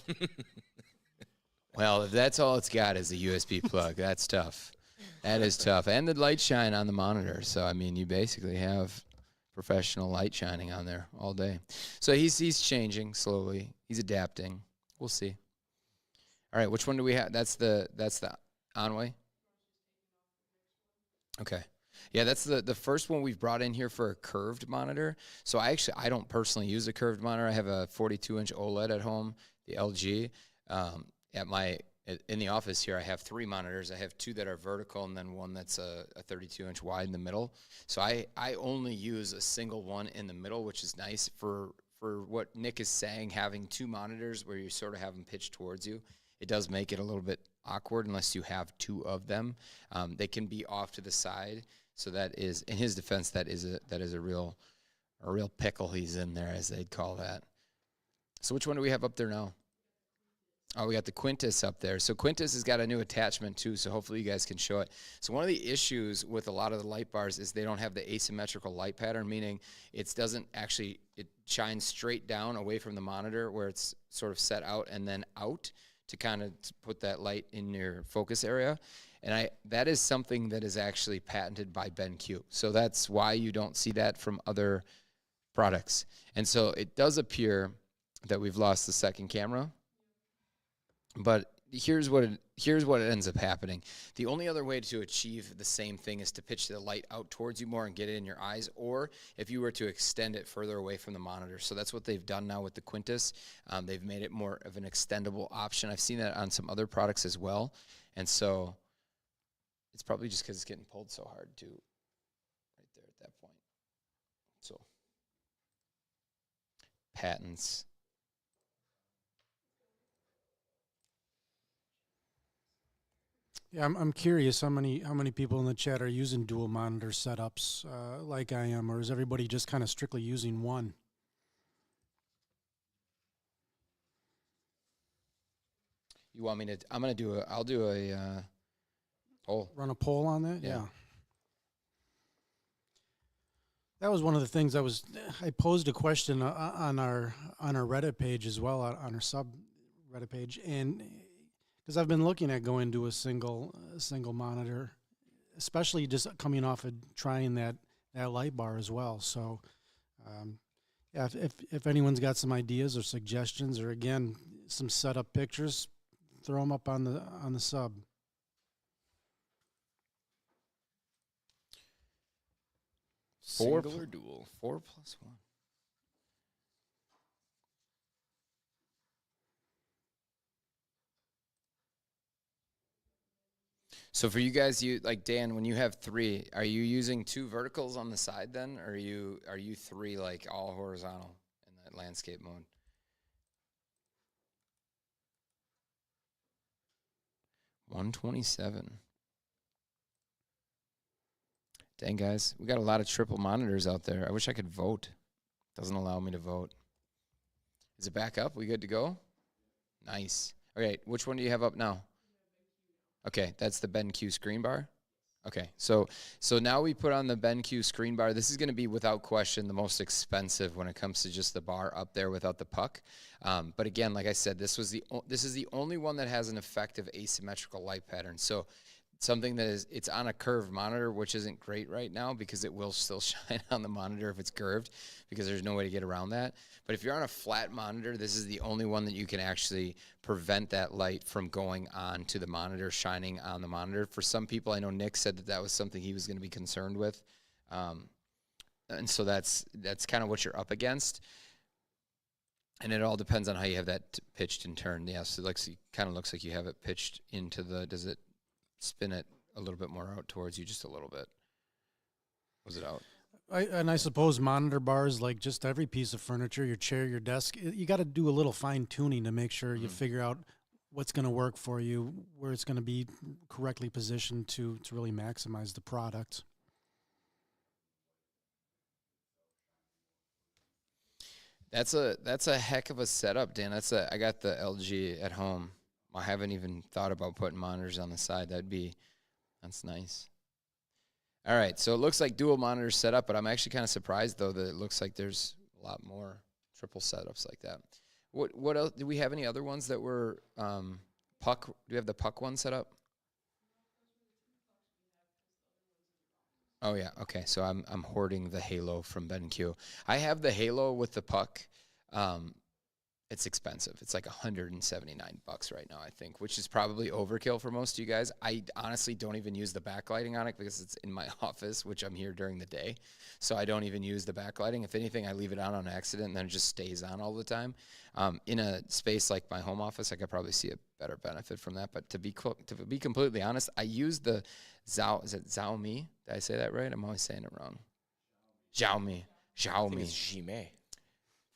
well, if that's all it's got is a USB plug, that's tough. That is tough, and the light shine on the monitor. So I mean, you basically have professional light shining on there all day. So he's changing slowly. He's adapting. We'll see. All right, which one do we have? That's the Onway. Okay. Yeah, that's the first one we've brought in here for a curved monitor. So I don't personally use a curved monitor. I have a 42-inch OLED at home, the LG. In the office here, I have 3 monitors. I have 2 that are vertical and then one that's a 32-inch wide in the middle. So I only use a single one in the middle, which is nice for what Nick is saying, having 2 monitors where you sort of have them pitched towards you. It does make it a little bit awkward unless you have 2 of them. They can be off to the side. So that is, in his defense, that is a real pickle he's in there, as they'd call that. So which one do we have up there now? Oh, we got the Quintus up there. So Quintus has got a new attachment too, so hopefully you guys can show it. So one of the issues with a lot of the light bars is they don't have the asymmetrical light pattern, meaning it shines straight down away from the monitor where it's sort of set out and then out to kind of put that light in your focus area. And that is something that is actually patented by BenQ. So that's why you don't see that from other products. And so it does appear that we've lost the second camera. But here's what ends up happening. The only other way to achieve the same thing is to pitch the light out towards you more and get it in your eyes, or if you were to extend it further away from the monitor. So that's what they've done now with the Quintus. They've made it more of an extendable option. I've seen that on some other products as well. And so it's probably just because it's getting pulled so hard too, right there at that point. So patents. Yeah, I'm curious how many people in the chat are using dual monitor setups like I am, or is everybody just kind of strictly using one? You want me to? I'll do a poll. Run a poll on that? Yeah. That was one of the things I posed a question on our Reddit page as well, on our sub Reddit page, and because I've been looking at going to a single monitor, especially just coming off of trying that light bar as well. So, yeah, if anyone's got some ideas or suggestions, or again some setup pictures, throw them up on the sub. Single or dual? 4 plus 1. So for you guys, like Dan, when you have 3, are you using 2 verticals on the side then, or are you 3 like all horizontal in that landscape mode? $127. Dang, guys, we got a lot of triple monitors out there. I wish I could vote. Doesn't allow me to vote. Is it back up? We good to go? Nice. Okay, which one do you have up now? Okay, that's the BenQ screen bar. Okay, so now we put on the BenQ screen bar. This is going to be without question the most expensive when it comes to just the bar up there without the puck. But again, like I said, this is the only one that has an effective asymmetrical light pattern. So something that it's on a curved monitor, which isn't great right now because it will still shine on the monitor if it's curved, because there's no way to get around that. But if you're on a flat monitor, this is the only one that you can actually prevent that light from going on to the monitor, shining on the monitor. For some people, I know Nick said that was something he was going to be concerned with. And so that's kind of what you're up against. And it all depends on how you have that pitched and turned. Yeah, so it kind of looks like you have it pitched into does it spin it a little bit more out towards you, just a little bit? Was it out? I suppose monitor bars, like just every piece of furniture, your chair, your desk, you got to do a little fine tuning to make sure you figure out what's going to work for you, where it's going to be correctly positioned to really maximize the product. That's a heck of a setup, Dan. I got the LG at home. I haven't even thought about putting monitors on the side. That's nice. All right, so it looks like dual monitors set up, but I'm actually kind of surprised though that it looks like there's a lot more triple setups like that. What else? Do we have any other ones that were puck? Do we have the puck one set up? Oh yeah, okay. So I'm hoarding the Halo from BenQ. I have the Halo with the puck. It's expensive. It's like $179 right now, I think, which is probably overkill for most of you guys. I honestly don't even use the backlighting on it because it's in my office, which I'm here during the day. So I don't even use the backlighting. If anything, I leave it on accident and then it just stays on all the time. In a space like my home office, I could probably see a better benefit from that. But to be completely honest, I use the is it Xiaomi? Did I say that right? I'm always saying it wrong. Xiaomi. I think it's Jime.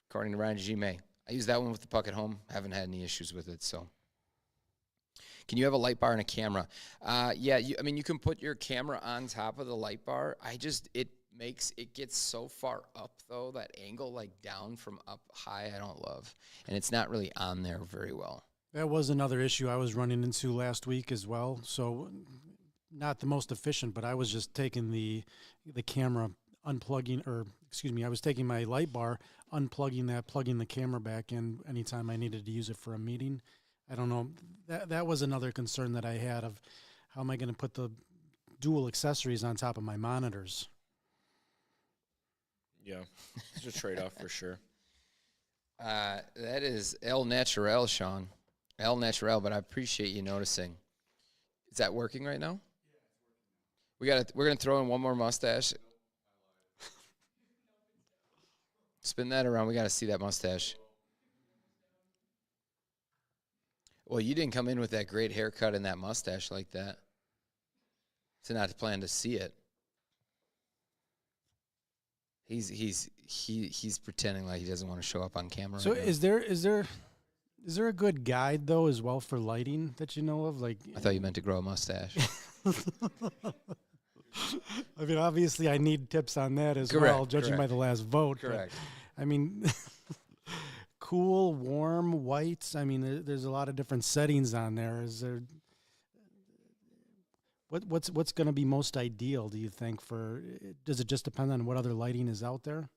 According to Ryan, Jime. I use that one with the puck at home. Haven't had any issues with it. So, Can you have a light bar and a camera? Yeah, I mean, you can put your camera on top of the light bar. It gets so far up, though, that angle, like down from up high, I don't love. And it's not really on there very well. That was another issue I was running into last week as well. So not the most efficient, but I was just taking the camera, I was taking my light bar, unplugging that, plugging the camera back in anytime I needed to use it for a meeting. I don't know. That was another concern that I had of how am I going to put the dual accessories on top of my monitors? Yeah, it's a trade-off for sure. That is El Natural, Sean. El Natural, but I appreciate you noticing. Is that working right now? We're gonna throw in one more mustache. Spin that around. We gotta see that mustache. Well, you didn't come in with that great haircut and that mustache like that. So not plan to see it. He's pretending like he doesn't want to show up on camera. So right now. is there a good guide though as well for lighting that you know of? Like, I thought you meant to grow a mustache. I mean, obviously, I need tips on that as Correct, well, judging by the last vote. but, Correct. I mean, cool, warm, whites. I mean, there's a lot of different settings on there. Is there what's going to be most ideal? Do you think for? Does it just depend on what other lighting is out there?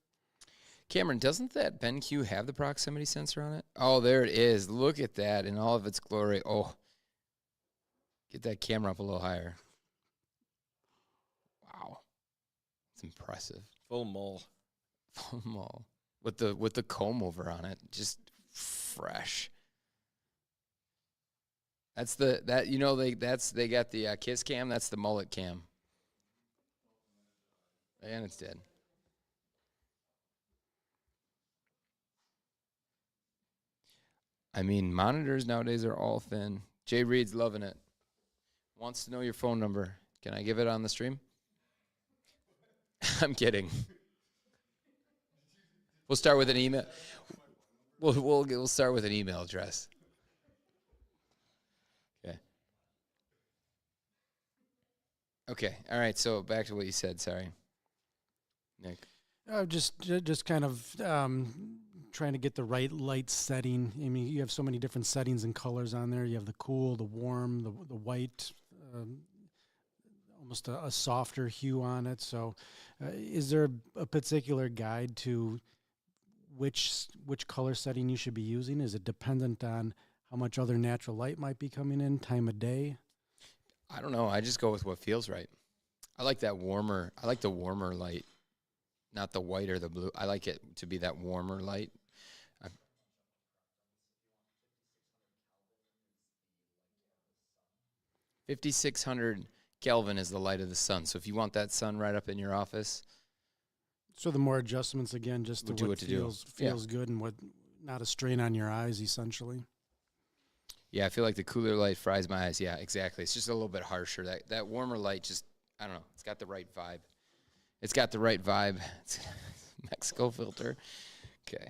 Cameron, doesn't that BenQ have the proximity sensor on it? Oh, there it is. Look at that in all of its glory. Oh, get that camera up a little higher. Wow, it's impressive. Full mull. Full mull with the comb over on it, just fresh. That's they got the kiss cam. That's the mullet cam, and it's dead. I mean, monitors nowadays are all thin. Jay Reed's loving it. Wants to know your phone number. Can I give it on the stream? I'm kidding. We'll start with an email. We'll start with an email address. Okay. Okay. All right. So back to what you said. Sorry, Nick. Just kind of trying to get the right light setting. I mean, you have so many different settings and colors on there. You have the cool, the warm, the white, almost a softer hue on it. So is there a particular guide to which color setting you should be using? Is it dependent on how much other natural light might be coming in, time of day? I don't know. I just go with what feels right. I like that warmer. I like the warmer light, not the white or the blue. I like it to be that warmer light. 5,600 Kelvin is the light of the sun. So if you want that sun right up in your office, So the more adjustments again, just to We'll do what what to do. feels good and what not a strain on your eyes, essentially. yeah, I feel like the cooler light fries my eyes. Yeah, exactly. It's just a little bit harsher. That warmer light just, I don't know. It's got the right vibe. It's got the right vibe. It's Mexico filter. Okay.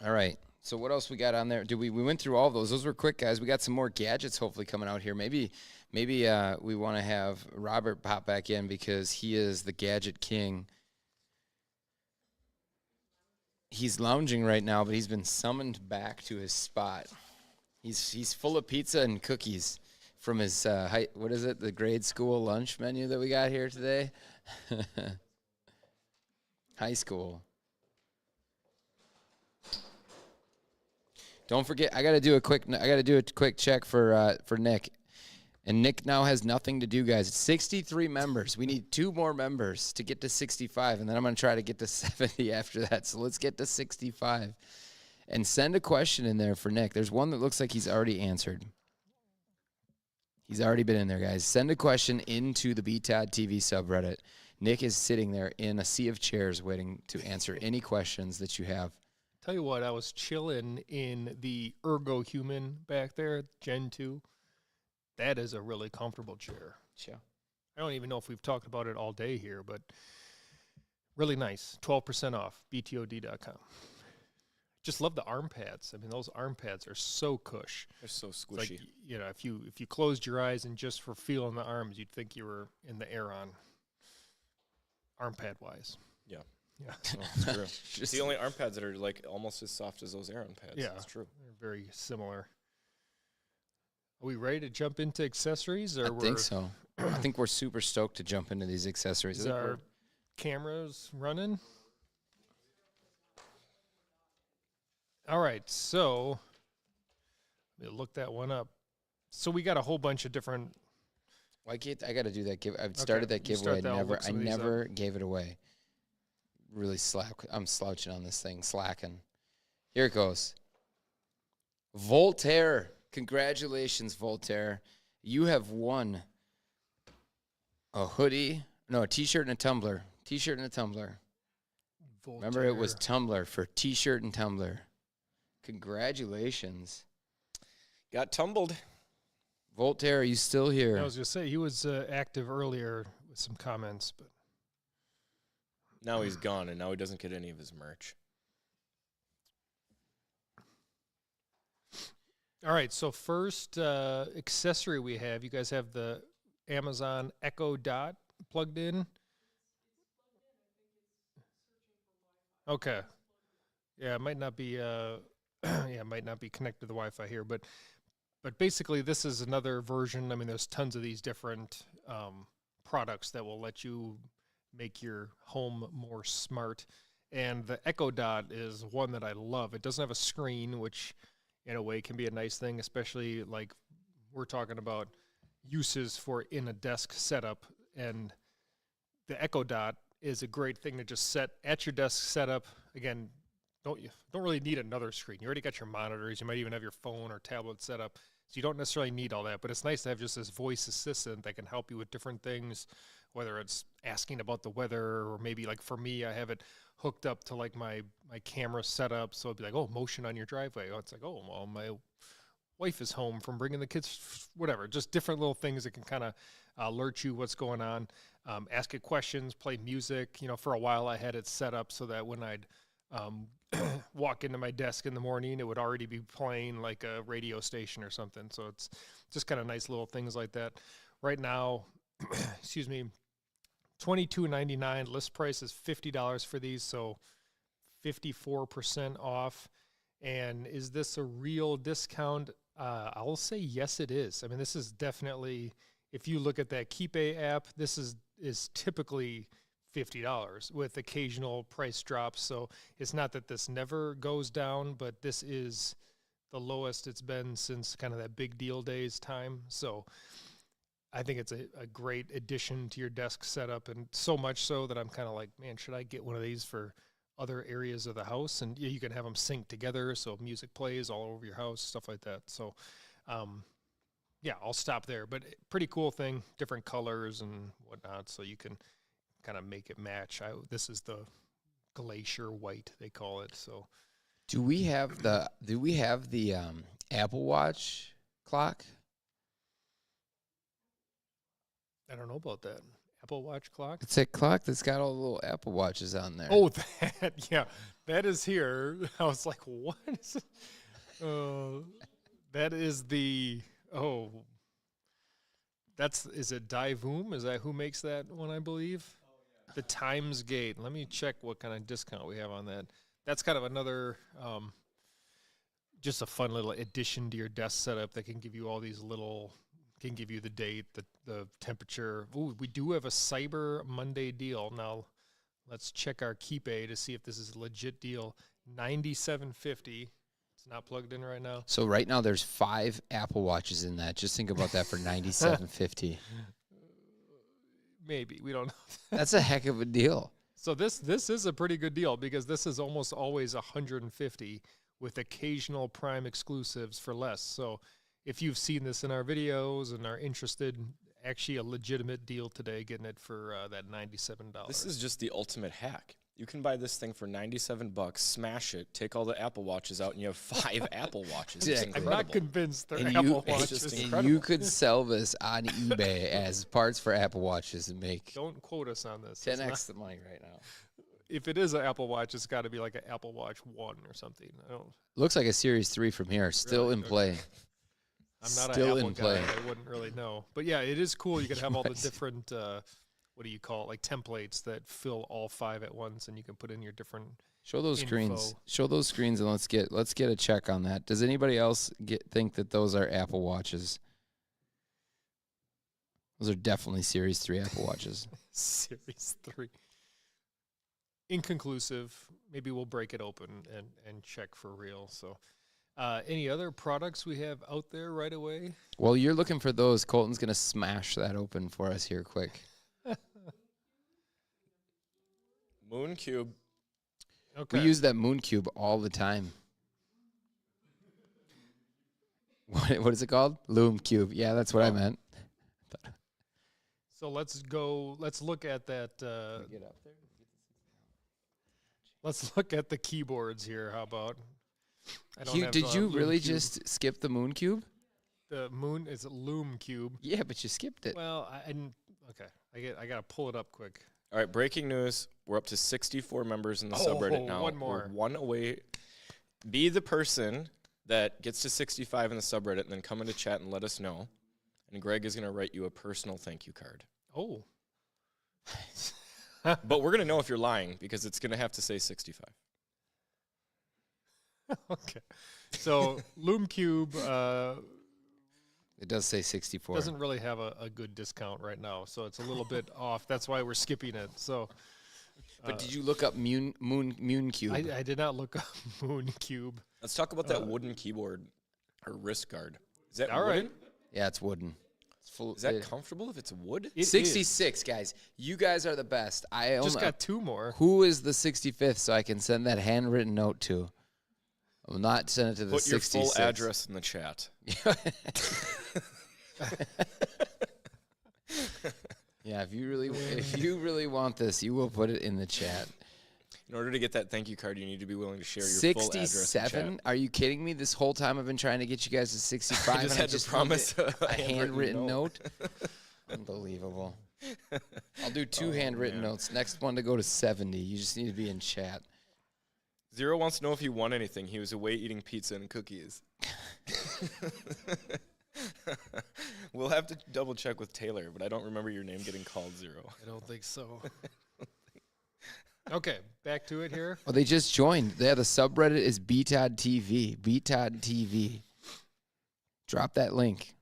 All right. So what else we got on there? We went through all of those. Those were quick, guys. We got some more gadgets hopefully coming out here. Maybe we want to have Robert pop back in because he is the gadget king. He's lounging right now, but he's been summoned back to his spot. He's full of pizza and cookies from his the grade school lunch menu that we got here today. High school. Don't forget, I got to do a quick check for Nick. And Nick now has nothing to do, guys. It's 63 members. We need 2 more members to get to 65, and then I'm going to try to get to 70 after that. So let's get to 65. And send a question in there for Nick. There's one that looks like he's already answered. He's already been in there, guys. Send a question into the BTOD TV subreddit. Nick is sitting there in a sea of chairs waiting to answer any questions that you have. Tell you what, I was chilling in the Ergo Human back there, Gen 2. That is a really comfortable chair. Sure. I don't even know if we've talked about it all day here, but really nice. 12% off, btod.com. just love the arm pads. I mean, those arm pads are so cush. They're so It's squishy. like, you know, if you closed your eyes and just for feeling the arms, you'd think you were in the air on arm pad wise. Yeah. Yeah. No, it's true. It's Just- the only arm pads that are like almost as soft as those Aeron pads. Yeah. It's true. They're very similar. Are we ready to jump into accessories, or I we're, think so. I think we're super stoked to jump into these accessories. is our cameras running? All right, so let me look that one up. So we got a whole bunch of different. Why can't I got to do that? I've started that you start giveaway. that, I'll look I some of these up. never gave it away. Really I'm slouching on this thing, slacking. Here it goes. Voltaire, congratulations, Voltaire. You have won a hoodie, no, a T-shirt and a tumbler. T-shirt and a tumbler. Remember, it was Voltaire. tumbler for T-shirt and tumbler. Congratulations, Got tumbled. Voltaire. Are you still here? I was gonna say he was active earlier with some comments, but Now he's gone, and now he doesn't get any of his merch. all right. So first accessory we have. You guys have the Amazon Echo Dot plugged in. Okay. Yeah, it might not be. It might not be connected to the Wi-Fi here, but basically this is another version. I mean, there's tons of these different products that will let you make your home more smart. And the Echo Dot is one that I love. It doesn't have a screen, which in a way can be a nice thing, especially like we're talking about uses for in a desk setup. And the Echo Dot is a great thing to just set at your desk setup. Again, don't really need another screen. You already got your monitors. You might even have your phone or tablet set up. So you don't necessarily need all that, but it's nice to have just this voice assistant that can help you with different things, whether it's asking about the weather or maybe like for me, I have it hooked up to like my camera setup. So it'd be like, oh, motion on your driveway. Oh, it's like, oh, well, my wife is home from bringing the kids, whatever, just different little things that can kind of alert you what's going on. Ask it questions, play music. You know, for a while I had it set up so that when I'd walk into my desk in the morning, it would already be playing like a radio station or something. So it's just kind of nice little things like that. Right now, excuse me, $22.99. List price is $50 for these, so 54% off. And is this a real discount? I'll say yes, it is. I mean, this is definitely, if you look at that Keepay app, this is typically $50 with occasional price drops. So it's not that this never goes down, but this is the lowest it's been since kind of that big deal days time. So I think it's a great addition to your desk setup, and so much so that I'm kind of like, man, should I get one of these for other areas of the house? And you can have them sync together so music plays all over your house, stuff like that. So yeah, I'll stop there. But pretty cool thing, different colors and whatnot, so you can kind of make it match. This is the glacier white, they call it. So Do we have the Apple Watch clock? I don't know about that. Apple Watch clock? It's a clock that's got all the little Apple Watches on there. Oh, yeah, that is here. I was like, what is it? That is the, is it Divoom? Is that who makes that one, I believe? The Times Gate. Let me check what kind of discount we have on that. That's kind of another, just a fun little addition to your desk setup that can give you all these little, can give you the date, the temperature. Ooh, we do have a Cyber Monday deal. Now, let's check our Keepay to see if this is a legit deal. $97.50. It's not plugged in right now. So right now there's 5 Apple Watches in that. Just think about that for $97.50. Maybe. We don't know. That's a heck of a deal. So this is a pretty good deal because this is almost always $150 with occasional Prime exclusives for less. So if you've seen this in our videos and are interested, actually a legitimate deal today, getting it for that $97. This is just the ultimate hack. You can buy this thing for $97, smash it, take all the Apple Watches out, and you have 5 Apple Watches. It's Yeah, I'm not incredible. convinced they're And Apple you, Watches. just and incredible. you could sell this on eBay as parts for Apple Watches and make Don't quote us on this. It's 10x not- the money right now. if it is an Apple Watch, it's got to be like an Apple Watch 1 or something. I don't. Looks like a Series 3 from here, still Really? in Okay. play. I'm not Still an in Apple play. guy. I wouldn't really know. But yeah, it is cool. You can have all the Right. different, what do you call it, like templates that fill all 5 at once, and you can put in your different. Show those screens. Info. Show those screens, and let's get a check on that. Does anybody else think that those are Apple Watches? Those are definitely Series 3 Apple Watches. Series 3. Inconclusive. Maybe we'll break it open and check for real. So, any other products we have out there right away? While you're looking for those, Colton's gonna smash that open for us here quick. Moon Cube. Okay. We use that Moon Cube all the time. What is it called? Loom Cube. Yeah, that's what I meant. So let's look at that. Let's look at the keyboards here. How about? I don't have Did the you Loom really Cube. just skip the Moon Cube? The moon is a Loom Cube? Yeah, but you skipped it. Well, I didn't. Okay, I gotta pull it up quick. All right, breaking news. We're up to 64 members in the subreddit now. one more. We're one away. Be the person that gets to 65 in the subreddit and then come into chat and let us know. And Greg is going to write you a personal thank you card. Oh, But we're going to know if you're lying because it's going to have to say 65. okay. So Loom Cube It does say 64. doesn't really have a good discount right now, so it's a little bit off. That's why we're skipping it. So But did you look up Moon Cube? I did not look up Moon Cube. Let's talk about that wooden keyboard or wrist guard. Is that All wooden? right. Yeah, it's wooden. It's full. Is that comfortable if it's wood? It is. 66, guys. You guys are the best. I own Just a- got 2 more. Who is the 65th so I can send that handwritten note to? I will not send it to the Put your 66. full address in the chat. Yeah, if you really want this, you will put it in the chat. In order to get that thank you card, you need to be willing to share your full address in 67? chat. Are you kidding me? This whole time I've been trying to get you guys to 65. I just and had to need promise a handwritten note. Unbelievable. I'll do 2 handwritten man. notes. Next one to go to 70. You just need to be in chat. Zero wants to know if he won anything. He was away eating pizza and cookies. We'll have to double check with Taylor, but I don't remember your name getting called Zero. I don't think so. Okay, back to it here. Oh, they just joined. Yeah, the subreddit is BTOD TV. BTOD TV. Drop that link.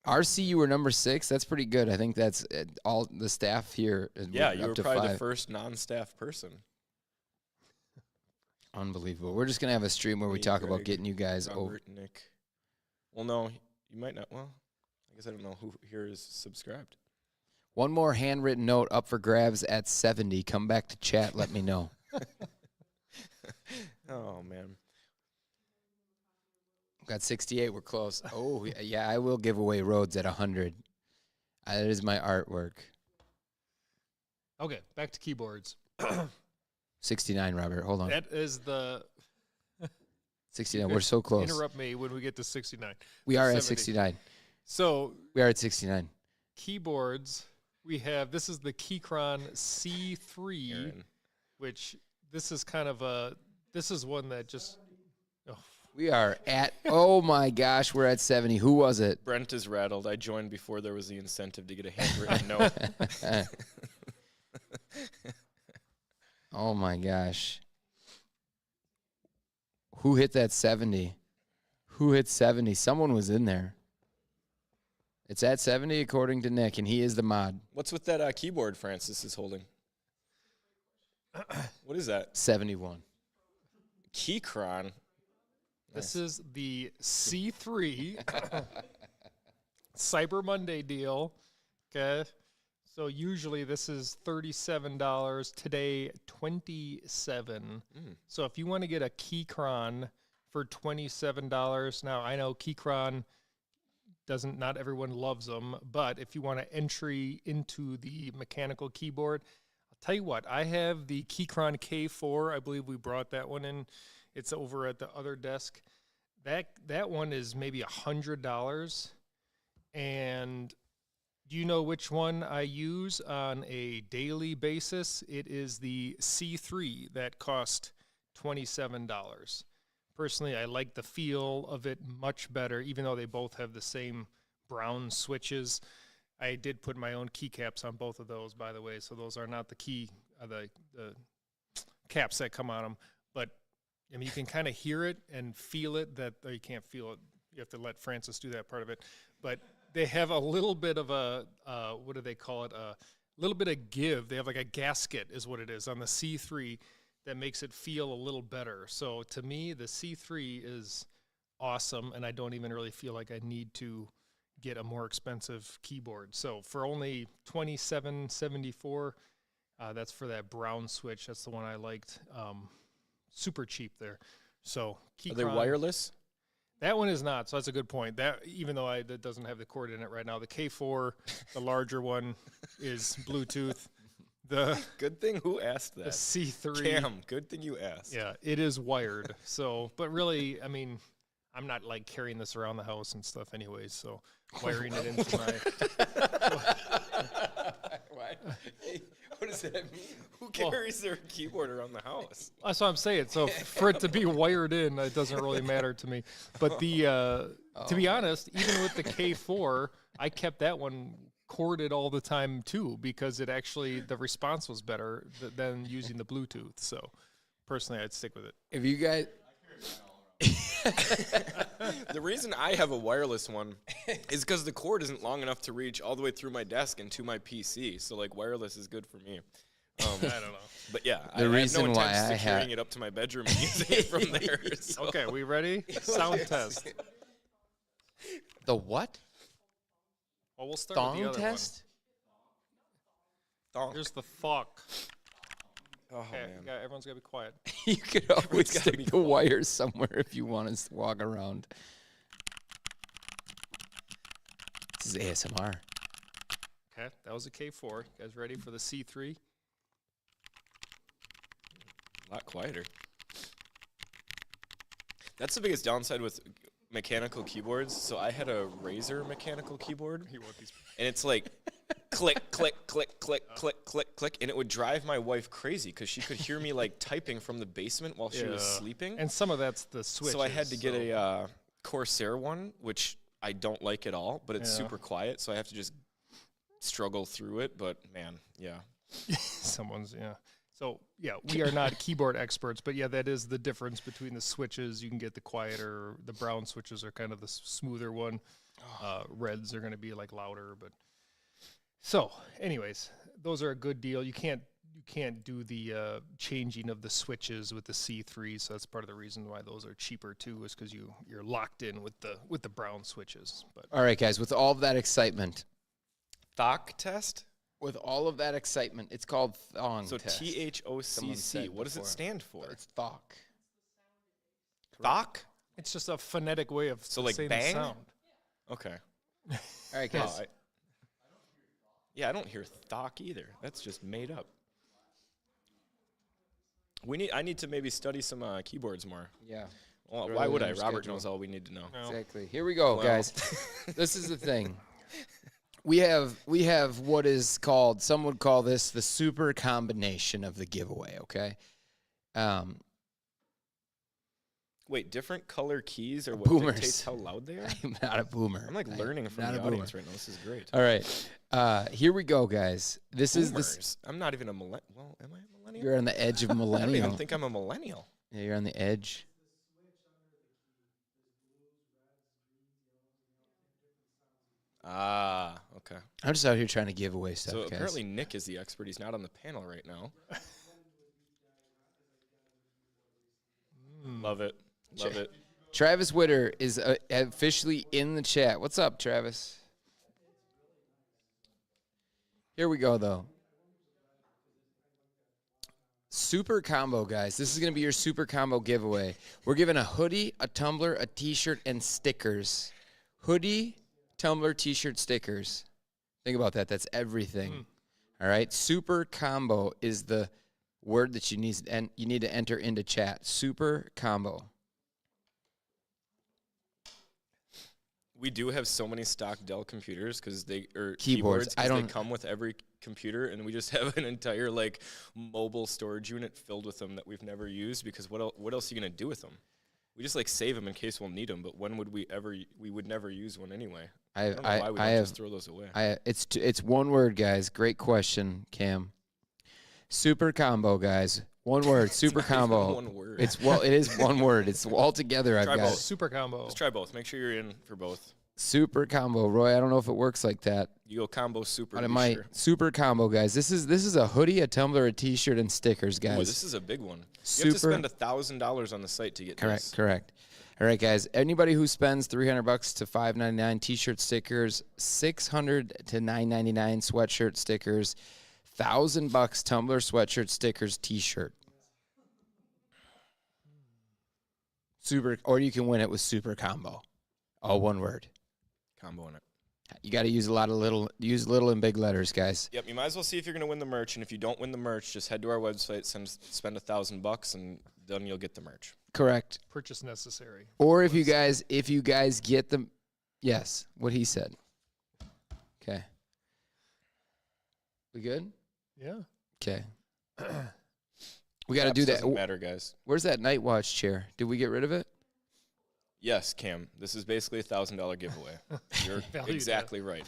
RC, you were number 6. That's pretty good. I think that's all the staff here. Yeah, up you were to probably 5. the first non-staff person. Unbelievable. We're just going to have a stream where we Me, talk about Greg, getting you guys over. Robert, Nick. Well, no, you might not. Well, I guess I don't know who here is subscribed. One more handwritten note up for grabs at 70. Come back to chat. Let me know. Oh, man. Got 68. We're close. Oh, yeah, I will give away roads at 100. That is my artwork. Okay, back to keyboards. 69, Robert. Hold on. That is the 69. We're so close. interrupt me when we get to 69. We are at 70. 69. So We are at 69. keyboards, we have this is the Keychron C3, Aaron. which this is kind of this is one that just We are at, oh my gosh, we're at 70. Who was it? Brent is rattled. I joined before there was the incentive to get a handwritten note. Oh my gosh. Who hit that 70? Who hit 70? Someone was in there. It's at 70 according to Nick, and he is the mod. What's with that keyboard Francis is holding? What is that? 71. Keychron. this is the C3 Cyber Monday deal. Okay. So usually this is $37. Today, $27. So if you want to get a Keychron for $27, now I know Keychron not everyone loves them, but if you want an entry into the mechanical keyboard, I'll tell you what, I have the Keychron K4. I believe we brought that one in. It's over at the other desk. That one is maybe $100, and Do you know which one I use on a daily basis? It is the C3 that cost $27. Personally, I like the feel of it much better, even though they both have the same brown switches. I did put my own keycaps on both of those, by the way, so those are not the caps that come on them. But I mean, you can kind of hear it and feel it. Or you can't feel it. You have to let Francis do that part of it. But they have a little bit of a, what do they call it? A little bit of give. They have like a gasket is what it is on the C3 that makes it feel a little better. So to me, the C3 is awesome, and I don't even really feel like I need to get a more expensive keyboard. So for only $27.74, that's for that brown switch. That's the one I liked. Super cheap there. So Are they Keychron- wireless? That one is not, so that's a good point. That even though that doesn't have the cord in it right now, the K4, the larger one, is Bluetooth. The Good thing who asked that. C3, Cam, good thing you asked. yeah, it is wired. So, but really, I mean, I'm not like carrying this around the house and stuff, anyways. So wiring it into my. Why? What does that mean? Who carries their keyboard around the house? That's what I'm saying. So for it to be wired in, it doesn't really matter to me. But the to be honest, even with the K4, I kept that one corded all the time too, because it actually the response was better than using the Bluetooth. So personally, I'd stick with it. If you guys, The reason I have a wireless one is because the cord isn't long enough to reach all the way through my desk and to my PC. So like wireless is good for me. I don't know. But yeah, The reason I have no why intentions I of carrying it up to my bedroom and using it from there. So. Okay, we ready? Sound test. the what? Well, we'll start with the Thong other test? Donk. one. Here's the fuck. Oh Okay, man. everyone's gotta be quiet. You could always stick the wires somewhere if you want to walk around. This is ASMR. Okay, that was a K4. You guys ready for the C3? A lot quieter. That's the biggest downside with mechanical keyboards. So I had a Razer mechanical keyboard, and it's like click, click, click, click, click, click, click, and it would drive my wife crazy because she could hear me like typing from the basement while she was sleeping. And some of that's the switch. So I had to get a Corsair one, which I don't like at all, but it's super quiet, so I have to just struggle through it. But man, yeah. Someone's, yeah. So, yeah, we are not keyboard experts, but yeah, that is the difference between the switches. You can get the quieter, the brown switches are kind of the smoother one. Reds are going to be like louder, but so anyways, those are a good deal. You can't do the changing of the switches with the C3, so that's part of the reason why those are cheaper too, is because you're locked in with the brown switches. But All right, guys, with all of that excitement, Thok test? with all of that excitement, it's called thong So test. Someone THOCC. said What does it before. stand for? It's thok. Thok? it's just a phonetic way of So, like, saying bang? the sound. Okay. All right, guys. I don't hear Thok either. That's just made up. I need to maybe study some keyboards more. Yeah, Well, Throw why it would in I? your Robert schedule. knows all we need to know. No. exactly. Here we go, Well. guys. This is the thing. We have what is called, some would call this the super combination of the giveaway, okay? Wait, different color keys or what Boomers. dictates how loud they are? I'm not a boomer. I'm like learning from not the a boomer. audience right now. This is great. All right. Here we go, guys. This is Boomers. I'm not even a millennial. Well, am I a millennial? You're on the edge of I don't millennial. even think I'm a millennial. Yeah, you're on the edge. Ah, okay. I'm just out here trying to give away stuff, So guys. apparently Nick is the expert. He's not on the panel right now. Love it. Love it. Travis Witter is officially in the chat. What's up, Travis? Here we go, though. Super combo, guys. This is going to be your super combo giveaway. We're giving a hoodie, a tumbler, a t-shirt, and stickers. Hoodie, tumbler, t-shirt, stickers. Think about that. That's everything. All right? Super combo is the word that you need to enter into chat. Super combo. We do have so many stock Dell computers because Keyboards. keyboards. 'Cause I they don't- come with every computer, and we just have an entire like mobile storage unit filled with them that we've never used. Because what else are you gonna do with them? We just like save them in case we'll need them. But when would we ever? We would never use one anyway. I don't know why we don't just throw those away. It's one word, guys. Great question, Cam. Super combo, guys. One word. Super Not even combo. one word. It is one word. It's all together. I've Try got both. it. Super combo. Let's try both. Make sure you're in for both. Super combo, Roy. I don't know if it works like that, You go combo super. but it be might. sure. Super combo, guys. This is a hoodie, a tumbler, a T-shirt, and stickers, guys. Ooh, this is a big one. You have to Super- spend $1,000 on the site to get Correct, this. correct. All right, guys. Anybody who spends $300 to $599 T-shirt stickers, $600 to $999 sweatshirt stickers, $1,000 tumbler sweatshirt stickers T-shirt. Super, or you can win it with super combo. All one word. Combo in it. You got to use little and big letters, guys. Yep, you might as well see if you're going to win the merch, and if you don't win the merch, just head to our website, spend $1,000, and then you'll get the merch. Correct. Purchase necessary. Or if you guys get them, yes, what he said. Okay. We good? Yeah. Okay. We got to do Apps that. Doesn't matter, guys. Where's that night watch chair? Did we get rid of it? Yes, Cam. This is basically a $1,000 giveaway. You're Value exactly right.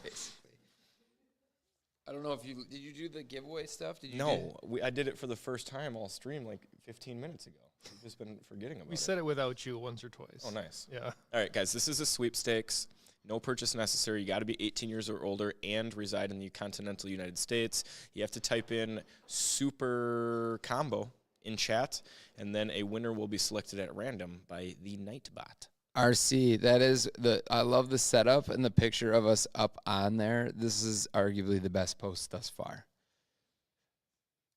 I don't know if did you do the giveaway stuff? Did you? No, I did it for the first time all stream like 15 minutes ago. We've just been forgetting about We it. said it without you once or twice. Oh, nice. Yeah. All right, guys, this is a sweepstakes. No purchase necessary. You got to be 18 years or older and reside in the continental United States. You have to type in super combo in chat, and then a winner will be selected at random by the Nightbot. RC, that is I love the setup and the picture of us up on there. This is arguably the best post thus far.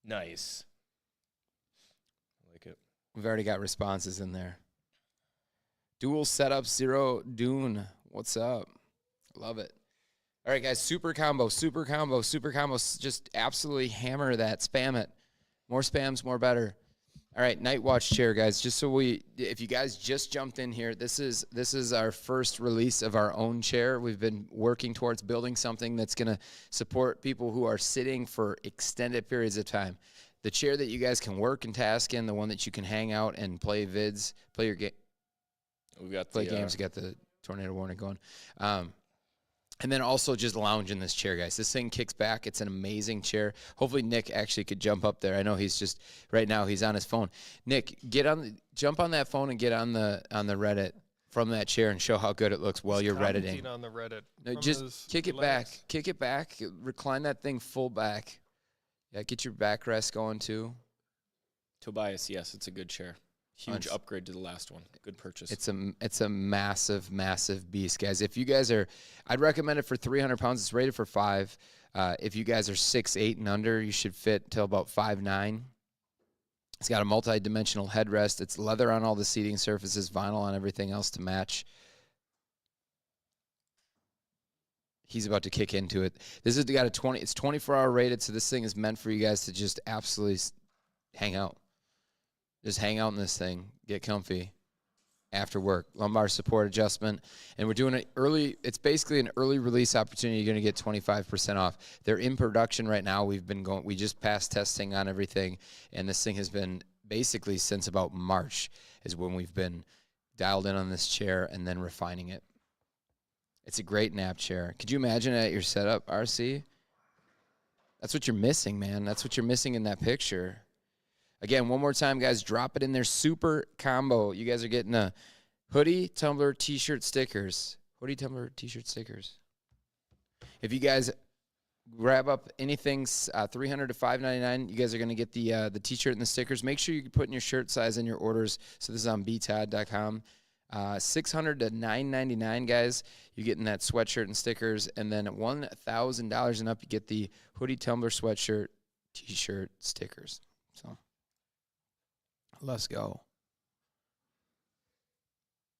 Nice. I like it. We've already got responses in there. Dual setup, Zero Dune. What's up? Love it. All right, guys. Super combo, super combo, super combo. Just absolutely hammer that. Spam it. More spams, more better. All right, Night Watch chair, guys. Just so if you guys just jumped in here, this is our first release of our own chair. We've been working towards building something that's going to support people who are sitting for extended periods of time. The chair that you guys can work and task in, the one that you can hang out and play vids, play your game. We've got Play the games, got the tornado warning going. And then also just lounge in this chair, guys. This thing kicks back. It's an amazing chair. Hopefully Nick actually could jump up there. I know he's just right now he's on his phone. Nick, jump on that phone and get on the Reddit from that chair and show how good it looks while you're Commenting Redditing. on the Reddit. No, from just his kick it relax. back. Kick it back. Recline that thing full back. Yeah, get your backrest going too. Tobias, yes, it's a good chair. Huge Uns- upgrade to the last one. Good purchase. It's a massive, massive beast, guys. If you guys I'd recommend it for 300 pounds. It's rated for 5. If you guys are 6'8" and under, you should fit till about 5'9". It's got a multi-dimensional headrest. It's leather on all the seating surfaces, vinyl on everything else to match. He's about to kick into it. This has got it's 24-hour rated, so this thing is meant for you guys to just absolutely hang out. Just hang out in this thing, get comfy after work. Lumbar support adjustment, and we're doing it early. It's basically an early release opportunity. You're going to get 25% off. They're in production right now. We just passed testing on everything, and this thing has been basically since about March is when we've been dialed in on this chair and then refining it. It's a great nap chair. Could you imagine it at your setup, RC? That's what you're missing, man. That's what you're missing in that picture. Again, one more time, guys, drop it in there. Super combo. You guys are getting a hoodie, tumbler, T-shirt, stickers. Hoodie, tumbler, T-shirt, stickers. If you guys grab up anything $300 to $599, you guys are going to get the T-shirt and the stickers. Make sure you put in your shirt size in your orders. So this is on btodd.com. $600 to $999, guys. You're getting that sweatshirt and stickers. And then $1,000 and up, you get the hoodie, tumbler, sweatshirt, T-shirt, stickers. So let's go.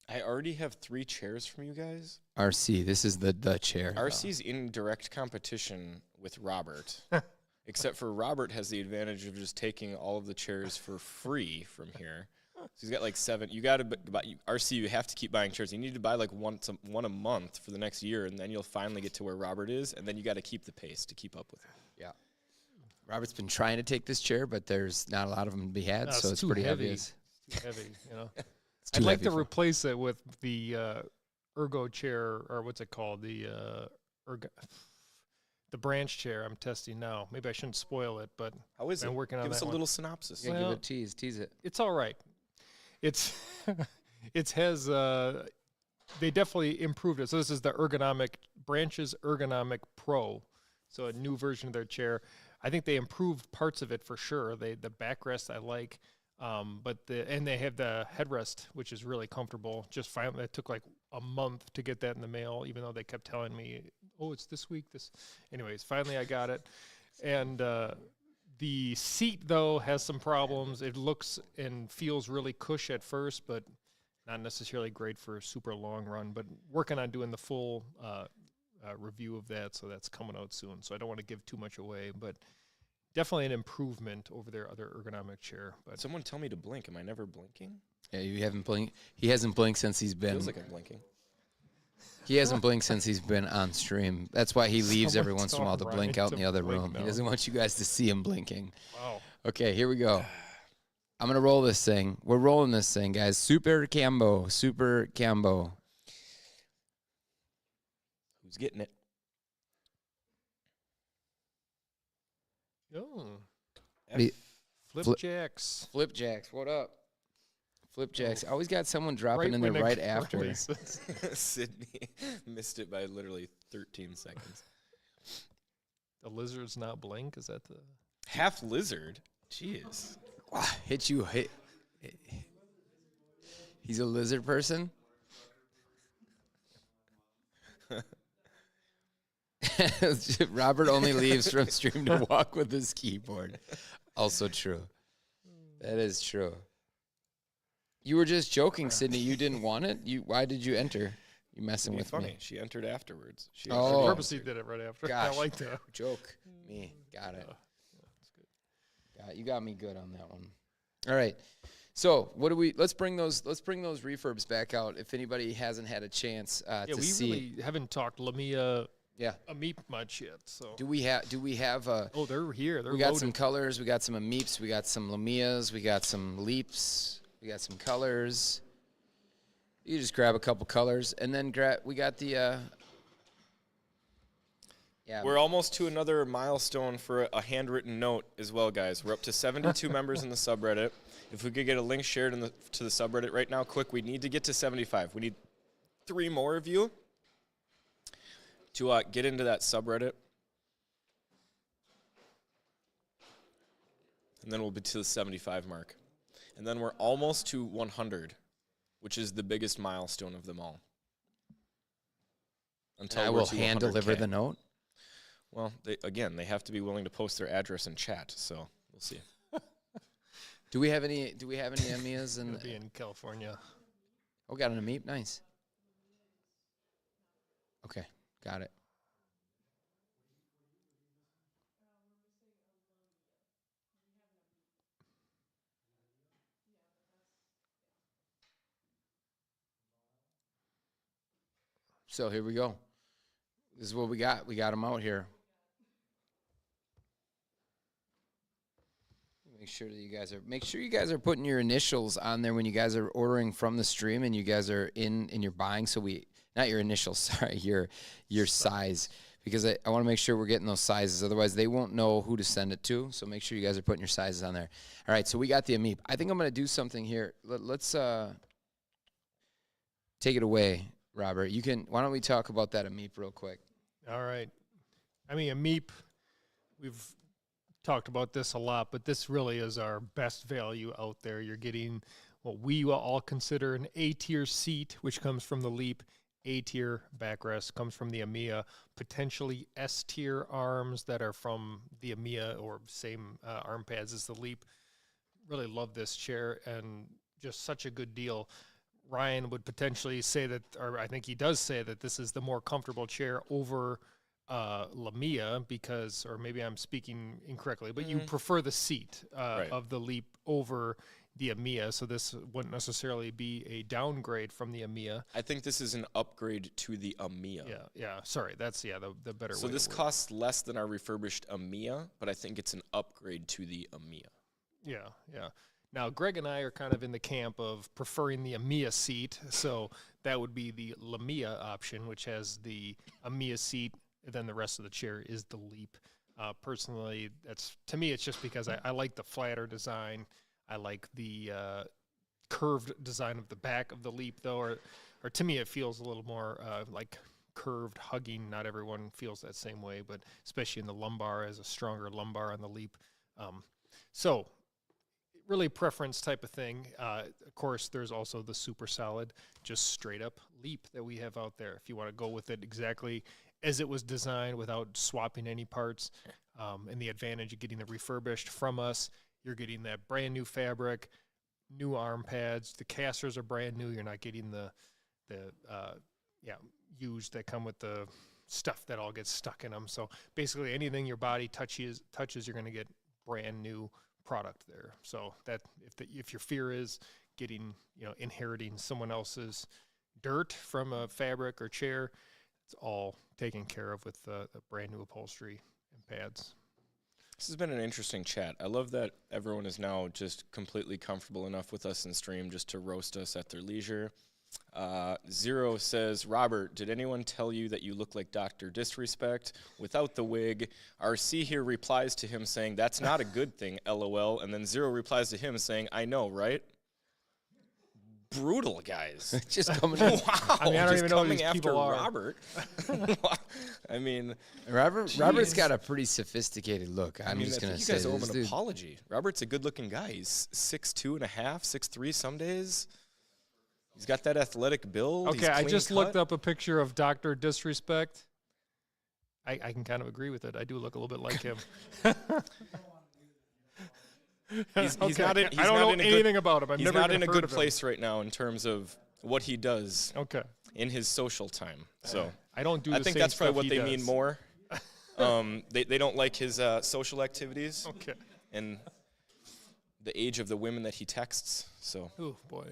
I already have 3 chairs from you guys. RC, this is the chair. RC's in direct competition with Robert, except for Robert has the advantage of just taking all of the chairs for free from here. So he's got like 7. You got to buy RC. You have to keep buying chairs. You need to buy like one a month for the next year, and then you'll finally get to where Robert is. And then you got to keep the pace to keep up with him. Yeah. Robert's been trying to take this chair, but there's not a lot of them to be had, No, so it's too pretty heavy. obvious. It's too heavy, you know. It's too I'd like heavy to for- replace it with the ergo chair, or what's it called? The the branch chair I'm testing now. Maybe I shouldn't spoil it, but How is I'm it? working on Give us that a one. little synopsis. Yeah, Well- give it a tease it. it's all right. It's it has they definitely improved it. So this is the Branches Ergonomic Pro, so a new version of their chair. I think they improved parts of it for sure. The backrest I like, but they have the headrest, which is really comfortable. Just finally, it took like a month to get that in the mail, even though they kept telling me, "Oh, it's this week." Anyways, finally I got it, and the seat though has some problems. It looks and feels really cush at first, but not necessarily great for a super long run. But working on doing the full review of that, so that's coming out soon. So I don't want to give too much away, but definitely an improvement over their other ergonomic chair. But Someone tell me to blink. Am I never blinking? Yeah, you haven't blinked. He hasn't blinked since he's been. Feels like I'm blinking. He hasn't blinked since he's been on stream. That's why he leaves every Someone once in a while to tell blink Ryan out in to the other blink room. He now. doesn't want you guys to see him blinking. wow, Okay, here we go. I'm gonna roll this thing. We're rolling this thing, guys. Super Cambo. Who's getting it? oh, The- flipjacks. Flipjacks, what up? Flipjacks. I always got someone dropping in when there it right after. releases. Sydney missed it by literally 13 seconds. The lizards not blink. Is that the? Half lizard. Jeez. Wow, hit you. He's a lizard person? Robert only leaves from stream to walk with his keyboard. Also true. That is true. You were just joking, Sydney. You didn't want it? Why did you enter? You messing It'd be with funny. me. She entered afterwards. She Oh. entered Purposely did it right after. Gosh. I like that. Joke me. Got it. That's good. You got me good on that one. All right. So let's bring those refurbs back out if anybody hasn't had a chance Yeah, to we see. really haven't talked Lamia Yeah. Ameep much yet. So Do we have oh, they're here. They're we got loaded. some colors, we got some Ameeps, we got some Lamias, we got some Leaps, we got some colors. You just grab a couple colors and then we got the yeah. We're almost to another milestone for a handwritten note as well, guys. We're up to 72 members in the subreddit. If we could get a link shared to the subreddit right now, quick, we need to get to 75. We need 3 more of you to get into that subreddit. And then we'll be to the 75 mark. And then we're almost to 100, which is the biggest milestone of them all. Until I we're will to hand deliver 100K. the note. Well, they have to be willing to post their address in chat, so we'll see. Do we have any Amias It'll and be in California. oh, got an Ameep? Nice. Okay, got it. So here we go. This is what we got. We got them out here. Make sure you guys are putting your initials on there when you guys are ordering from the stream and you guys are in your buying. So not your initials, sorry, your size, because I want to make sure we're getting those sizes. Otherwise, they won't know who to send it to. So make sure you guys are putting your sizes on there. All right, so we got the Ameep. I think I'm going to do something here. Let's take it away, Robert. Why don't we talk about that Ameep real quick? All right. I mean, Ameep, we've talked about this a lot, but this really is our best value out there. You're getting what we will all consider an A-tier seat, which comes from the Leap. A-tier backrest comes from the Amiya. Potentially S-tier arms that are from the Amiya or same arm pads as the Leap. Really love this chair and just such a good deal. Ryan would potentially say that, or I think he does say that this is the more comfortable chair over Lamia because, or maybe I'm speaking incorrectly, but you prefer the seat Right. of the Leap over the EMEA, so this wouldn't necessarily be a downgrade from the EMEA. I think this is an upgrade to the EMEA. Yeah. Sorry, that's the better. So way this to word it. costs less than our refurbished EMEA, but I think it's an upgrade to the EMEA. Yeah. Now, Greg and I are kind of in the camp of preferring the EMEA seat, so that would be the Lamia option, which has the EMEA seat, and then the rest of the chair is the Leap. Personally, to me, it's just because I like the flatter design. I like the curved design of the back of the Leap, though, or to me, it feels a little more like curved hugging. Not everyone feels that same way, but especially in the lumbar, as a stronger lumbar on the Leap. So really preference type of thing. Of course, there's also the super solid, just straight up Leap that we have out there. If you want to go with it exactly as it was designed without swapping any parts, and the advantage of getting the refurbished from us, you're getting that brand new fabric, new arm pads. The casters are brand new. You're not getting the used that come with the stuff that all gets stuck in them. So basically anything your body touches, you're going to get brand new product there. So that if your fear is getting, inheriting someone else's dirt from a fabric or chair, it's all taken care of with the brand new upholstery and pads. This has been an interesting chat. I love that everyone is now just completely comfortable enough with us in stream just to roast us at their leisure. Zero says, Robert, did anyone tell you that you look like Dr. Disrespect without the wig? RC here replies to him saying, that's not a good thing, LOL. And then Zero replies to him saying, I know, right? Brutal, guys. Just coming in. Wow. I mean, I don't just even know who coming these after people are. Robert. I mean, Robert's Jeez. got a pretty sophisticated look. I'm just I gonna think say you guys owe him this an dude- apology. Robert's a good-looking guy. He's 6'2.5", 6'3" some days. He's got that athletic build. Okay, He's I clean just cut. looked up a picture of Dr. Disrespect. I can kind of agree with it. I do look a little bit like him. He's Okay, not in, I don't not know in a anything good, about him. I've he's never not even in a heard good of him. place right now in terms of what he does Okay, in his social time. So I don't do. I the think same that's probably stuff what he they does. mean more. They don't like his social activities Okay. and the age of the women that he texts. So Oh boy.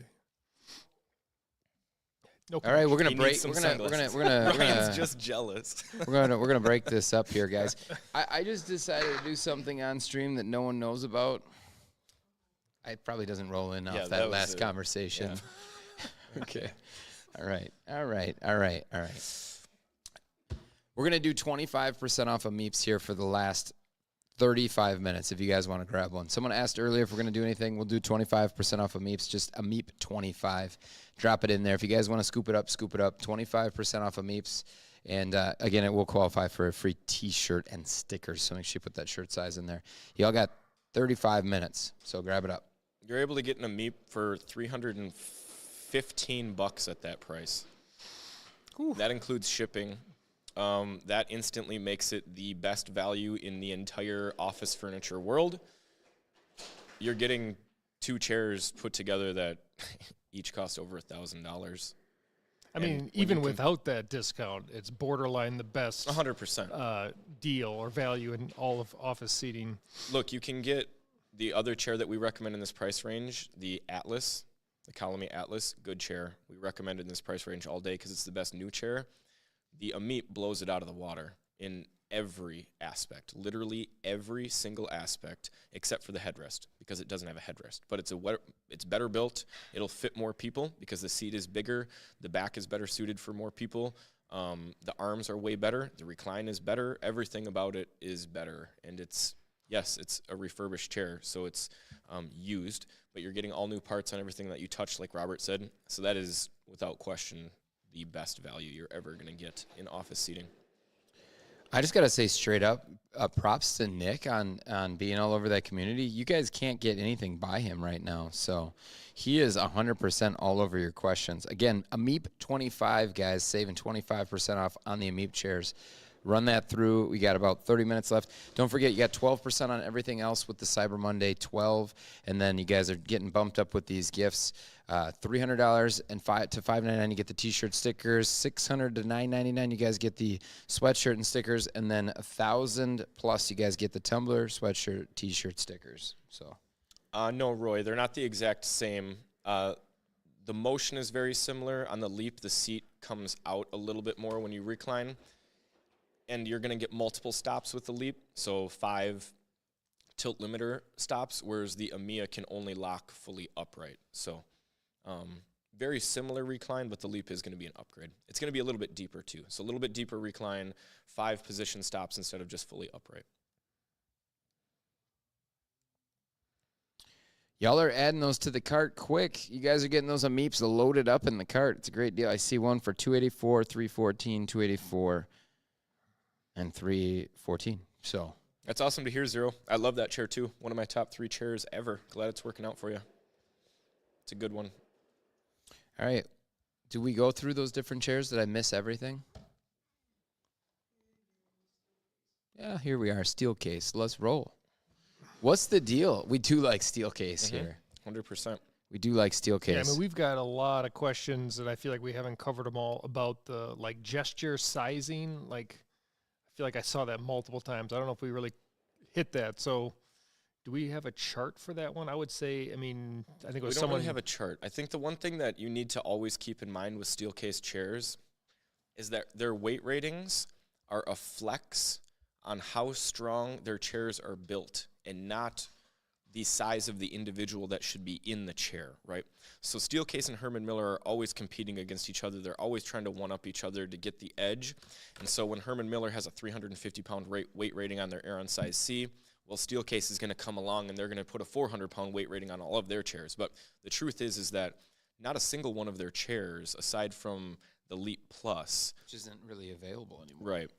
No. All right, we're gonna He break. needs some We're gonna sunglasses. we're just jealous. we're gonna break this up here, guys. I just decided to do something on stream that no one knows about. It probably doesn't roll in off Yeah, that that was last it. conversation. Okay. All right. We're gonna do 25% off of Meeps here for the last 35 minutes. If you guys want to grab one, someone asked earlier if we're gonna do anything. We'll do 25% off of Meeps. Just a Meep 25. Drop it in there. If you guys want to scoop it up. 25% off of Meeps. And again, it will qualify for a free T-shirt and stickers. So make sure you put that shirt size in there. Y'all got 35 minutes, so grab it up. You're able to get in a Meep for $315 at that price. That includes shipping. That instantly makes it the best value in the entire office furniture world. You're getting 2 chairs put together that each cost over $1,000. I And mean, when even you can- without that discount, it's borderline the best 100%. deal or value in all of office seating. Look, you can get the other chair that we recommend in this price range, the Atlas, the Colony Atlas, good chair. We recommend it in this price range all day because it's the best new chair. The Ameep blows it out of the water in every aspect, literally every single aspect, except for the headrest because it doesn't have a headrest. But it's better built. It'll fit more people because the seat is bigger. The back is better suited for more people. The arms are way better. The recline is better. Everything about it is better. And it's a refurbished chair, so it's used, but you're getting all new parts on everything that you touch, like Robert said. So that is, without question, the best value you're ever going to get in office seating. I just got to say straight up, props to Nick on being all over that community. You guys can't get anything by him right now. So he is 100% all over your questions. Again, Ameep 25, guys, saving 25% off on the Ameep chairs. Run that through. We got about 30 minutes left. Don't forget, you got 12% on everything else with the Cyber Monday 12, and then you guys are getting bumped up with these gifts. $300 and to $599 you get the T-shirt stickers. $600 to $999 you guys get the sweatshirt and stickers, and then $1,000 plus you guys get the tumbler, sweatshirt, T-shirt, stickers. So No, Roy, they're not the exact same. The motion is very similar. On the Leap, the seat comes out a little bit more when you recline, and you're going to get multiple stops with the Leap, so 5 tilt limiter stops, whereas the EMEA can only lock fully upright. So very similar recline, but the Leap is going to be an upgrade. It's going to be a little bit deeper too. So a little bit deeper recline, 5 position stops instead of just fully upright. Y'all are adding those to the cart quick. You guys are getting those Ameeps loaded up in the cart. It's a great deal. I see one for $284, $314, $284, and $314. So That's awesome to hear, Zero. I love that chair too. One of my top 3 chairs ever. Glad it's working out for you. It's a good one. all right. Do we go through those different chairs? Did I miss everything? Yeah, here we are. Steel case. Let's roll. What's the deal? We do like steel case here. 100%. We do like steel case. Yeah, I mean, we've got a lot of questions that I feel like we haven't covered them all about the like gesture sizing. Like, I feel like I saw that multiple times. I don't know if we really hit that. So, do we have a chart for that one? I would say, I mean, I think it We was don't someone really have a chart. I think the one thing that you need to always keep in mind with steel case chairs is that their weight ratings are a flex on how strong their chairs are built and not the size of the individual that should be in the chair, right? So Steelcase and Herman Miller are always competing against each other. They're always trying to one-up each other to get the edge. And so when Herman Miller has a 350-pound weight rating on their Aeron Size C, well, Steelcase is going to come along and they're going to put a 400-pound weight rating on all of their chairs. But the truth is that not a single one of their chairs, aside from the Leap Plus, which isn't really available anymore. right,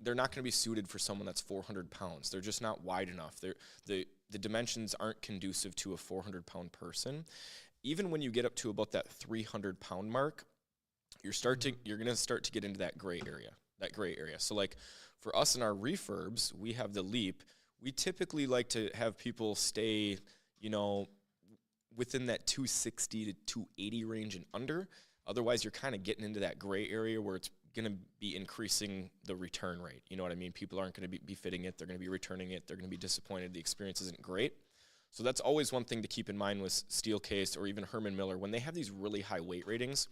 they're not going to be suited for someone that's 400 pounds. They're just not wide enough. The dimensions aren't conducive to a 400-pound person. Even when you get up to about that 300-pound mark, you're going to start to get into that gray area. So like for us in our refurbs, we have the Leap. We typically like to have people stay, within that 260 to 280 range and under. Otherwise, you're kind of getting into that gray area where it's going to be increasing the return rate. You know what I mean? People aren't going to be fitting it. They're going to be returning it. They're going to be disappointed. The experience isn't great. So that's always one thing to keep in mind with Steelcase or even Herman Miller. When they have these really high weight ratings,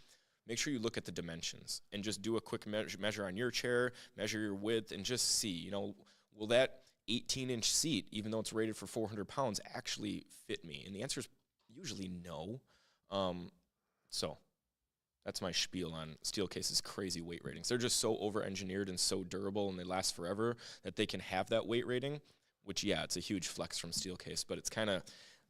make sure you look at the dimensions and just do a quick measure on your chair, measure your width, and just see, will that 18-inch seat, even though it's rated for 400 pounds, actually fit me? And the answer is usually no. So that's my spiel on Steelcase's crazy weight ratings. They're just so over-engineered and so durable, and they last forever that they can have that weight rating, which, yeah, it's a huge flex from Steelcase, but it's kind of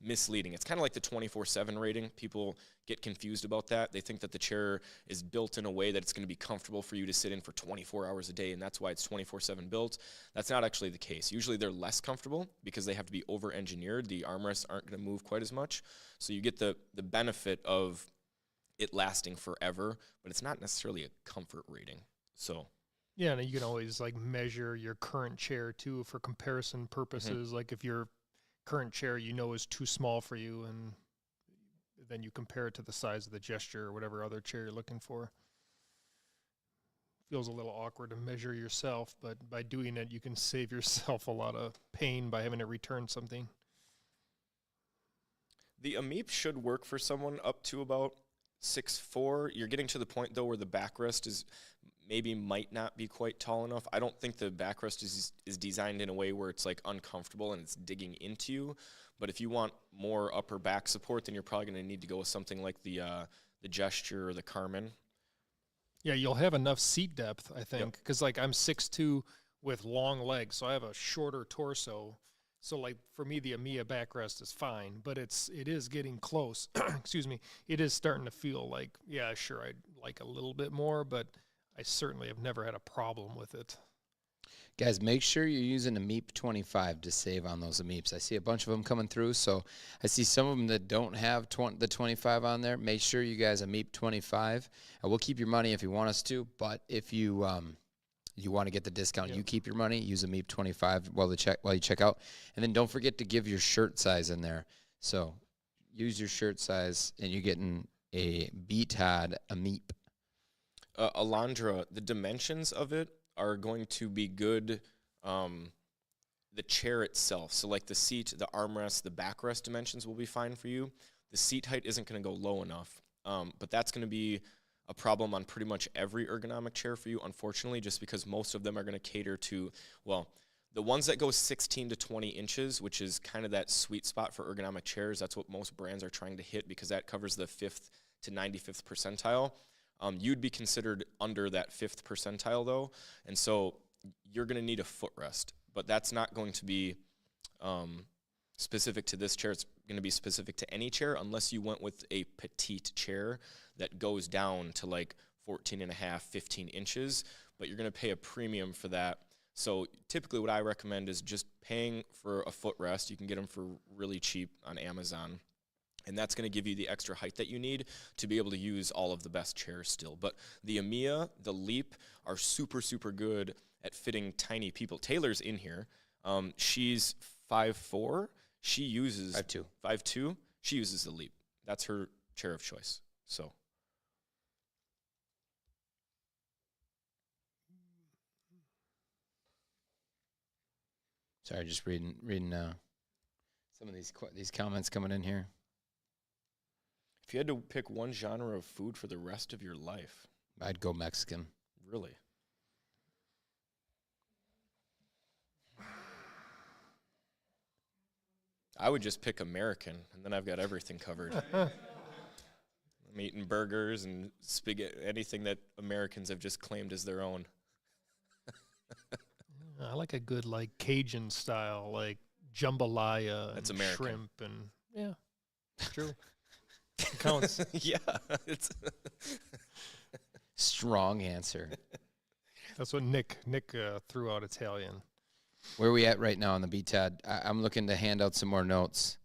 misleading. It's kind of like the 24/7 rating. People get confused about that. They think that the chair is built in a way that it's going to be comfortable for you to sit in for 24 hours a day, and that's why it's 24/7 built. That's not actually the case. Usually they're less comfortable because they have to be over-engineered. The armrests aren't going to move quite as much, so you get the benefit of it lasting forever, but it's not necessarily a comfort rating. So Yeah, and you can always like measure your current chair too for comparison purposes. Like if your current chair is too small for you, and then you compare it to the size of the gesture or whatever other chair you're looking for. Feels a little awkward to measure yourself, but by doing it, you can save yourself a lot of pain by having to return something. the Ameep should work for someone up to about 6'4". You're getting to the point, though, where the backrest might not be quite tall enough. I don't think the backrest is designed in a way where it's like uncomfortable and it's digging into you. But if you want more upper back support, then you're probably going to need to go with something like the Gesture or the Carmen. Yeah, you'll have enough seat depth, I think, because like I'm 6'2" with long legs, so I have a shorter torso. So like for me, the EMEA backrest is fine, but it is getting close. Excuse me. It is starting to feel like, yeah, sure, I'd like a little bit more, but I certainly have never had a problem with it. Guys, make sure you're using Ameep 25 to save on those Ameeps. I see a bunch of them coming through, so I see some of them that don't have the 25 on there. Make sure you guys Ameep 25. We'll keep your money if you want us to, but if you want to get the discount, you keep your money. Use Ameep 25 while you check out, and then don't forget to give your shirt size in there. So use your shirt size, and you're getting a BTOD Ameep. Alondra, the dimensions of it are going to be good. the chair itself. So like the seat, the armrest, the backrest dimensions will be fine for you. The seat height isn't going to go low enough, but that's going to be a problem on pretty much every ergonomic chair for you, unfortunately, just because most of them are going to cater to, well, the ones that go 16 to 20 inches, which is kind of that sweet spot for ergonomic chairs. That's what most brands are trying to hit because that covers the 5th to 95th percentile. You'd be considered under that 5th percentile, though, and so you're going to need a footrest. But that's not going to be specific to this chair. It's going to be specific to any chair unless you went with a petite chair that goes down to like 14 and a half, 15 inches, but you're going to pay a premium for that. So typically what I recommend is just paying for a footrest. You can get them for really cheap on Amazon. And that's going to give you the extra height that you need to be able to use all of the best chairs still. But the EMEA, the Leap are super, super good at fitting tiny people. Taylor's in here. She's 5'4". She uses 5'2". 5'2". She uses the Leap. That's her chair of choice. So Sorry, just reading some of these comments coming in here. if you had to pick one genre of food for the rest of your life, I'd go Mexican. really? I would just pick American, and then I've got everything covered. I'm eating burgers and spaghetti, anything that Americans have just claimed as their own. I like a good like Cajun style, like jambalaya That's and American. shrimp and yeah, true. It counts. Yeah, it's Strong answer. That's what Nick threw out Italian. Where are we at right now on the BTAD? I'm looking to hand out some more notes.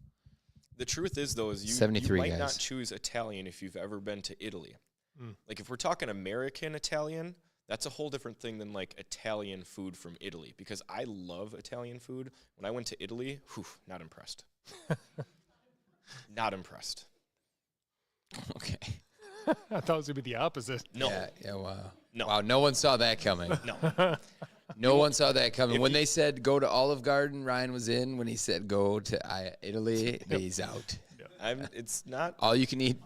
the truth is though is you 73 might not guys. choose Italian if you've ever been to Italy. Mm. Like if we're talking American Italian, that's a whole different thing than like Italian food from Italy because I love Italian food. When I went to Italy, not impressed. Not impressed. Okay. I thought it was gonna be the opposite. No. Yeah, wow. No. Wow, no one saw that coming. No. No one saw that coming. If When you- they said go to Olive Garden, Ryan was in. When he said go to Italy, he's out. It's not All you can eat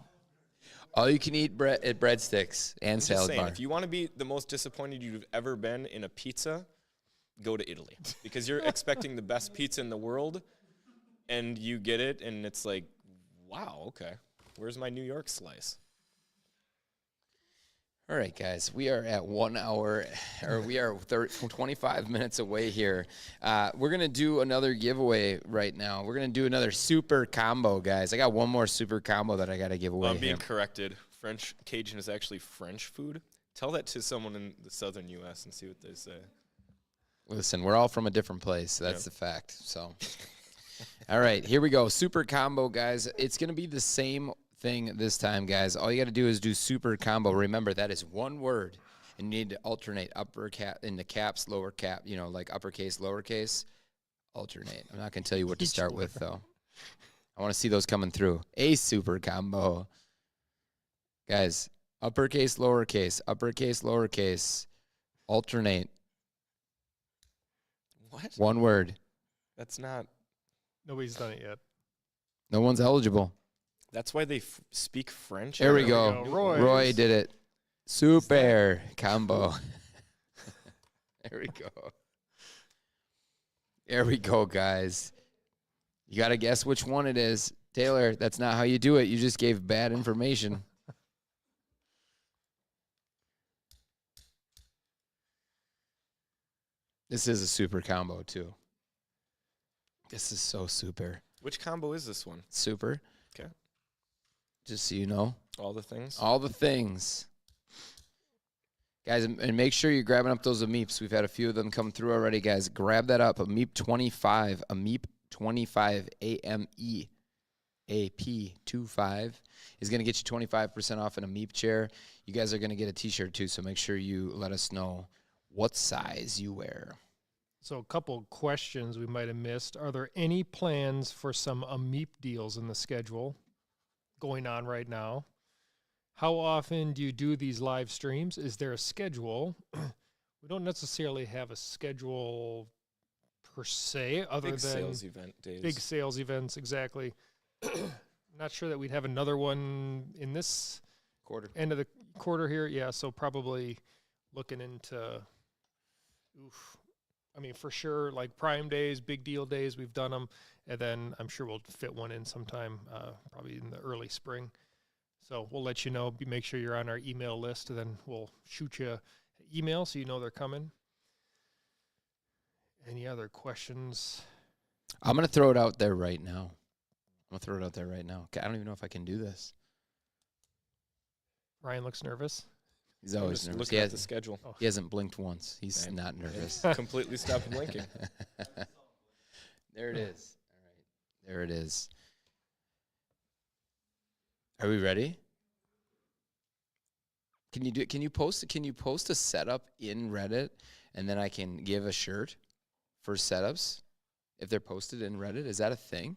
breadsticks and I'm just salad saying, bar. if you want to be the most disappointed you've ever been in a pizza, go to Italy because you're expecting the best pizza in the world, and you get it, and it's like, wow, okay, where's my New York slice? All right, guys, we are at 1 hour, or we are 25 minutes away here. We're going to do another giveaway right now. We're going to do another super combo, guys. I got one more super combo that I got to give away Well, I'm here. being corrected. French Cajun is actually French food. Tell that to someone in the southern U.S. and see what they say. Listen, we're all from a different place. So that's the fact. So, all right, here we go. Super combo, guys. It's going to be the same thing this time, guys. All you got to do is do super combo. Remember, that is one word, and you need to alternate upper cap into caps, lower cap, like uppercase, lowercase. Alternate. I'm not going to tell you what to start with, though. I want to see those coming through. A super combo. Guys, uppercase, lowercase, alternate. What? One word. That's not. Nobody's done it yet. No one's eligible. That's why they speak French. There we There we go. go. Roy. Roy did it. Super combo. There we go. There we go, guys. You got to guess which one it is. Taylor, that's not how you do it. You just gave bad information. This is a super combo, too. This is so super. Which combo is this one? Super. Okay. Just so you know. All the things. All the things. Guys, and make sure you're grabbing up those Ameeps. We've had a few of them come through already, guys. Grab that up. Ameep 25. Ameep 25. AME. AP25 is going to get you 25% off an Ameep chair. You guys are going to get a t-shirt too, so make sure you let us know what size you wear. So a couple questions we might have missed. Are there any plans for some Ameep deals in the schedule going on right now? How often do you do these live streams? Is there a schedule? We don't necessarily have a schedule per se, other Big than sales event days. big sales events. Exactly. Not sure that we'd have another one in this Quarter. end of the quarter here. Yeah, so probably looking into. I mean, for sure, like Prime Days, big deal days, we've done them, and then I'm sure we'll fit one in sometime, probably in the early spring. So we'll let you know. Make sure you're on our email list, and then we'll shoot you an email so you know they're coming. Any other questions? I'm going to throw it out there right now. I don't even know if I can do this. Ryan looks nervous. He's I'm always just nervous. looking at the schedule. He hasn't blinked once. He's Man. not nervous. Completely stopped blinking. There it is. All right. There it is. Are we ready? Can you post a setup in Reddit, and then I can give a shirt for setups if they're posted in Reddit? Is that a thing?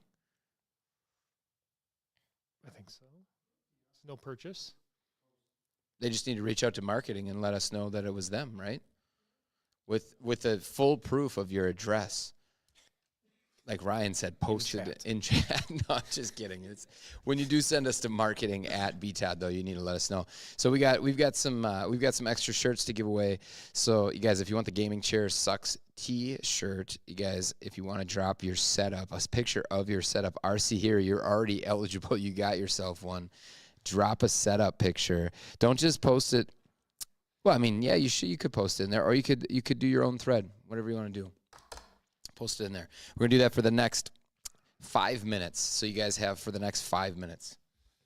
I think so. No purchase. They just need to reach out to marketing and let us know that it was them, right? With a full proof of your address. Like Ryan said, posted in chat. No, I'm just kidding. It's when you do send us to marketing at BTAD, though, you need to let us know. So we've got some extra shirts to give away. So you guys, if you want the Gaming Chair Sucks T-shirt, you guys, if you want to drop your setup, a picture of your setup, RC here, you're already eligible. You got yourself one. Drop a setup picture. Don't just post it. Well, I mean, yeah, you could post it in there, or you could do your own thread, whatever you want to do. Post it in there. We're going to do that for the next 5 minutes. So you guys have for the next 5 minutes.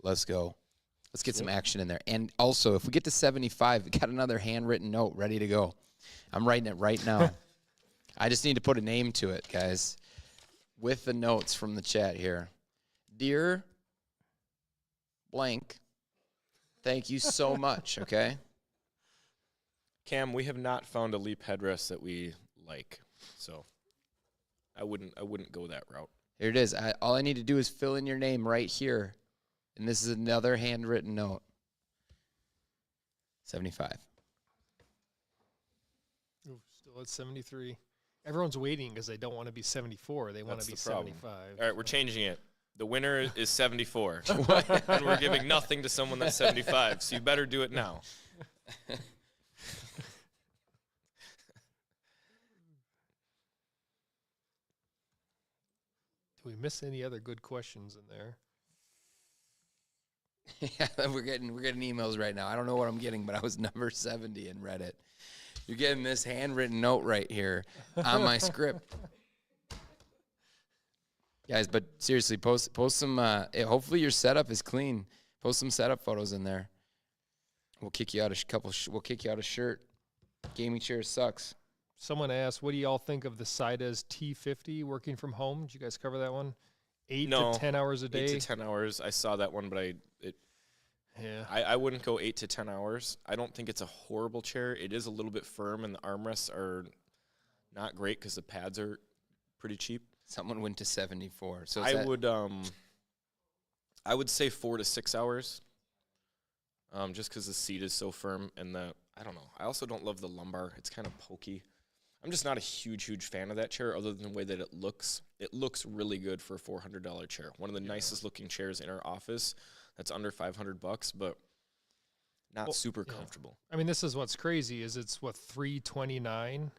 Let's go. Let's get some action in there. And also, if we get to 75, we got another handwritten note ready to go. I'm writing it right now. I just need to put a name to it, guys, with the notes from the chat here. Dear blank, thank you so much, okay? Cam, we have not found a Leap headrest that we like, so I wouldn't go that route. Here it is. All I need to do is fill in your name right here, and this is another handwritten note. 75. Ooh, still at 73. Everyone's waiting because they don't want to be 74. They want to be That's the problem. 75. All right, we're changing it. The winner is 74, and we're giving nothing to someone that's 75, so you better do it now. Do we miss any other good questions in there? Yeah, we're getting emails right now. I don't know what I'm getting, but I was number 70 in Reddit. You're getting this handwritten note right here on my script. Guys, but seriously, post some. Hopefully your setup is clean. Post some setup photos in there. We'll kick you out a couple. We'll kick you out a shirt. Gaming Chair Sucks. Someone asked, what do y'all think of the Sidez T50 working from home? Did you guys cover that one? 8 No, to 10 hours a day? 8 to 10 hours. I saw that one, but I wouldn't go 8 to 10 hours. I don't think it's a horrible chair. It is a little bit firm, and the armrests are not great because the pads are pretty cheap. Someone went to 74. So I would say 4 to 6 hours. Just because the seat is so firm, and I don't know. I also don't love the lumbar. It's kind of pokey. I'm just not a huge fan of that chair, other than the way that it looks. It looks really good for a $400 chair. One of the nicest looking chairs in our office. That's under $500, but not super comfortable. I mean, this is what's crazy is it's what, $329.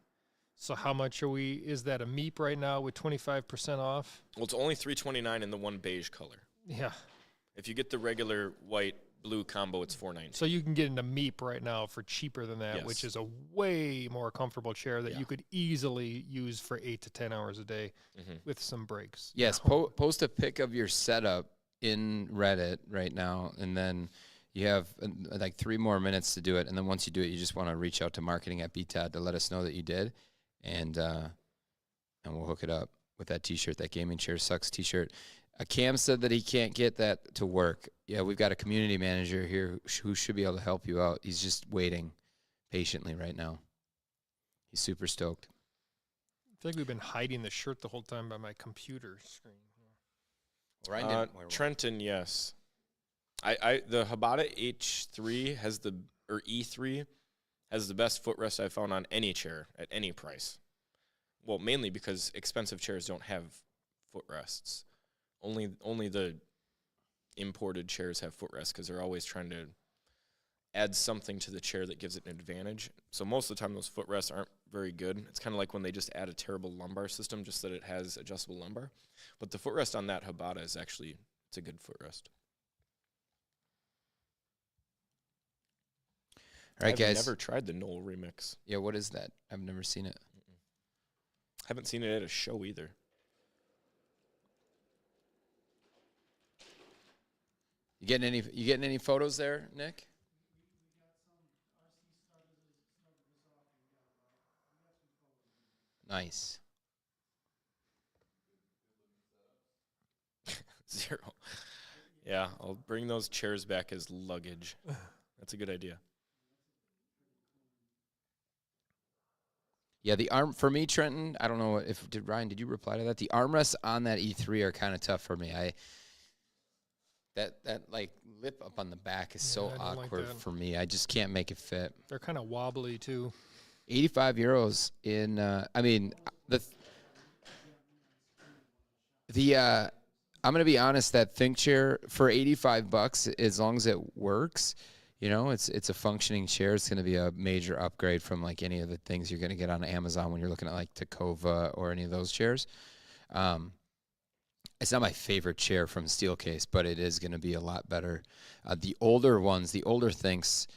So how much is that a MEEP right now with 25% off? Well, it's only $329 in the one beige color. Yeah. If you get the regular white blue combo, it's $490. So you can get into MEEP right now for cheaper than that, which is a way more comfortable chair that you could easily use for 8 to 10 hours a day with some breaks. Yes, post a pic of your setup in Reddit right now, and then you have like 3 more minutes to do it. And then once you do it, you just want to reach out to marketing at BTAD to let us know that you did, and we'll hook it up with that T-shirt, that Gaming Chair Sucks T-shirt. Cam said that he can't get that to work. Yeah, we've got a community manager here who should be able to help you out. He's just waiting patiently right now. He's super stoked. I feel like we've been hiding the shirt the whole time by my computer screen. Trenton, yes. The Habata H3 E3 has the best footrest I've found on any chair at any price. Well, mainly because expensive chairs don't have footrests. Only the imported chairs have footrests because they're always trying to add something to the chair that gives it an advantage. So most of the time those footrests aren't very good. It's kind of like when they just add a terrible lumbar system just that it has adjustable lumbar. But the footrest on that Habata is actually, it's a good footrest. All right, I've guys. never tried the Knoll Remix. Yeah, what is that? I've never seen it. Haven't seen it at a show either. You getting any photos there, Nick? Nice. 0. Yeah, I'll bring those chairs back as luggage. That's a good idea. Yeah, the arm for me, Trenton. I don't know if Ryan. Did you reply to that? The armrests on that E3 are kind of tough for me. That like lip up on the back is so I don't like awkward that. for me. I just can't make it fit. They're kind of wobbly too. 85 euros in. I mean the. I'm gonna be honest. That Think chair for $85, as long as it works, you know, it's a functioning chair. It's gonna be a major upgrade from like any of the things you're gonna get on Amazon when you're looking at like Tacova or any of those chairs. It's not my favorite chair from Steelcase, but it is gonna be a lot better. The older ones, the older Thinks,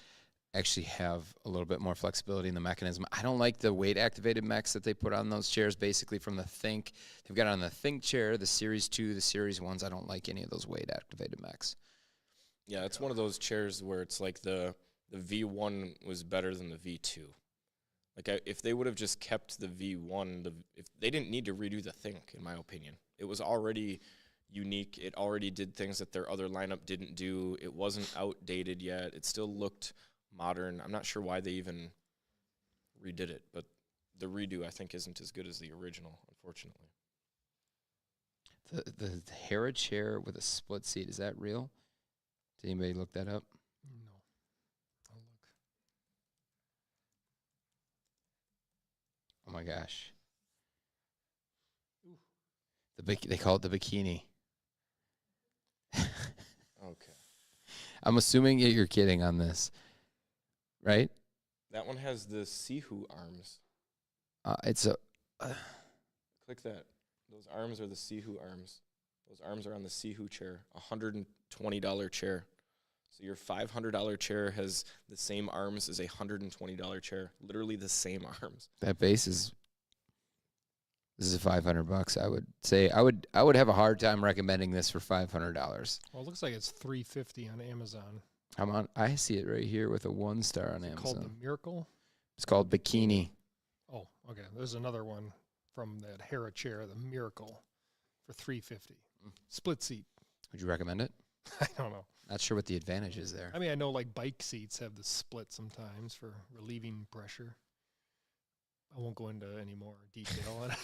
actually have a little bit more flexibility in the mechanism. I don't like the weight activated mechs that they put on those chairs, basically from the Think. They've got it on the Think chair, the Series 2, the Series 1s. I don't like any of those weight activated mechs. Yeah, it's one of those chairs where it's like the V1 was better than the V2. Like if they would have just kept the V1, if they didn't need to redo the Think, in my opinion. It was already unique. It already did things that their other lineup didn't do. It wasn't outdated yet. It still looked modern. I'm not sure why they even redid it, but the redo I think isn't as good as the original, unfortunately. The Hera chair with a split seat, is that real? Did anybody look that up? No. I'll look. Oh my gosh. They call it the bikini. Okay. I'm assuming you're kidding on this, right? That one has the Sihu arms. It's a. Click that. Those arms are the Sihu arms. Those arms are on the Sihu chair. $120 chair. So your $500 chair has the same arms as a $120 chair. Literally the same arms. That base is. This is $500. I would say I would have a hard time recommending this for $500. Well, it looks like it's $350 on Amazon. I see it right here with a 1-star on Is it called Amazon. the Miracle? It's called Bikini. Oh, okay. There's another one from that Hera chair, the Miracle, for $350. Split seat. Would you recommend it? I don't know. Not sure what the advantage is there. I mean, I know like bike seats have the split sometimes for relieving pressure. I won't go into any more detail on it.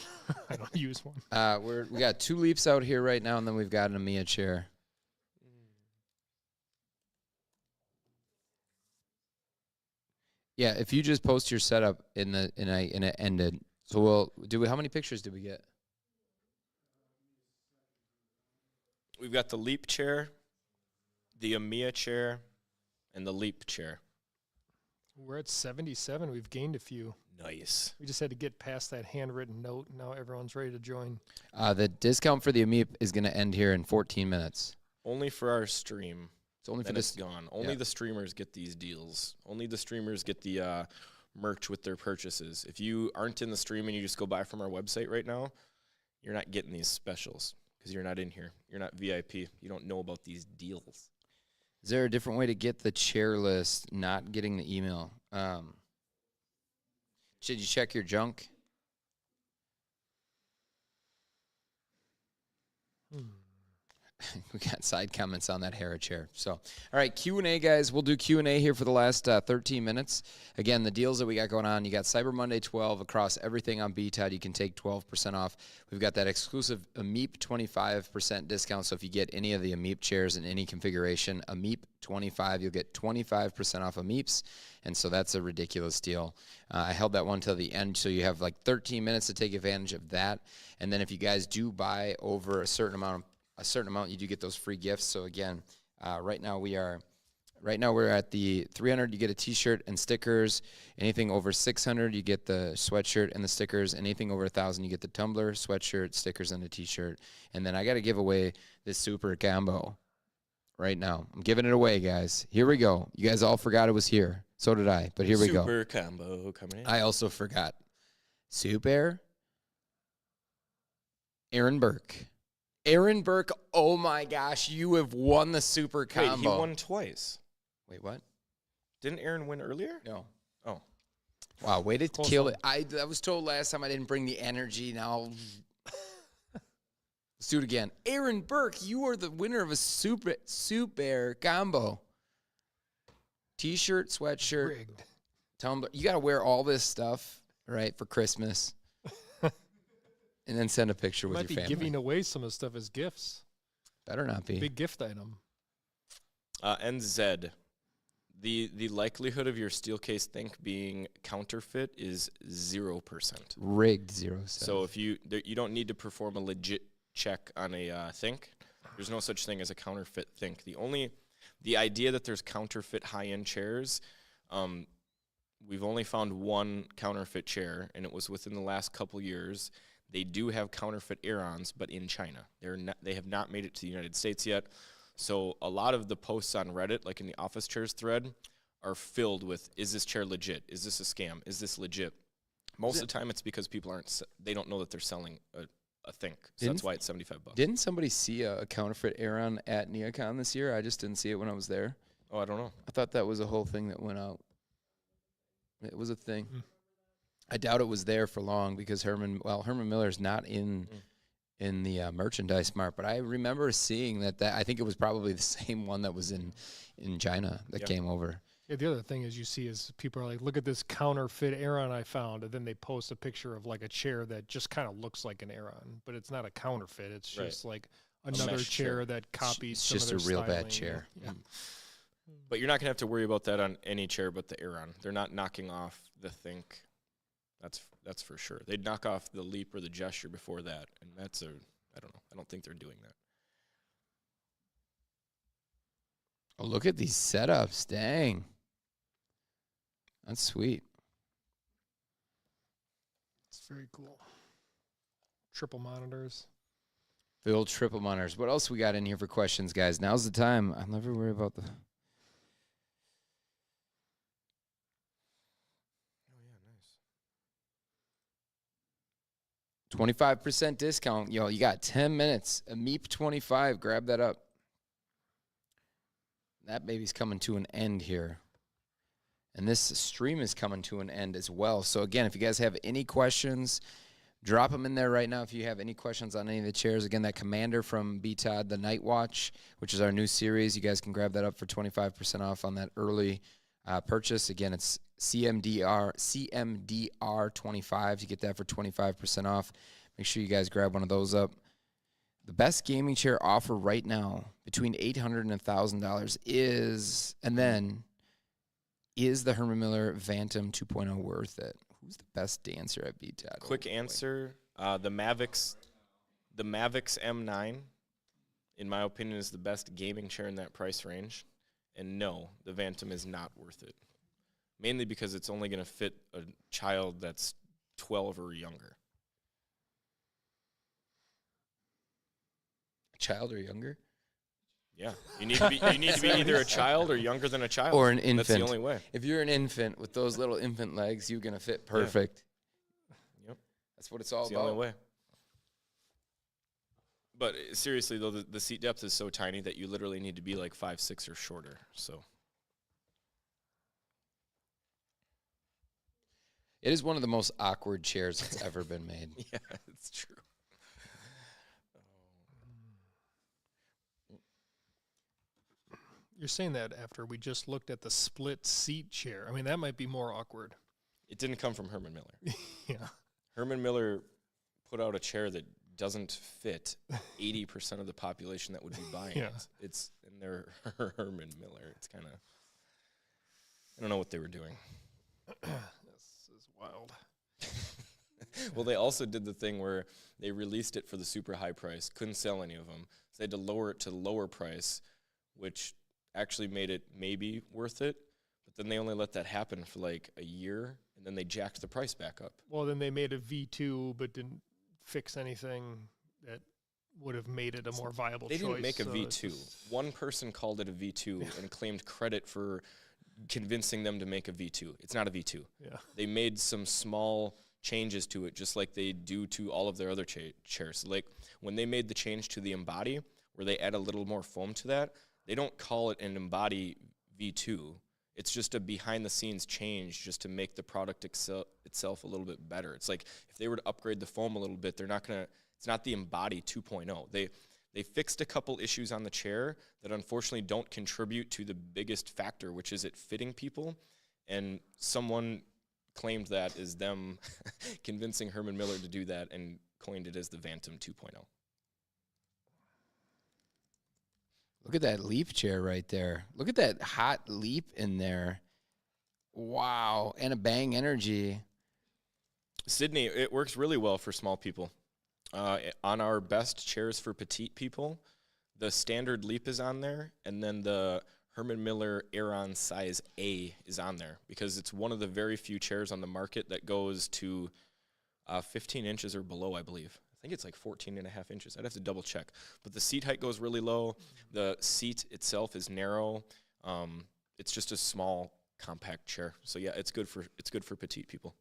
I don't use one. We got 2 Leaps out here right now, and then we've got an Amiya chair. Yeah, if you just post your setup in it ended. So how many pictures did we get? We've got the Leap chair, the Amiya chair, and the Leap chair. We're at 77. We've gained a few. Nice. We just had to get past that handwritten note. Now everyone's ready to join. The discount for the Amiya is going to end here in 14 minutes. Only for our stream. It's only for Then this. it's gone. Only the streamers get these deals. Only the streamers get the merch with their purchases. If you aren't in the stream and you just go buy from our website right now, you're not getting these specials because you're not in here. You're not VIP. You don't know about these deals. Is there a different way to get the chair list, not getting the email? Should you check your junk? we got side comments on that Hera chair. So, all right, Q&A, guys. We'll do Q&A here for the last 13 minutes. Again, the deals that we got going on, you got Cyber Monday 12 across everything on BTOD. You can take 12% off. We've got that exclusive AMEEP 25% discount. So if you get any of the AMEEP chairs in any configuration, AMEEP 25, you'll get 25% off AMEEPs. And so that's a ridiculous deal. I held that one till the end, so you have like 13 minutes to take advantage of that. And then if you guys do buy over a certain amount, you do get those free gifts. So again, right now we're at the 300. You get a T-shirt and stickers. Anything over 600, you get the sweatshirt and the stickers. Anything over 1,000, you get the tumbler, sweatshirt, stickers, and a T-shirt. And then I got to give away this super combo right now. I'm giving it away, guys. Here we go. You guys all forgot it was here. So did I. But here we go. Super combo coming in. I also forgot. Soup Air. Aaron Burke. Aaron Burke, oh my gosh, you have won the super combo. Wait, he won twice. Wait, what? Didn't Aaron win earlier? No. Oh. Wow, way to kill it. I was told last time I didn't bring the energy. Now, let's do it again. Aaron Burke, you are the winner of a Soup Air combo. T-shirt, sweatshirt, Rigged. tumbler. You got to wear all this stuff, right, for Christmas. And then send a picture with Might be your family. giving away some of the stuff as gifts. Better not be. Big gift item. NZ. The likelihood of your Steelcase Think being counterfeit is 0%. Rigged 0 cents. So if you don't need to perform a legit check on a Think. There's no such thing as a counterfeit Think. The idea that there's counterfeit high-end chairs, we've only found one counterfeit chair, and it was within the last couple years. They do have counterfeit Aerons, but in China. They have not made it to the United States yet. So a lot of the posts on Reddit, like in the office chairs thread, are filled with, is this chair legit? Is this a scam? Is this legit? Most of the time it's because people they don't know that they're selling a Think. So that's why it's $75. Didn't somebody see a counterfeit Aeron at NeoCon this year? I just didn't see it when I was there. Oh, I don't know. I thought that was a whole thing that went out. It was a thing. I doubt it was there for long because Herman Miller's not in the merchandise mart, but I remember seeing that I think it was probably the same one that was in China that came over. Yeah, the other thing is you see is people are like, look at this counterfeit Aeron I found, and then they post a picture of like a chair that just kind of looks like an Aeron, but it's not a counterfeit. It's just like another mesh chair chair. that copies. It's some just of a their real bad styling. chair. Yeah. But you're not going to have to worry about that on any chair but the Aeron. They're not knocking off the Think. That's for sure. They'd knock off the Leap or the Gesture before that, and I don't know. I don't think they're doing that. Oh, look at these setups. Dang. That's sweet. It's very cool. Triple monitors. The old triple monitors. What else we got in here for questions, guys? Now's the time. I'll never worry about the... 25% discount. Yo, you got 10 minutes. A MEEP 25. Grab that up. That baby's coming to an end here. And this stream is coming to an end as well. So, again, if you guys have any questions, drop them in there right now. If you have any questions on any of the chairs, again, that Commander from BTOD, the Night Watch, which is our new series, you guys can grab that up for 25% off on that early purchase. Again, it's CMDR 25. You get that for 25% off. Make sure you guys grab one of those up. The best gaming chair offer right now between $800 and $1,000 is the Herman Miller Phantom 2.0 worth it? Who's the best dancer at BTOD? Quick answer: the Mavics M9, in my opinion, is the best gaming chair in that price range. And no, the Phantom is not worth it. Mainly because it's only going to fit a child that's 12 or younger. A child or younger? Yeah, you need to be either a child or younger than a child, Or an infant. That's the only way. If you're an infant with those little infant legs, you're going to fit perfect. Yep, That's what it's all that's the about. only way. But seriously, though, the seat depth is so tiny that you literally need to be like 5'6" or shorter. So It is one of the most awkward chairs that's ever been made. yeah, it's true. You're saying that after we just looked at the split seat chair. I mean, that might be more awkward. It didn't come from Herman Miller. Yeah. Herman Miller put out a chair that doesn't fit 80% of the population that would be buying Yeah. it. It's and they're Herman Miller. It's kind of, I don't know what they were doing. This is wild. Well, they also did the thing where they released it for the super high price, couldn't sell any of them, so they had to lower it to the lower price, which actually made it maybe worth it. But then they only let that happen for like a year, and then they jacked the price back up. Well, then they made a V2, but didn't fix anything that would have made it a more viable They choice. didn't make a so it's V2. just- One person called it a V2 and claimed credit for convincing them to make a V2. It's not a V2. Yeah. They made some small changes to it, just like they do to all of their other chairs. Like when they made the change to the Embody, where they add a little more foam to that, they don't call it an Embody V2. It's just a behind-the-scenes change just to make the product itself a little bit better. It's like if they were to upgrade the foam a little bit, they're not gonna. It's not the Embody 2.0. They fixed a couple issues on the chair that unfortunately don't contribute to the biggest factor, which is it fitting people. And someone claimed that is them convincing Herman Miller to do that and coined it as the Vantum 2.0. Look at that Leap chair right there. Look at that hot Leap in there. Wow. And a Bang Energy. Sydney, it works really well for small people. On our best chairs for petite people, the standard Leap is on there, and then the Herman Miller Aeron size A is on there because it's one of the very few chairs on the market that goes to 15 inches or below, I believe. I think it's like 14 and a half inches. I'd have to double check. But the seat height goes really low. The seat itself is narrow. It's just a small, compact chair. So yeah, it's good for petite people.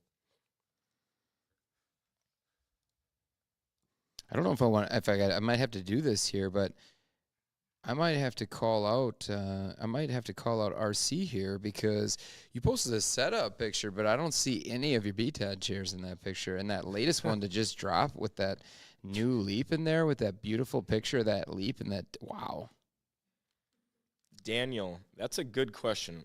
I don't know if I might have to do this here, but I might have to call out RC here because you posted a setup picture, but I don't see any of your BTAD chairs in that picture. And that latest one to just drop with that new Leap in there with that beautiful picture of that Leap and that, wow. Daniel, that's a good question.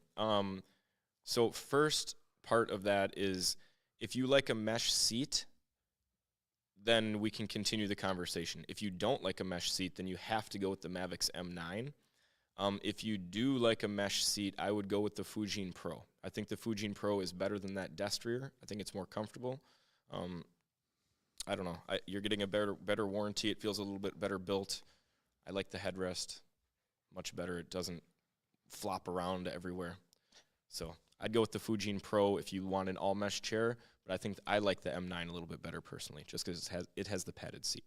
So first part of that is if you like a mesh seat, then we can continue the conversation. If you don't like a mesh seat, then you have to go with the Mavix M9. If you do like a mesh seat, I would go with the Fujin Pro. I think the Fujin Pro is better than that Destrier. I think it's more comfortable. I don't know. You're getting a better warranty. It feels a little bit better built. I like the headrest much better. It doesn't flop around everywhere. So I'd go with the Fujin Pro if you want an all-mesh chair, but I think I like the M9 a little bit better personally, just because it has the padded seat.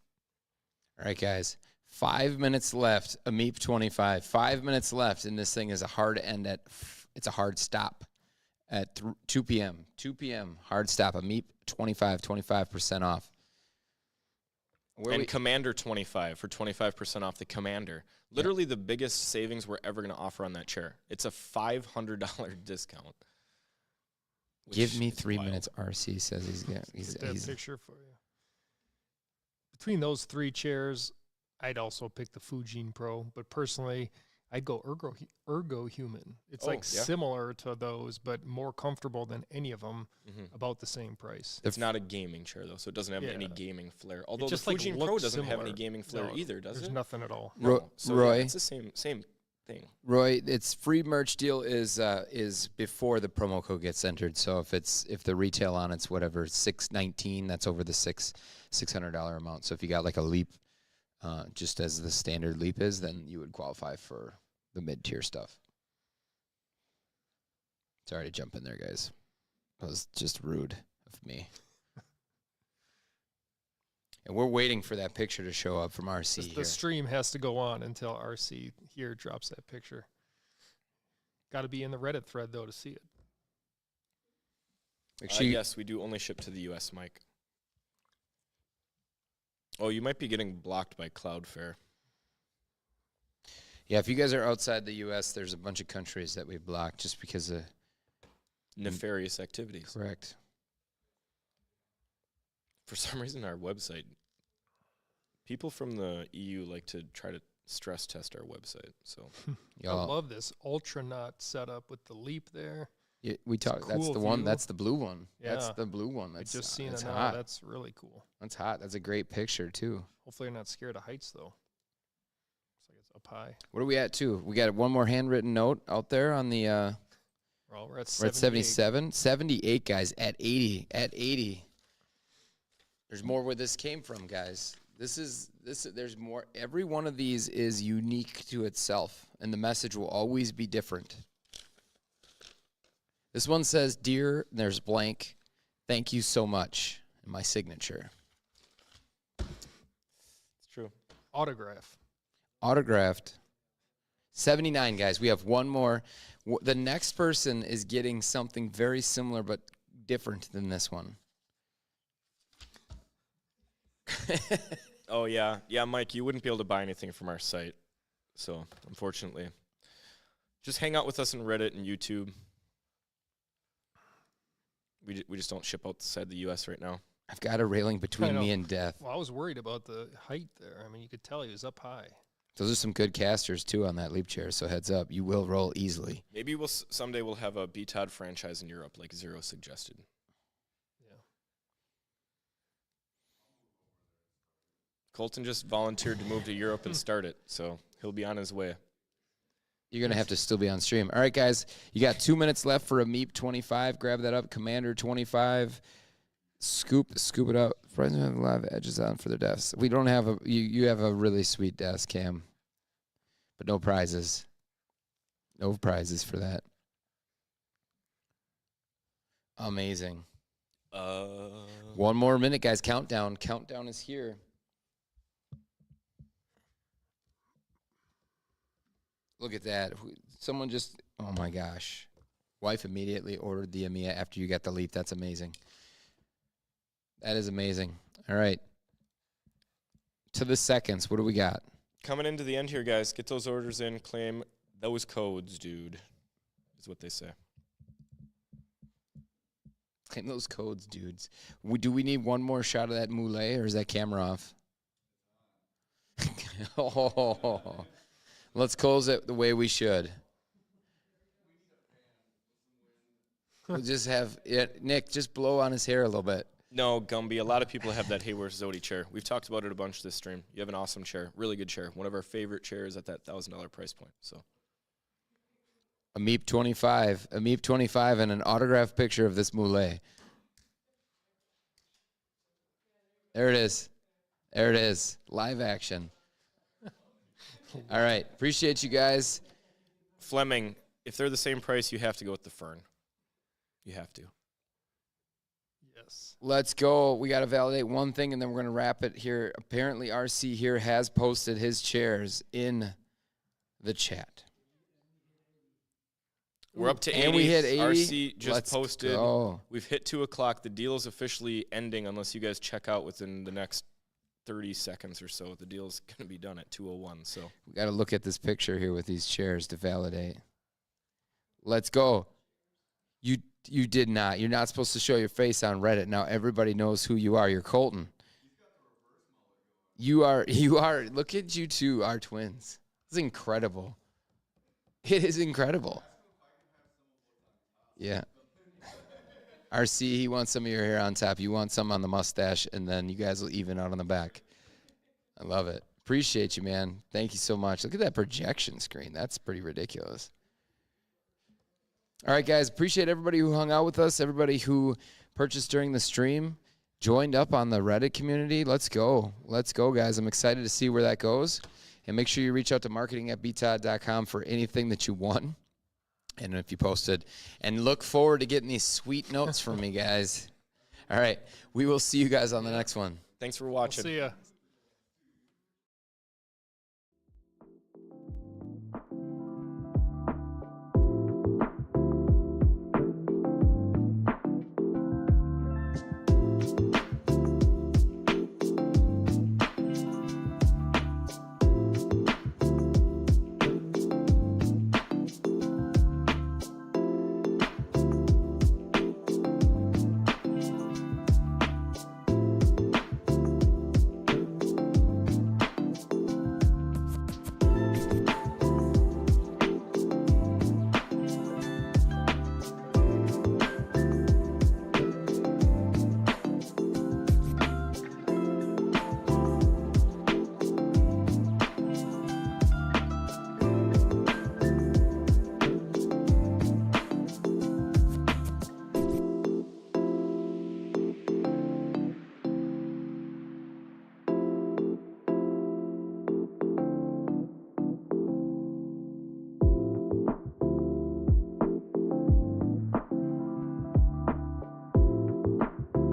All right, guys. 5 minutes left. A MEEP 25. 5 minutes left, and this thing is a hard end it's a hard stop at 2 p.m. 2 p.m. hard stop. A MEEP 25, 25% off. And Commander 25 for 25% off the Commander. Literally the biggest savings we're ever going to offer on that chair. It's a $500 discount. Give which me is 3 wild. minutes. RC says Get that picture for you. Between those three chairs, I'd also pick the Fujin Pro, but personally, I'd go Ergo Human. It's Oh, like yeah. similar to those, but more comfortable than any of them, Mhm. about the same price. It's not a gaming chair, though, so it doesn't have any Yeah. gaming flair. Although the just, like, Fujin Pro looks doesn't have any similar. gaming flair No, either, does There's it? nothing at all. Ro- So Roy? Yeah, it's the same thing. Roy, its free merch deal is before the promo code gets entered. So if the retail on it's whatever $619, that's over the $600 amount. So if you got like a Leap, just as the standard Leap is, then you would qualify for the mid-tier stuff. Sorry to jump in there, guys. That was just rude of me. And we're waiting for that picture to show up from RC The here. stream has to go on until RC here drops that picture. Got to be in the Reddit thread, though, to see it. Make sure you- Yes, we do only ship to the U.S., Mike. Oh, you might be getting blocked by Cloudflare. Yeah, if you guys are outside the U.S., there's a bunch of countries that we've blocked just because of Nefarious activities. correct. For some reason, our website, people from the EU like to try to stress test our website. So I Y'all, love this Ultranaut setup with the leap there. we talk. That's cool the one. view. That's the blue one. That's Yeah. the blue one. I That's just seen that's it now. hot. That's really cool. That's hot. That's a great picture too. Hopefully you're not scared of heights though. Looks like it's up high. What are we at too? We got one more handwritten note out there on the. Well, we're at We're at 78. 77, 78 guys at 80. At 80. There's more where this came from, guys. This. There's more. Every one of these is unique to itself, and the message will always be different. This one says, "Dear," and there's blank. Thank you so much. And my signature. it's true. Autograph. Autographed. 79 guys. We have one more. The next person is getting something very similar but different than this one. Oh, yeah. Yeah, Mike, you wouldn't be able to buy anything from our site. So, unfortunately. Just hang out with us on Reddit and YouTube. We just don't ship outside the U.S. right now. I've got a railing between know. me and death. Well, I was worried about the height there. I mean, you could tell he was up high. Those are some good casters too on that leap chair. So heads up, you will roll easily. Maybe someday we'll have a BTOD franchise in Europe, like Zero suggested. Yeah. Colton just volunteered to move to Europe and start it, so he'll be on his way. You're gonna have to still be on stream. All right, guys, you got 2 minutes left for a Meep 25. Grab that up, Commander 25. Scoop it up. Friends have a lot of edges on for their desks. We don't have a. You have a really sweet desk, Cam, but no prizes. No prizes for that. Amazing. One more minute, guys. Countdown. Countdown is here. Look at that. Someone just, oh my gosh. Wife immediately ordered the EMEA after you got the leap. That's amazing. That is amazing. All right. To the seconds. What do we got? Coming into the end here, guys. Get those orders in. Claim those codes, dude, is what they say. Claim those codes, dudes. Do we need one more shot of that moulet, or is that camera off? Oh, let's close it the way we should. We'll just have it. Nick, just blow on his hair a little bit. No, Gumby, a lot of people have that Hayworth Zodi chair. We've talked about it a bunch this stream. You have an awesome chair. Really good chair. One of our favorite chairs at that $1,000 price point. So A Meep 25. A Meep 25 and an autographed picture of this moulet. There it is. There it is. Live action. All right. Appreciate you guys. Fleming, if they're the same price, you have to go with the Fern. You have to. Yes. Let's go. We got to validate one thing, and then we're going to wrap it here. Apparently, RC here has posted his chairs in the chat. We're up to 80. And we hit 80. RC just Let's posted. go. We've hit 2 o'clock. The deal is officially ending unless you guys check out within the next 30 seconds or so. The deal's going to be done at 2:01. So We got to look at this picture here with these chairs to validate. Let's go. You did not. You're not supposed to show your face on Reddit. Now everybody knows who you are. You're Colton. You are. Look at you two are twins. It's incredible. It is incredible. Yeah. RC, he wants some of your hair on top. You want some on the mustache, and then you guys will even out on the back. I love it. Appreciate you, man. Thank you so much. Look at that projection screen. That's pretty ridiculous. All right, guys. Appreciate everybody who hung out with us, everybody who purchased during the stream, joined up on the Reddit community. Let's go. Let's go, guys. I'm excited to see where that goes. And make sure you reach out to marketing@btod.com for anything that you want. And if you posted. And look forward to getting these sweet notes from me, guys. All right. We will see you guys on the next one. thanks for watching. See ya.